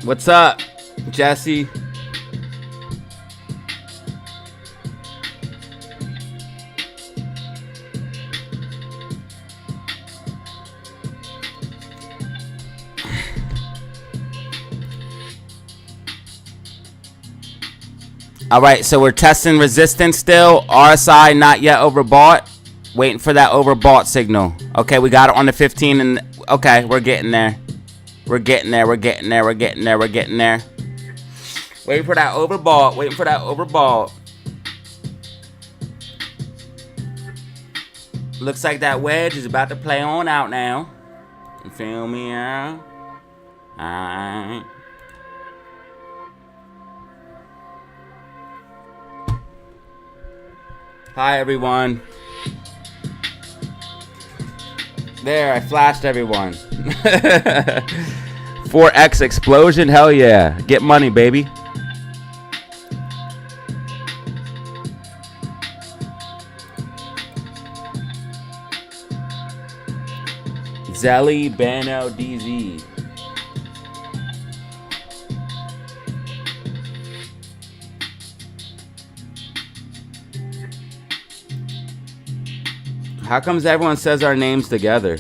S2: What's up, Jesse? All right, so we're testing resistance still. RSI not yet overbought. Waiting for that overbought signal. Okay, we got it on the 15 and okay, we're getting there. We're getting there. We're getting there. We're getting there. We're getting there. Waiting for that overbought. Waiting for that overbought. Looks like that wedge is about to play on out now. You feel me? Yeah. All right. Hi, everyone. There, I flashed everyone. 4X explosion? Hell yeah. Get money, baby. Zelly Bano DZ. How comes everyone says our names together?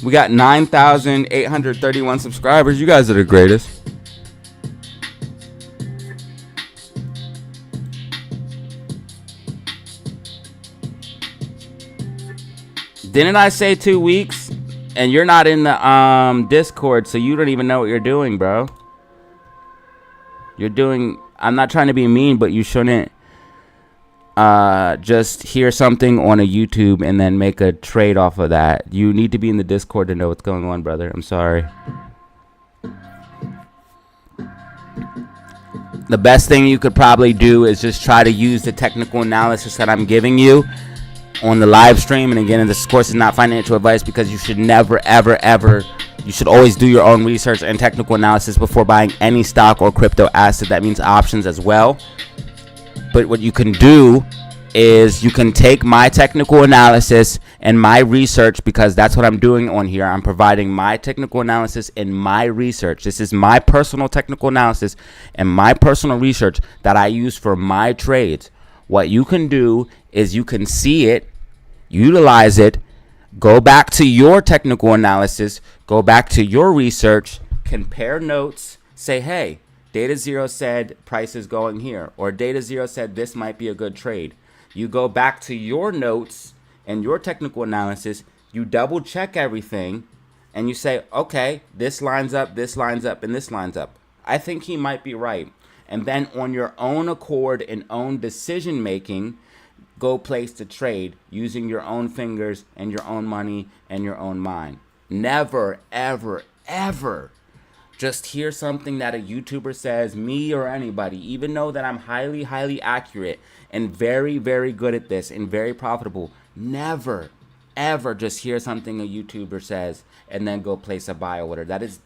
S2: We got 9,831 subscribers. You guys are the greatest. Didn't I say 2 weeks? And you're not in the Discord, so you don't even know what you're doing, bro. You're doing... I'm not trying to be mean, but you shouldn't just hear something on a YouTube and then make a trade off of that. You need to be in the Discord to know what's going on, brother. I'm sorry. The best thing you could probably do is just try to use the technical analysis that I'm giving you on the live stream. And again, this course is not financial advice, because you should never, ever, ever, you should always do your own research and technical analysis before buying any stock or crypto asset. That means options as well. But what you can do is you can take my technical analysis and my research, because that's what I'm doing on here. I'm providing my technical analysis and my research. This is my personal technical analysis and my personal research that I use for my trades. What you can do is you can see it, utilize it, go back to your technical analysis, go back to your research, compare notes, say, hey, Datazero said price is going here, or Datazero said this might be a good trade. You go back to your notes and your technical analysis, you double check everything, and you say, okay, this lines up, and this lines up. I think he might be right. And then on your own accord and own decision making, go place the trade using your own fingers and your own money and your own mind. Never, ever, ever just hear something that a YouTuber says, me or anybody, even though that I'm highly, highly accurate and very, very good at this and very profitable. Never, ever just hear something a YouTuber says and then go place a buy order. That is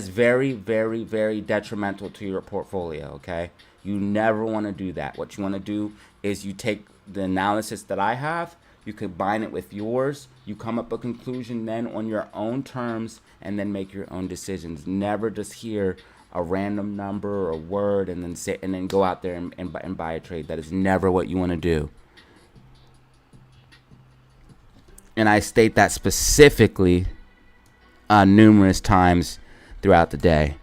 S2: very, very, very detrimental to your portfolio, okay? You never want to do that. What you want to do is you take the analysis that I have, you combine it with yours, you come up with a conclusion then on your own terms, and then make your own decisions. Never just hear a random number or word and then say, and then go out there and buy a trade. That is never what you want to do. And I state that specifically numerous times throughout the day.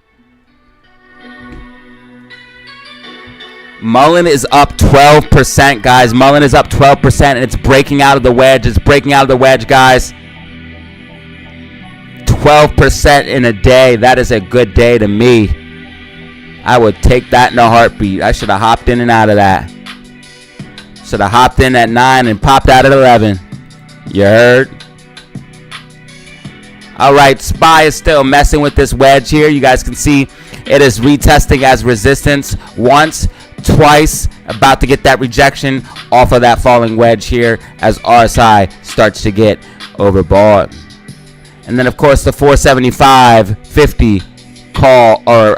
S2: Mullen is up 12%, guys. Mullen is up 12%, and it's breaking out of the wedge. It's breaking out of the wedge, guys. 12% in a day. That is a good day to me. I would take that in a heartbeat. I should have hopped in and out of that. Should have hopped in at 9 and popped out at 11. You heard? All right, SPY is still messing with this wedge here. You guys can see it is retesting as resistance once, twice, about to get that rejection off of that falling wedge here as RSI starts to get overbought. And then, of course, the 475.50 call, or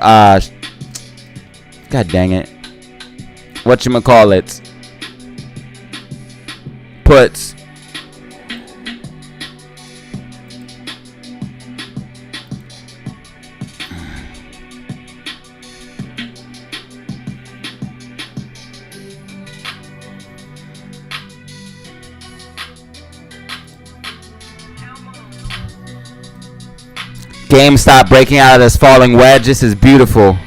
S2: God dang it, whatchamacallit, puts. GameStop breaking out of this falling wedge. This is beautiful.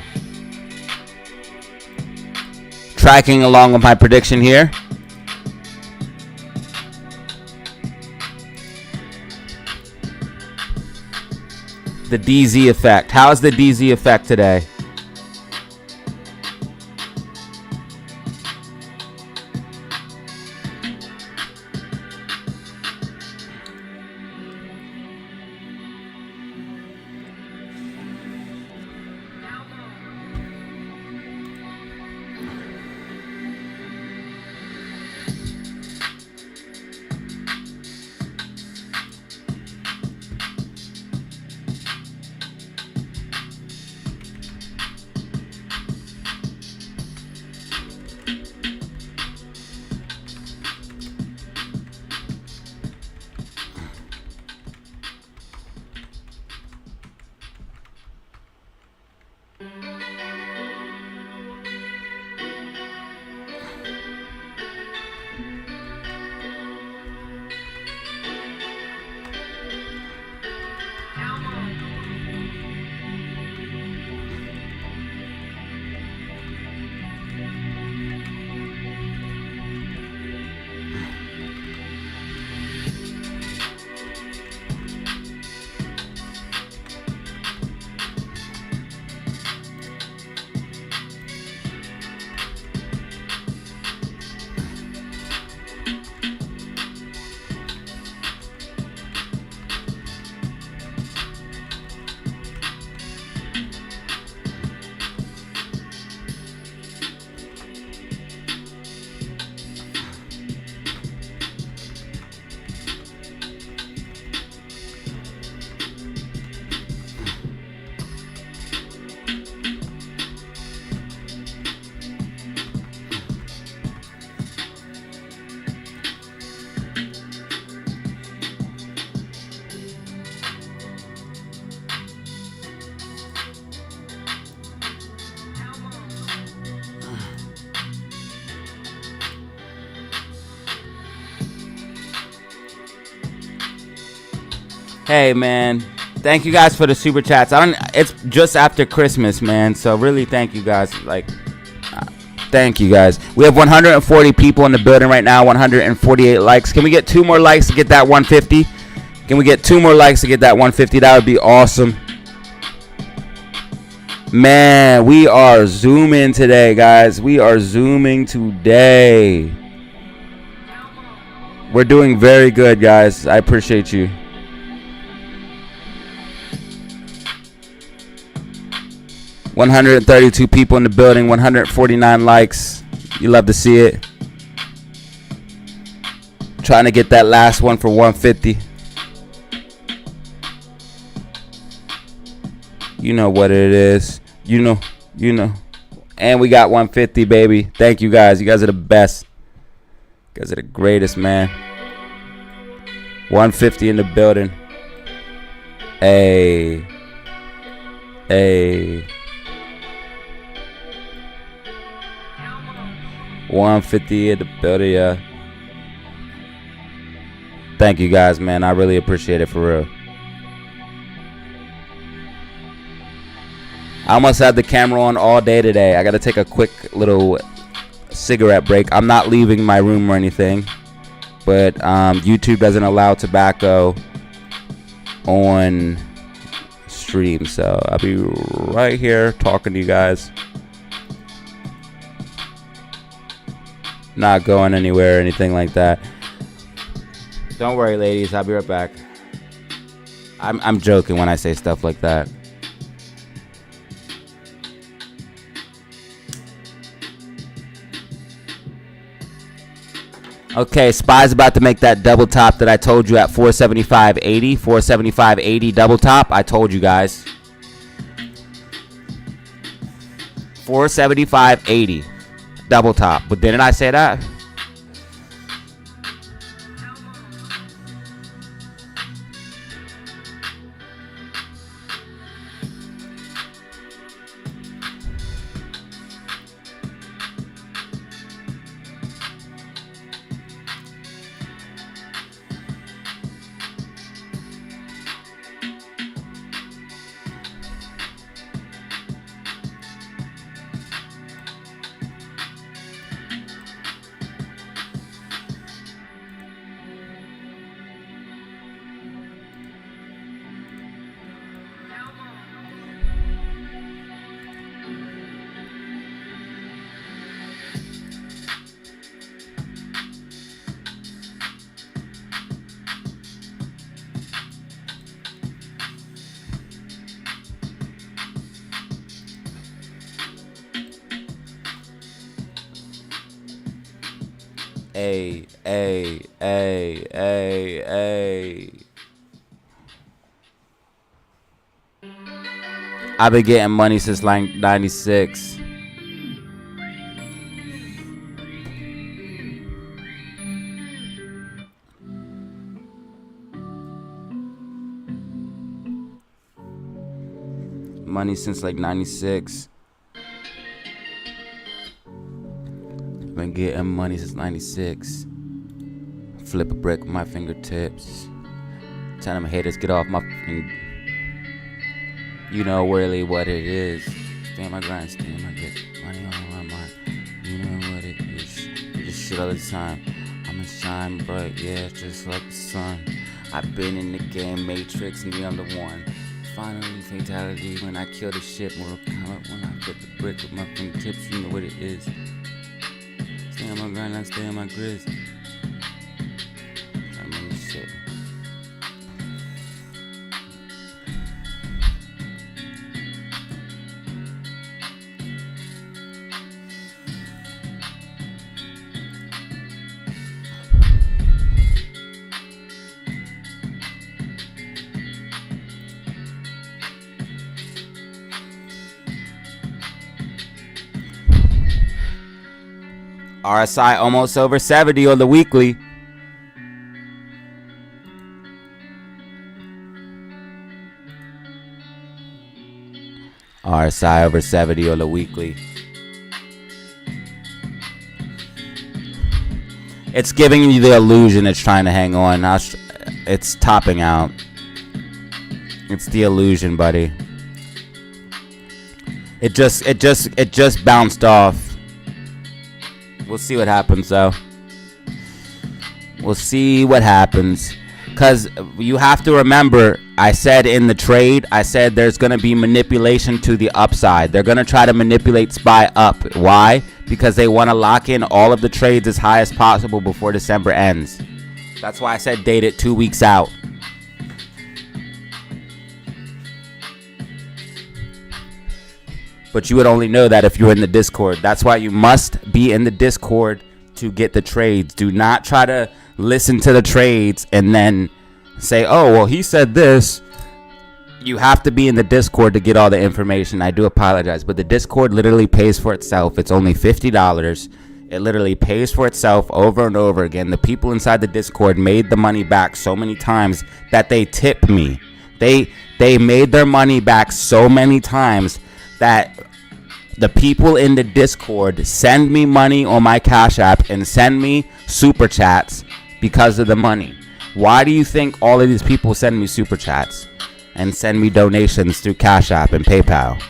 S2: Tracking along with my prediction here. The DZ effect. How's the DZ effect today? Hey, man. Thank you guys for the super chats. It's just after Christmas, man. So really thank you guys. Thank you guys. We have 140 people in the building right now, 148 likes. Can we get 2 more likes to get that 150? Can we get 2 more likes to get that 150? That would be awesome. Man, we are zooming today, guys. We are zooming today. We're doing very good, guys. I appreciate you. $132 people in the building, 149 likes. You love to see it. Trying to get that last one for 150. You know what it is. You know. And we got 150, baby. Thank you guys. You guys are the best. You guys are the greatest, man. 150 in the building. Hey. 150 in the building, yeah. Thank you guys, man. I really appreciate it, for real. I almost had the camera on all day today. I got to take a quick little cigarette break. I'm not leaving my room or anything, but YouTube doesn't allow tobacco on stream, so I'll be right here talking to you guys. Not going anywhere or anything like that. Don't worry, ladies. I'll be right back. I'm joking when I say stuff like that. Okay, Spy's about to make that double top that I told you at 475.80. 475.80 double top. I told you guys. 475.80 double top. But didn't I say that? Hey, hey, hey, hey, hey. I've been getting money since like 96. Money since like 96. Been getting money since 96. Flip a brick with my fingertips. Tell them haters get off my fucking. You know really what it is. Stay on my grind, stay on my grip. Money on my mind. You know what it is. This shit all the time. I'ma shine bright, yeah, just like the sun. I've been in the game, Matrix, and I'm the one. Finally, fatality when I kill the shit. Mortal Kombat when I flip the brick with my fingertips. You know what it is. Stay on my grind, I stay on my grizz. I'm in the shit. RSI almost over 70 on the weekly. RSI over 70 on the weekly. It's giving you the illusion it's trying to hang on. Now it's topping out. It's the illusion, buddy. It just bounced off. We'll see what happens, though. We'll see what happens. Because you have to remember, I said in the trade, I said there's going to be manipulation to the upside. They're going to try to manipulate SPY up. Why? Because they want to lock in all of the trades as high as possible before December ends. That's why I said date it 2 weeks out. But you would only know that if you're in the Discord. That's why you must be in the Discord to get the trades. Do not try to listen to the trades and then say, oh, well, he said this. You have to be in the Discord to get all the information. I do apologize, but the Discord literally pays for itself. It's only $50. It literally pays for itself over and over again. The people inside the Discord made the money back so many times that they tip me. They made their money back so many times that the people in the Discord send me money on my Cash App and send me super chats because of the money. Why do you think all of these people send me super chats and send me donations through Cash App and PayPal?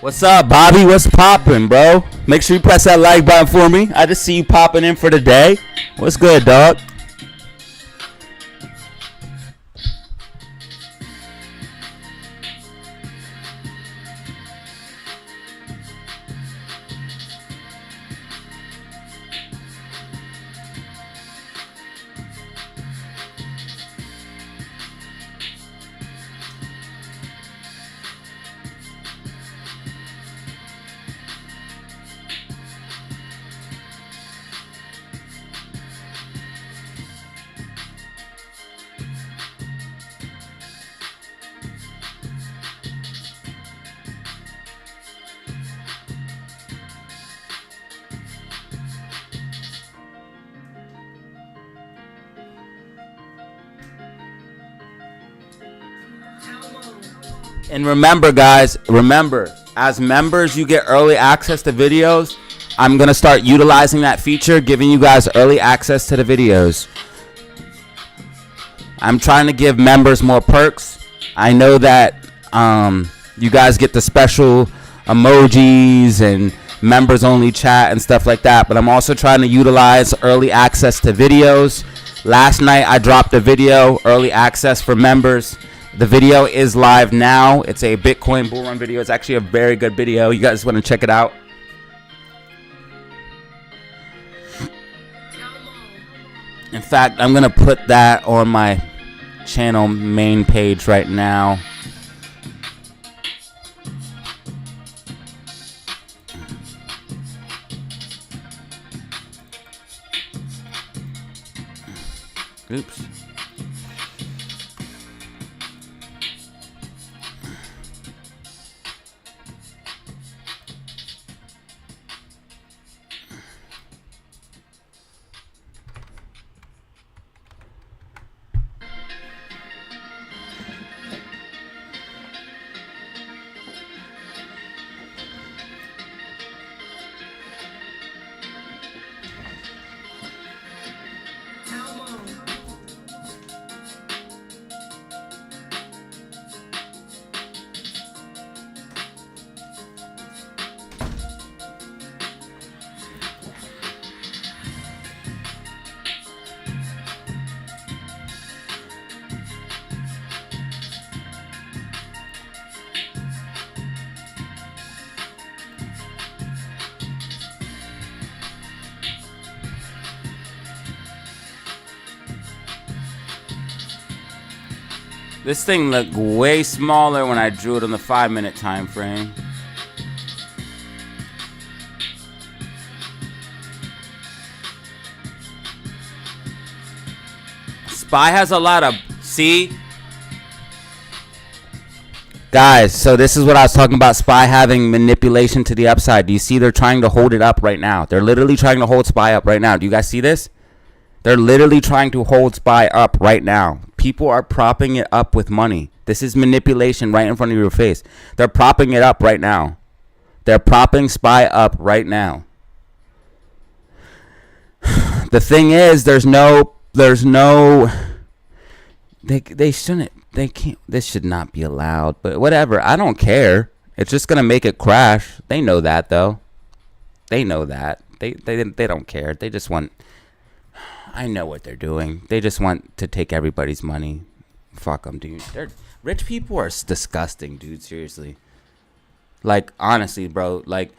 S2: What's up, Bobby? What's poppin', bro? Make sure you press that like button for me. I just see you popping in for the day. What's good, dog? And remember, guys, as members, you get early access to videos. I'm going to start utilizing that feature, giving you guys early access to the videos. I'm trying to give members more perks. I know that you guys get the special emojis and members only chat and stuff like that, but I'm also trying to utilize early access to videos. Last night I dropped a video, early access for members. The video is live now. It's a Bitcoin bull run video. It's actually a very good video. You guys want to check it out? In fact, I'm going to put that on my channel main page right now. Oops. This thing looked way smaller when I drew it on the 5-minute time frame. SPY has a lot of, see? Guys, so this is what I was talking about, SPY having manipulation to the upside. Do you see they're trying to hold it up right now? They're literally trying to hold SPY up right now. Do you guys see this? They're literally trying to hold SPY up right now. People are propping it up with money. This is manipulation right in front of your face. They're propping it up right now. They're propping SPY up right now. The thing is, they shouldn't, they can't, this should not be allowed, but whatever. I don't care. It's just going to make it crash. They know that though. They know that. They don't care. They just want, I know what they're doing. They just want to take everybody's money. Fuck them, dude. Rich people are disgusting, dude. Seriously. Like, honestly, bro. Like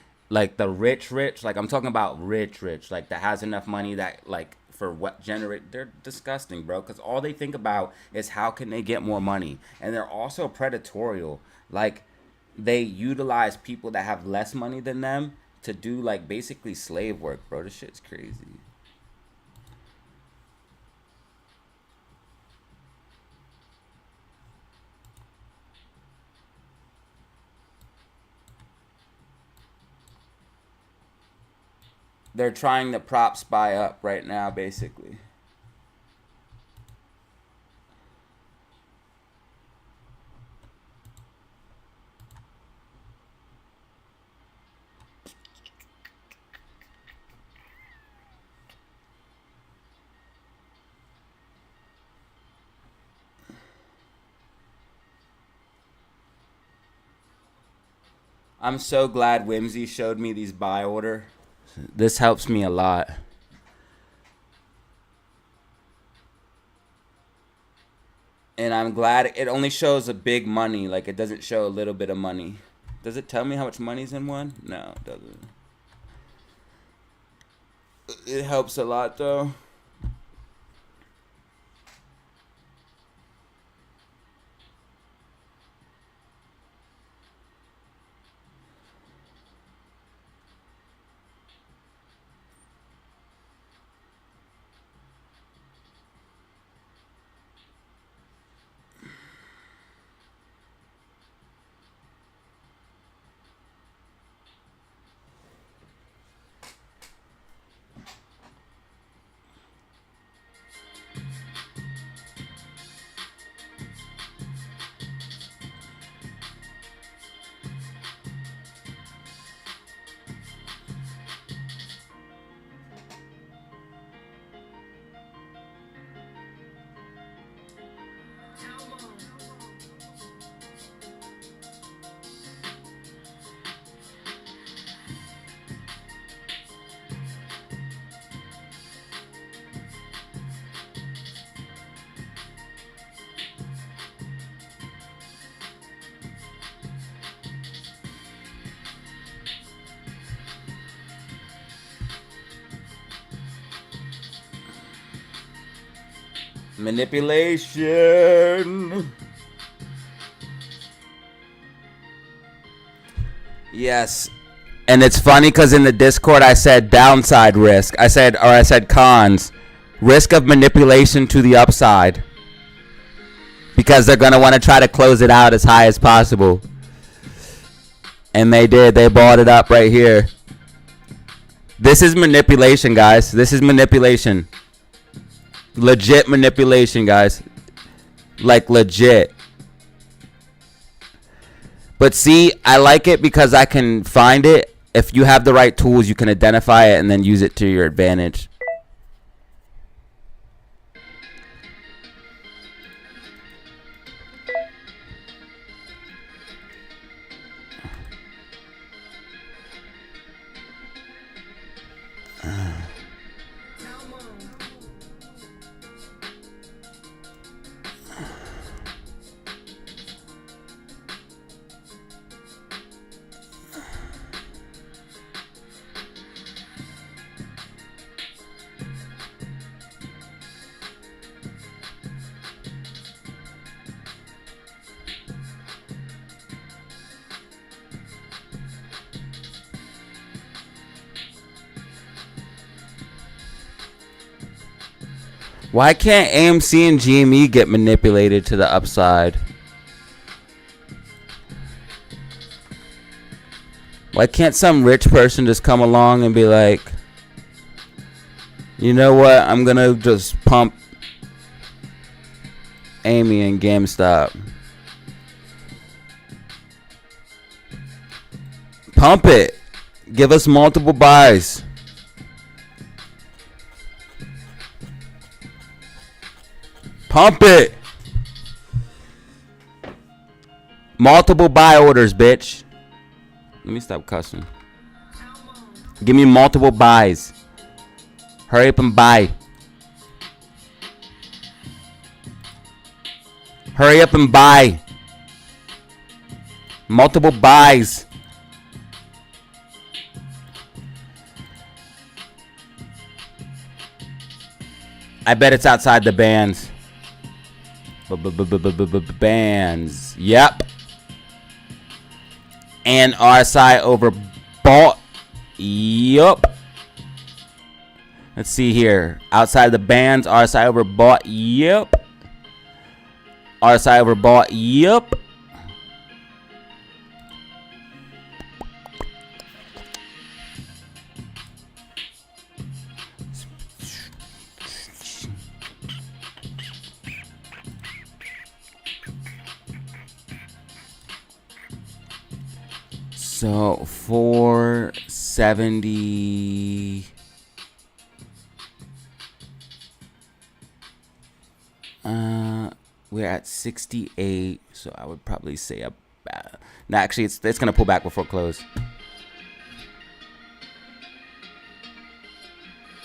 S2: the rich. Like, I'm talking about rich. Like, that has enough money that, like, for what generate. They're disgusting, bro. Because all they think about is how can they get more money. And they're also predatorial. Like, they utilize people that have less money than them to do, like, basically slave work, bro. This shit's crazy. They're trying to prop SPY up right now, basically. I'm so glad Whimsy showed me these buy order. This helps me a lot. And I'm glad it only shows a big money. Like, it doesn't show a little bit of money. Does it tell me how much money's in one? No, it doesn't. It helps a lot, though. Manipulation. Yes. And it's funny because in the Discord I said downside risk. I said cons. Risk of manipulation to the upside. Because they're going to want to try to close it out as high as possible. And they did. They bought it up right here. This is manipulation, guys. This is manipulation. Legit manipulation, guys. Like, legit. But see, I like it because I can find it. If you have the right tools, you can identify it and then use it to your advantage. Why can't AMC and GME get manipulated to the upside? Why can't some rich person just come along and be like, you know what, I'm gonna just pump Amy and GameStop. Pump it. Give us multiple buys. Pump it. Multiple buy orders, bitch. Let me stop cussing. Give me multiple buys. Hurry up and buy. Hurry up and buy. Multiple buys. I bet it's outside the bands. Bands. Yep. And RSI overbought. Yup. Let's see here. Outside the bands, RSI overbought. Yup. RSI overbought. Yup. So 470. We're at 68, so I would probably say about. No, actually, it's gonna pull back before close.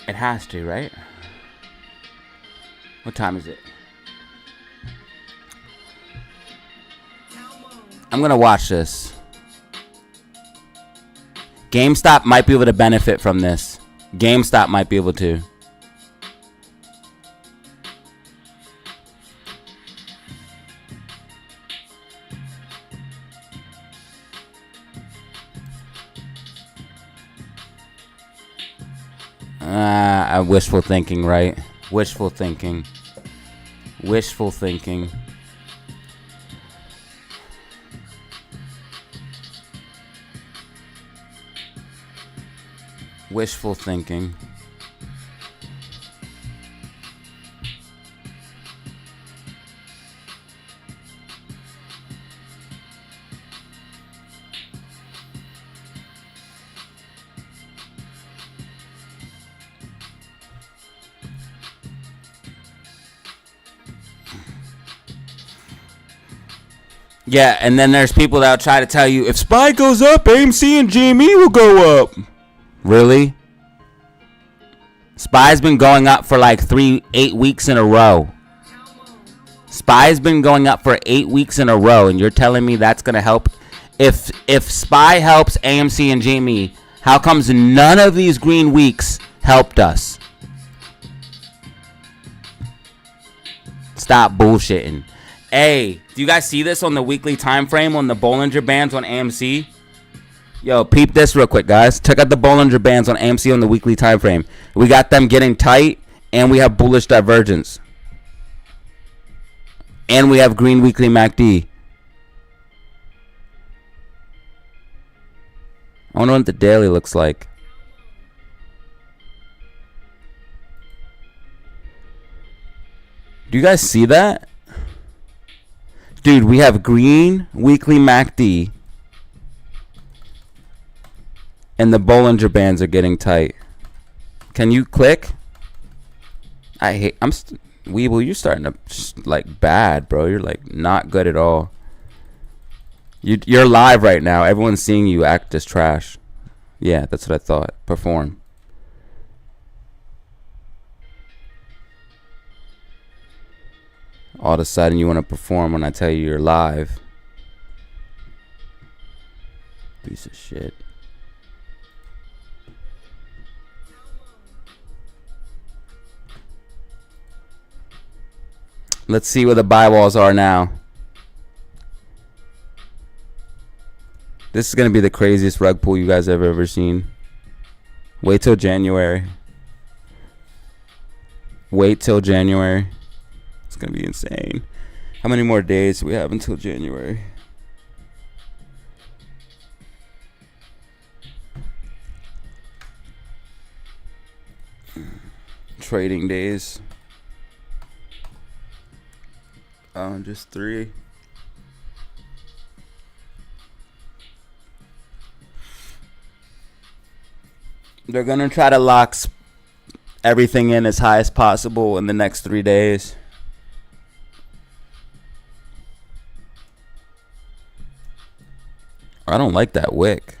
S2: It has to, right? What time is it? I'm gonna watch this. GameStop might be able to benefit from this. GameStop might be able to. Wishful thinking, right? Wishful thinking. Wishful thinking. Wishful thinking. Yeah, and then there's people that'll try to tell you if SPY goes up, AMC and GME will go up. Really? SPY's been going up for like 8 weeks in a row. SPY's been going up for 8 weeks in a row, and you're telling me that's gonna help? If SPY helps AMC and GME, how comes none of these green weeks helped us? Stop bullshitting. Hey, do you guys see this on the weekly time frame on the Bollinger Bands on AMC? Yo, peep this real quick, guys. Check out the Bollinger Bands on AMC on the weekly time frame. We got them getting tight, and we have bullish divergence. And we have green weekly MACD. I wonder what the daily looks like. Do you guys see that? Dude, we have green weekly MACD. And the Bollinger Bands are getting tight. Can you click? Weeble, you're starting to like bad, bro. You're like not good at all. You're live right now. Everyone's seeing you act as trash. Yeah, that's what I thought. Perform. All of a sudden you want to perform when I tell you you're live. Piece of shit. Let's see where the buy walls are now. This is going to be the craziest rug pull you guys have ever seen. Wait till January. Wait till January. It's going to be insane. How many more days do we have until January? Trading days. Just 3. They're going to try to lock everything in as high as possible in the next 3 days. I don't like that wick.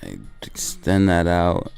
S2: I extend that out.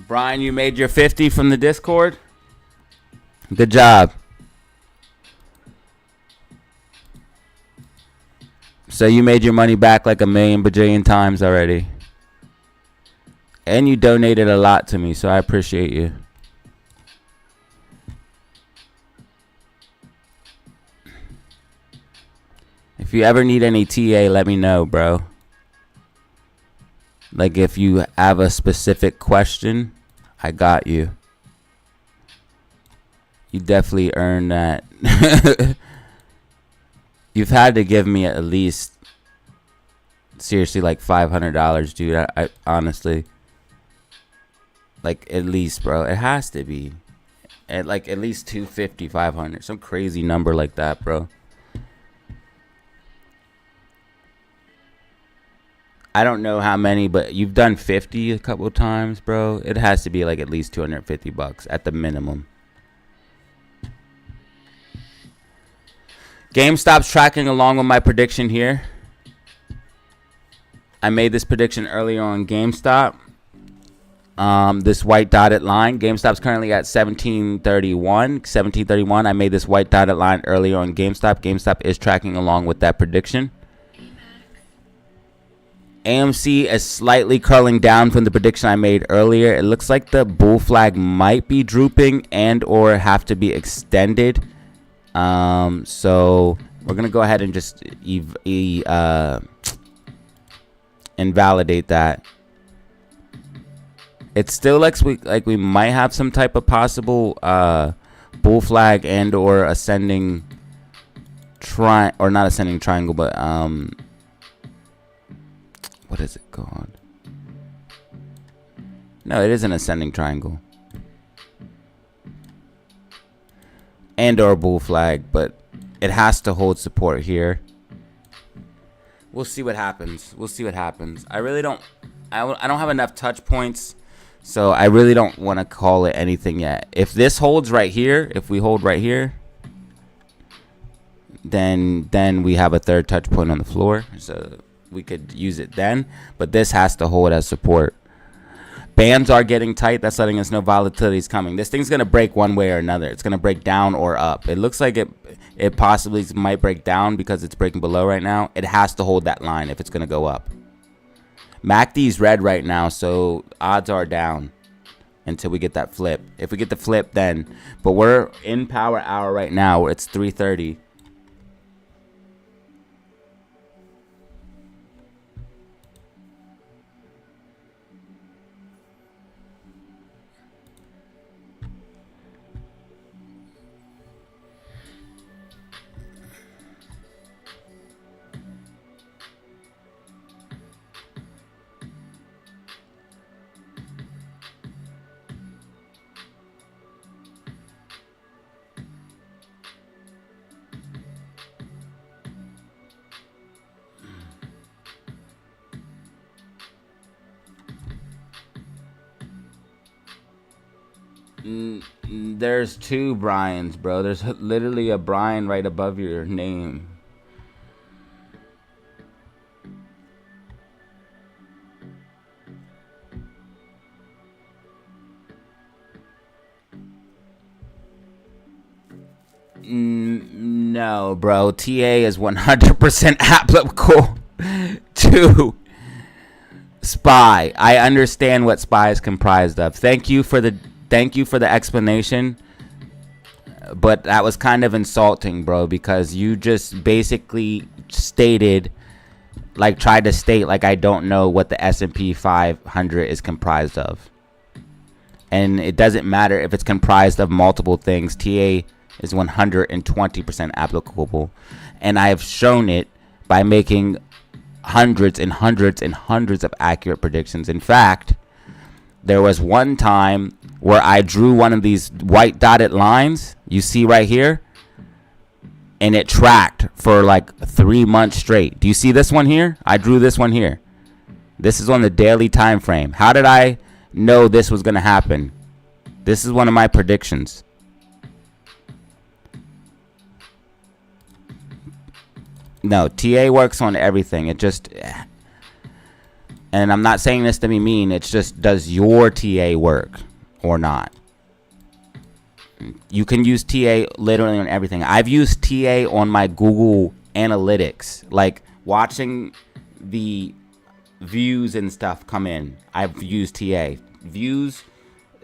S2: Brian, you made your 50 from the Discord? Good job. So you made your money back like a million bajillion times already. And you donated a lot to me, so I appreciate you. If you ever need any TA, let me know, bro. Like if you have a specific question, I got you. You definitely earned that. You've had to give me at least, seriously, like $500, dude. I honestly, like at least, bro. It has to be. At like at least 250, 500, some crazy number like that, bro. I don't know how many, but you've done 50 a couple of times, bro. It has to be like at least 250 bucks at the minimum. GameStop's tracking along with my prediction here. I made this prediction earlier on GameStop. This white dotted line. GameStop's currently at 1731. I made this white dotted line earlier on GameStop. GameStop is tracking along with that prediction. AMC is slightly curling down from the prediction I made earlier. It looks like the bull flag might be drooping and or have to be extended. So we're going to go ahead and just invalidate that. It still looks like we might have some type of possible bull flag and or ascending not ascending triangle, but what is it called? No, it is an ascending triangle. And or bull flag, but it has to hold support here. We'll see what happens. I really don't I don't have enough touch points, so I really don't want to call it anything yet. If this holds right here, if we hold right here, then we have a third touch point on the floor. So we could use it then, but this has to hold as support. Bands are getting tight. That's letting us know volatility is coming. This thing's going to break one way or another. It's going to break down or up. It looks like it possibly might break down because it's breaking below right now. It has to hold that line if it's going to go up. MACD's red right now, so odds are down until we get that flip. If we get the flip, then. But we're in power hour right now. It's 3:30. There's two Brians, bro. There's literally a Brian right above your name. No, bro. TA is 100% applicable to SPY. I understand what SPY is comprised of. Thank you for the explanation, but that was kind of insulting, bro, because you just basically tried to state like I don't know what the S&P 500 is comprised of. And it doesn't matter if it's comprised of multiple things. TA is 120% applicable. And I have shown it by making hundreds and hundreds and hundreds of accurate predictions. In fact, there was one time where I drew one of these white dotted lines you see right here, and it tracked for like 3 months straight. Do you see this one here? I drew this one here. This is on the daily time frame. How did I know this was going to happen? This is one of my predictions. No, TA works on everything. It just, and I'm not saying this to be mean, it's just, does your TA work or not? You can use TA literally on everything. I've used TA on my Google Analytics, like watching the views and stuff come in. I've used TA. Views,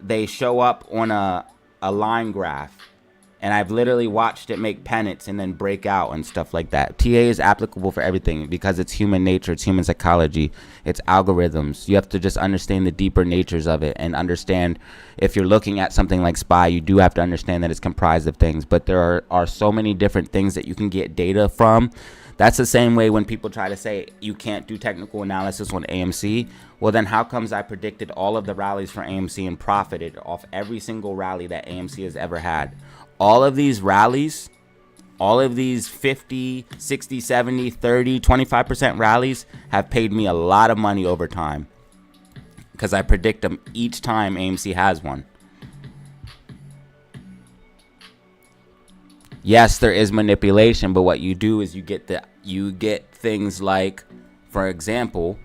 S2: they show up on a line graph, and I've literally watched it make pennants and then break out and stuff like that. TA is applicable for everything because it's human nature, it's human psychology, it's algorithms. You have to just understand the deeper natures of it and understand if you're looking at something like SPY, you do have to understand that it's comprised of things. But there are so many different things that you can get data from That's the same way when people try to say you can't do technical analysis on AMC. Well, then how comes I predicted all of the rallies for AMC and profited off every single rally that AMC has ever had? All of these rallies, all of these 50, 60, 70, 30, 25% rallies have paid me a lot of money over time because I predict them each time AMC has one. Yes, there is manipulation, but what you do is you get things like, for example,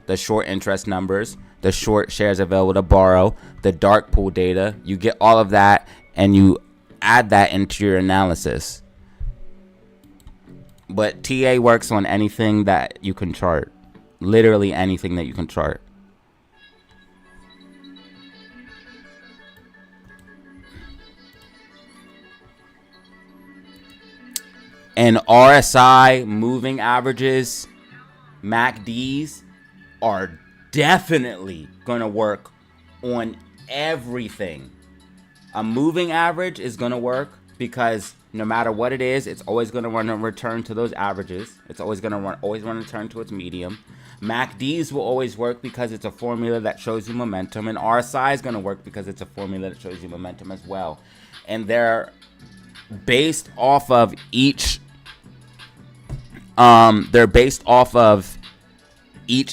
S2: the short interest numbers, the short shares available to borrow, the dark pool data. You get all of that and you add that into your analysis. But TA works on anything that you can chart. Literally anything that you can chart. And RSI, moving averages, MACDs are definitely going to work on everything. A moving average is going to work because no matter what it is, it's always going to want to return to those averages. It's always going to always want to return to its medium. MACDs will always work because it's a formula that shows you momentum. And RSI is going to work because it's a formula that shows you momentum as well. And they're based off of each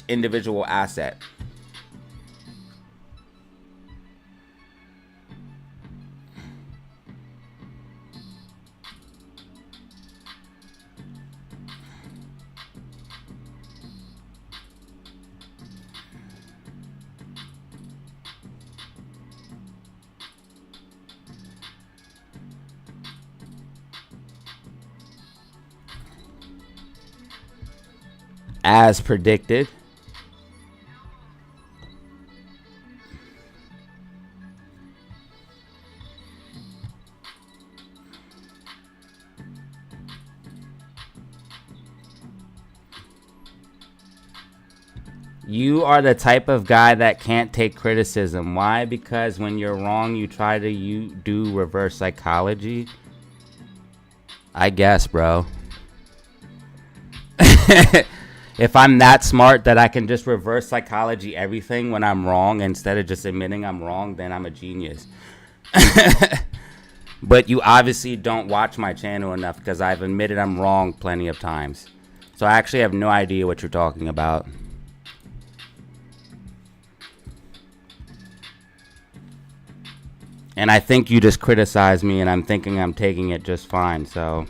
S2: individual asset. As predicted, you are the type of guy that can't take criticism. Why? Because when you're wrong, you try to do reverse psychology. I guess, bro. If I'm that smart that I can just reverse psychology everything when I'm wrong instead of just admitting I'm wrong, then I'm a genius. But you obviously don't watch my channel enough because I've admitted I'm wrong plenty of times. So I actually have no idea what you're talking about. And I think you just criticized me and I'm thinking I'm taking it just fine, so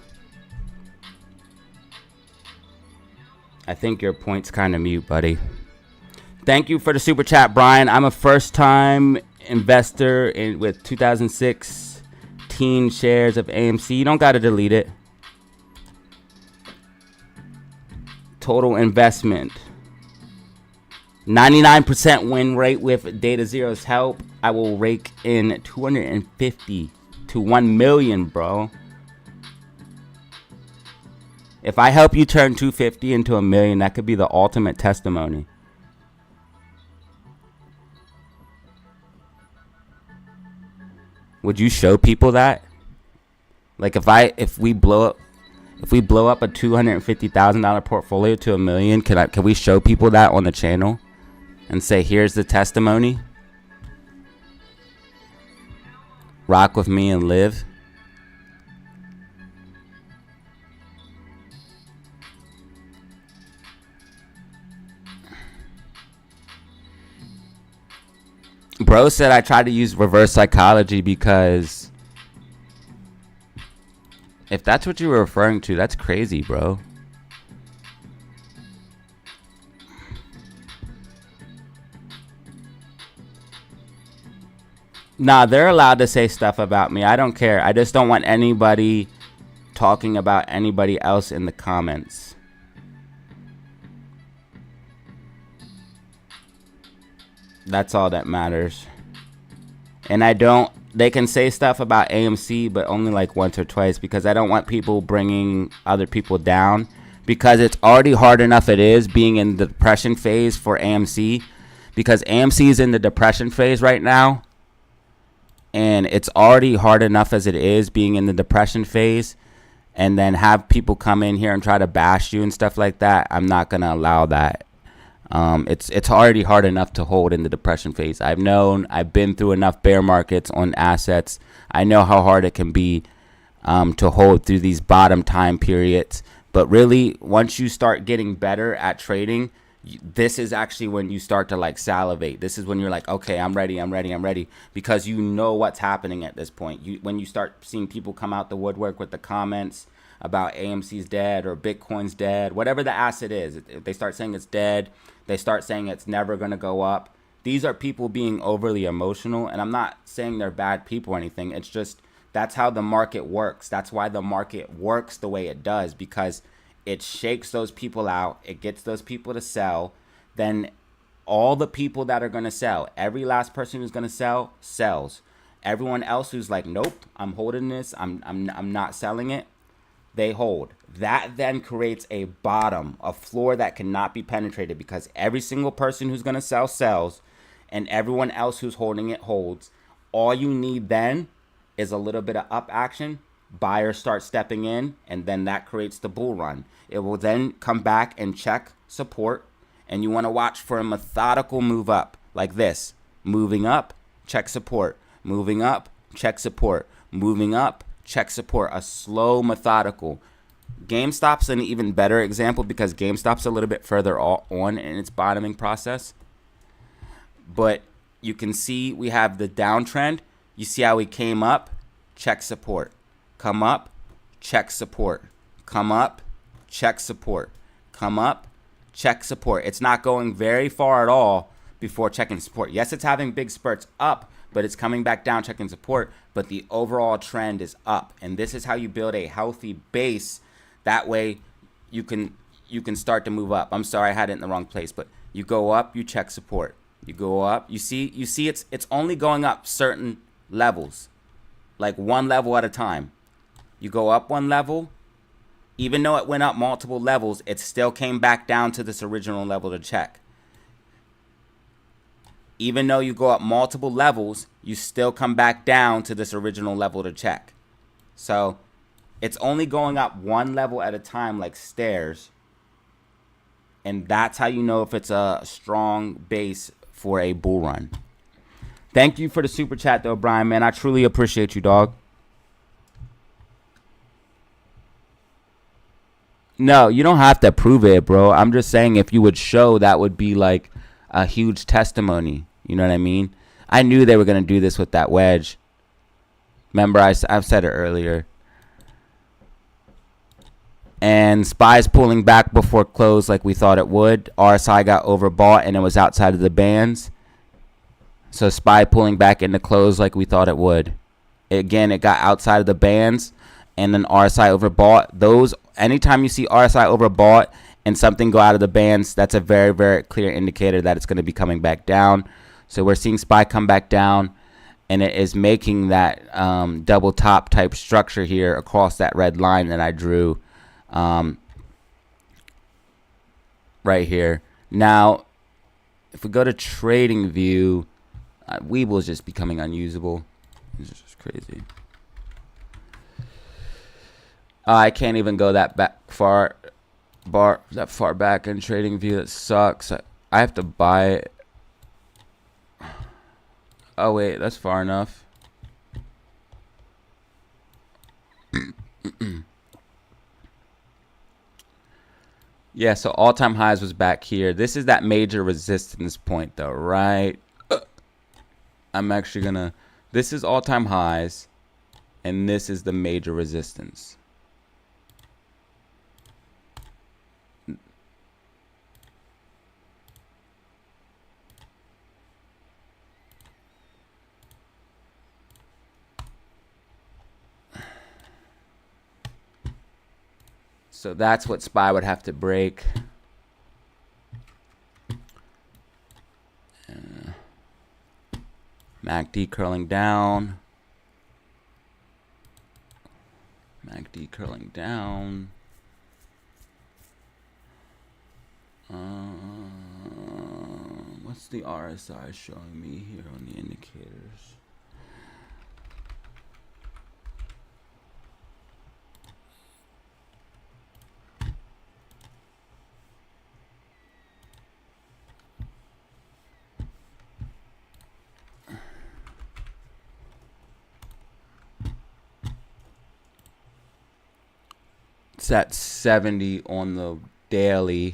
S2: I think your point's kind of mute, buddy. Thank you for the super chat, Brian. I'm a first-time investor with 2016 shares of AMC. You don't got to delete it. Total investment. 99% win rate with DataZero's help. I will rake in 250 to 1 million, bro. If I help you turn 250 into 1 million, that could be the ultimate testimony. Would you show people that? Like if we blow up a $250,000 portfolio to 1 million, can we show people that on the channel and say here's the testimony? Rock with me and live. Bro said I tried to use reverse psychology because if that's what you were referring to, that's crazy, bro. Nah, they're allowed to say stuff about me. I don't care. I just don't want anybody talking about anybody else in the comments. That's all that matters. And they can say stuff about AMC, but only like once or twice because I don't want people bringing other people down because it's already hard enough it is being in the depression phase for AMC because AMC is in the depression phase right now. And it's already hard enough as it is being in the depression phase. and then have people come in here and try to bash you and stuff like that. I'm not going to allow that. It's already hard enough to hold in the depression phase. I've been through enough bear markets on assets. I know how hard it can be to hold through these bottom time periods. But really, once you start getting better at trading, this is actually when you start to like salivate. This is when you're like, okay, I'm ready, because you know what's happening at this point. When you start seeing people come out the woodwork with the comments about AMC's dead or Bitcoin's dead, whatever the asset is, if they start saying it's dead, they start saying it's never going to go up. These are people being overly emotional, and I'm not saying they're bad people or anything. It's just that's how the market works. That's why the market works the way it does, because it shakes those people out. It gets those people to sell. Then all the people that are going to sell, every last person who's going to sell, sells. Everyone else who's like, nope, I'm holding this, I'm not selling it, they hold. That then creates a bottom, a floor that cannot be penetrated, because every single person who's going to sell sells, and everyone else who's holding it holds. All you need then is a little bit of up action. Buyers start stepping in, and then that creates the bull run. It will then come back and check support, and you want to watch for a methodical move up like this. Moving up, check support. Moving up, check support. Moving up, check support. A slow, methodical. GameStop's an even better example, because GameStop's a little bit further on in its bottoming process. But you can see we have the downtrend. You see how we came up, check support. Come up, check support. Come up, check support. Come up, check support. It's not going very far at all before checking support. Yes, it's having big spurts up, but it's coming back down, checking support. But the overall trend is up. And this is how you build a healthy base. That way you can start to move up. I'm sorry, I had it in the wrong place, but you go up, you check support. You go up, you see it's only going up certain levels, like one level at a time. You go up one level, even though it went up multiple levels, it still came back down to this original level to check. Even though you go up multiple levels, you still come back down to this original level to check. So it's only going up one level at a time, like stairs. And that's how you know if it's a strong base for a bull run. Thank you for the super chat though, Brian, man. I truly appreciate you, dog. No, you don't have to prove it, bro. I'm just saying if you would show, that would be like a huge testimony. You know what I mean? I knew they were going to do this with that wedge. Remember, I've said it earlier. And SPY's pulling back before close like we thought it would. RSI got overbought and it was outside of the bands. So SPY pulling back into close like we thought it would. Again, it got outside of the bands and then RSI overbought. Those, anytime you see RSI overbought and something go out of the bands, that's a very, very clear indicator that it's going to be coming back down. So we're seeing SPY come back down, and it is making that double top type structure here across that red line that I drew right here. Now, if we go to trading view, Weeble is just becoming unusable. This is just crazy. I can't even go that far back in trading view. That sucks. I have to buy it. Oh wait, that's far enough. Yeah, so all-time highs was back here. This is that major resistance point though, right? I'm actually gonna, this is all-time highs, and this is the major resistance. So that's what SPY would have to break. MACD curling down. MACD curling down. What's the RSI showing me here on the indicators? It's at 70 on the daily.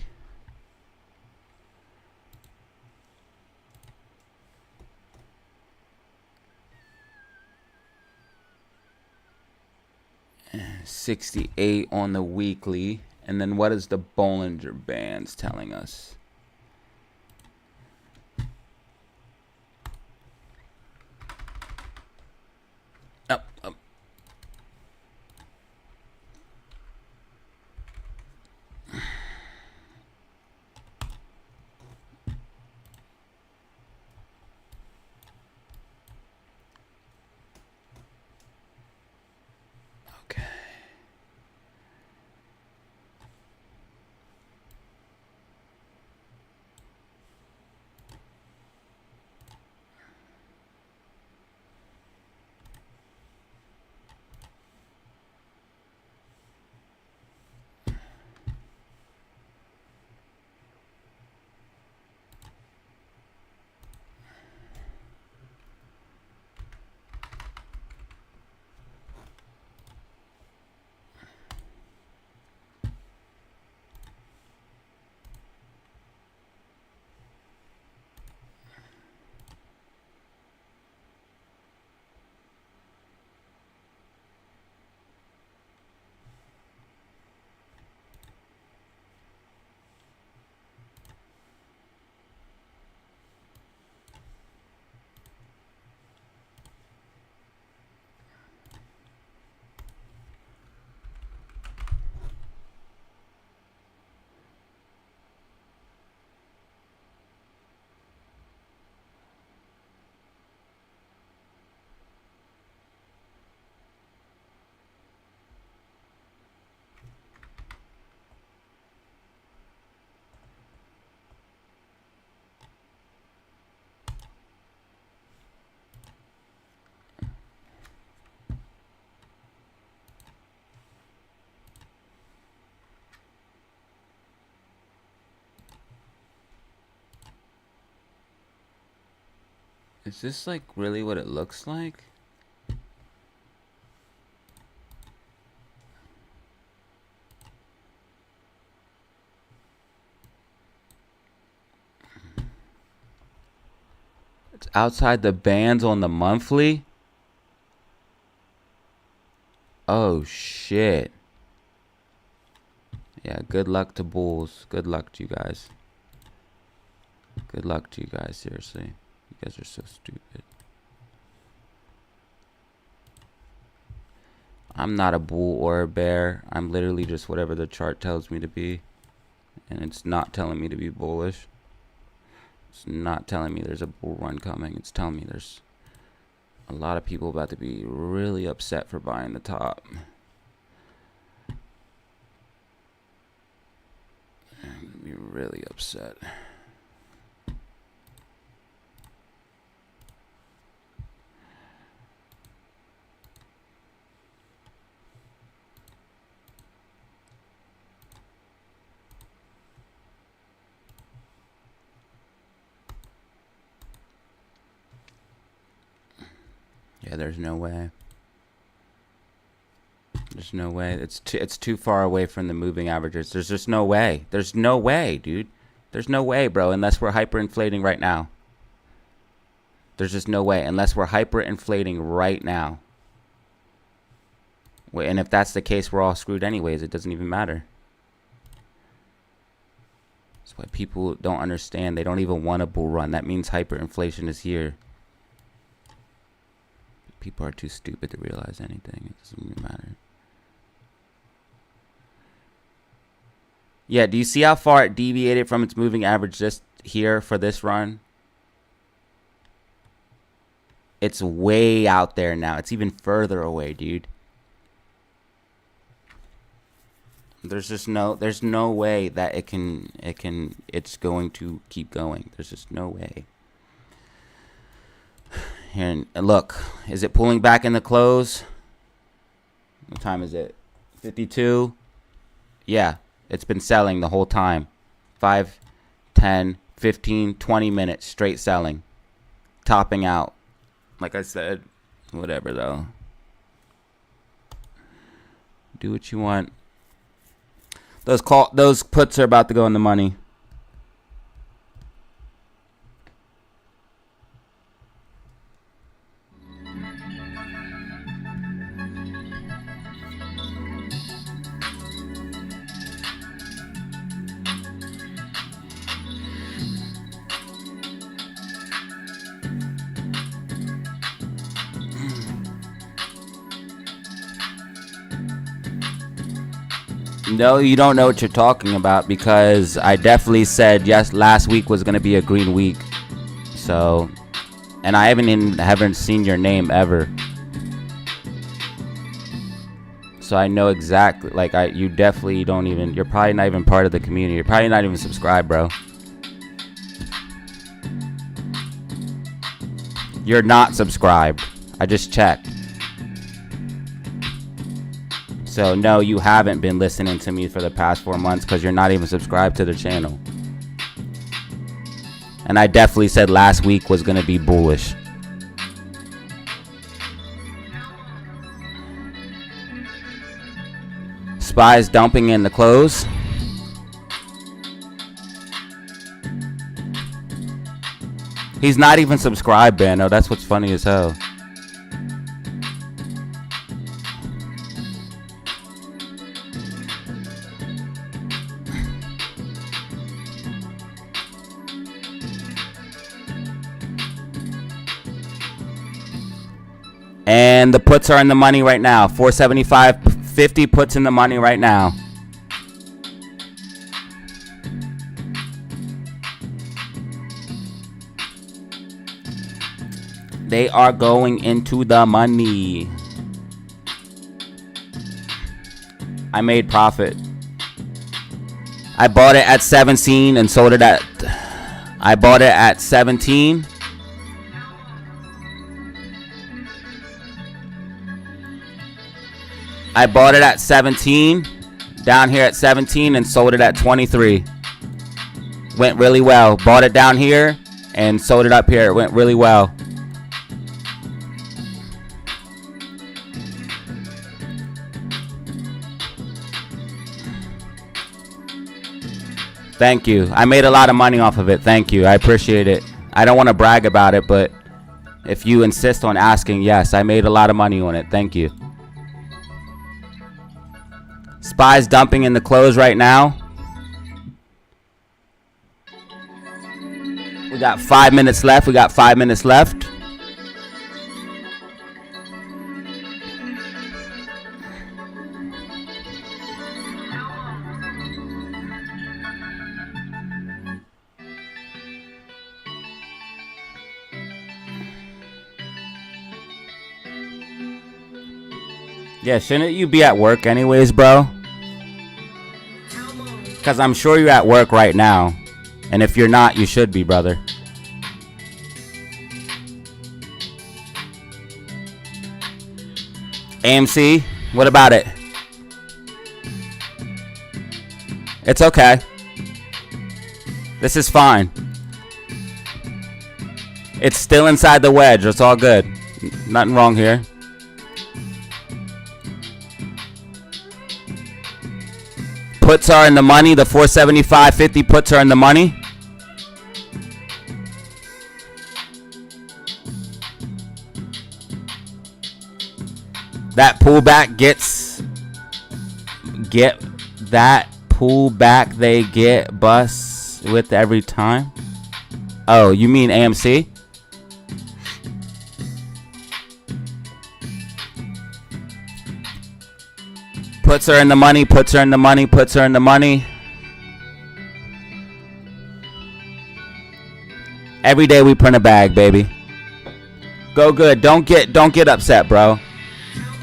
S2: And 68 on the weekly. And then what is the Bollinger Bands telling us? Up. Okay. Is this like really what it looks like? It's outside the bands on the monthly? Oh shit. Yeah, good luck to bulls. Good luck to you guys. Good luck to you guys, seriously. You guys are so stupid. I'm not a bull or a bear. I'm literally just whatever the chart tells me to be. And it's not telling me to be bullish. It's not telling me there's a bull run coming. It's telling me there's a lot of people about to be really upset for buying the top. I'm gonna be really upset. Yeah, there's no way. There's no way. It's too far away from the moving averages. There's just no way. There's no way, dude. There's no way, bro, unless we're hyperinflating right now. There's just no way unless we're hyperinflating right now. And if that's the case, we're all screwed anyways. It doesn't even matter. That's why people don't understand. They don't even want a bull run. That means hyperinflation is here. People are too stupid to realize anything. It doesn't even matter. Yeah, do you see how far it deviated from its moving average just here for this run? It's way out there now. It's even further away, dude. There's no way that it's going to keep going. There's just no way. And look, is it pulling back in the close? What time is it? 52? Yeah, it's been selling the whole time. 5, 10, 15, 20 minutes straight selling. Topping out. Like I said, whatever though. Do what you want. Those puts are about to go in the money. No, you don't know what you're talking about, because I definitely said yes, last week was going to be a green week. So, and I haven't seen your name ever. So I know exactly, like, you definitely don't even, you're probably not even part of the community. You're probably not even subscribed, bro. You're not subscribed. I just checked. So, no, you haven't been listening to me for the past 4 months because you're not even subscribed to the channel. And I definitely said last week was going to be bullish. Spies dumping in the close. He's not even subscribed, Bano. That's what's funny as hell. And the puts are in the money right now. 475.50 puts in the money right now. They are going into the money. I made profit. I bought it at 17 and sold it at... I bought it at 17. I bought it at 17, down here at 17, and sold it at 23. Went really well. Bought it down here and sold it up here. It went really well. Thank you. I made a lot of money off of it. Thank you. I appreciate it. I don't want to brag about it, but if you insist on asking, yes, I made a lot of money on it. Thank you. Spies dumping in the close right now. We got 5 minutes left. We got 5 minutes left. Yeah, shouldn't you be at work anyways, bro? Because I'm sure you're at work right now. And if you're not, you should be, brother. AMC, what about it? It's okay. This is fine. It's still inside the wedge. It's all good. Nothing wrong here. Puts are in the money. The 475.50 puts are in the money. That pullback that pullback they get bust with every time. Oh, you mean AMC? Puts are in the money, puts are in the money, puts are in the money. Every day we print a bag, baby. Go good. Don't get upset, bro.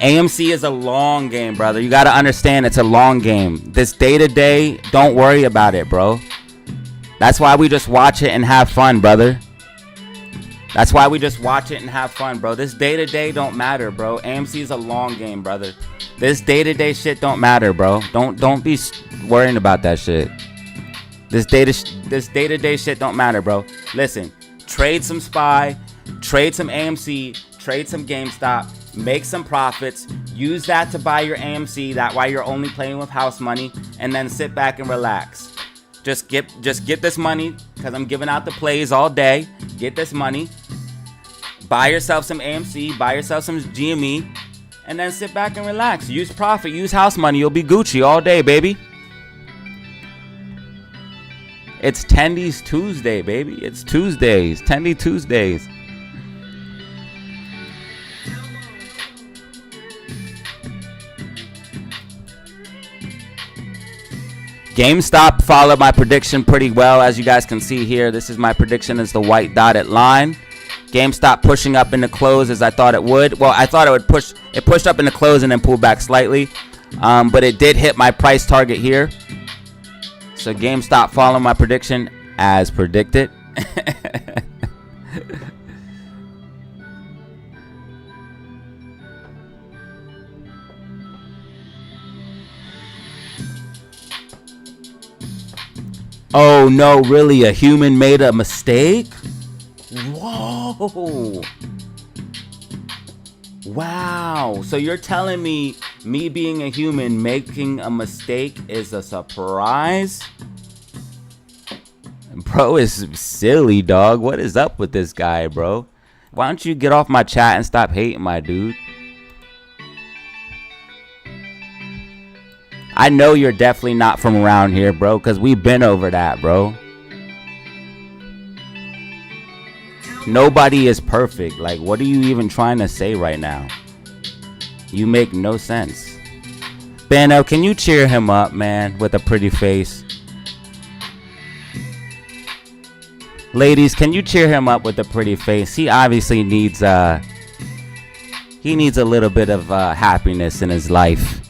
S2: AMC is a long game, brother. You got to understand it's a long game. This day-to-day, don't worry about it, bro. That's why we just watch it and have fun, brother. That's why we just watch it and have fun, bro. This day-to-day don't matter, bro. AMC is a long game, brother. This day-to-day shit don't matter, bro. Don't be worrying about that shit. This day-to-day shit don't matter, bro. Listen, trade some SPY, trade some AMC, trade some GameStop, make some profits, Use that to buy your AMC. That way you're only playing with house money, and then sit back and relax. Just get this money, because I'm giving out the plays all day. Get this money. Buy yourself some AMC. Buy yourself some GME. And then sit back and relax. Use profit. Use house money. You'll be Gucci all day, baby. It's Tendies Tuesday, baby. It's Tuesdays. Tendy Tuesdays. GameStop followed my prediction pretty well, as you guys can see here. This is my prediction as the white dotted line. GameStop pushing up in the close as I thought it would. Well, I thought it would push. It pushed up in the close and then pulled back slightly. But it did hit my price target here. So GameStop followed my prediction as predicted. Oh no, really? A human made a mistake? Whoa. Wow. So you're telling me being a human making a mistake is a surprise? Bro is silly, dog. What is up with this guy, bro? Why don't you get off my chat and stop hating my dude? I know you're definitely not from around here, bro, because we've been over that, bro. Nobody is perfect. Like, what are you even trying to say right now? You make no sense. Bano, can you cheer him up, man, with a pretty face? Ladies, can you cheer him up with a pretty face? He obviously needs a little bit of happiness in his life.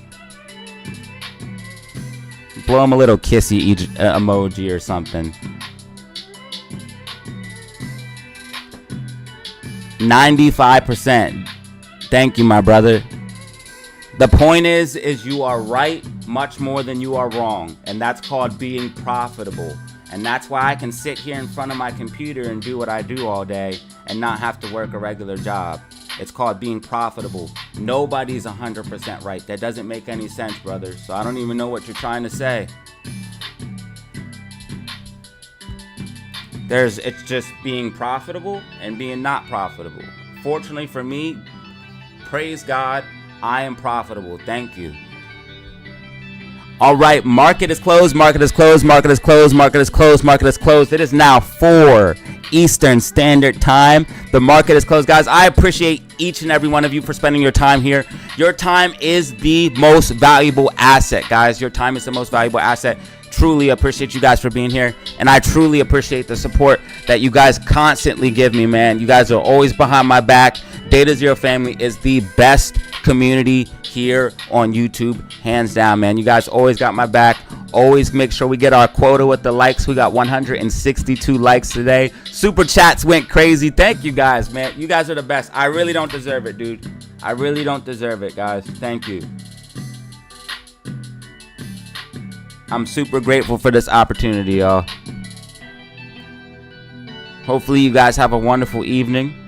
S2: Blow him a little kissy emoji or something. 95%. Thank you, my brother. The point is you are right much more than you are wrong. And that's called being profitable. And that's why I can sit here in front of my computer and do what I do all day and not have to work a regular job. It's called being profitable. Nobody's 100% right. That doesn't make any sense, brother. So I don't even know what you're trying to say. It's just being profitable and being not profitable. Fortunately for me, praise God, I am profitable. Thank you. All right, market is closed, market is closed, market is closed, market is closed, market is closed. It is now 4 Eastern Standard Time. The market is closed. Guys, I appreciate each and every one of you for spending your time here. Your time is the most valuable asset, guys. Your time is the most valuable asset. Truly appreciate you guys for being here, and I truly appreciate the support that you guys constantly give me, man. You guys are always behind my back. DataZero family is the best community here on YouTube, hands down, man. You guys always got my back. Always make sure we get our quota with the likes. We got 162 likes today. Super chats went crazy. Thank you guys, man. You guys are the best. I really don't deserve it, dude. I really don't deserve it, guys. Thank you. I'm super grateful for this opportunity, y'all. Hopefully you guys have a wonderful evening.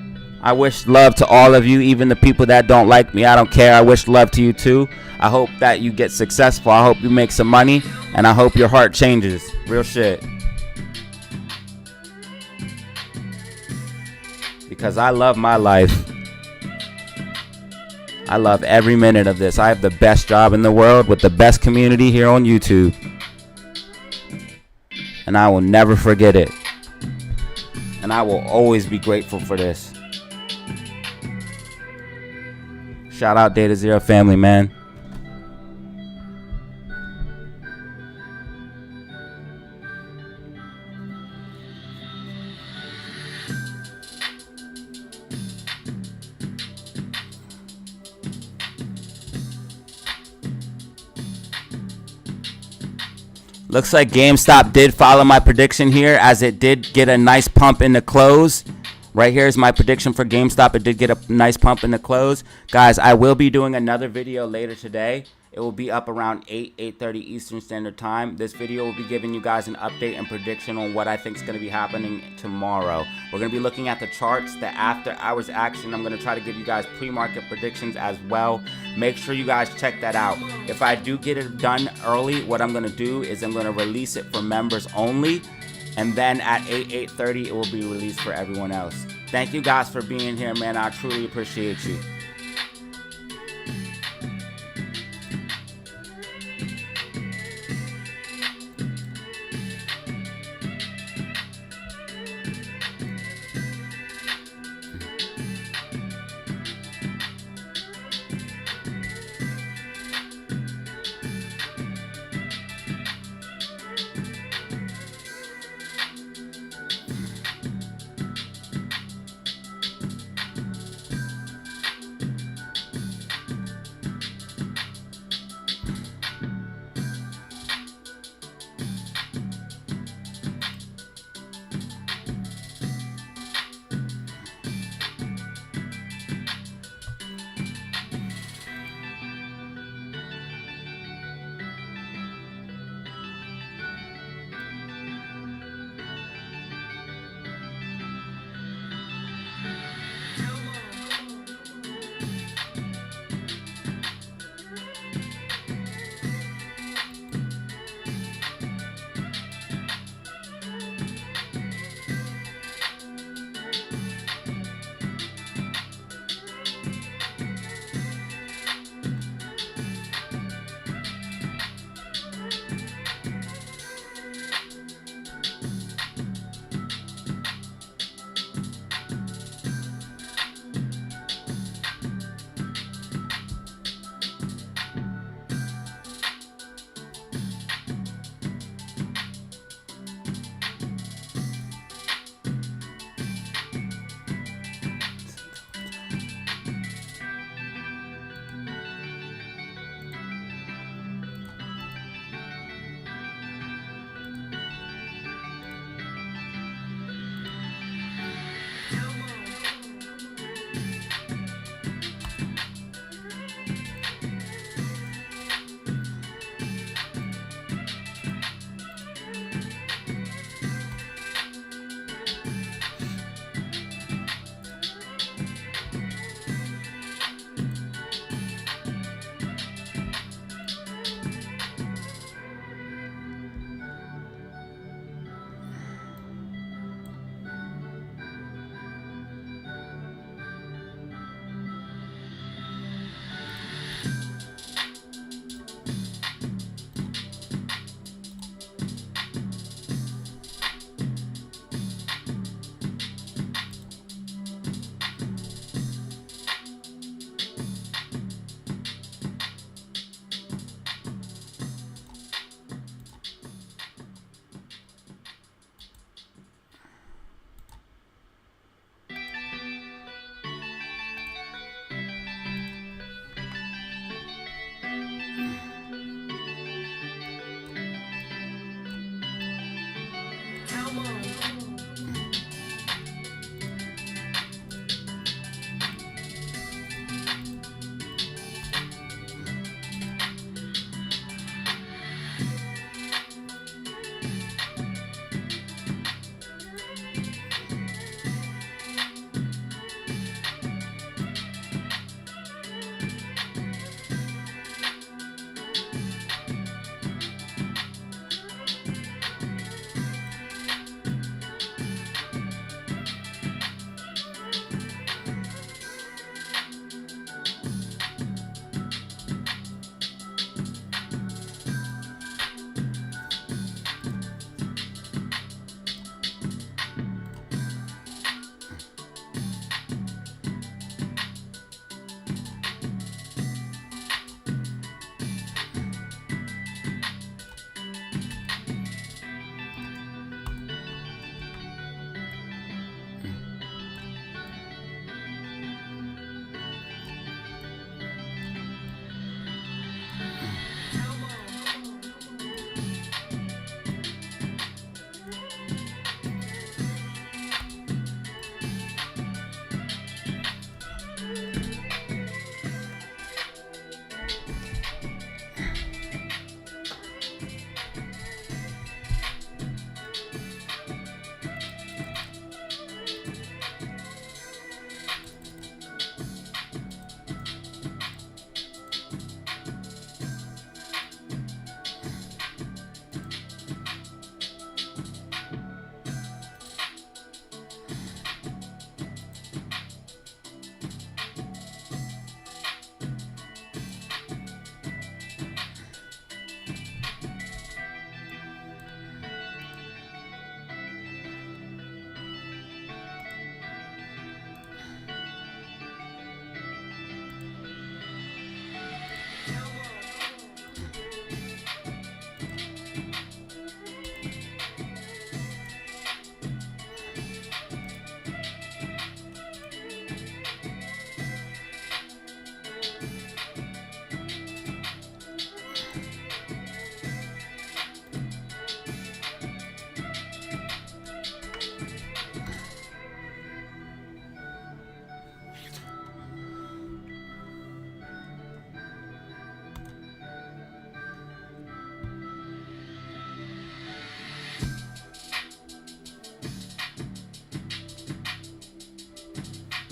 S2: I wish love to all of you, even the people that don't like me. I don't care. I wish love to you too. I hope that you get successful. I hope you make some money, and I hope your heart changes. Real shit. Because I love my life. I love every minute of this. I have the best job in the world with the best community here on YouTube. And I will never forget it. And I will always be grateful for this. Shout out DataZero family, man. Looks like GameStop did follow my prediction here, as it did get a nice pump in the close. Right here is my prediction for GameStop. It did get a nice pump in the close. Guys, I will be doing another video later today. It will be up around 8:30 Eastern Standard Time. This video will be giving you guys an update and prediction on what I think is going to be happening tomorrow. We're going to be looking at the charts, the after hours action. I'm going to try to give you guys pre-market predictions as well. Make sure you guys check that out. If I do get it done early, what I'm going to do is I'm going to release it for members only. And then at 8:30, it will be released for everyone else. Thank you guys for being here, man. I truly appreciate you.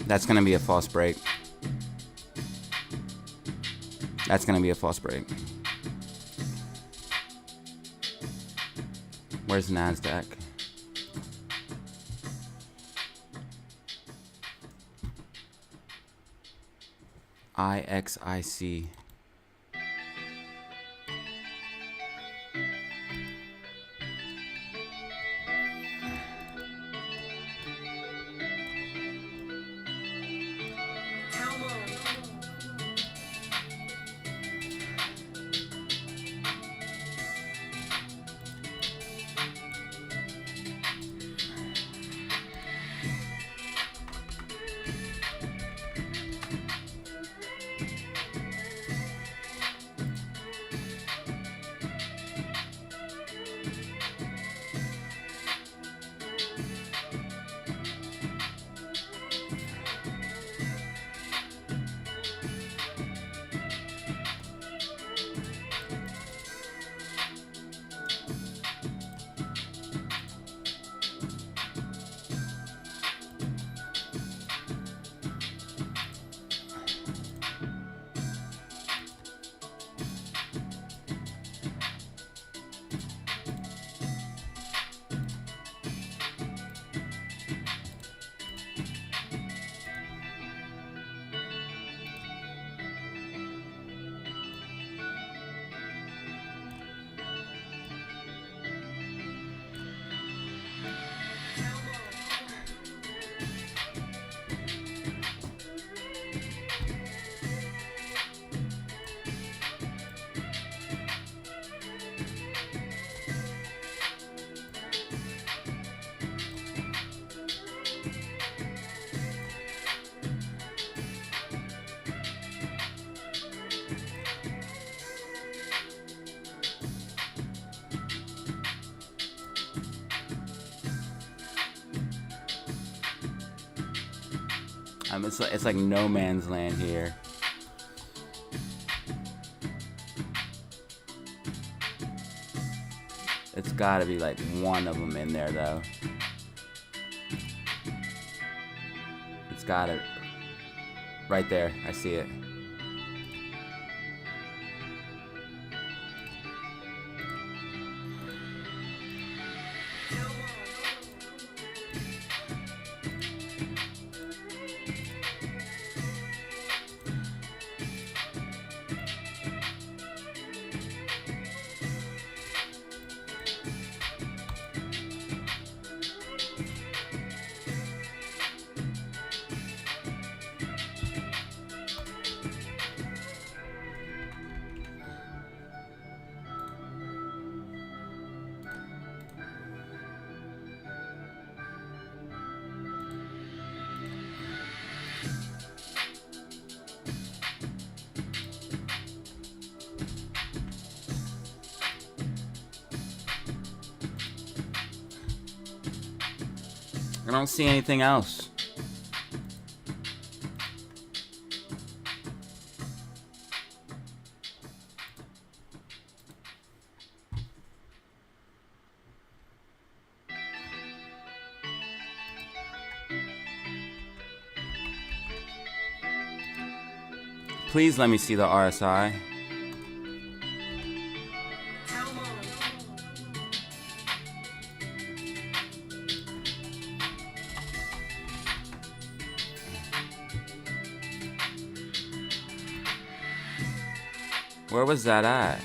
S2: That's going to be a false break. That's going to be a false break. Where's NASDAQ? IXIC. It's like no man's land here. It's gotta be like one of them in there though. It's gotta, right there, I see it. I don't see anything else. Please let me see the RSI. Where was that at?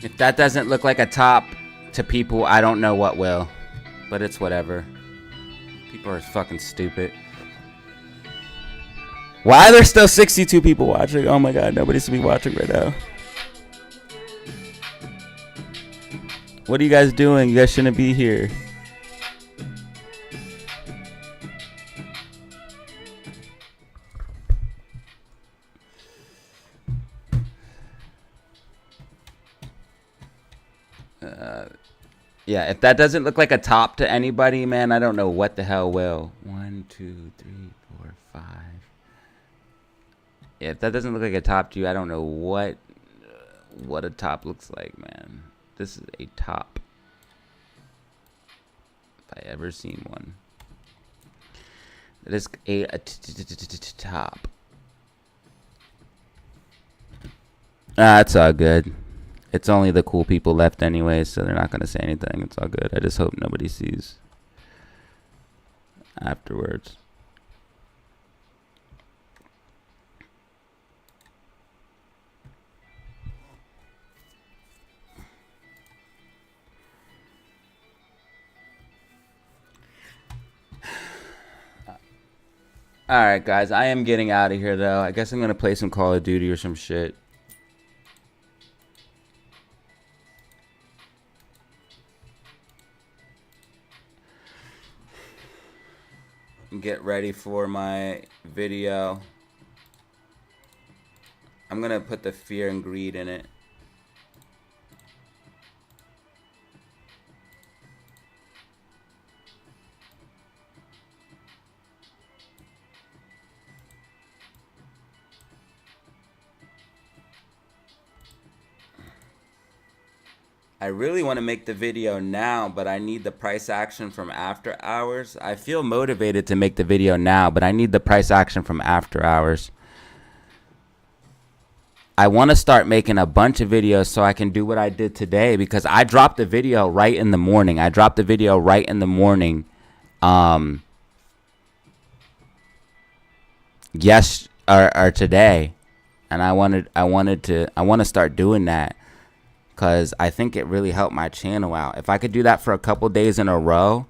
S2: If that doesn't look like a top to people, I don't know what will. But it's whatever. People are fucking stupid. Why are there still 62 people watching? Oh my god, nobody should be watching right now. What are you guys doing? You guys shouldn't be here. Yeah, if that doesn't look like a top to anybody, man, I don't know what the hell will. 1, 2, 3, 4, 5. Yeah, if that doesn't look like a top to you, I don't know what a top looks like, man. This is a top. If I ever seen one. It is a top. It's all good. It's only the cool people left anyway, so they're not going to say anything. It's all good. I just hope nobody sees afterwards. Alright, guys. I am getting out of here, though. I guess I'm going to play some Call of Duty or some shit. Get ready for my video. I'm gonna put the fear and greed in it. I really want to make the video now, but I need the price action from after hours. I feel motivated to make the video now, but I need the price action from after hours. I want to start making a bunch of videos so I can do what I did today, because I dropped the video right in the morning. Yes, or today. And I want to start doing that, because I think it really helped my channel out. If I could do that for a couple days in a row,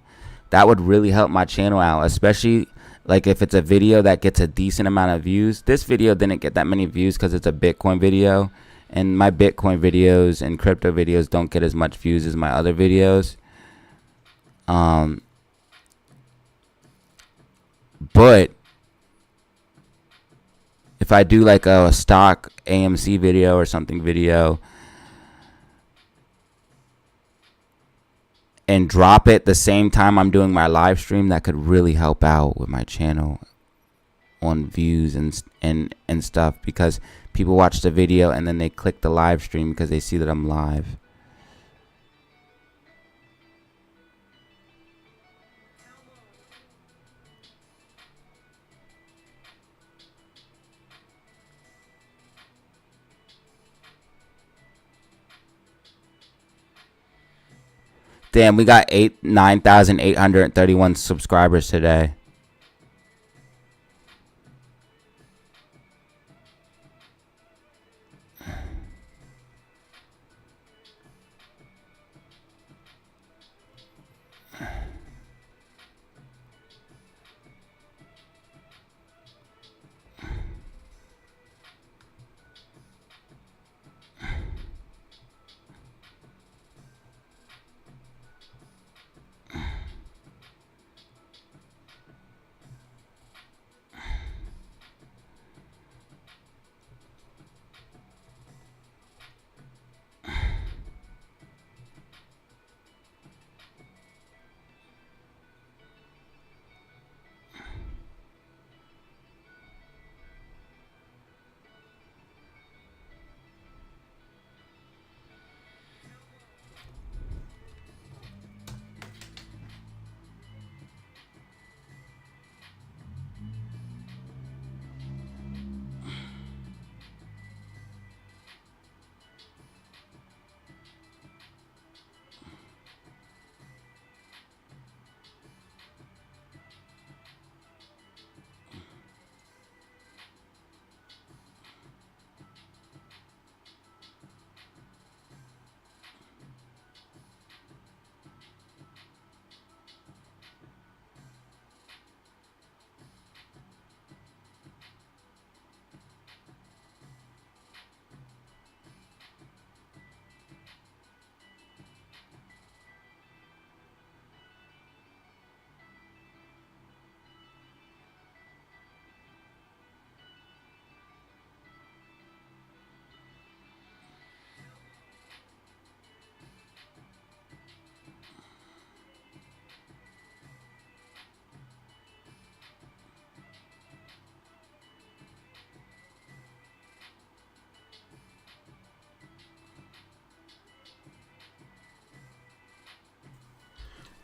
S2: that would really help my channel out, especially like if it's a video that gets a decent amount of views. This video didn't get that many views because it's a Bitcoin video, and my Bitcoin videos and crypto videos don't get as much views as my other videos. But if I do like a stock AMC video or something video, and drop it the same time I'm doing my live stream, that could really help out with my channel on views and stuff, because people watch the video and then they click the live stream because they see that I'm live. Damn, we got 9,831 subscribers today.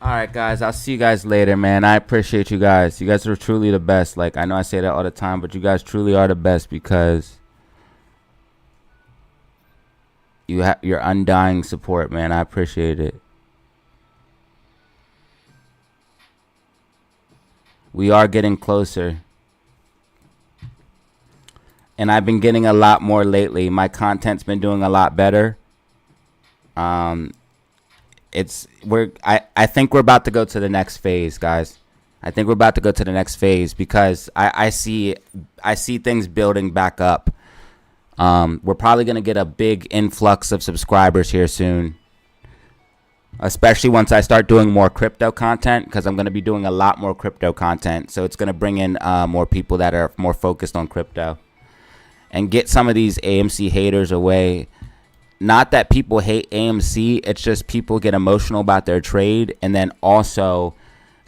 S2: All right, guys. I'll see you guys later, man. I appreciate you guys. You guys are truly the best. Like, I know I say that all the time, but you guys truly are the best because you have your undying support, man. I appreciate it. We are getting closer. And I've been getting a lot more lately. My content's been doing a lot better. I think we're about to go to the next phase, guys. I think we're about to go to the next phase because I see things building back up. We're probably gonna get a big influx of subscribers here soon, especially once I start doing more crypto content, because I'm gonna be doing a lot more crypto content. So it's gonna bring in more people that are more focused on crypto and get some of these AMC haters away. Not that people hate AMC, it's just people get emotional about their trade. And then also,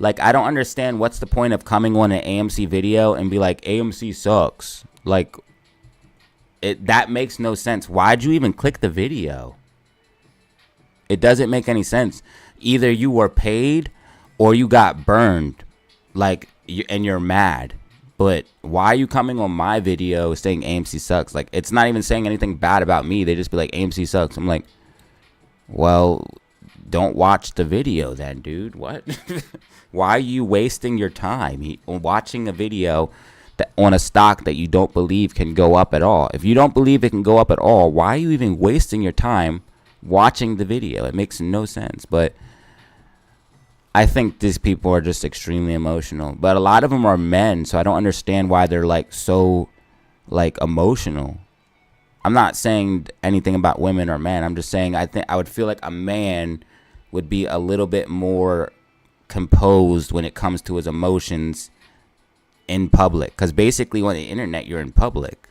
S2: like, I don't understand what's the point of coming on an AMC video and be like, AMC sucks. Like, that makes no sense. Why'd you even click the video? It doesn't make any sense. Either you were paid or you got burned, like, and you're mad. But why are you coming on my video saying AMC sucks? Like, it's not even saying anything bad about me. They just be like, AMC sucks. I'm like, well, don't watch the video then, dude. What? Why are you wasting your time watching a video on a stock that you don't believe can go up at all? If you don't believe it can go up at all, why are you even wasting your time watching the video? It makes no sense. But I think these people are just extremely emotional, but a lot of them are men, so I don't understand why they're like so like emotional. I'm not saying anything about women or men. I'm just saying I think I would feel like a man would be a little bit more composed when it comes to his emotions in public, because basically on the internet you're in public.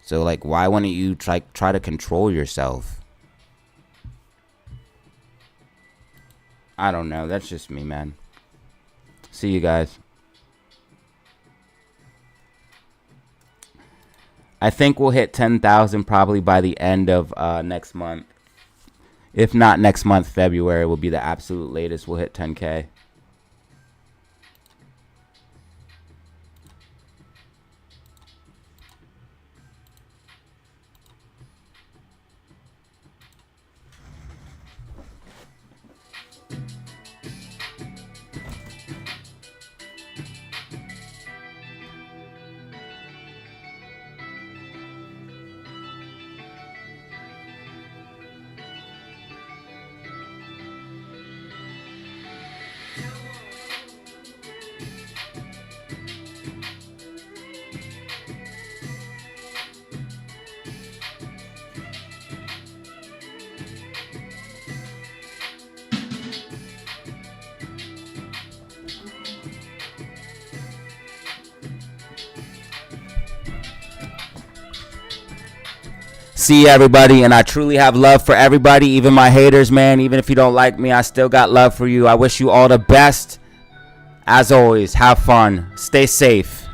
S2: So like, why wouldn't you try to control yourself? I don't know. That's just me, man. See you guys. I think we'll hit 10,000 probably by the end of next month. If not next month, February will be the absolute latest. We'll hit 10K. See everybody, and I truly have love for everybody, even my haters, man. Even if you don't like me, I still got love for you. I wish you all the best. As always, have fun. Stay safe.